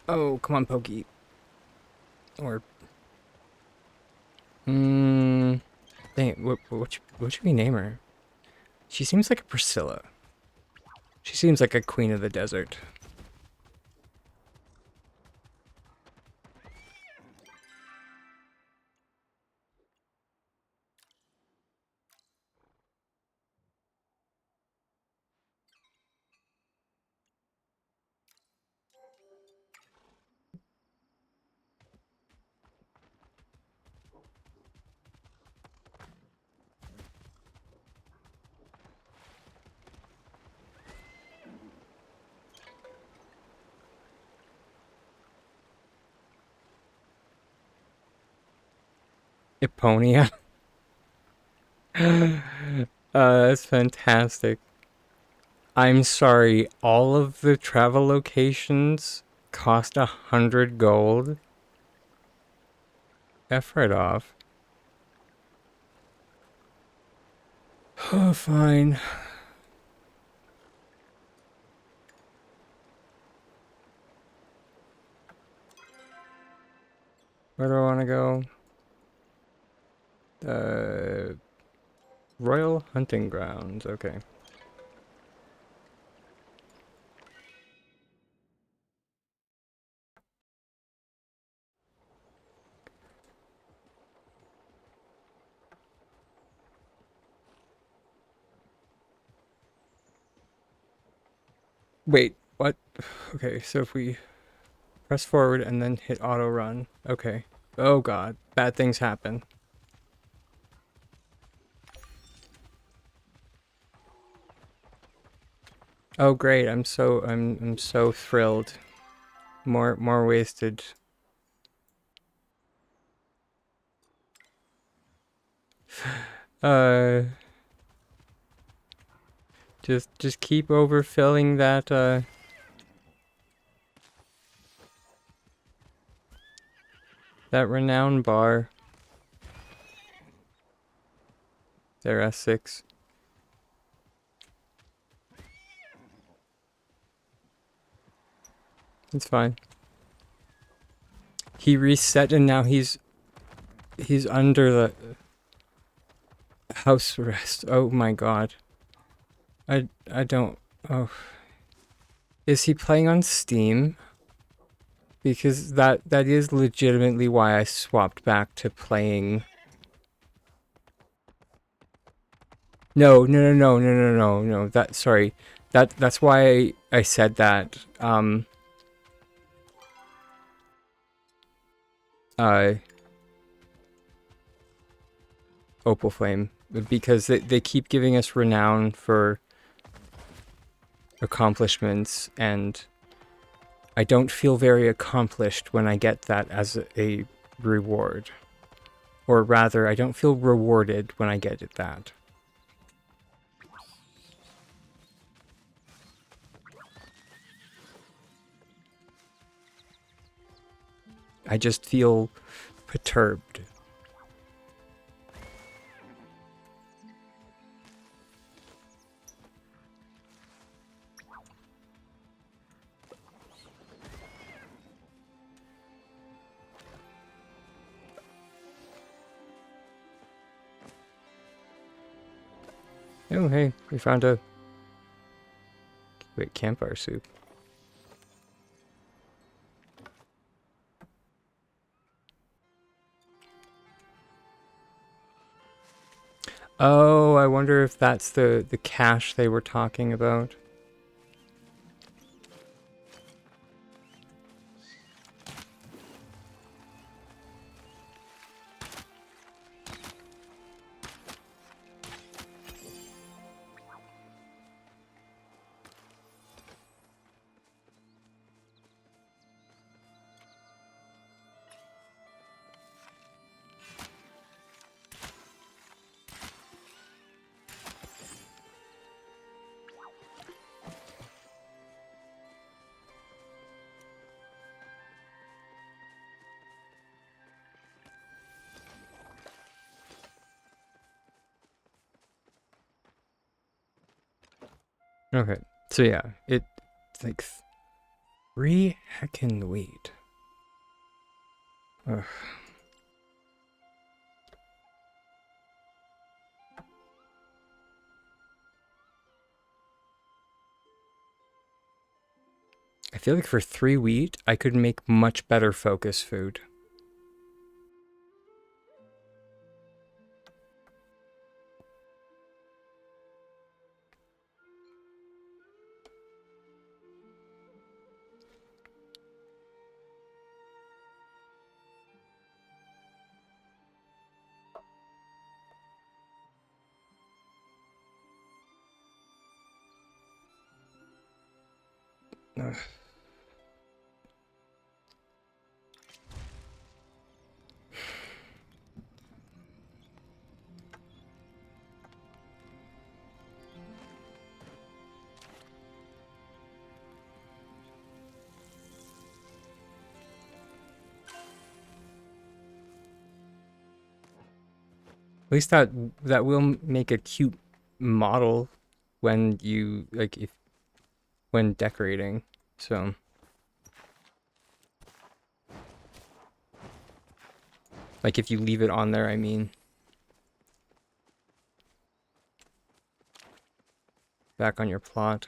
Oh, come on, Pokey. Or... dang it, what should we name her? She seems like a Priscilla. She seems like a queen of the desert. Eponia. That's fantastic. I'm sorry, all of the travel locations cost 100 gold? F right off. Oh, fine. Where do I want to go? Royal Hunting Grounds, okay. Wait, what? Okay, so if we press forward and then hit auto run. Okay. Oh god, bad things happen. Oh great, I'm so thrilled. More wasted. Uh just keep overfilling that renown bar. There, S6. It's fine. He reset and now he's under the house arrest. Oh my god. I don't. Oh. Is he playing on Steam? Because that is legitimately why I swapped back to playing. No. That sorry. That's why I said that. Uh Opal Flame. Because they keep giving us renown for accomplishments, and I don't feel very accomplished when I get that as a reward. Or rather, I don't feel rewarded when I get that. I just feel perturbed. Oh, hey, we found a... Wait, campfire soup. Oh, I wonder if that's the cache they were talking about. Okay, so yeah, it's like 3 heckin' wheat. Ugh. I feel like for 3 wheat, I could make much better focus food. Ugh. At least that will make a cute model when you like if when decorating. So like if you leave it on there, I mean. Back on your plot.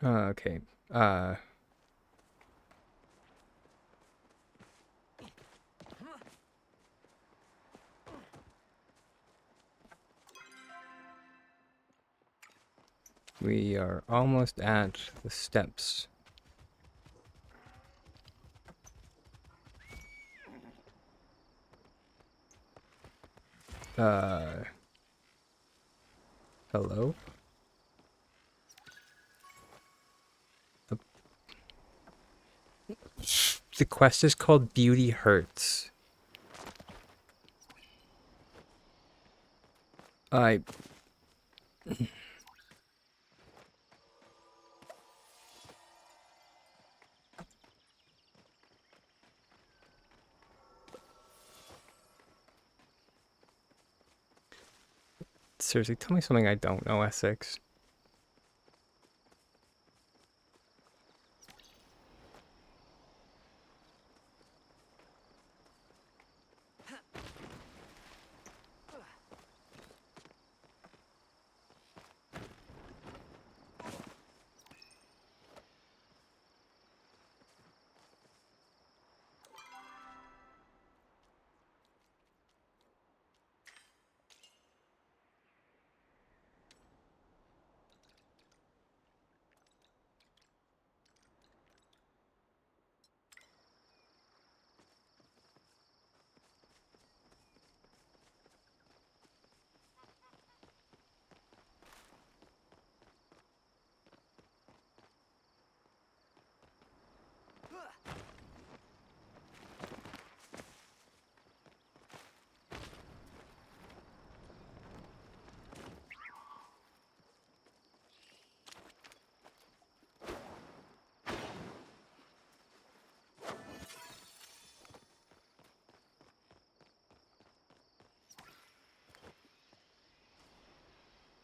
Okay. Uh we are almost at the steps. Uh Hello? The, the quest is called Beauty Hurts. I seriously tell me something I don't know, Essex.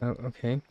Oh, okay.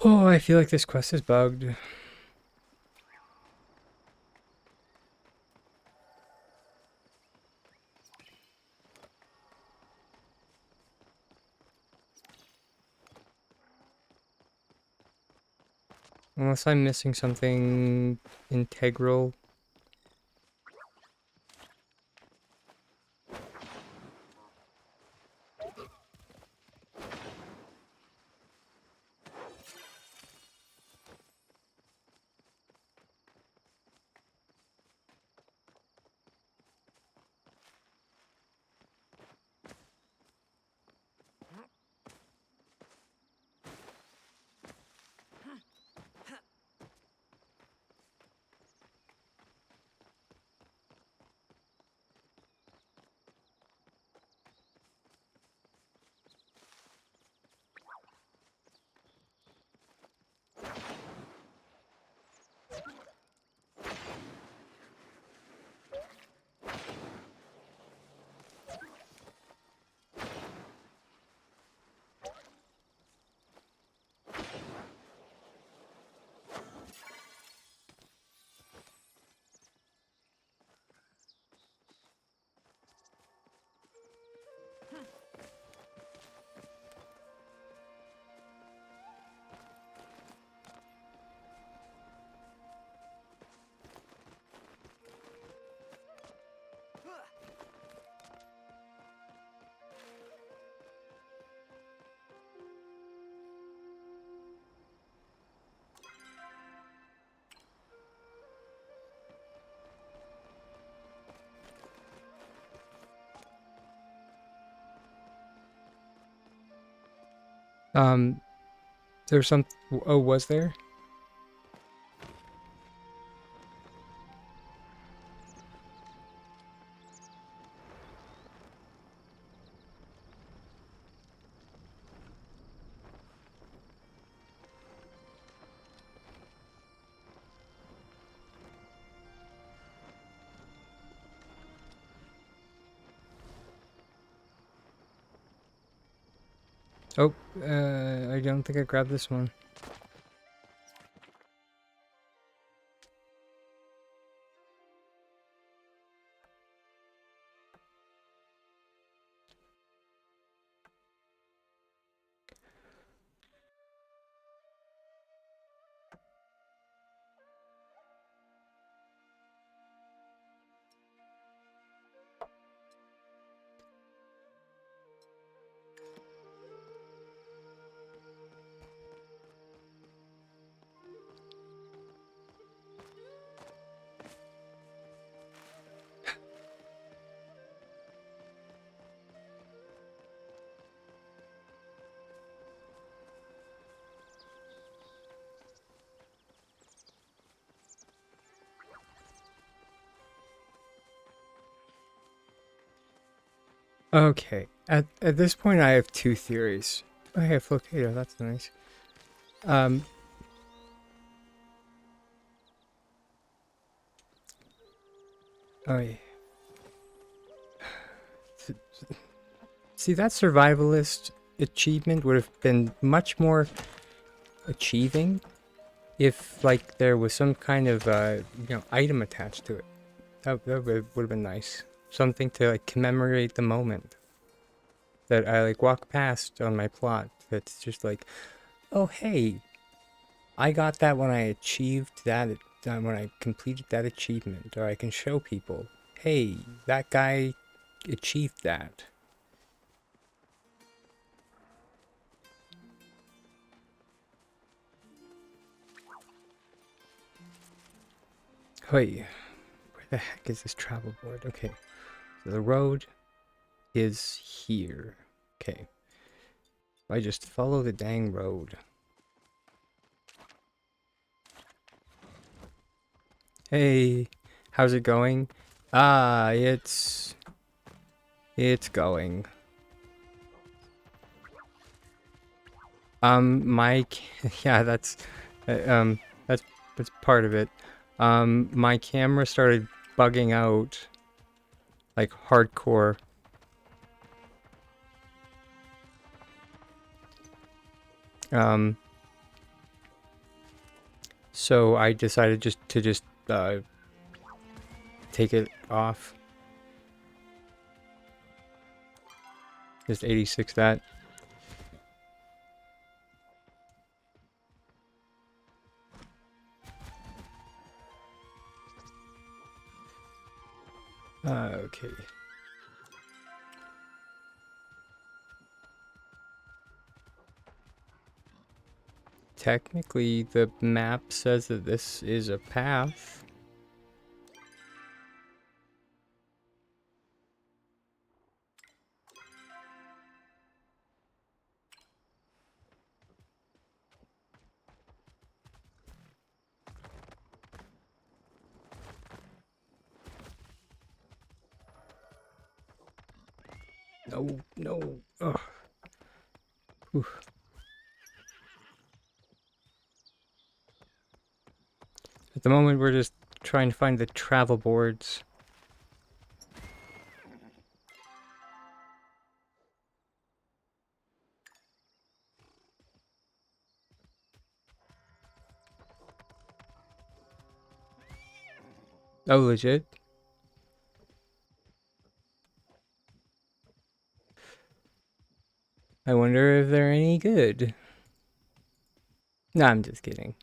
Oh, I feel like this quest is bugged. Unless I'm missing something integral. Um, there's some. Oh, was there? Oh, I don't think I grabbed this one. Okay. At this point, I have two theories. Oh, hey, a flotato. That's nice. Um. Oh yeah. See, that survivalist achievement would have been much more achieving if, like, there was some kind of, item attached to it. That would have been nice. Something to, like, commemorate the moment that I, like, walk past on my plot. That's just like, oh, hey, I got that when I achieved that, when I completed that achievement. Or I can show people, hey, that guy achieved that. Hey, where the heck is this travel board? Okay, so the road is here. Okay, I just follow the dang road. Hey, how's it going? Ah, it's going. My yeah, uh, um that's that's part of it. My camera started bugging out like hardcore. Um So I decided just take it off. Just 86 that. Okay. Technically, the map says that this is a path. No, no. Ugh. Whew. At the moment, we're just trying to find the travel boards. Oh, legit? I wonder if they're any good. No, I'm just kidding.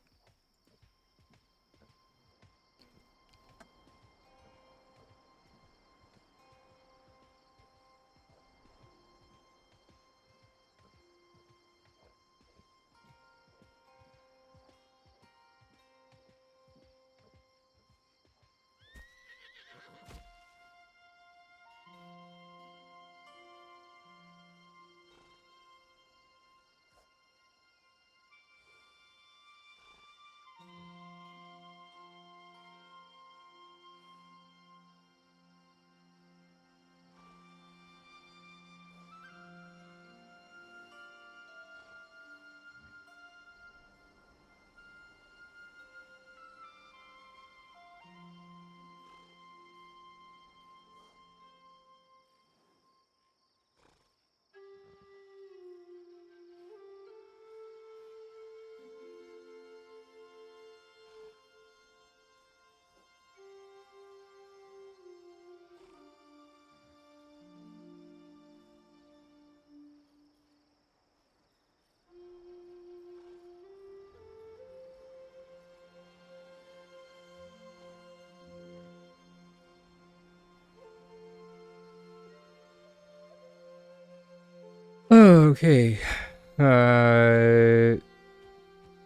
Okay.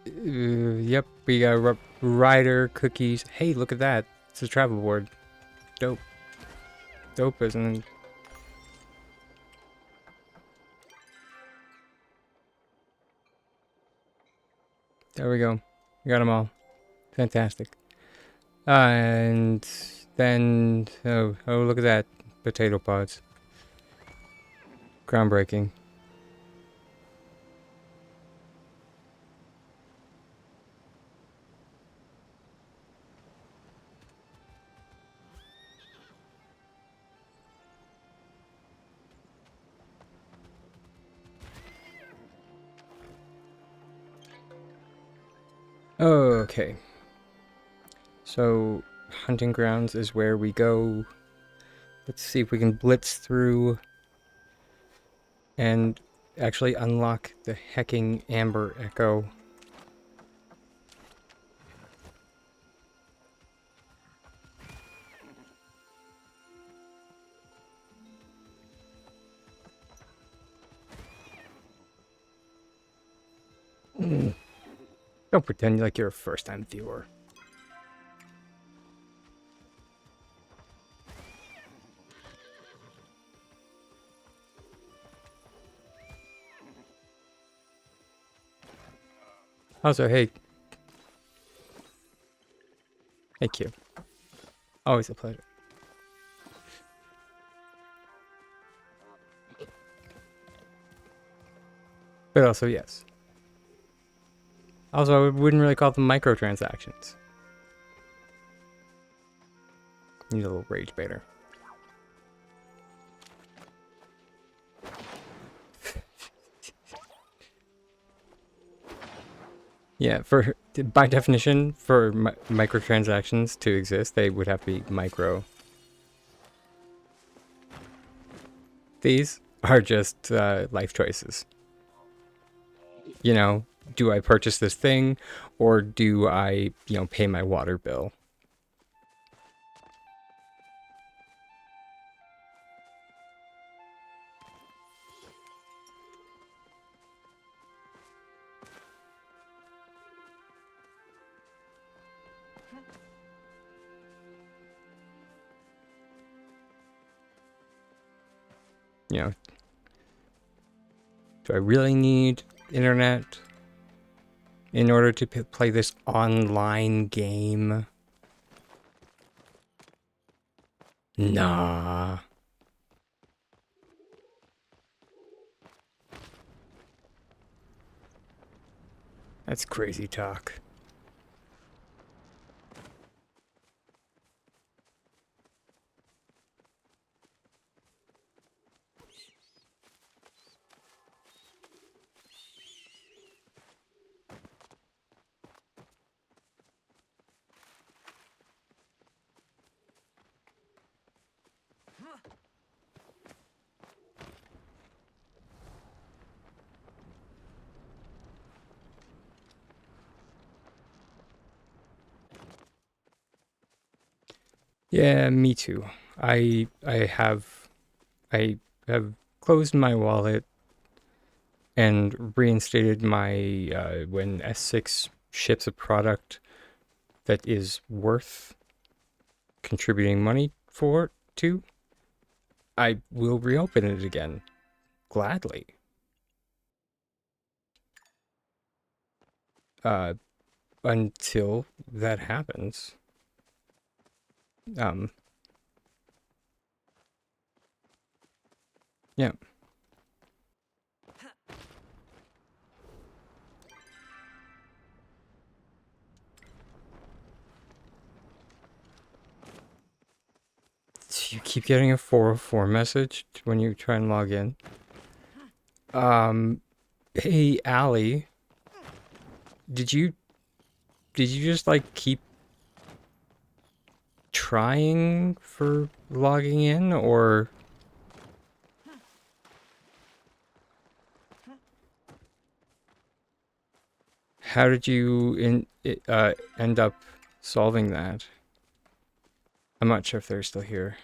Yep, we got rider cookies. Hey, look at that. It's a travel board. Dope. Dope, isn't it? There we go. We got them all. Fantastic. And then, oh, look at that. Potato pods. Groundbreaking. Okay. So, hunting grounds is where we go. Let's see if we can blitz through and actually unlock the hecking Amber Echo. Don't pretend like you're a first-time viewer. Also, hey. Thank you. Always a pleasure. But also, yes. Also, I wouldn't really call them microtransactions. Need a little rage baiter. Yeah, for by definition, for microtransactions to exist, they would have to be micro. These are just life choices. You know, do I purchase this thing, or do I, pay my water bill? You know, do I really need internet in order to play this online game? Nah. That's crazy talk. Yeah, me too. I have closed my wallet and reinstated my when S6 ships a product that is worth contributing money to, I will reopen it again gladly. Uh, until that happens. Um, yeah. You keep getting a 404 message when you try and log in. Hey, Allie, did you just like keep trying for logging in, or how did you end up solving that? I'm not sure if they're still here.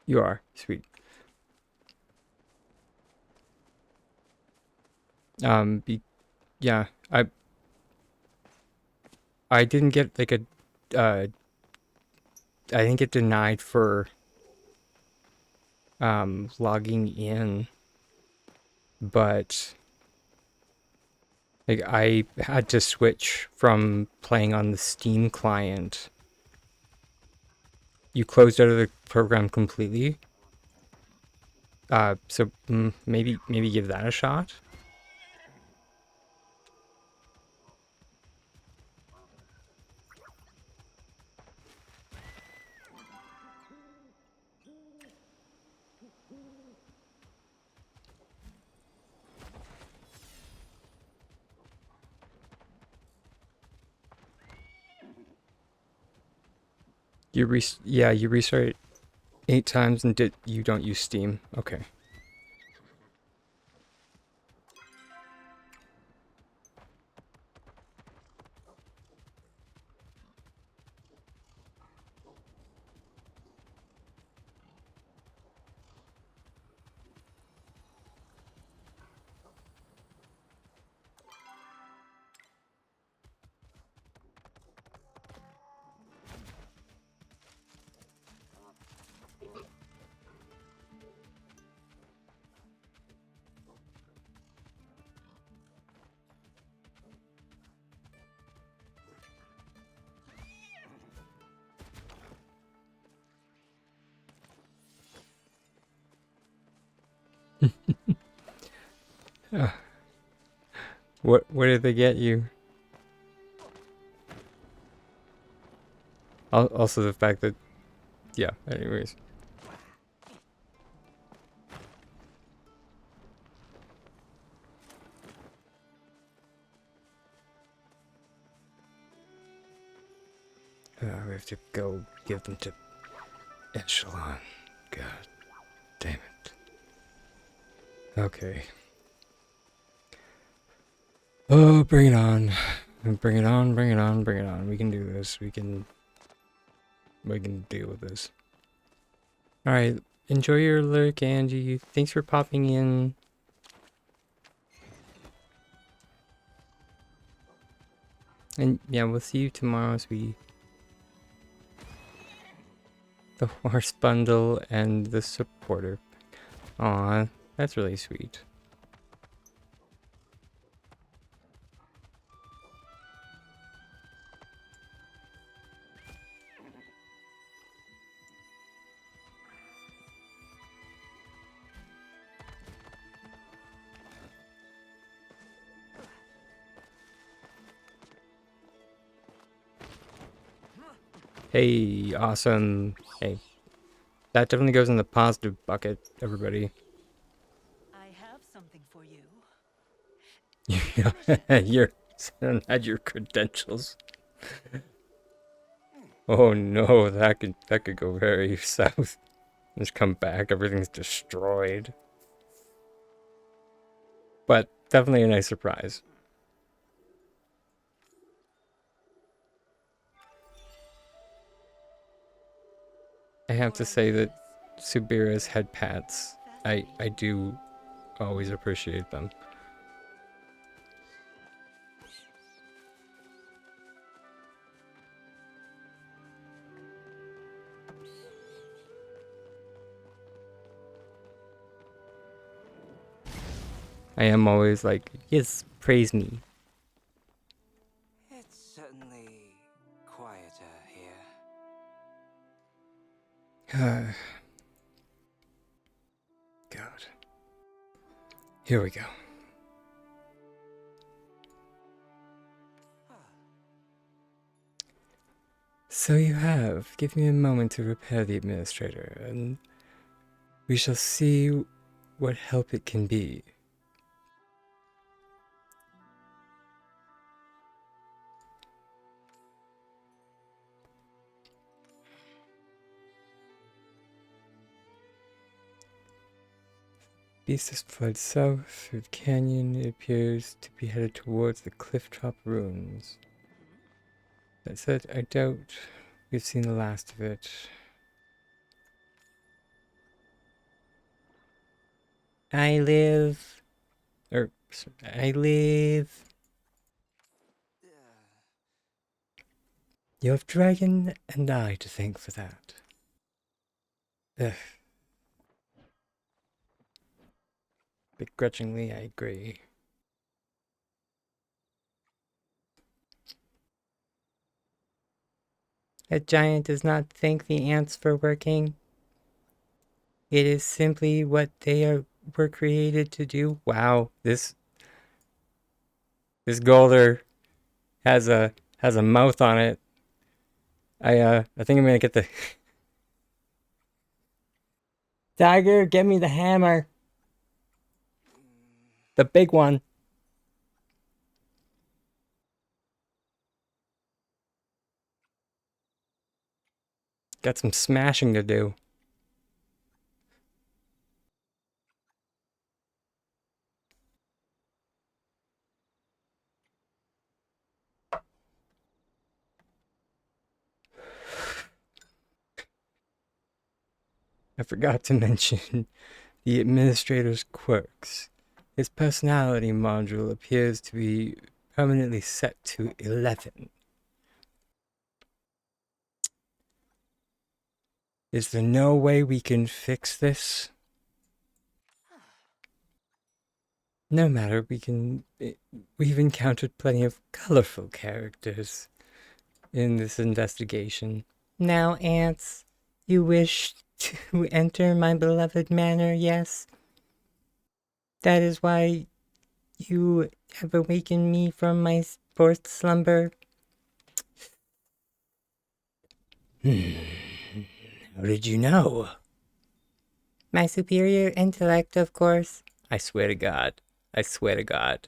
You are. Sweet. Yeah, I didn't get like uh I didn't get denied for logging in, but like I had to switch from playing on the Steam client. You closed out of the program completely. So maybe give that a shot. You restart 8 times and you don't use Steam. Okay. What did they get you? Also the fact that Yeah, anyways. We have to go give them to Echelon. God damn it. Okay. Oh, bring it on. Bring it on, bring it on, bring it on. We can do this. We can deal with this. Alright, enjoy your lurk, Angie. Thanks for popping in. And yeah, we'll see you tomorrow as we... The horse bundle and the supporter. Aw, that's really sweet. Hey, awesome. Hey, that definitely goes in the positive bucket, everybody. I have something for you. You're had your credentials. Oh no, that could go very south. Just come back, everything's destroyed. But definitely a nice surprise. I have to say that Subira's head pats, I do always appreciate them. I am always like, yes, praise me. It's certainly quieter here. God. Here we go. So you have. Give me a moment to repair the administrator, and we shall see what help it can be. Beast has fled south through the canyon. It appears to be headed towards the cliff top ruins. That said, I doubt we've seen the last of it. I live. I live. You have Dragon and I to thank for that. Ugh. Begrudgingly, I agree. A giant does not thank the ants for working. It is simply what were created to do. Wow, this Golder has a mouth on it. I think I'm gonna get the Tiger, get me the hammer. The big one. Got some smashing to do. I forgot to mention the administrator's quirks. His personality module appears to be permanently set to 11. Is there no way we can fix this? No matter, we've encountered plenty of colorful characters in this investigation. Now, ants, you wish to enter my beloved manor, yes? That is why you have awakened me from my fourth slumber. How did you know? My superior intellect, of course. I swear to God. I swear to God.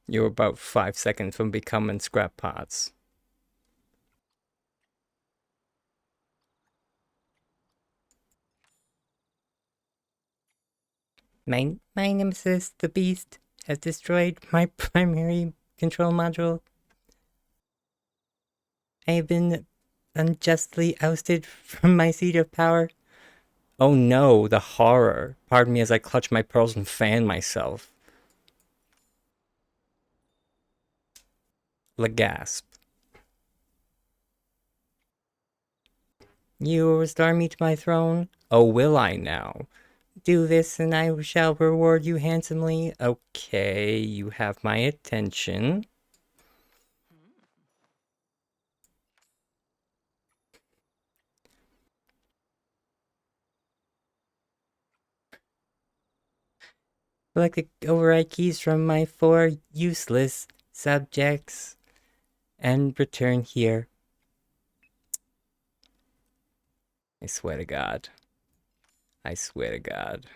You're about 5 seconds from becoming scrap parts. My nemesis, the beast, has destroyed my primary control module. I have been unjustly ousted from my seat of power. Oh no, the horror. Pardon me as I clutch my pearls and fan myself. The gasp. You will restore me to my throne? Oh, will I now? Do this and I shall reward you handsomely. Okay, you have my attention. Select the override keys from my 4 useless subjects and return here. I swear to God. I swear to God.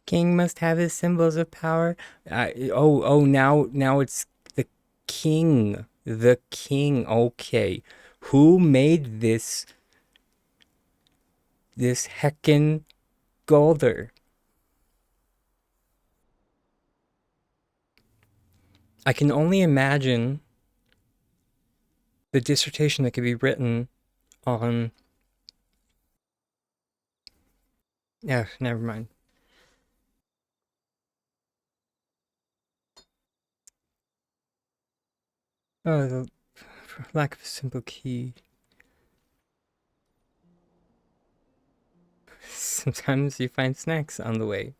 King must have his symbols of power. Now it's the king. The king. Okay. Who made this heckin' Golder? I can only imagine the dissertation that could be written on. Yeah, never mind. Oh, the lack of a simple key. Sometimes you find snacks on the way.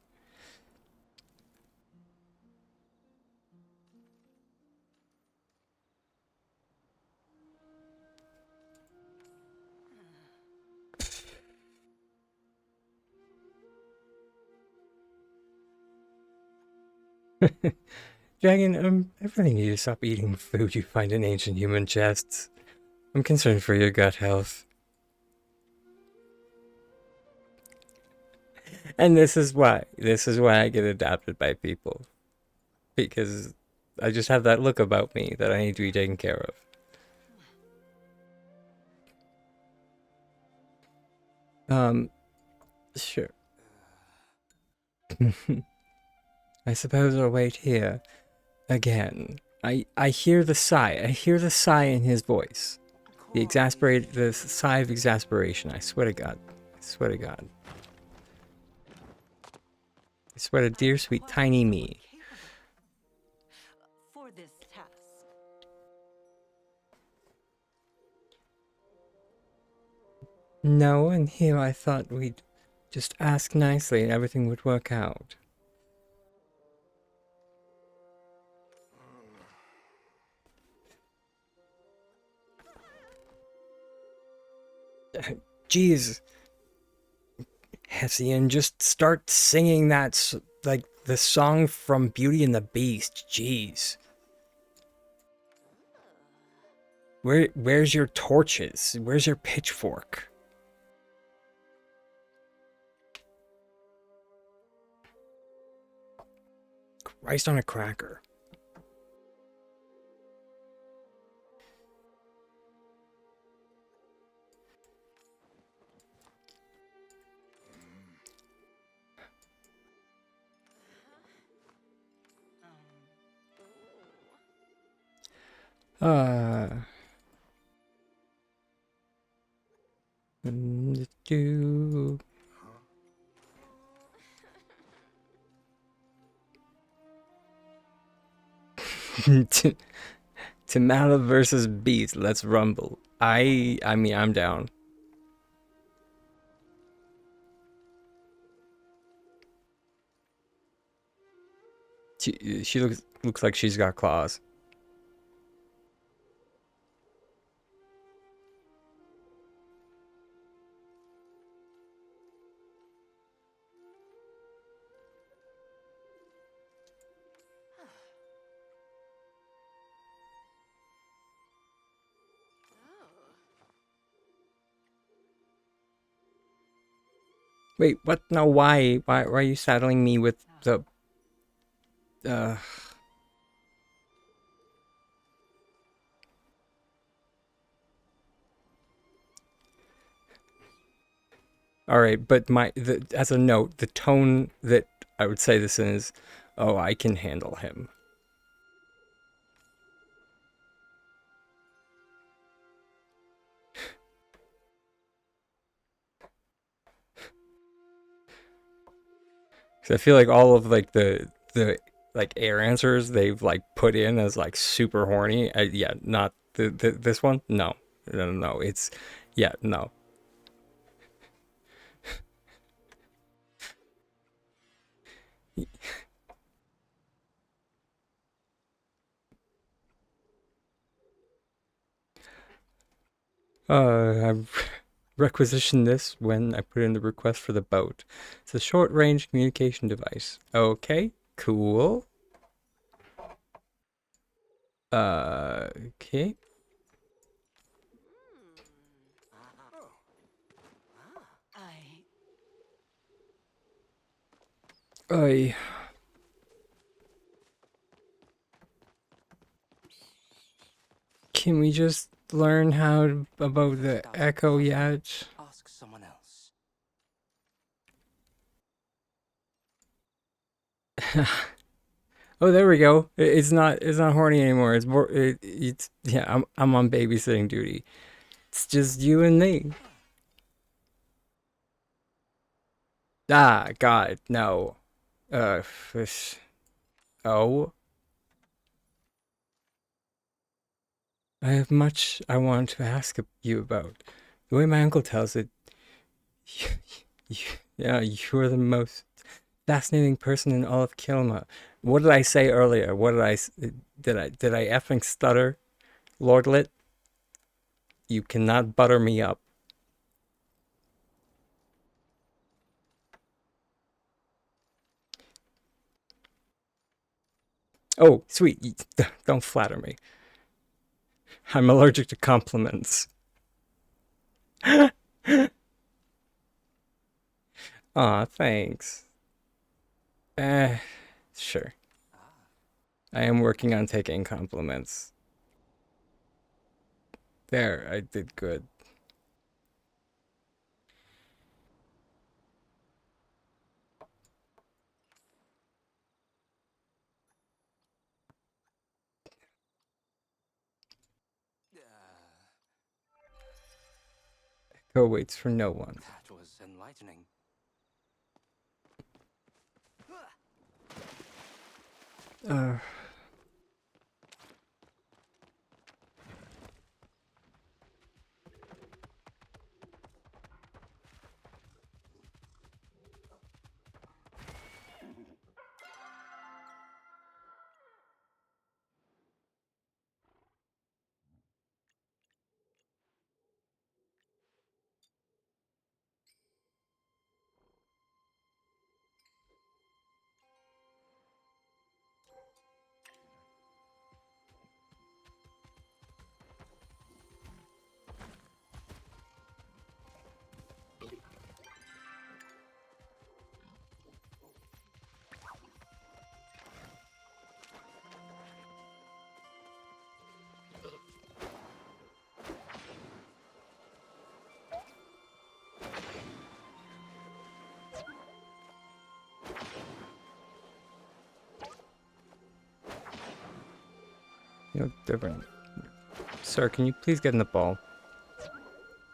Dragon, I really need to stop eating food you find in ancient human chests. I'm concerned for your gut health. And this is why I get adopted by people. Because I just have that look about me that I need to be taken care of. Sure. I suppose I'll wait here. Again. I hear the sigh. I hear the sigh in his voice. The sigh of exasperation. I swear to God. I swear to God. I swear to dear sweet tiny me. For this task. No, and here I thought we'd just ask nicely and everything would work out. Jeez. Hessian, just start singing that, like, the song from Beauty and the Beast. Jeez. Where's your torches? Where's your pitchfork? Christ on a cracker. Do. Tamala versus Beast. Let's rumble. I mean, I'm down. She looks like she's got claws. Wait, what? No, why? Why are you saddling me with the uh all right, but as a note, the tone that I would say this in is, oh, I can handle him. Cuz I feel like all of like the like air answers they've like put in as like super horny. Yeah, not this one. No. No, no, no. It's yeah, no. I've requisitioned this when I put in the request for the boat. It's a short-range communication device. Okay, cool. Okay. I... I Can we just learn how about the Doubts echo impossible. yet? Ask someone else. Oh, there we go. It's not horny anymore. It's more it's yeah, I'm on babysitting duty. It's just you and me. Ah, God, no. Fish. Oh, I have much I want to ask you about. The way my uncle tells it, you, yeah, you are the most fascinating person in all of Kilma. What did I say earlier? What did I effing stutter? Lordlet, you cannot butter me up. Oh, sweet. Don't flatter me. I'm allergic to compliments. Aw, thanks. Eh, sure. I am working on taking compliments. There, I did good. Go waits for no one. That was enlightening. Uh, different. Sir, can you please get in the ball?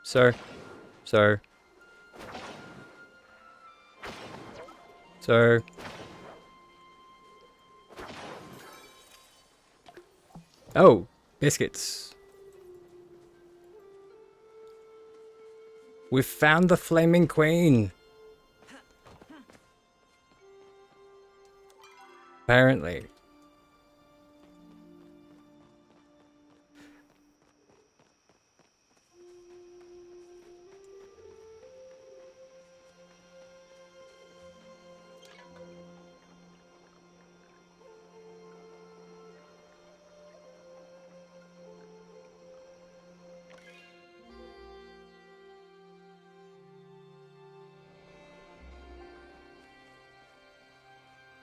Sir? Sir? Sir? Oh, biscuits. We've found the flaming queen. Apparently.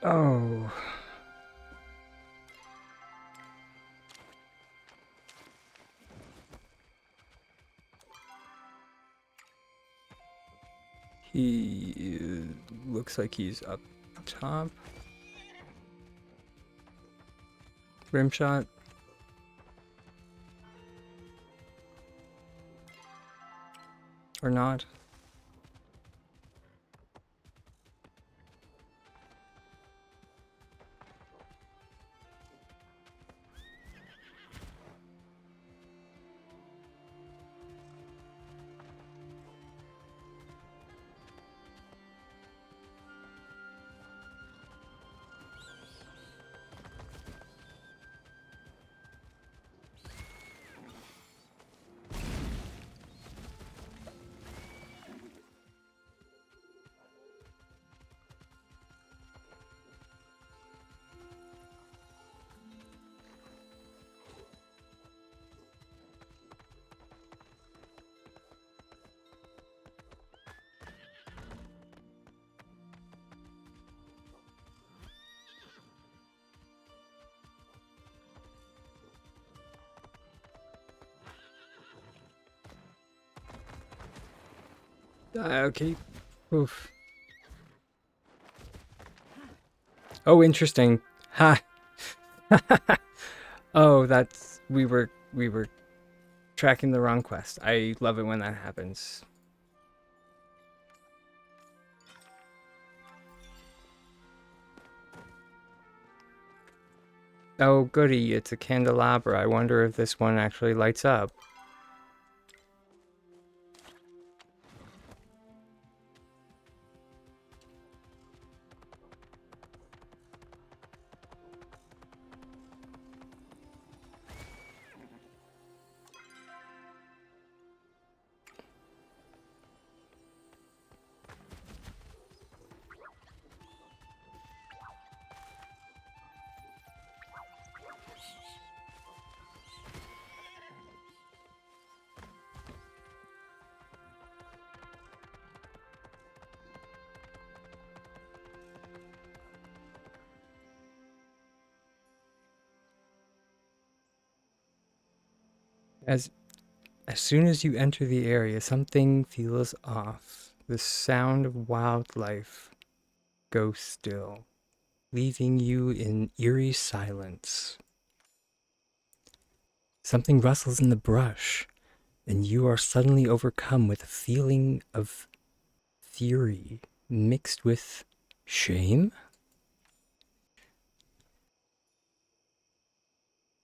Oh. He looks like he's up top. Rim shot. Or not. Okay. Oof. Oh, interesting. Ha. Oh, that's we were tracking the wrong quest. I love it when that happens. Oh, goody, it's a candelabra. I wonder if this one actually lights up. As soon as you enter the area, something feels off. The sound of wildlife goes still, leaving you in eerie silence. Something rustles in the brush, and you are suddenly overcome with a feeling of fury mixed with shame.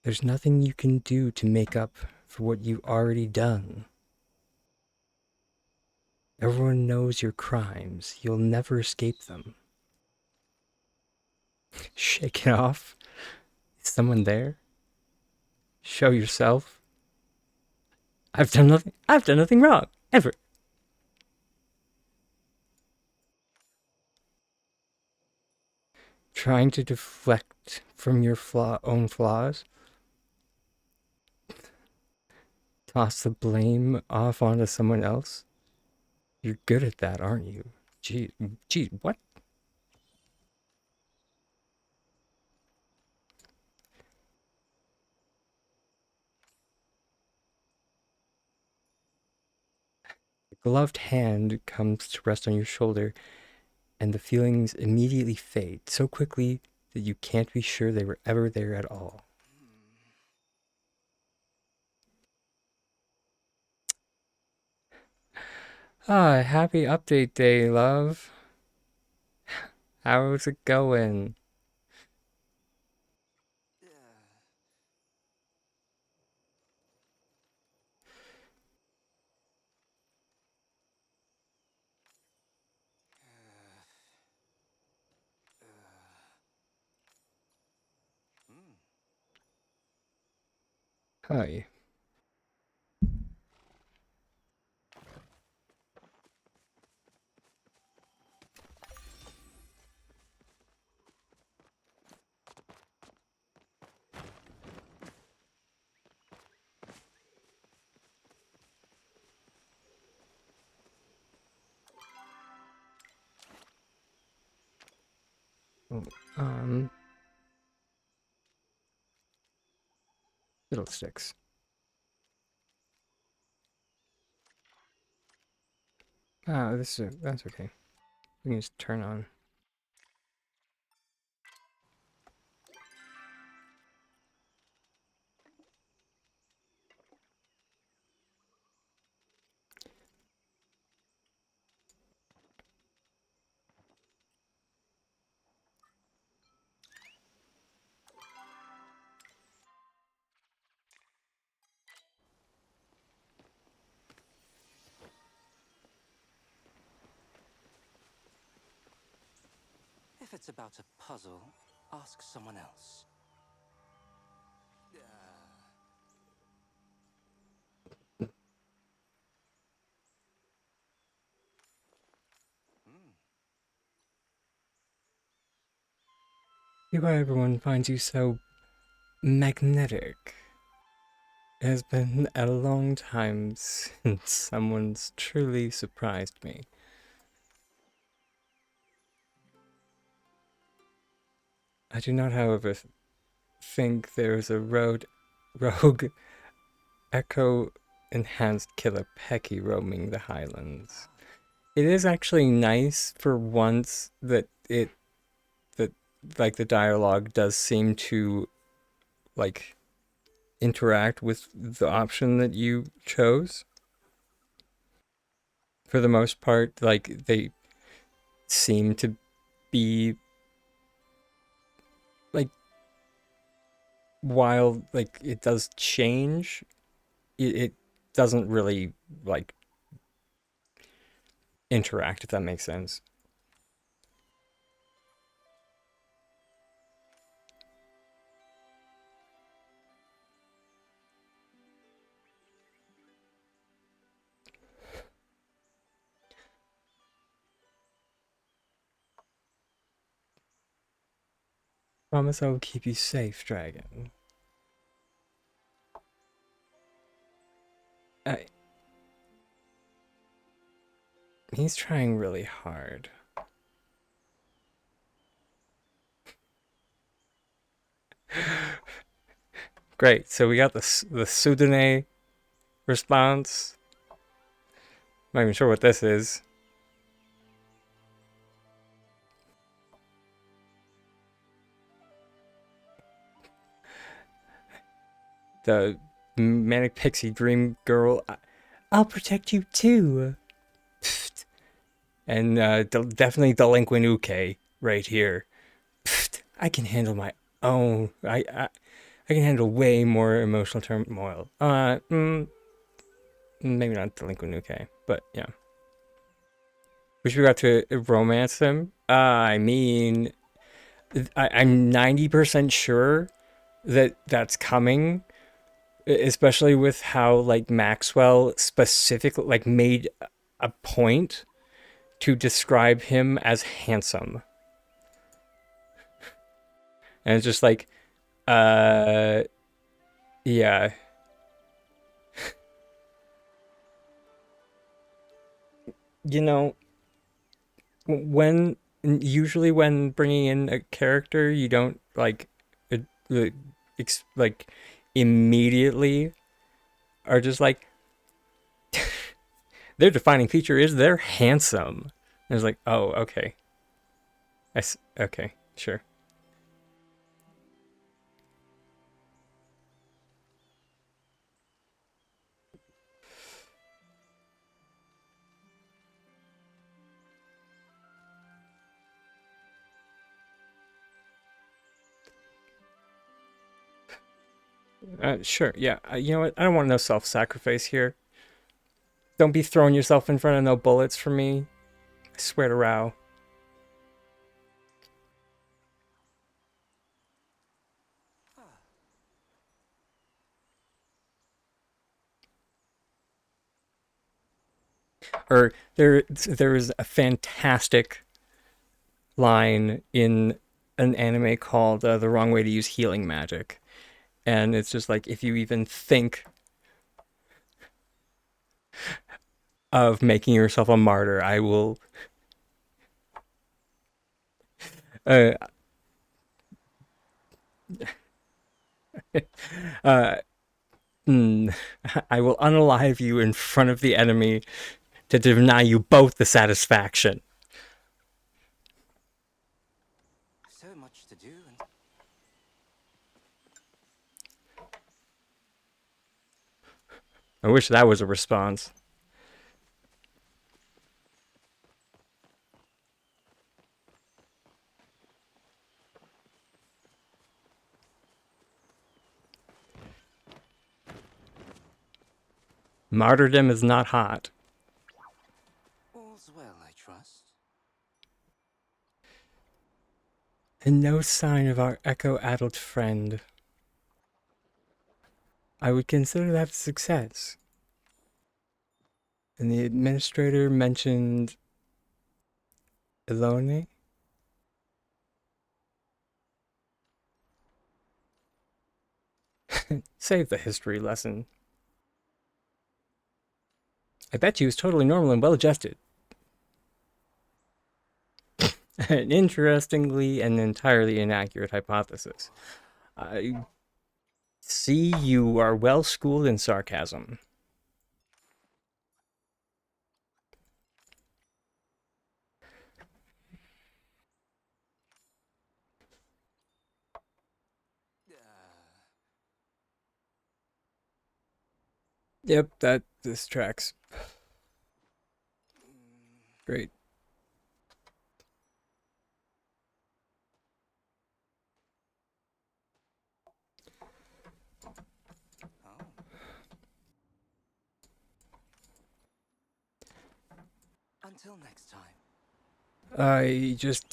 There's nothing you can do to make up for what you've already done. Everyone knows your crimes. You'll never escape them. Shake it off. Is someone there? Show yourself. I've done nothing. I've done nothing wrong. Ever. Trying to deflect from your own flaws. Toss the blame off onto someone else. You're good at that, aren't you? Gee, what? A gloved hand comes to rest on your shoulder, and the feelings immediately fade so quickly that you can't be sure they were ever there at all. Ah, happy update day, love. How's it going? Hi. Oh, fiddlesticks. Ah, that's okay. We can just turn on. If it's about a puzzle, ask someone else. See why everyone finds you so magnetic. It has been a long time since someone's truly surprised me. I do not, however, think there is a rogue echo enhanced killer Pecky roaming the Highlands. It is actually nice for once that that like the dialogue does seem to like interact with the option that you chose. For the most part, like they seem to be like, while like it does change, it doesn't really like interact, if that makes sense. Promise I will keep you safe, dragon. I, he's trying really hard. Great. So we got the Sudane response. I'm not even sure what this is. The Manic Pixie Dream Girl. I'll protect you too. Pfft. And definitely Delinquent Uke right here. Pfft. I can handle my own. I can handle way more emotional turmoil. Maybe not Delinquent Uke, but yeah. Wish we got to romance him. I mean, I'm 90% sure that that's coming, especially with how like Maxwell specifically like made a point to describe him as handsome, and it's just like, uh, yeah, you know, when usually when bringing in a character, you don't like, uh, like immediately are just like their defining feature is they're handsome. And it's like, oh, okay, okay, sure. Sure, yeah. You know what? I don't want no self-sacrifice here. Don't be throwing yourself in front of no bullets for me. I swear to Rao. Or there is a fantastic line in an anime called The Wrong Way to Use Healing Magic. And it's just like, if you even think of making yourself a martyr, I will uh, uh, I will unalive you in front of the enemy to deny you both the satisfaction. So much to do and I wish that was a response. Martyrdom is not hot. all's well, I trust. And no sign of our echo-addled friend. I would consider that a success. And the administrator mentioned Elone? Save the history lesson. I bet you was totally normal and well-adjusted. An interestingly and entirely inaccurate hypothesis. I see you are well-schooled in sarcasm. Yep, this tracks. Great. Oh. Until next time. I just,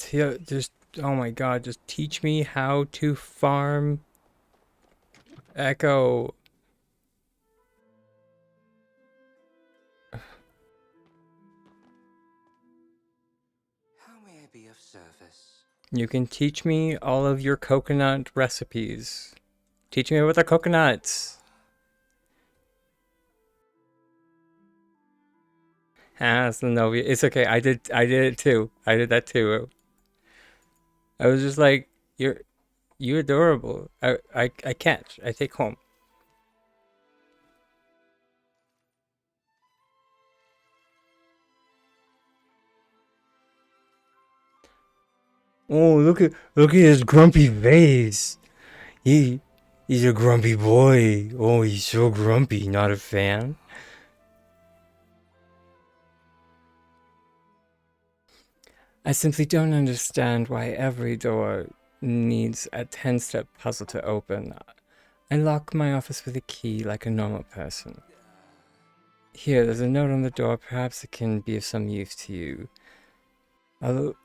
oh my god, just teach me how to farm Echo. How may I be of service? You can teach me all of your coconut recipes. Teach me about the coconuts. Has the Novia. It's okay. I did it too. I did that too. I was just like, you're adorable. I catch. I take home. Oh, look at his grumpy face. He's a grumpy boy. Oh, he's so grumpy. Not a fan. I simply don't understand why every door needs a 10-step puzzle to open. I lock my office with a key like a normal person. Here, there's a note on the door. Perhaps it can be of some use to you. I'll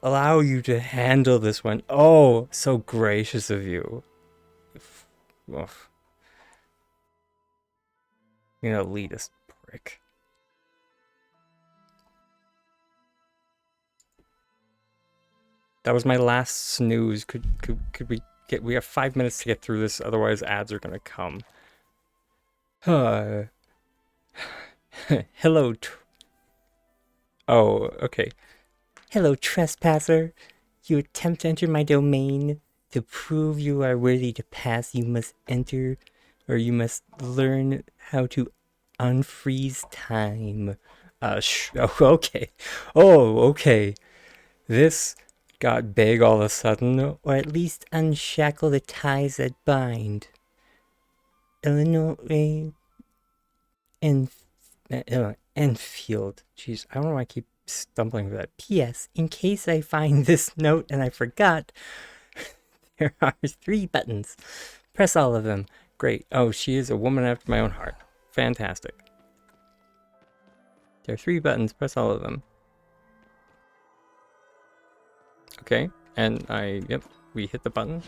allow you to handle this one. Oh, so gracious of you. Oof. You know, elitist prick. That was my last snooze. Could we get? We have 5 minutes to get through this. Otherwise, ads are gonna come. Hello. Oh, okay. Hello, trespasser. You attempt to enter my domain. To prove you are worthy to pass, you must enter, or you must learn how to unfreeze time. Oh, okay. Oh, okay. This got big all of a sudden, or at least unshackle the ties that bind. Illinois Enfield. Jeez, I don't know why I keep stumbling over that. P.S. In case I find this note and I forgot, there are 3 buttons. Press all of them. Great. Oh, she is a woman after my own heart. Fantastic. There are 3 buttons. Press all of them. Okay. And yep, we hit the button.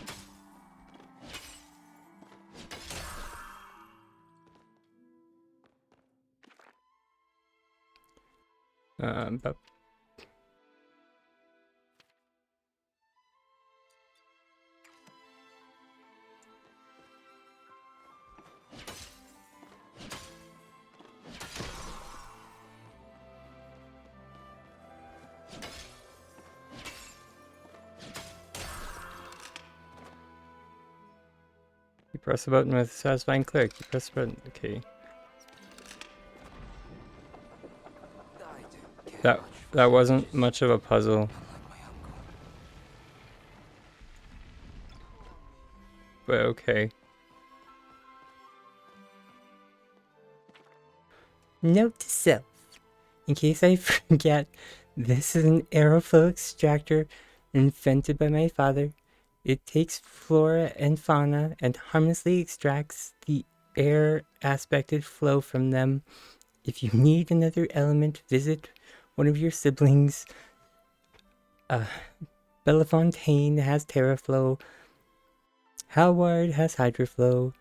But you press the button with a satisfying click. You press the button. Okay. I don't care That much for that wasn't sandwiches, much of a puzzle, unlike my uncle. but okay. Note to self. In case I forget, this is an aeroflow extractor invented by my father. It takes flora and fauna and harmlessly extracts the air aspected flow from them. If you need another element, visit one of your siblings. Bellefontaine has Terraflow, Howard has Hydroflow,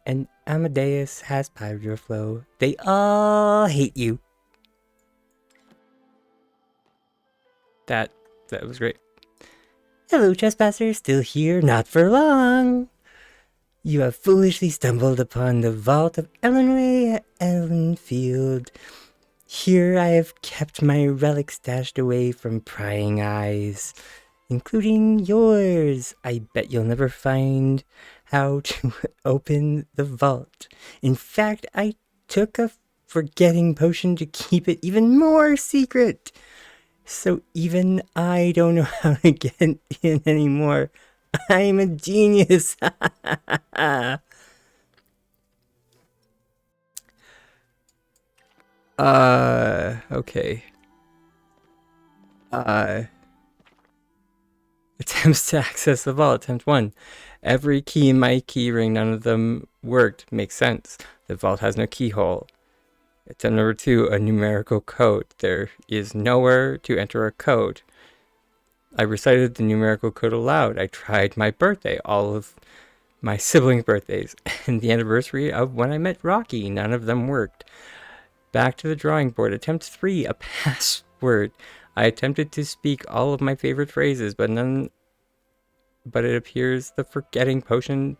and Amadeus has Pyroflow. They all hate you. That was great. Hello, trespasser, still here, not for long. You have foolishly stumbled upon the vault of Ellenray Ellenfield. Here I have kept my relics stashed away from prying eyes, including yours. I bet you'll never find how to open the vault. In fact, I took a forgetting potion to keep it even more secret. So even I don't know how to get in anymore. I'm a genius. Okay. Attempts to access the vault. Attempt 1. Every key in my key ring, none of them worked. Makes sense. The vault has no keyhole. Attempt number 2. A numerical code. There is nowhere to enter a code. I recited the numerical code aloud. I tried my birthday, all of my siblings' birthdays, and the anniversary of when I met Rocky. None of them worked. Back to the drawing board. Attempt 3. A password. I attempted to speak all of my favorite phrases, but it appears the forgetting potion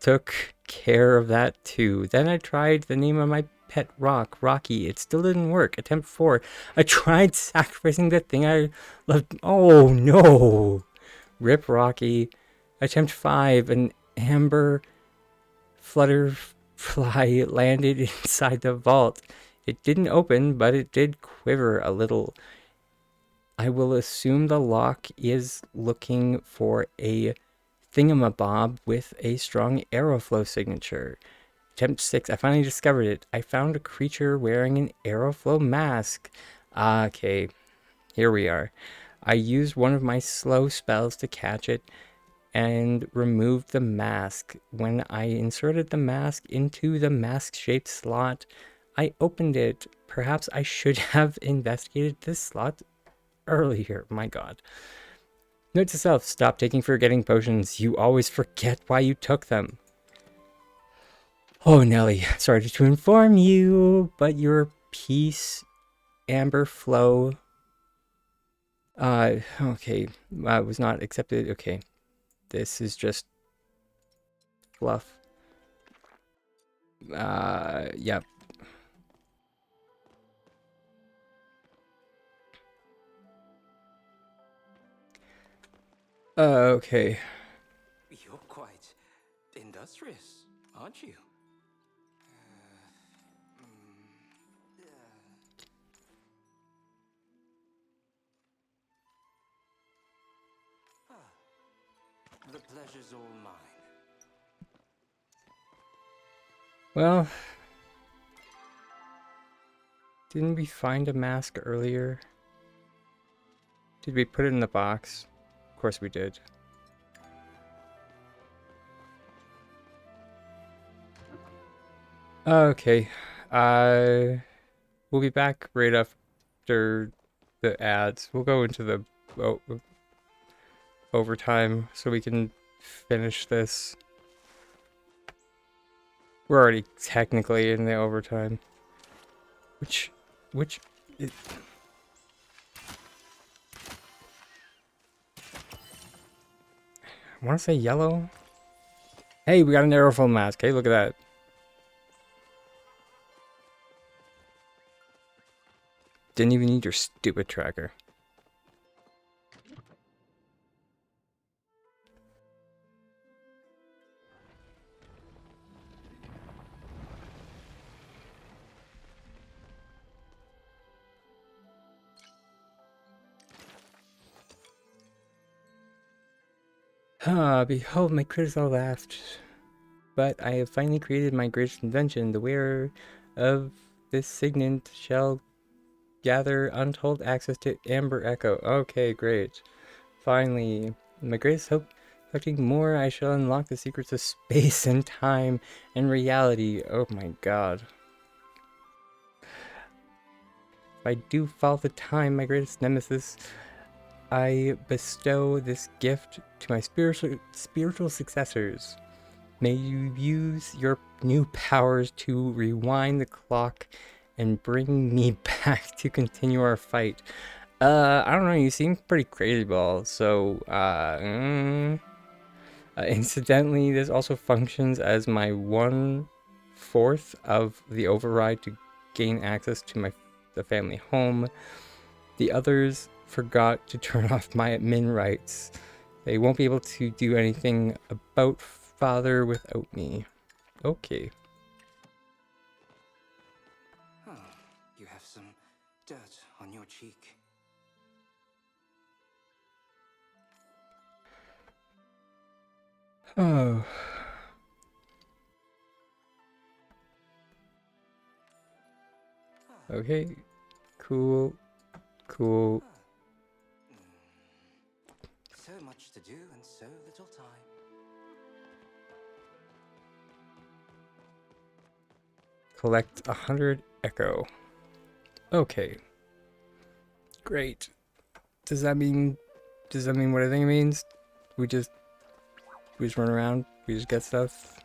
took care of that too. Then I tried the name of my pet rock, Rocky. It still didn't work. Attempt 4. I tried sacrificing the thing I loved. Oh no. Rip Rocky. Attempt 5. An amber flutterfly landed inside the vault. It didn't open, but it did quiver a little. I will assume the lock is looking for a thingamabob with a strong aeroflow signature. Attempt 6. I finally discovered it. I found a creature wearing an aeroflow mask. Okay, here we are. I used one of my slow spells to catch it and removed the mask. When I inserted the mask into the mask-shaped slot, I opened it. Perhaps I should have investigated this slot earlier. My god. Note to self, stop taking forgetting potions. You always forget why you took them. Oh, Nelly, sorry to inform you, but your piece, Amber Flow, okay, was not accepted. Okay, this is just fluff. Yep. Okay. You're quite industrious, aren't you? The pleasure's all mine. Well, didn't we find a mask earlier? Did we put it in the box? Of course we did. Okay. We'll be back right after the ads. We'll go into the overtime so we can finish this. We're already technically in the overtime. Which I want to say yellow. Hey, we got an arrow full mask. Hey, look at that. Didn't even need your stupid tracker. Ah, behold, my critics all laughed. But I have finally created my greatest invention. The wearer of this signet shall gather untold access to Amber Echo. Okay, great. Finally, my greatest hope. Collecting more, I shall unlock the secrets of space and time and reality. Oh my god. If I do fall to time, my greatest nemesis, I bestow this gift to my spiritual successors. May you use your new powers to rewind the clock and bring me back to continue our fight. I don't know, you seem pretty crazy, ball, so, incidentally, this also functions as my 1/4 of the override to gain access to the family home. The others forgot to turn off my admin rights. They won't be able to do anything about father without me. Okay. Oh, you have some dirt on your cheek. Oh. Okay. Cool. Cool. So much to do and so little time. Collect 100 echo. Okay. Great. Does that mean what I think it means? We just run around, we just get stuff.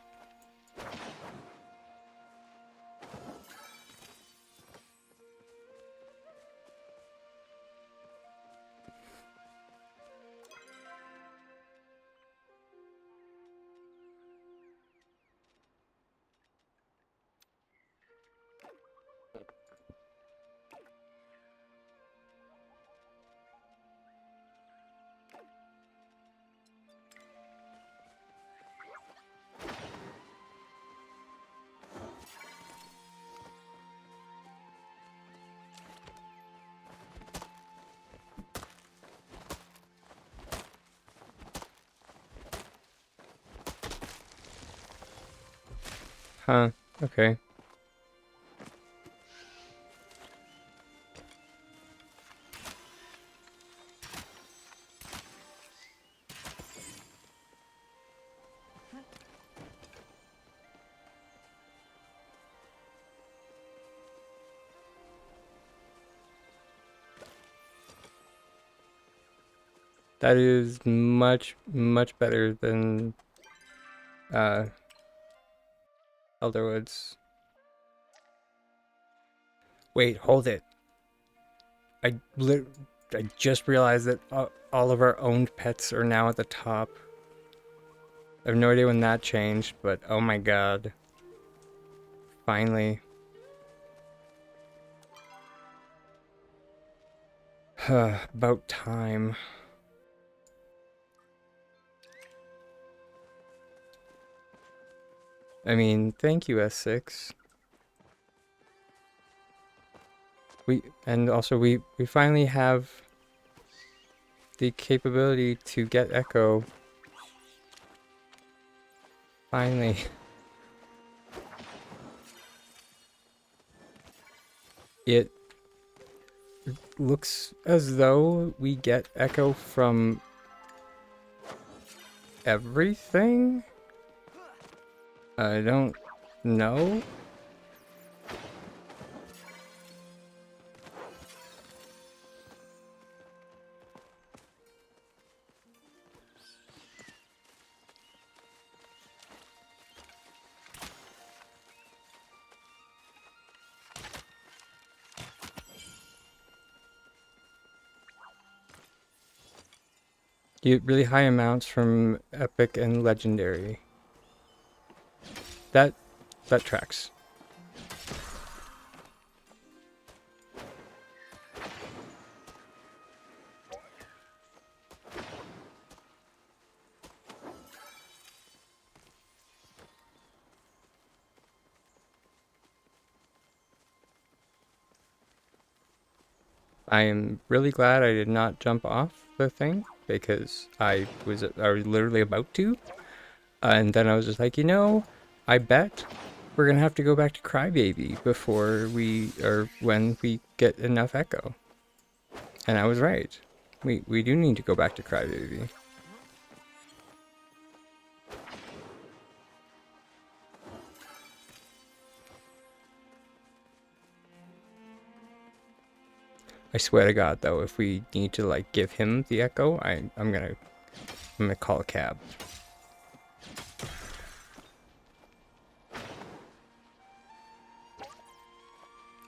Huh. Okay. That is much better than Elderwoods. Wait, hold it. I just realized that all of our owned pets are now at the top. I have no idea when that changed, but oh my god. Finally. About time. I mean, thank you, S6. We finally have the capability to get Echo. Finally. It looks as though we get Echo from everything? I don't know. You get really high amounts from epic and legendary. That tracks. I am really glad I did not jump off the thing because I was literally about to, and then I was just like, I bet we're gonna have to go back to Crybaby before when we get enough echo. And I was right. We do need to go back to Crybaby. I swear to God, though, if we need to like give him the echo, I'm gonna call a cab.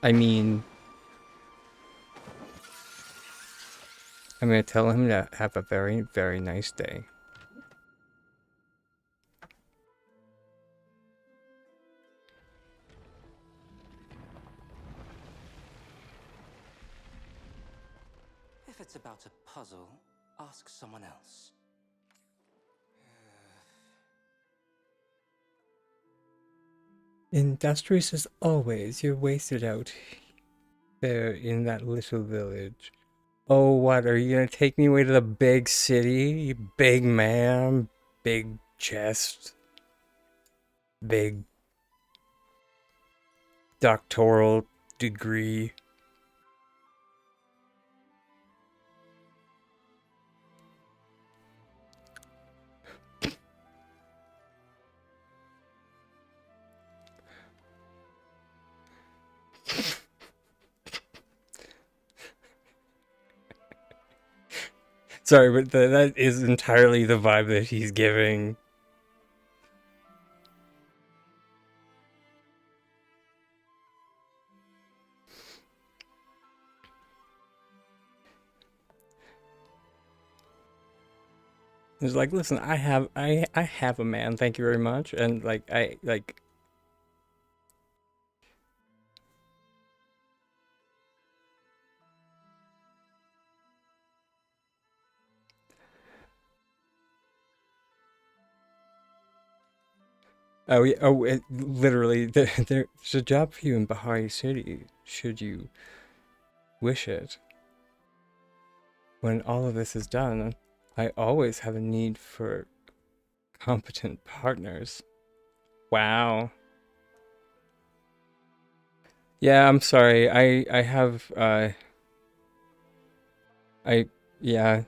I mean, I'm gonna tell him to have a very, very nice day. If it's about a puzzle, ask someone else. Industrious as always, you're wasted out there in that little village. Oh, what? Are you gonna take me away to the big city? You big man, big chest, big doctoral degree. Sorry, but that is entirely the vibe that he's giving. It's like, listen, I have a man, thank you very much, and like oh yeah, literally, there's a job for you in Bahari City, should you wish it. When all of this is done, I always have a need for competent partners. Wow. Yeah, I'm sorry. I have I yeah.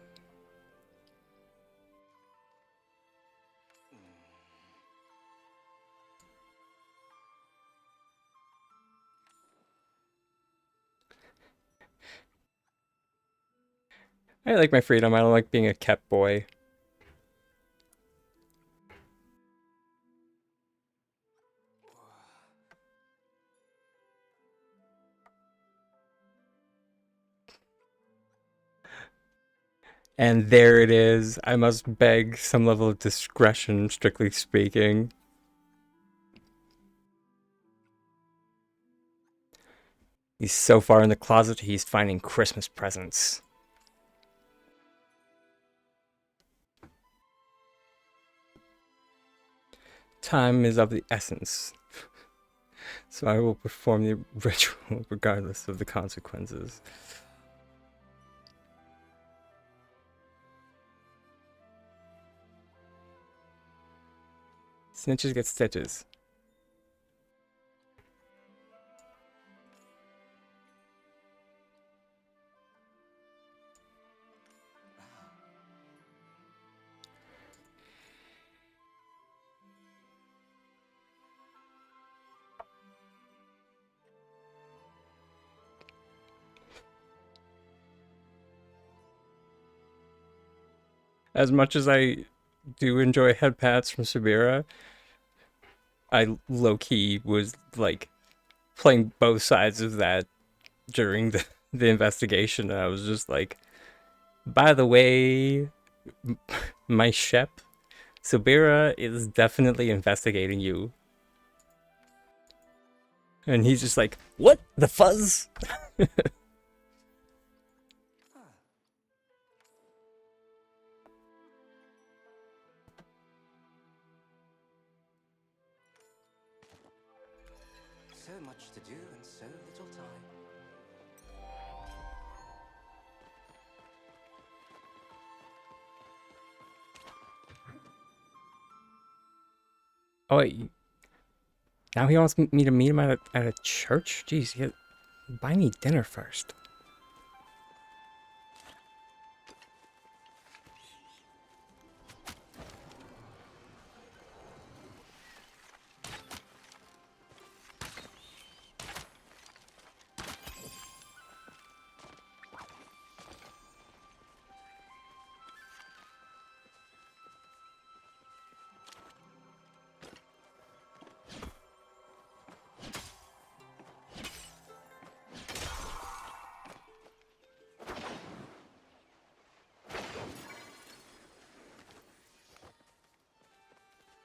I like my freedom. I don't like being a kept boy. And there it is. I must beg some level of discretion, strictly speaking. He's so far in the closet, he's finding Christmas presents. Time is of the essence, so I will perform the ritual regardless of the consequences. Snitches get stitches. As much as I do enjoy head pats from Sabira, I low-key was like playing both sides of that during the investigation, and I was just like, by the way, My Shep. Subira is definitely investigating you. And he's just like, what? The fuzz? So much to do and so little time. Oh, wait. Now he wants me to meet him at a church? Jeez, buy me dinner first.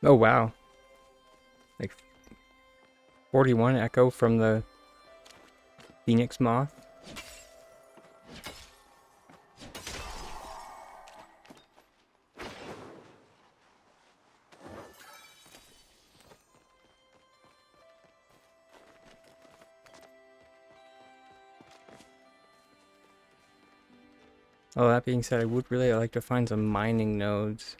Oh, wow. Like 41 echo from the Phoenix Moth. Oh, that being said, I would really like to find some mining nodes.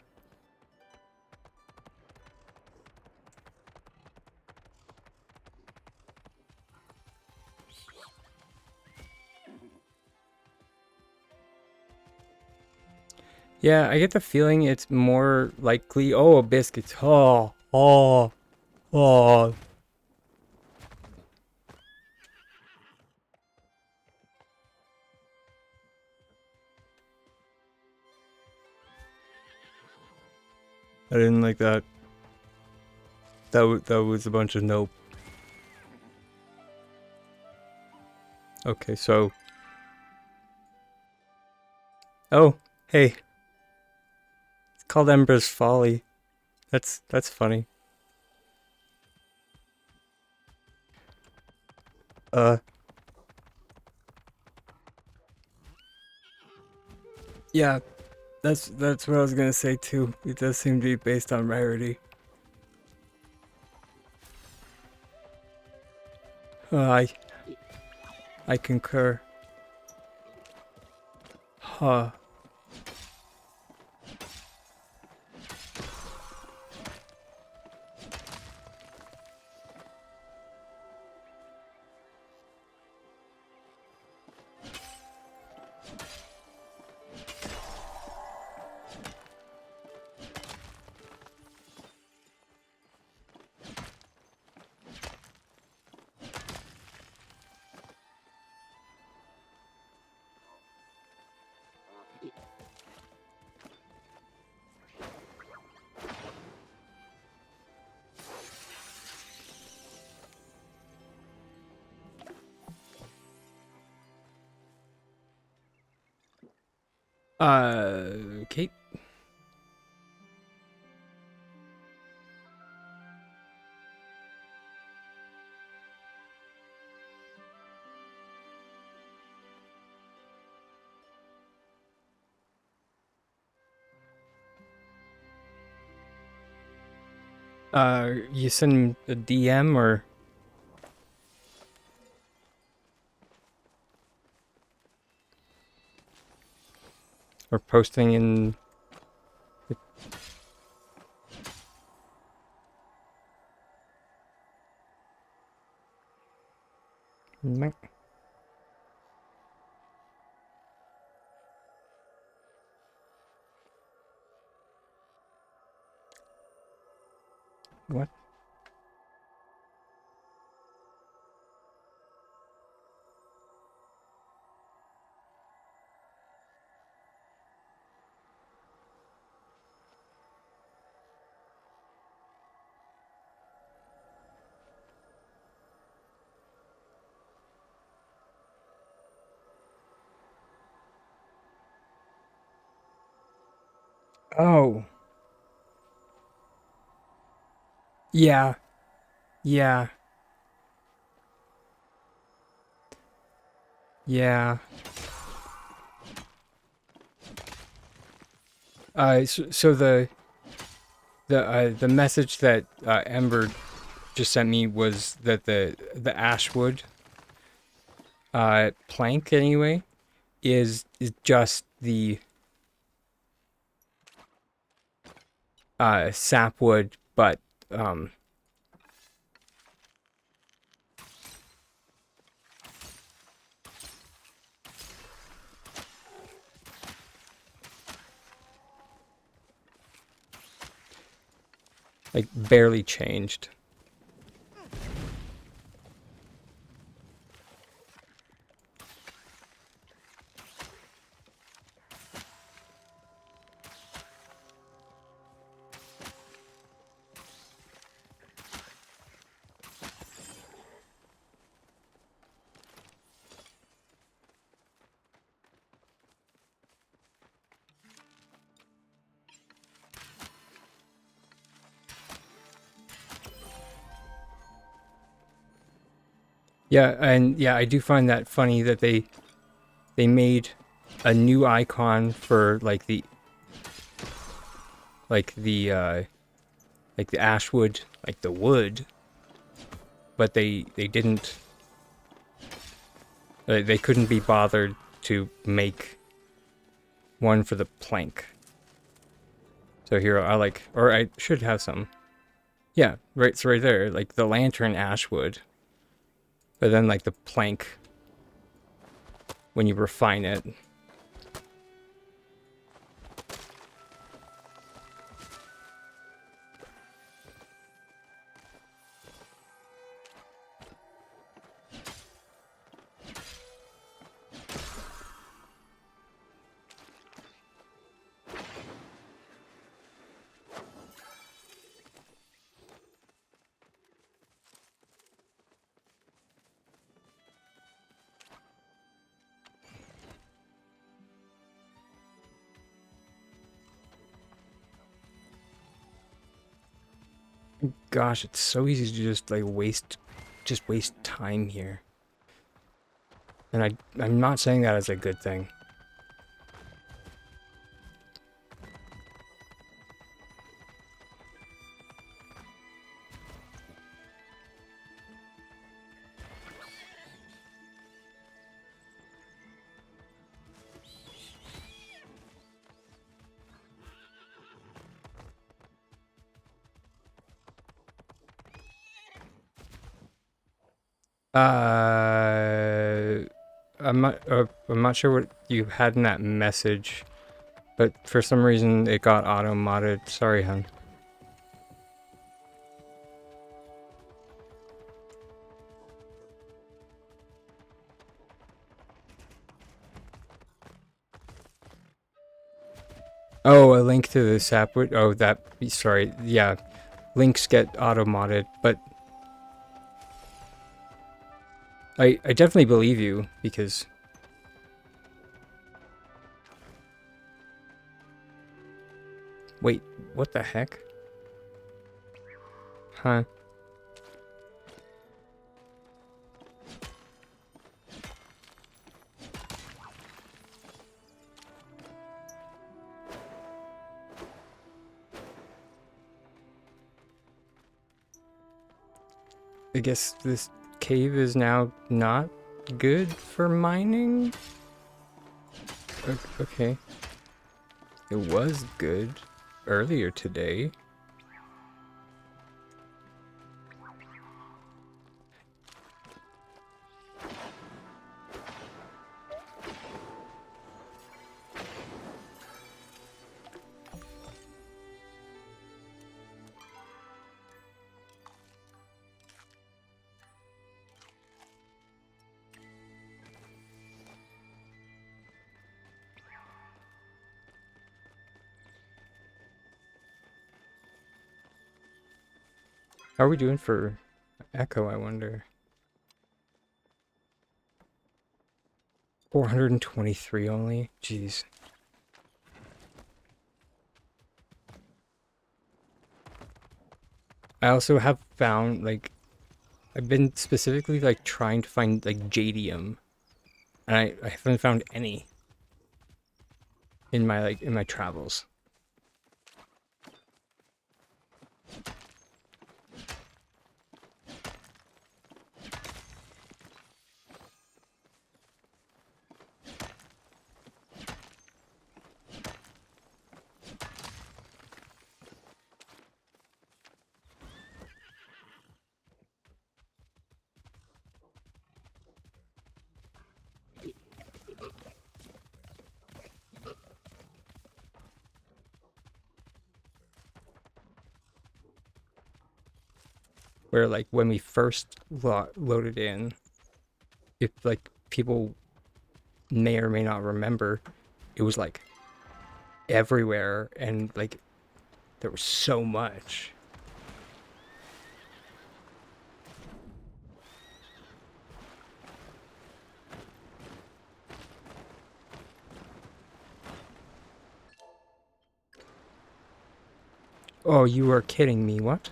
Yeah, I get the feeling it's more likely. Oh, biscuits. Oh, oh, oh. I didn't like that. That was a bunch of nope. Okay, so. Oh, hey. It's called Ember's Folly. That's funny. Uh, yeah, that's what I was gonna say too. It does seem to be based on rarity. I concur. Huh. Okay. You send a DM or posting in. What? Oh, yeah, yeah, yeah. So the message that Ember just sent me was that the Ashwood plank anyway is just the sapwood, but um like barely changed. Yeah, and yeah, I do find that funny that they made a new icon for like the uh like the Ashwood, like the wood, but they didn't they couldn't be bothered to make one for the plank. So here I like, or I should have some. Yeah, right. It's right there, like the lantern Ashwood, but then like the plank when you refine it. Gosh, it's so easy to just like waste time here. And I'm not saying that as a good thing. Uh, I'm not sure what you had in that message, but for some reason it got auto modded. Sorry, hun. Oh, a link to the sapwood. Oh, that. Sorry. Yeah, links get auto modded, but I definitely believe you because wait, what the heck? Huh? I guess this cave is now not good for mining? Okay. It was good earlier today. How are we doing for echo, I wonder? 423 only? Jeez. I also have found like I've been specifically like trying to find like jadium, and I haven't found any in my travels. Where like when we first loaded in, if like people may or may not remember, it was like everywhere and like there was so much. Oh, you are kidding me. What?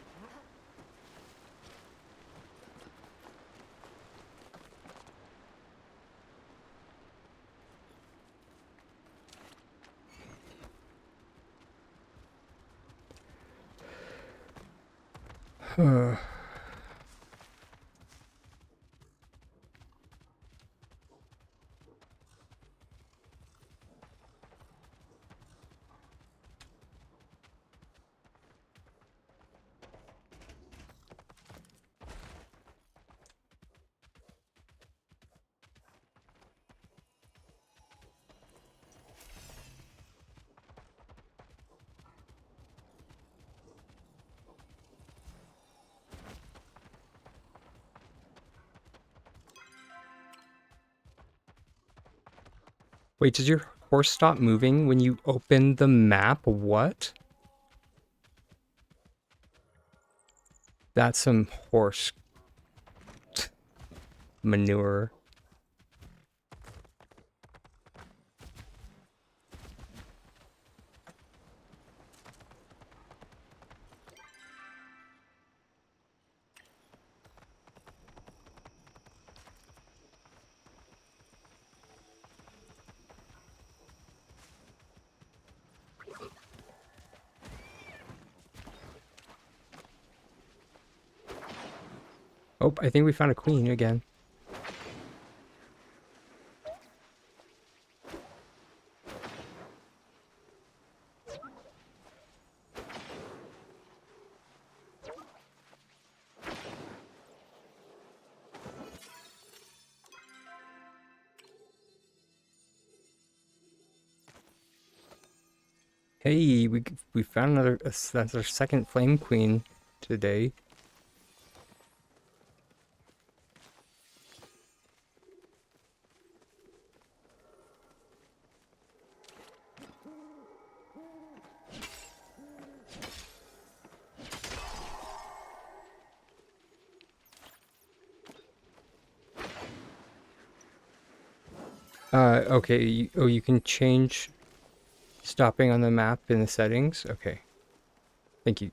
Wait, does your horse stop moving when you open the map? What? That's some horse manure. Oh, I think we found a queen again. Hey, we found another. That's our second flame queen today. Okay. Oh, you can change stopping on the map in the settings. Okay. Thank you.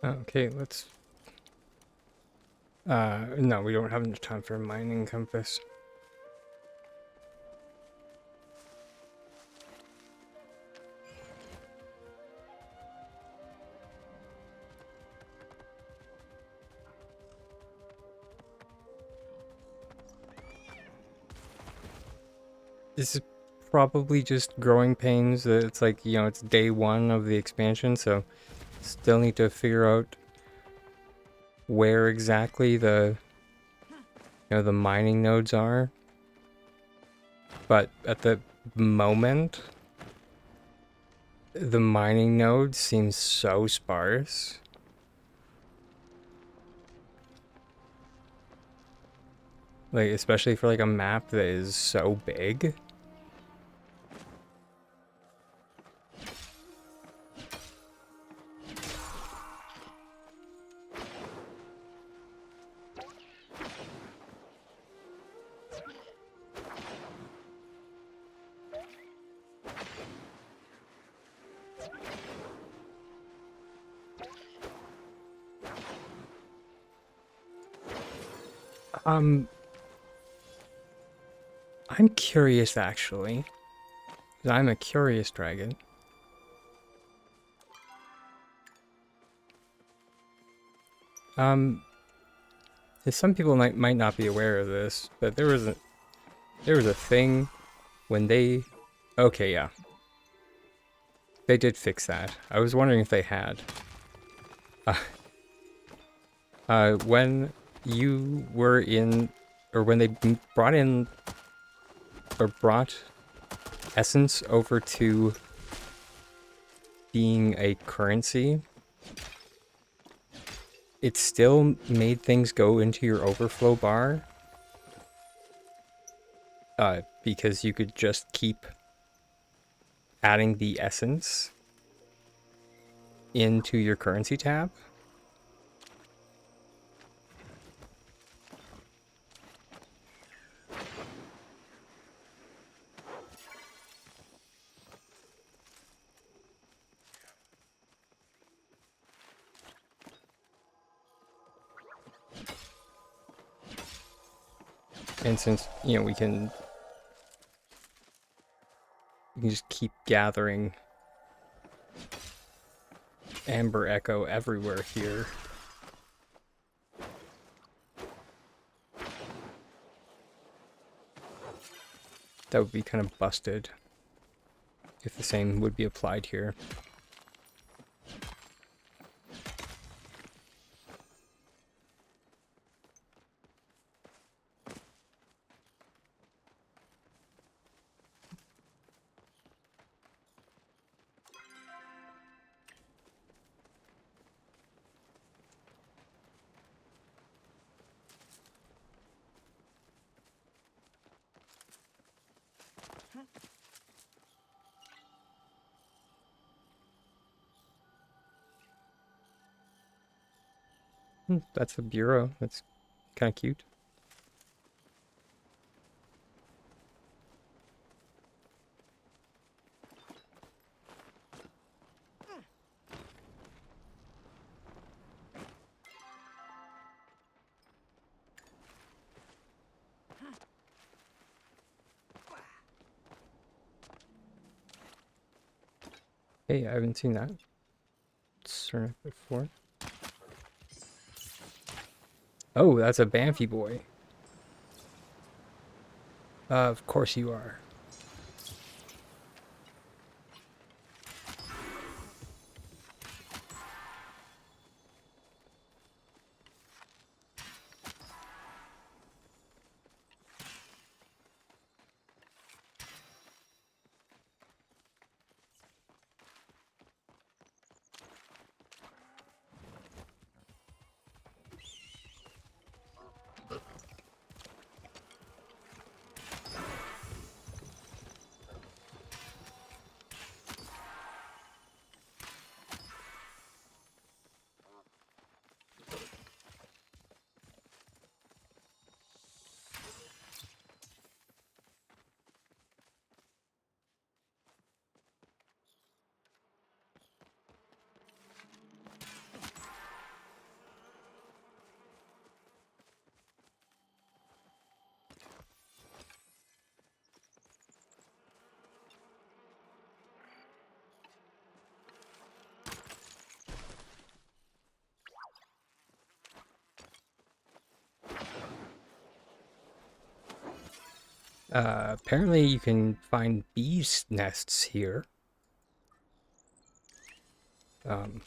Okay, let's... no, we don't have enough time for a mining compass. This is probably just growing pains. It's like, you know, it's day 1 of the expansion, so still need to figure out where exactly the, you know, the mining nodes are. But at the moment, the mining node seems so sparse. Like, especially for like a map that is so big. I'm curious actually. 'Cause I'm a curious dragon. Um, some people might not be aware of this, but there was a thing when they... Okay, yeah. They did fix that. I was wondering if they had. When you were in... Or when they brought in... Or brought essence over to being a currency, it still made things go into your overflow bar. Because you could just keep adding the essence into your currency tab. And since, you know, we can just keep gathering Amber Echo everywhere here. That would be kind of busted if the same would be applied here. That's a bureau. That's kind of cute. Hey, I haven't seen that Cernic before. Oh, that's a Banffy boy. Of course you are. Apparently you can find bees' nests here. Um,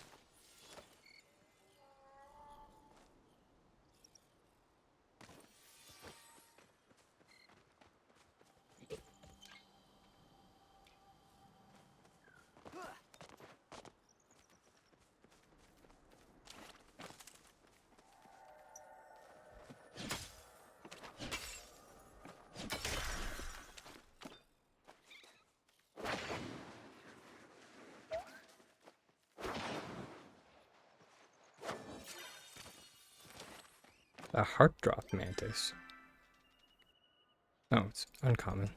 a heart drop mantis. Oh, it's uncommon.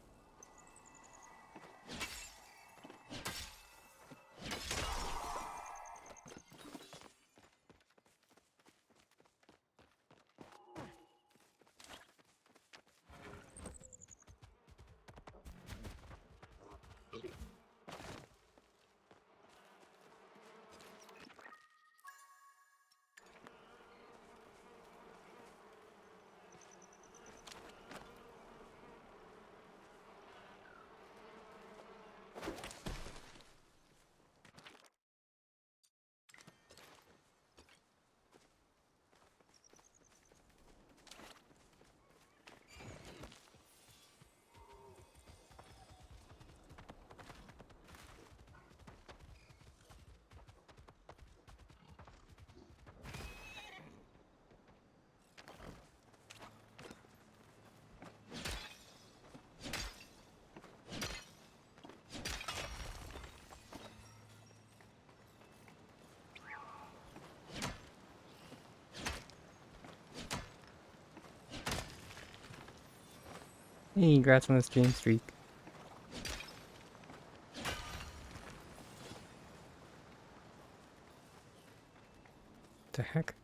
Hey, congrats on this stream streak. The heck?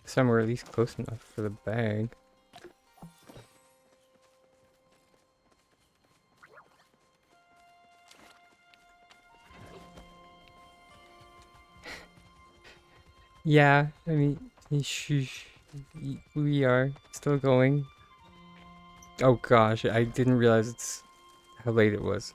Somewhere at least close enough for the bag. Yeah, I mean, we are still going. Oh gosh, I didn't realize it's how late it was.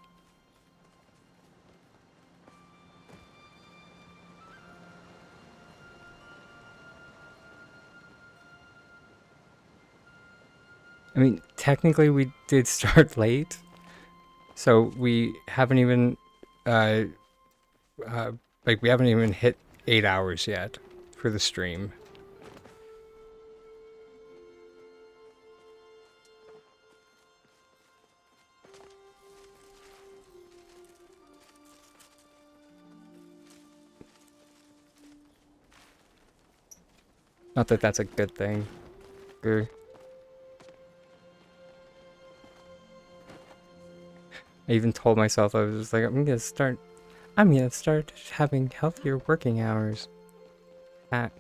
I mean, technically we did start late, so we haven't even, uh, like we haven't even hit 8 hours yet for the stream. Not that that's a good thing. I even told myself I was just like, I'm gonna start having healthier working hours. At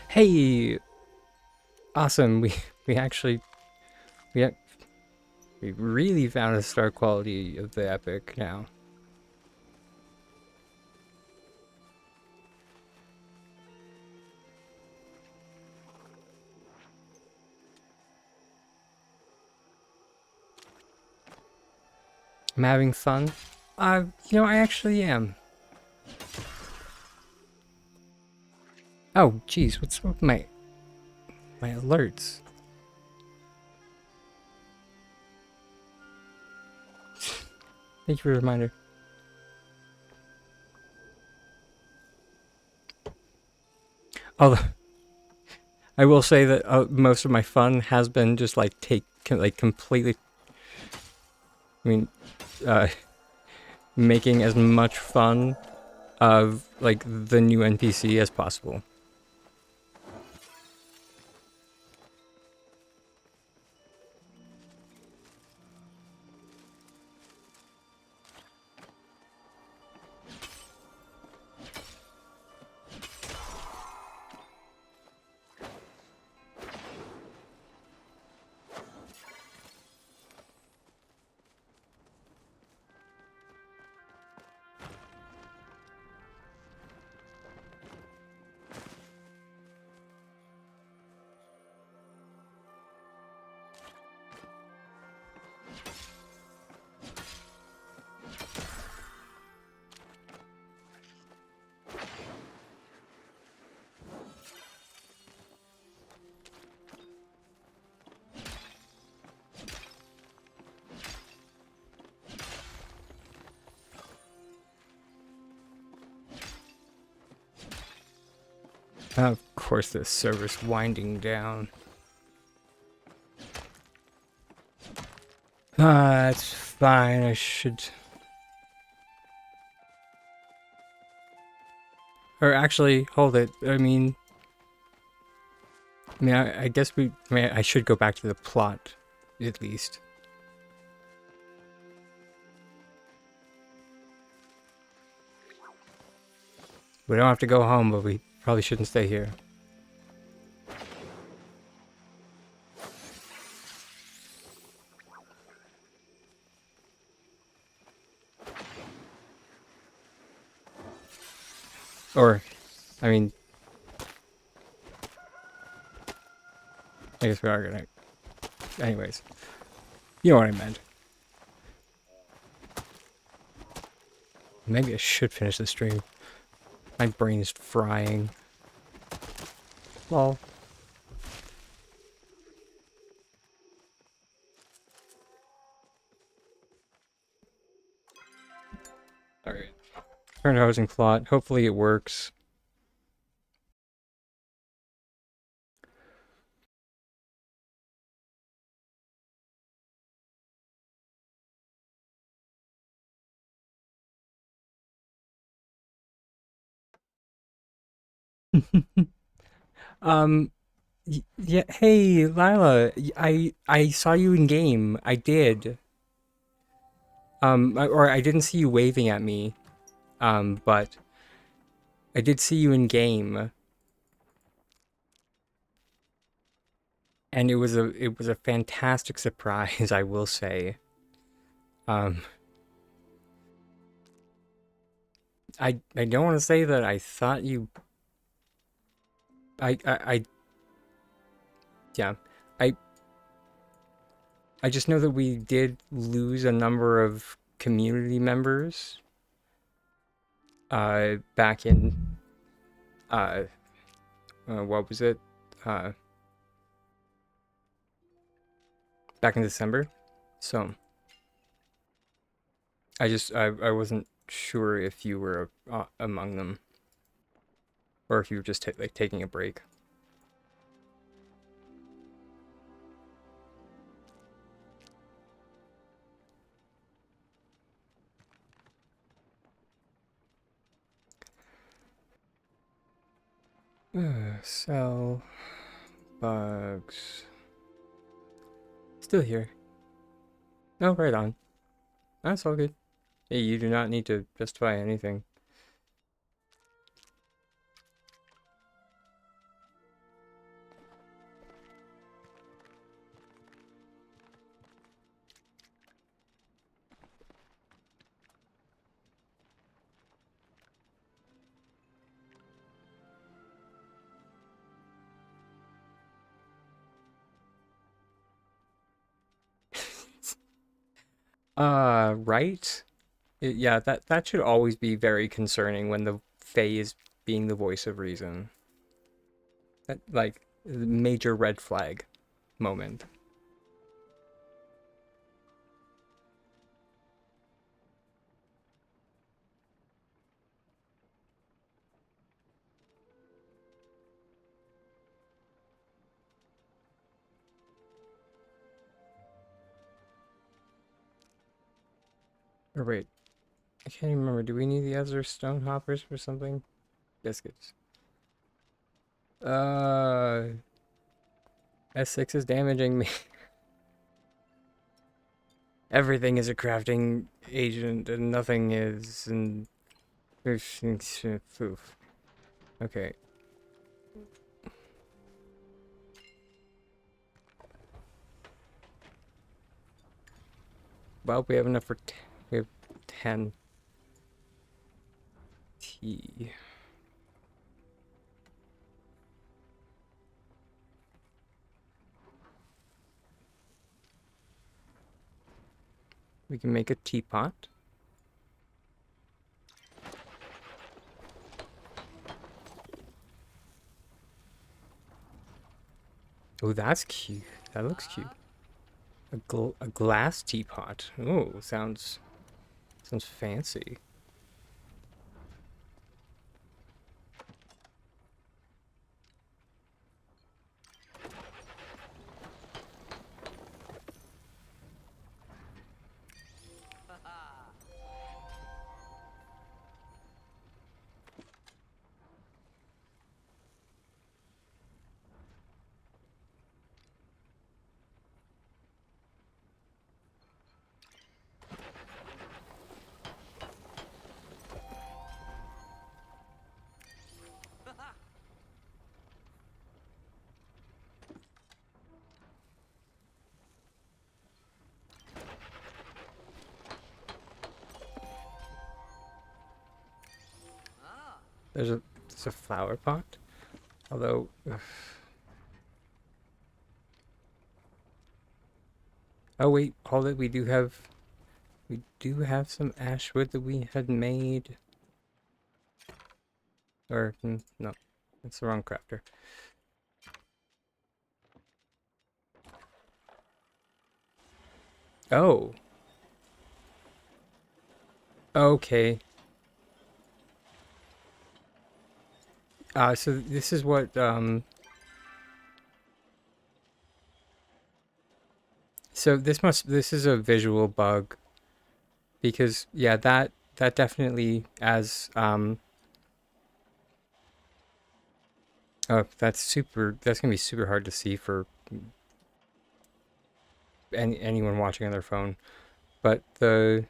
Hey, awesome! We actually we we really found a star quality of the epic now. I'm having fun. I actually am. Oh, geez, what's up with my alerts? Thank you for the reminder. Although I will say that most of my fun has been just like completely. I mean, uh, making as much fun of like the new NPC as possible. Of course, the server's winding down. That's fine. I should. Or actually, hold it. I guess I should go back to the plot, at least. We don't have to go home, but we probably shouldn't stay here. Or, I mean, I guess we are gonna. Anyways, you know what I meant. Maybe I should finish the stream. My brain is frying. Well. Alright. Current housing plot. Hopefully it works. um, yeah, hey, Lila, I saw you in game. I did. Or I didn't see you waving at me. But I did see you in game. And it was a fantastic surprise, I will say. Um, I don't want to say that I thought you. Yeah, I I just know that we did lose a number of community members. Back in uh, what was it? Uh, Back in December. So I wasn't sure if you were among them, or if you were just like taking a break. Cell bugs. Still here. Oh, right on. That's all good. Hey, you do not need to justify anything. Right? Yeah, that should always be very concerning when the Fae is being the voice of reason. That, like, major red flag moment. Or wait, I can't even remember. Do we need the other stone hoppers for something? Biscuits. S6 is damaging me. Everything is a crafting agent and nothing is, and oof. Okay. Well, we have enough for we have 10 tea. We can make a teapot. Oh, that's cute. That looks cute. A glass teapot. Oh, sounds fancy. There's a flower pot. Although, oh wait, hold it. We do have some ash wood that we had made. Or no, that's the wrong crafter. Oh, okay. So this is what So this is a visual bug because yeah, that definitely oh, that's gonna be super hard to see for anyone watching on their phone. But the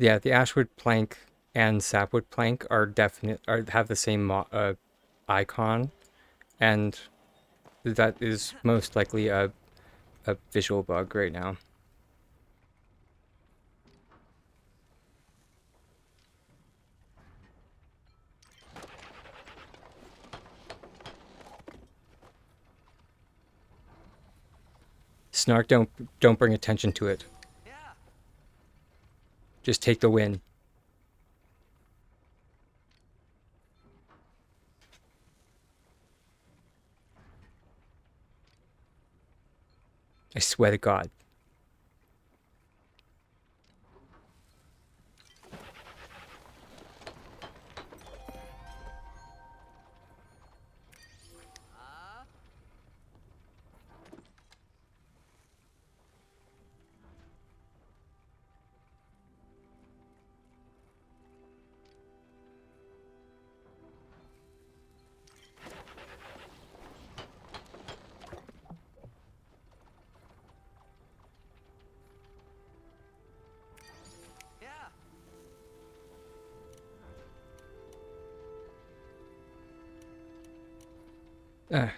Ashwood plank and Sapwood plank have the same icon, and that is most likely a visual bug right now. Snark, don't bring attention to it. Just take the win. I swear to God.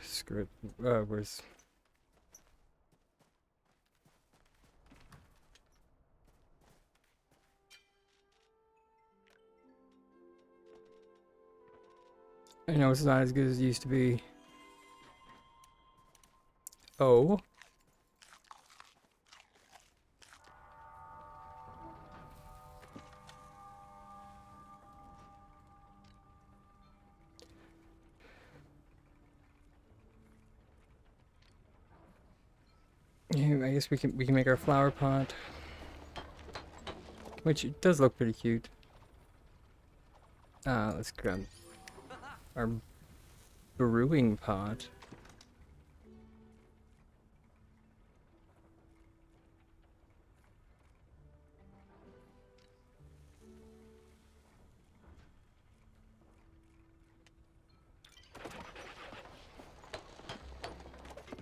Screw it. Where's... I know it's not as good as it used to be. Oh. Yeah, I guess we can make our flower pot, which does look pretty cute. Let's grab our brewing pot.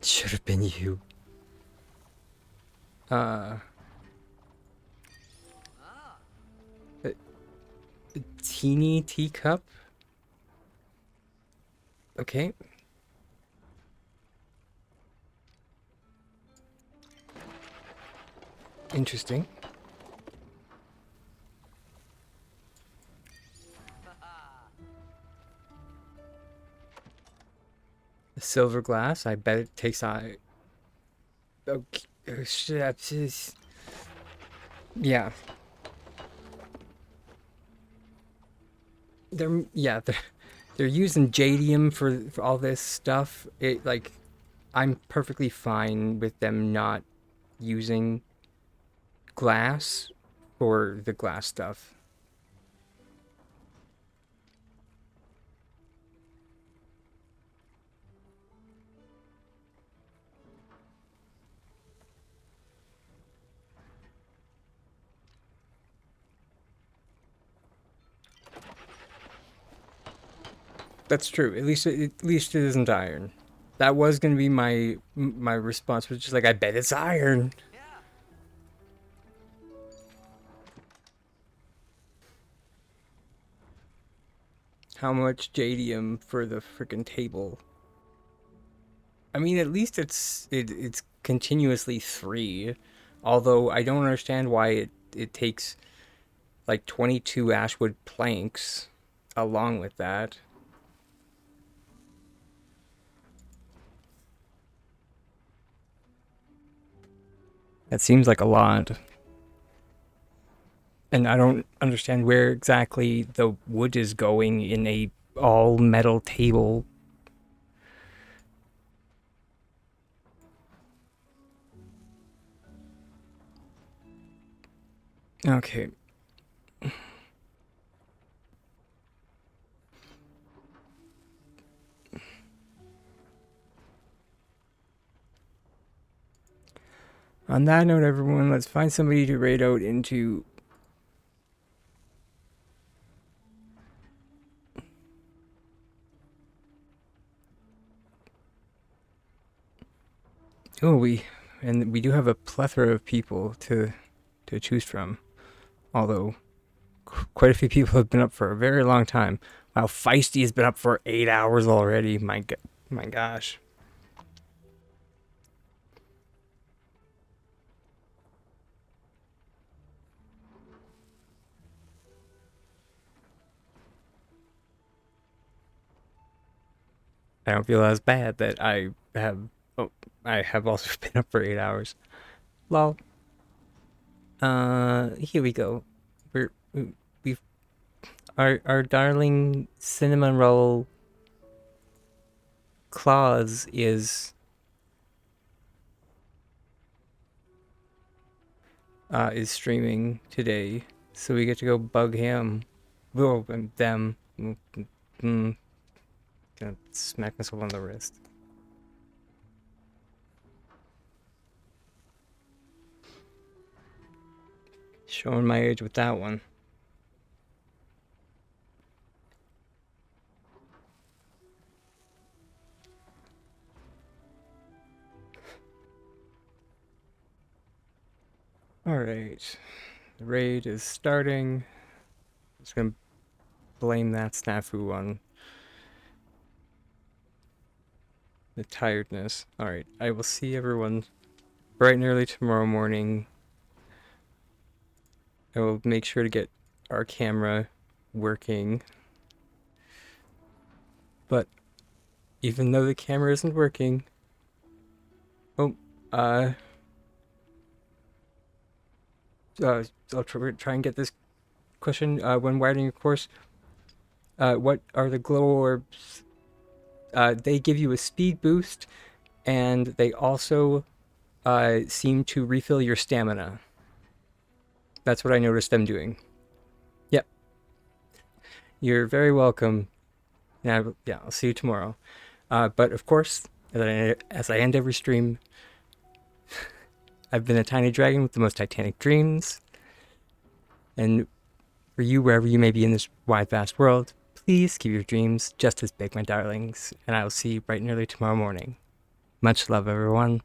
Should have been you. A teeny teacup. Okay. Interesting. A silver glass. I bet it takes on. Okay. Oh, shit. Yeah. They're using jadium for all this stuff. It like I'm perfectly fine with them not using glass for the glass stuff. That's true. At least it isn't iron. That was gonna be my response, was just like I bet it's iron. How much jadium for the freaking table? I mean, at least it's continuously 3. Although I don't understand why it takes like 22 ashwood planks. along with that. That seems like a lot. And I don't understand where exactly the wood is going in a all metal table. Okay. On that note, everyone, let's find somebody to raid out into. Oh, we do have a plethora of people to choose from. Although quite a few people have been up for a very long time. Wow, Feisty has been up for 8 hours already. My gosh. I don't feel as bad that I have. Oh, I have also been up for 8 hours. Lol. Here we go. We've our darling cinnamon roll Claus is streaming today, so we get to go bug him. Well, them. Mm, gonna smack myself on the wrist. Showing my age with that one. Alright. The raid is starting. Just gonna blame that snafu on the tiredness. Alright, I will see everyone bright and early tomorrow morning. I will make sure to get our camera working. But even though the camera isn't working, I'll try and get this question. When widening your course, what are the glow orbs? They give you a speed boost, and they also seem to refill your stamina. That's what I noticed them doing. Yep. You're very welcome. Yeah, I'll see you tomorrow. But of course, as I end every stream, I've been a tiny dragon with the most titanic dreams. And for you, wherever you may be in this wide, vast world, please keep your dreams just as big, my darlings. And I will see you bright and early tomorrow morning. Much love, everyone.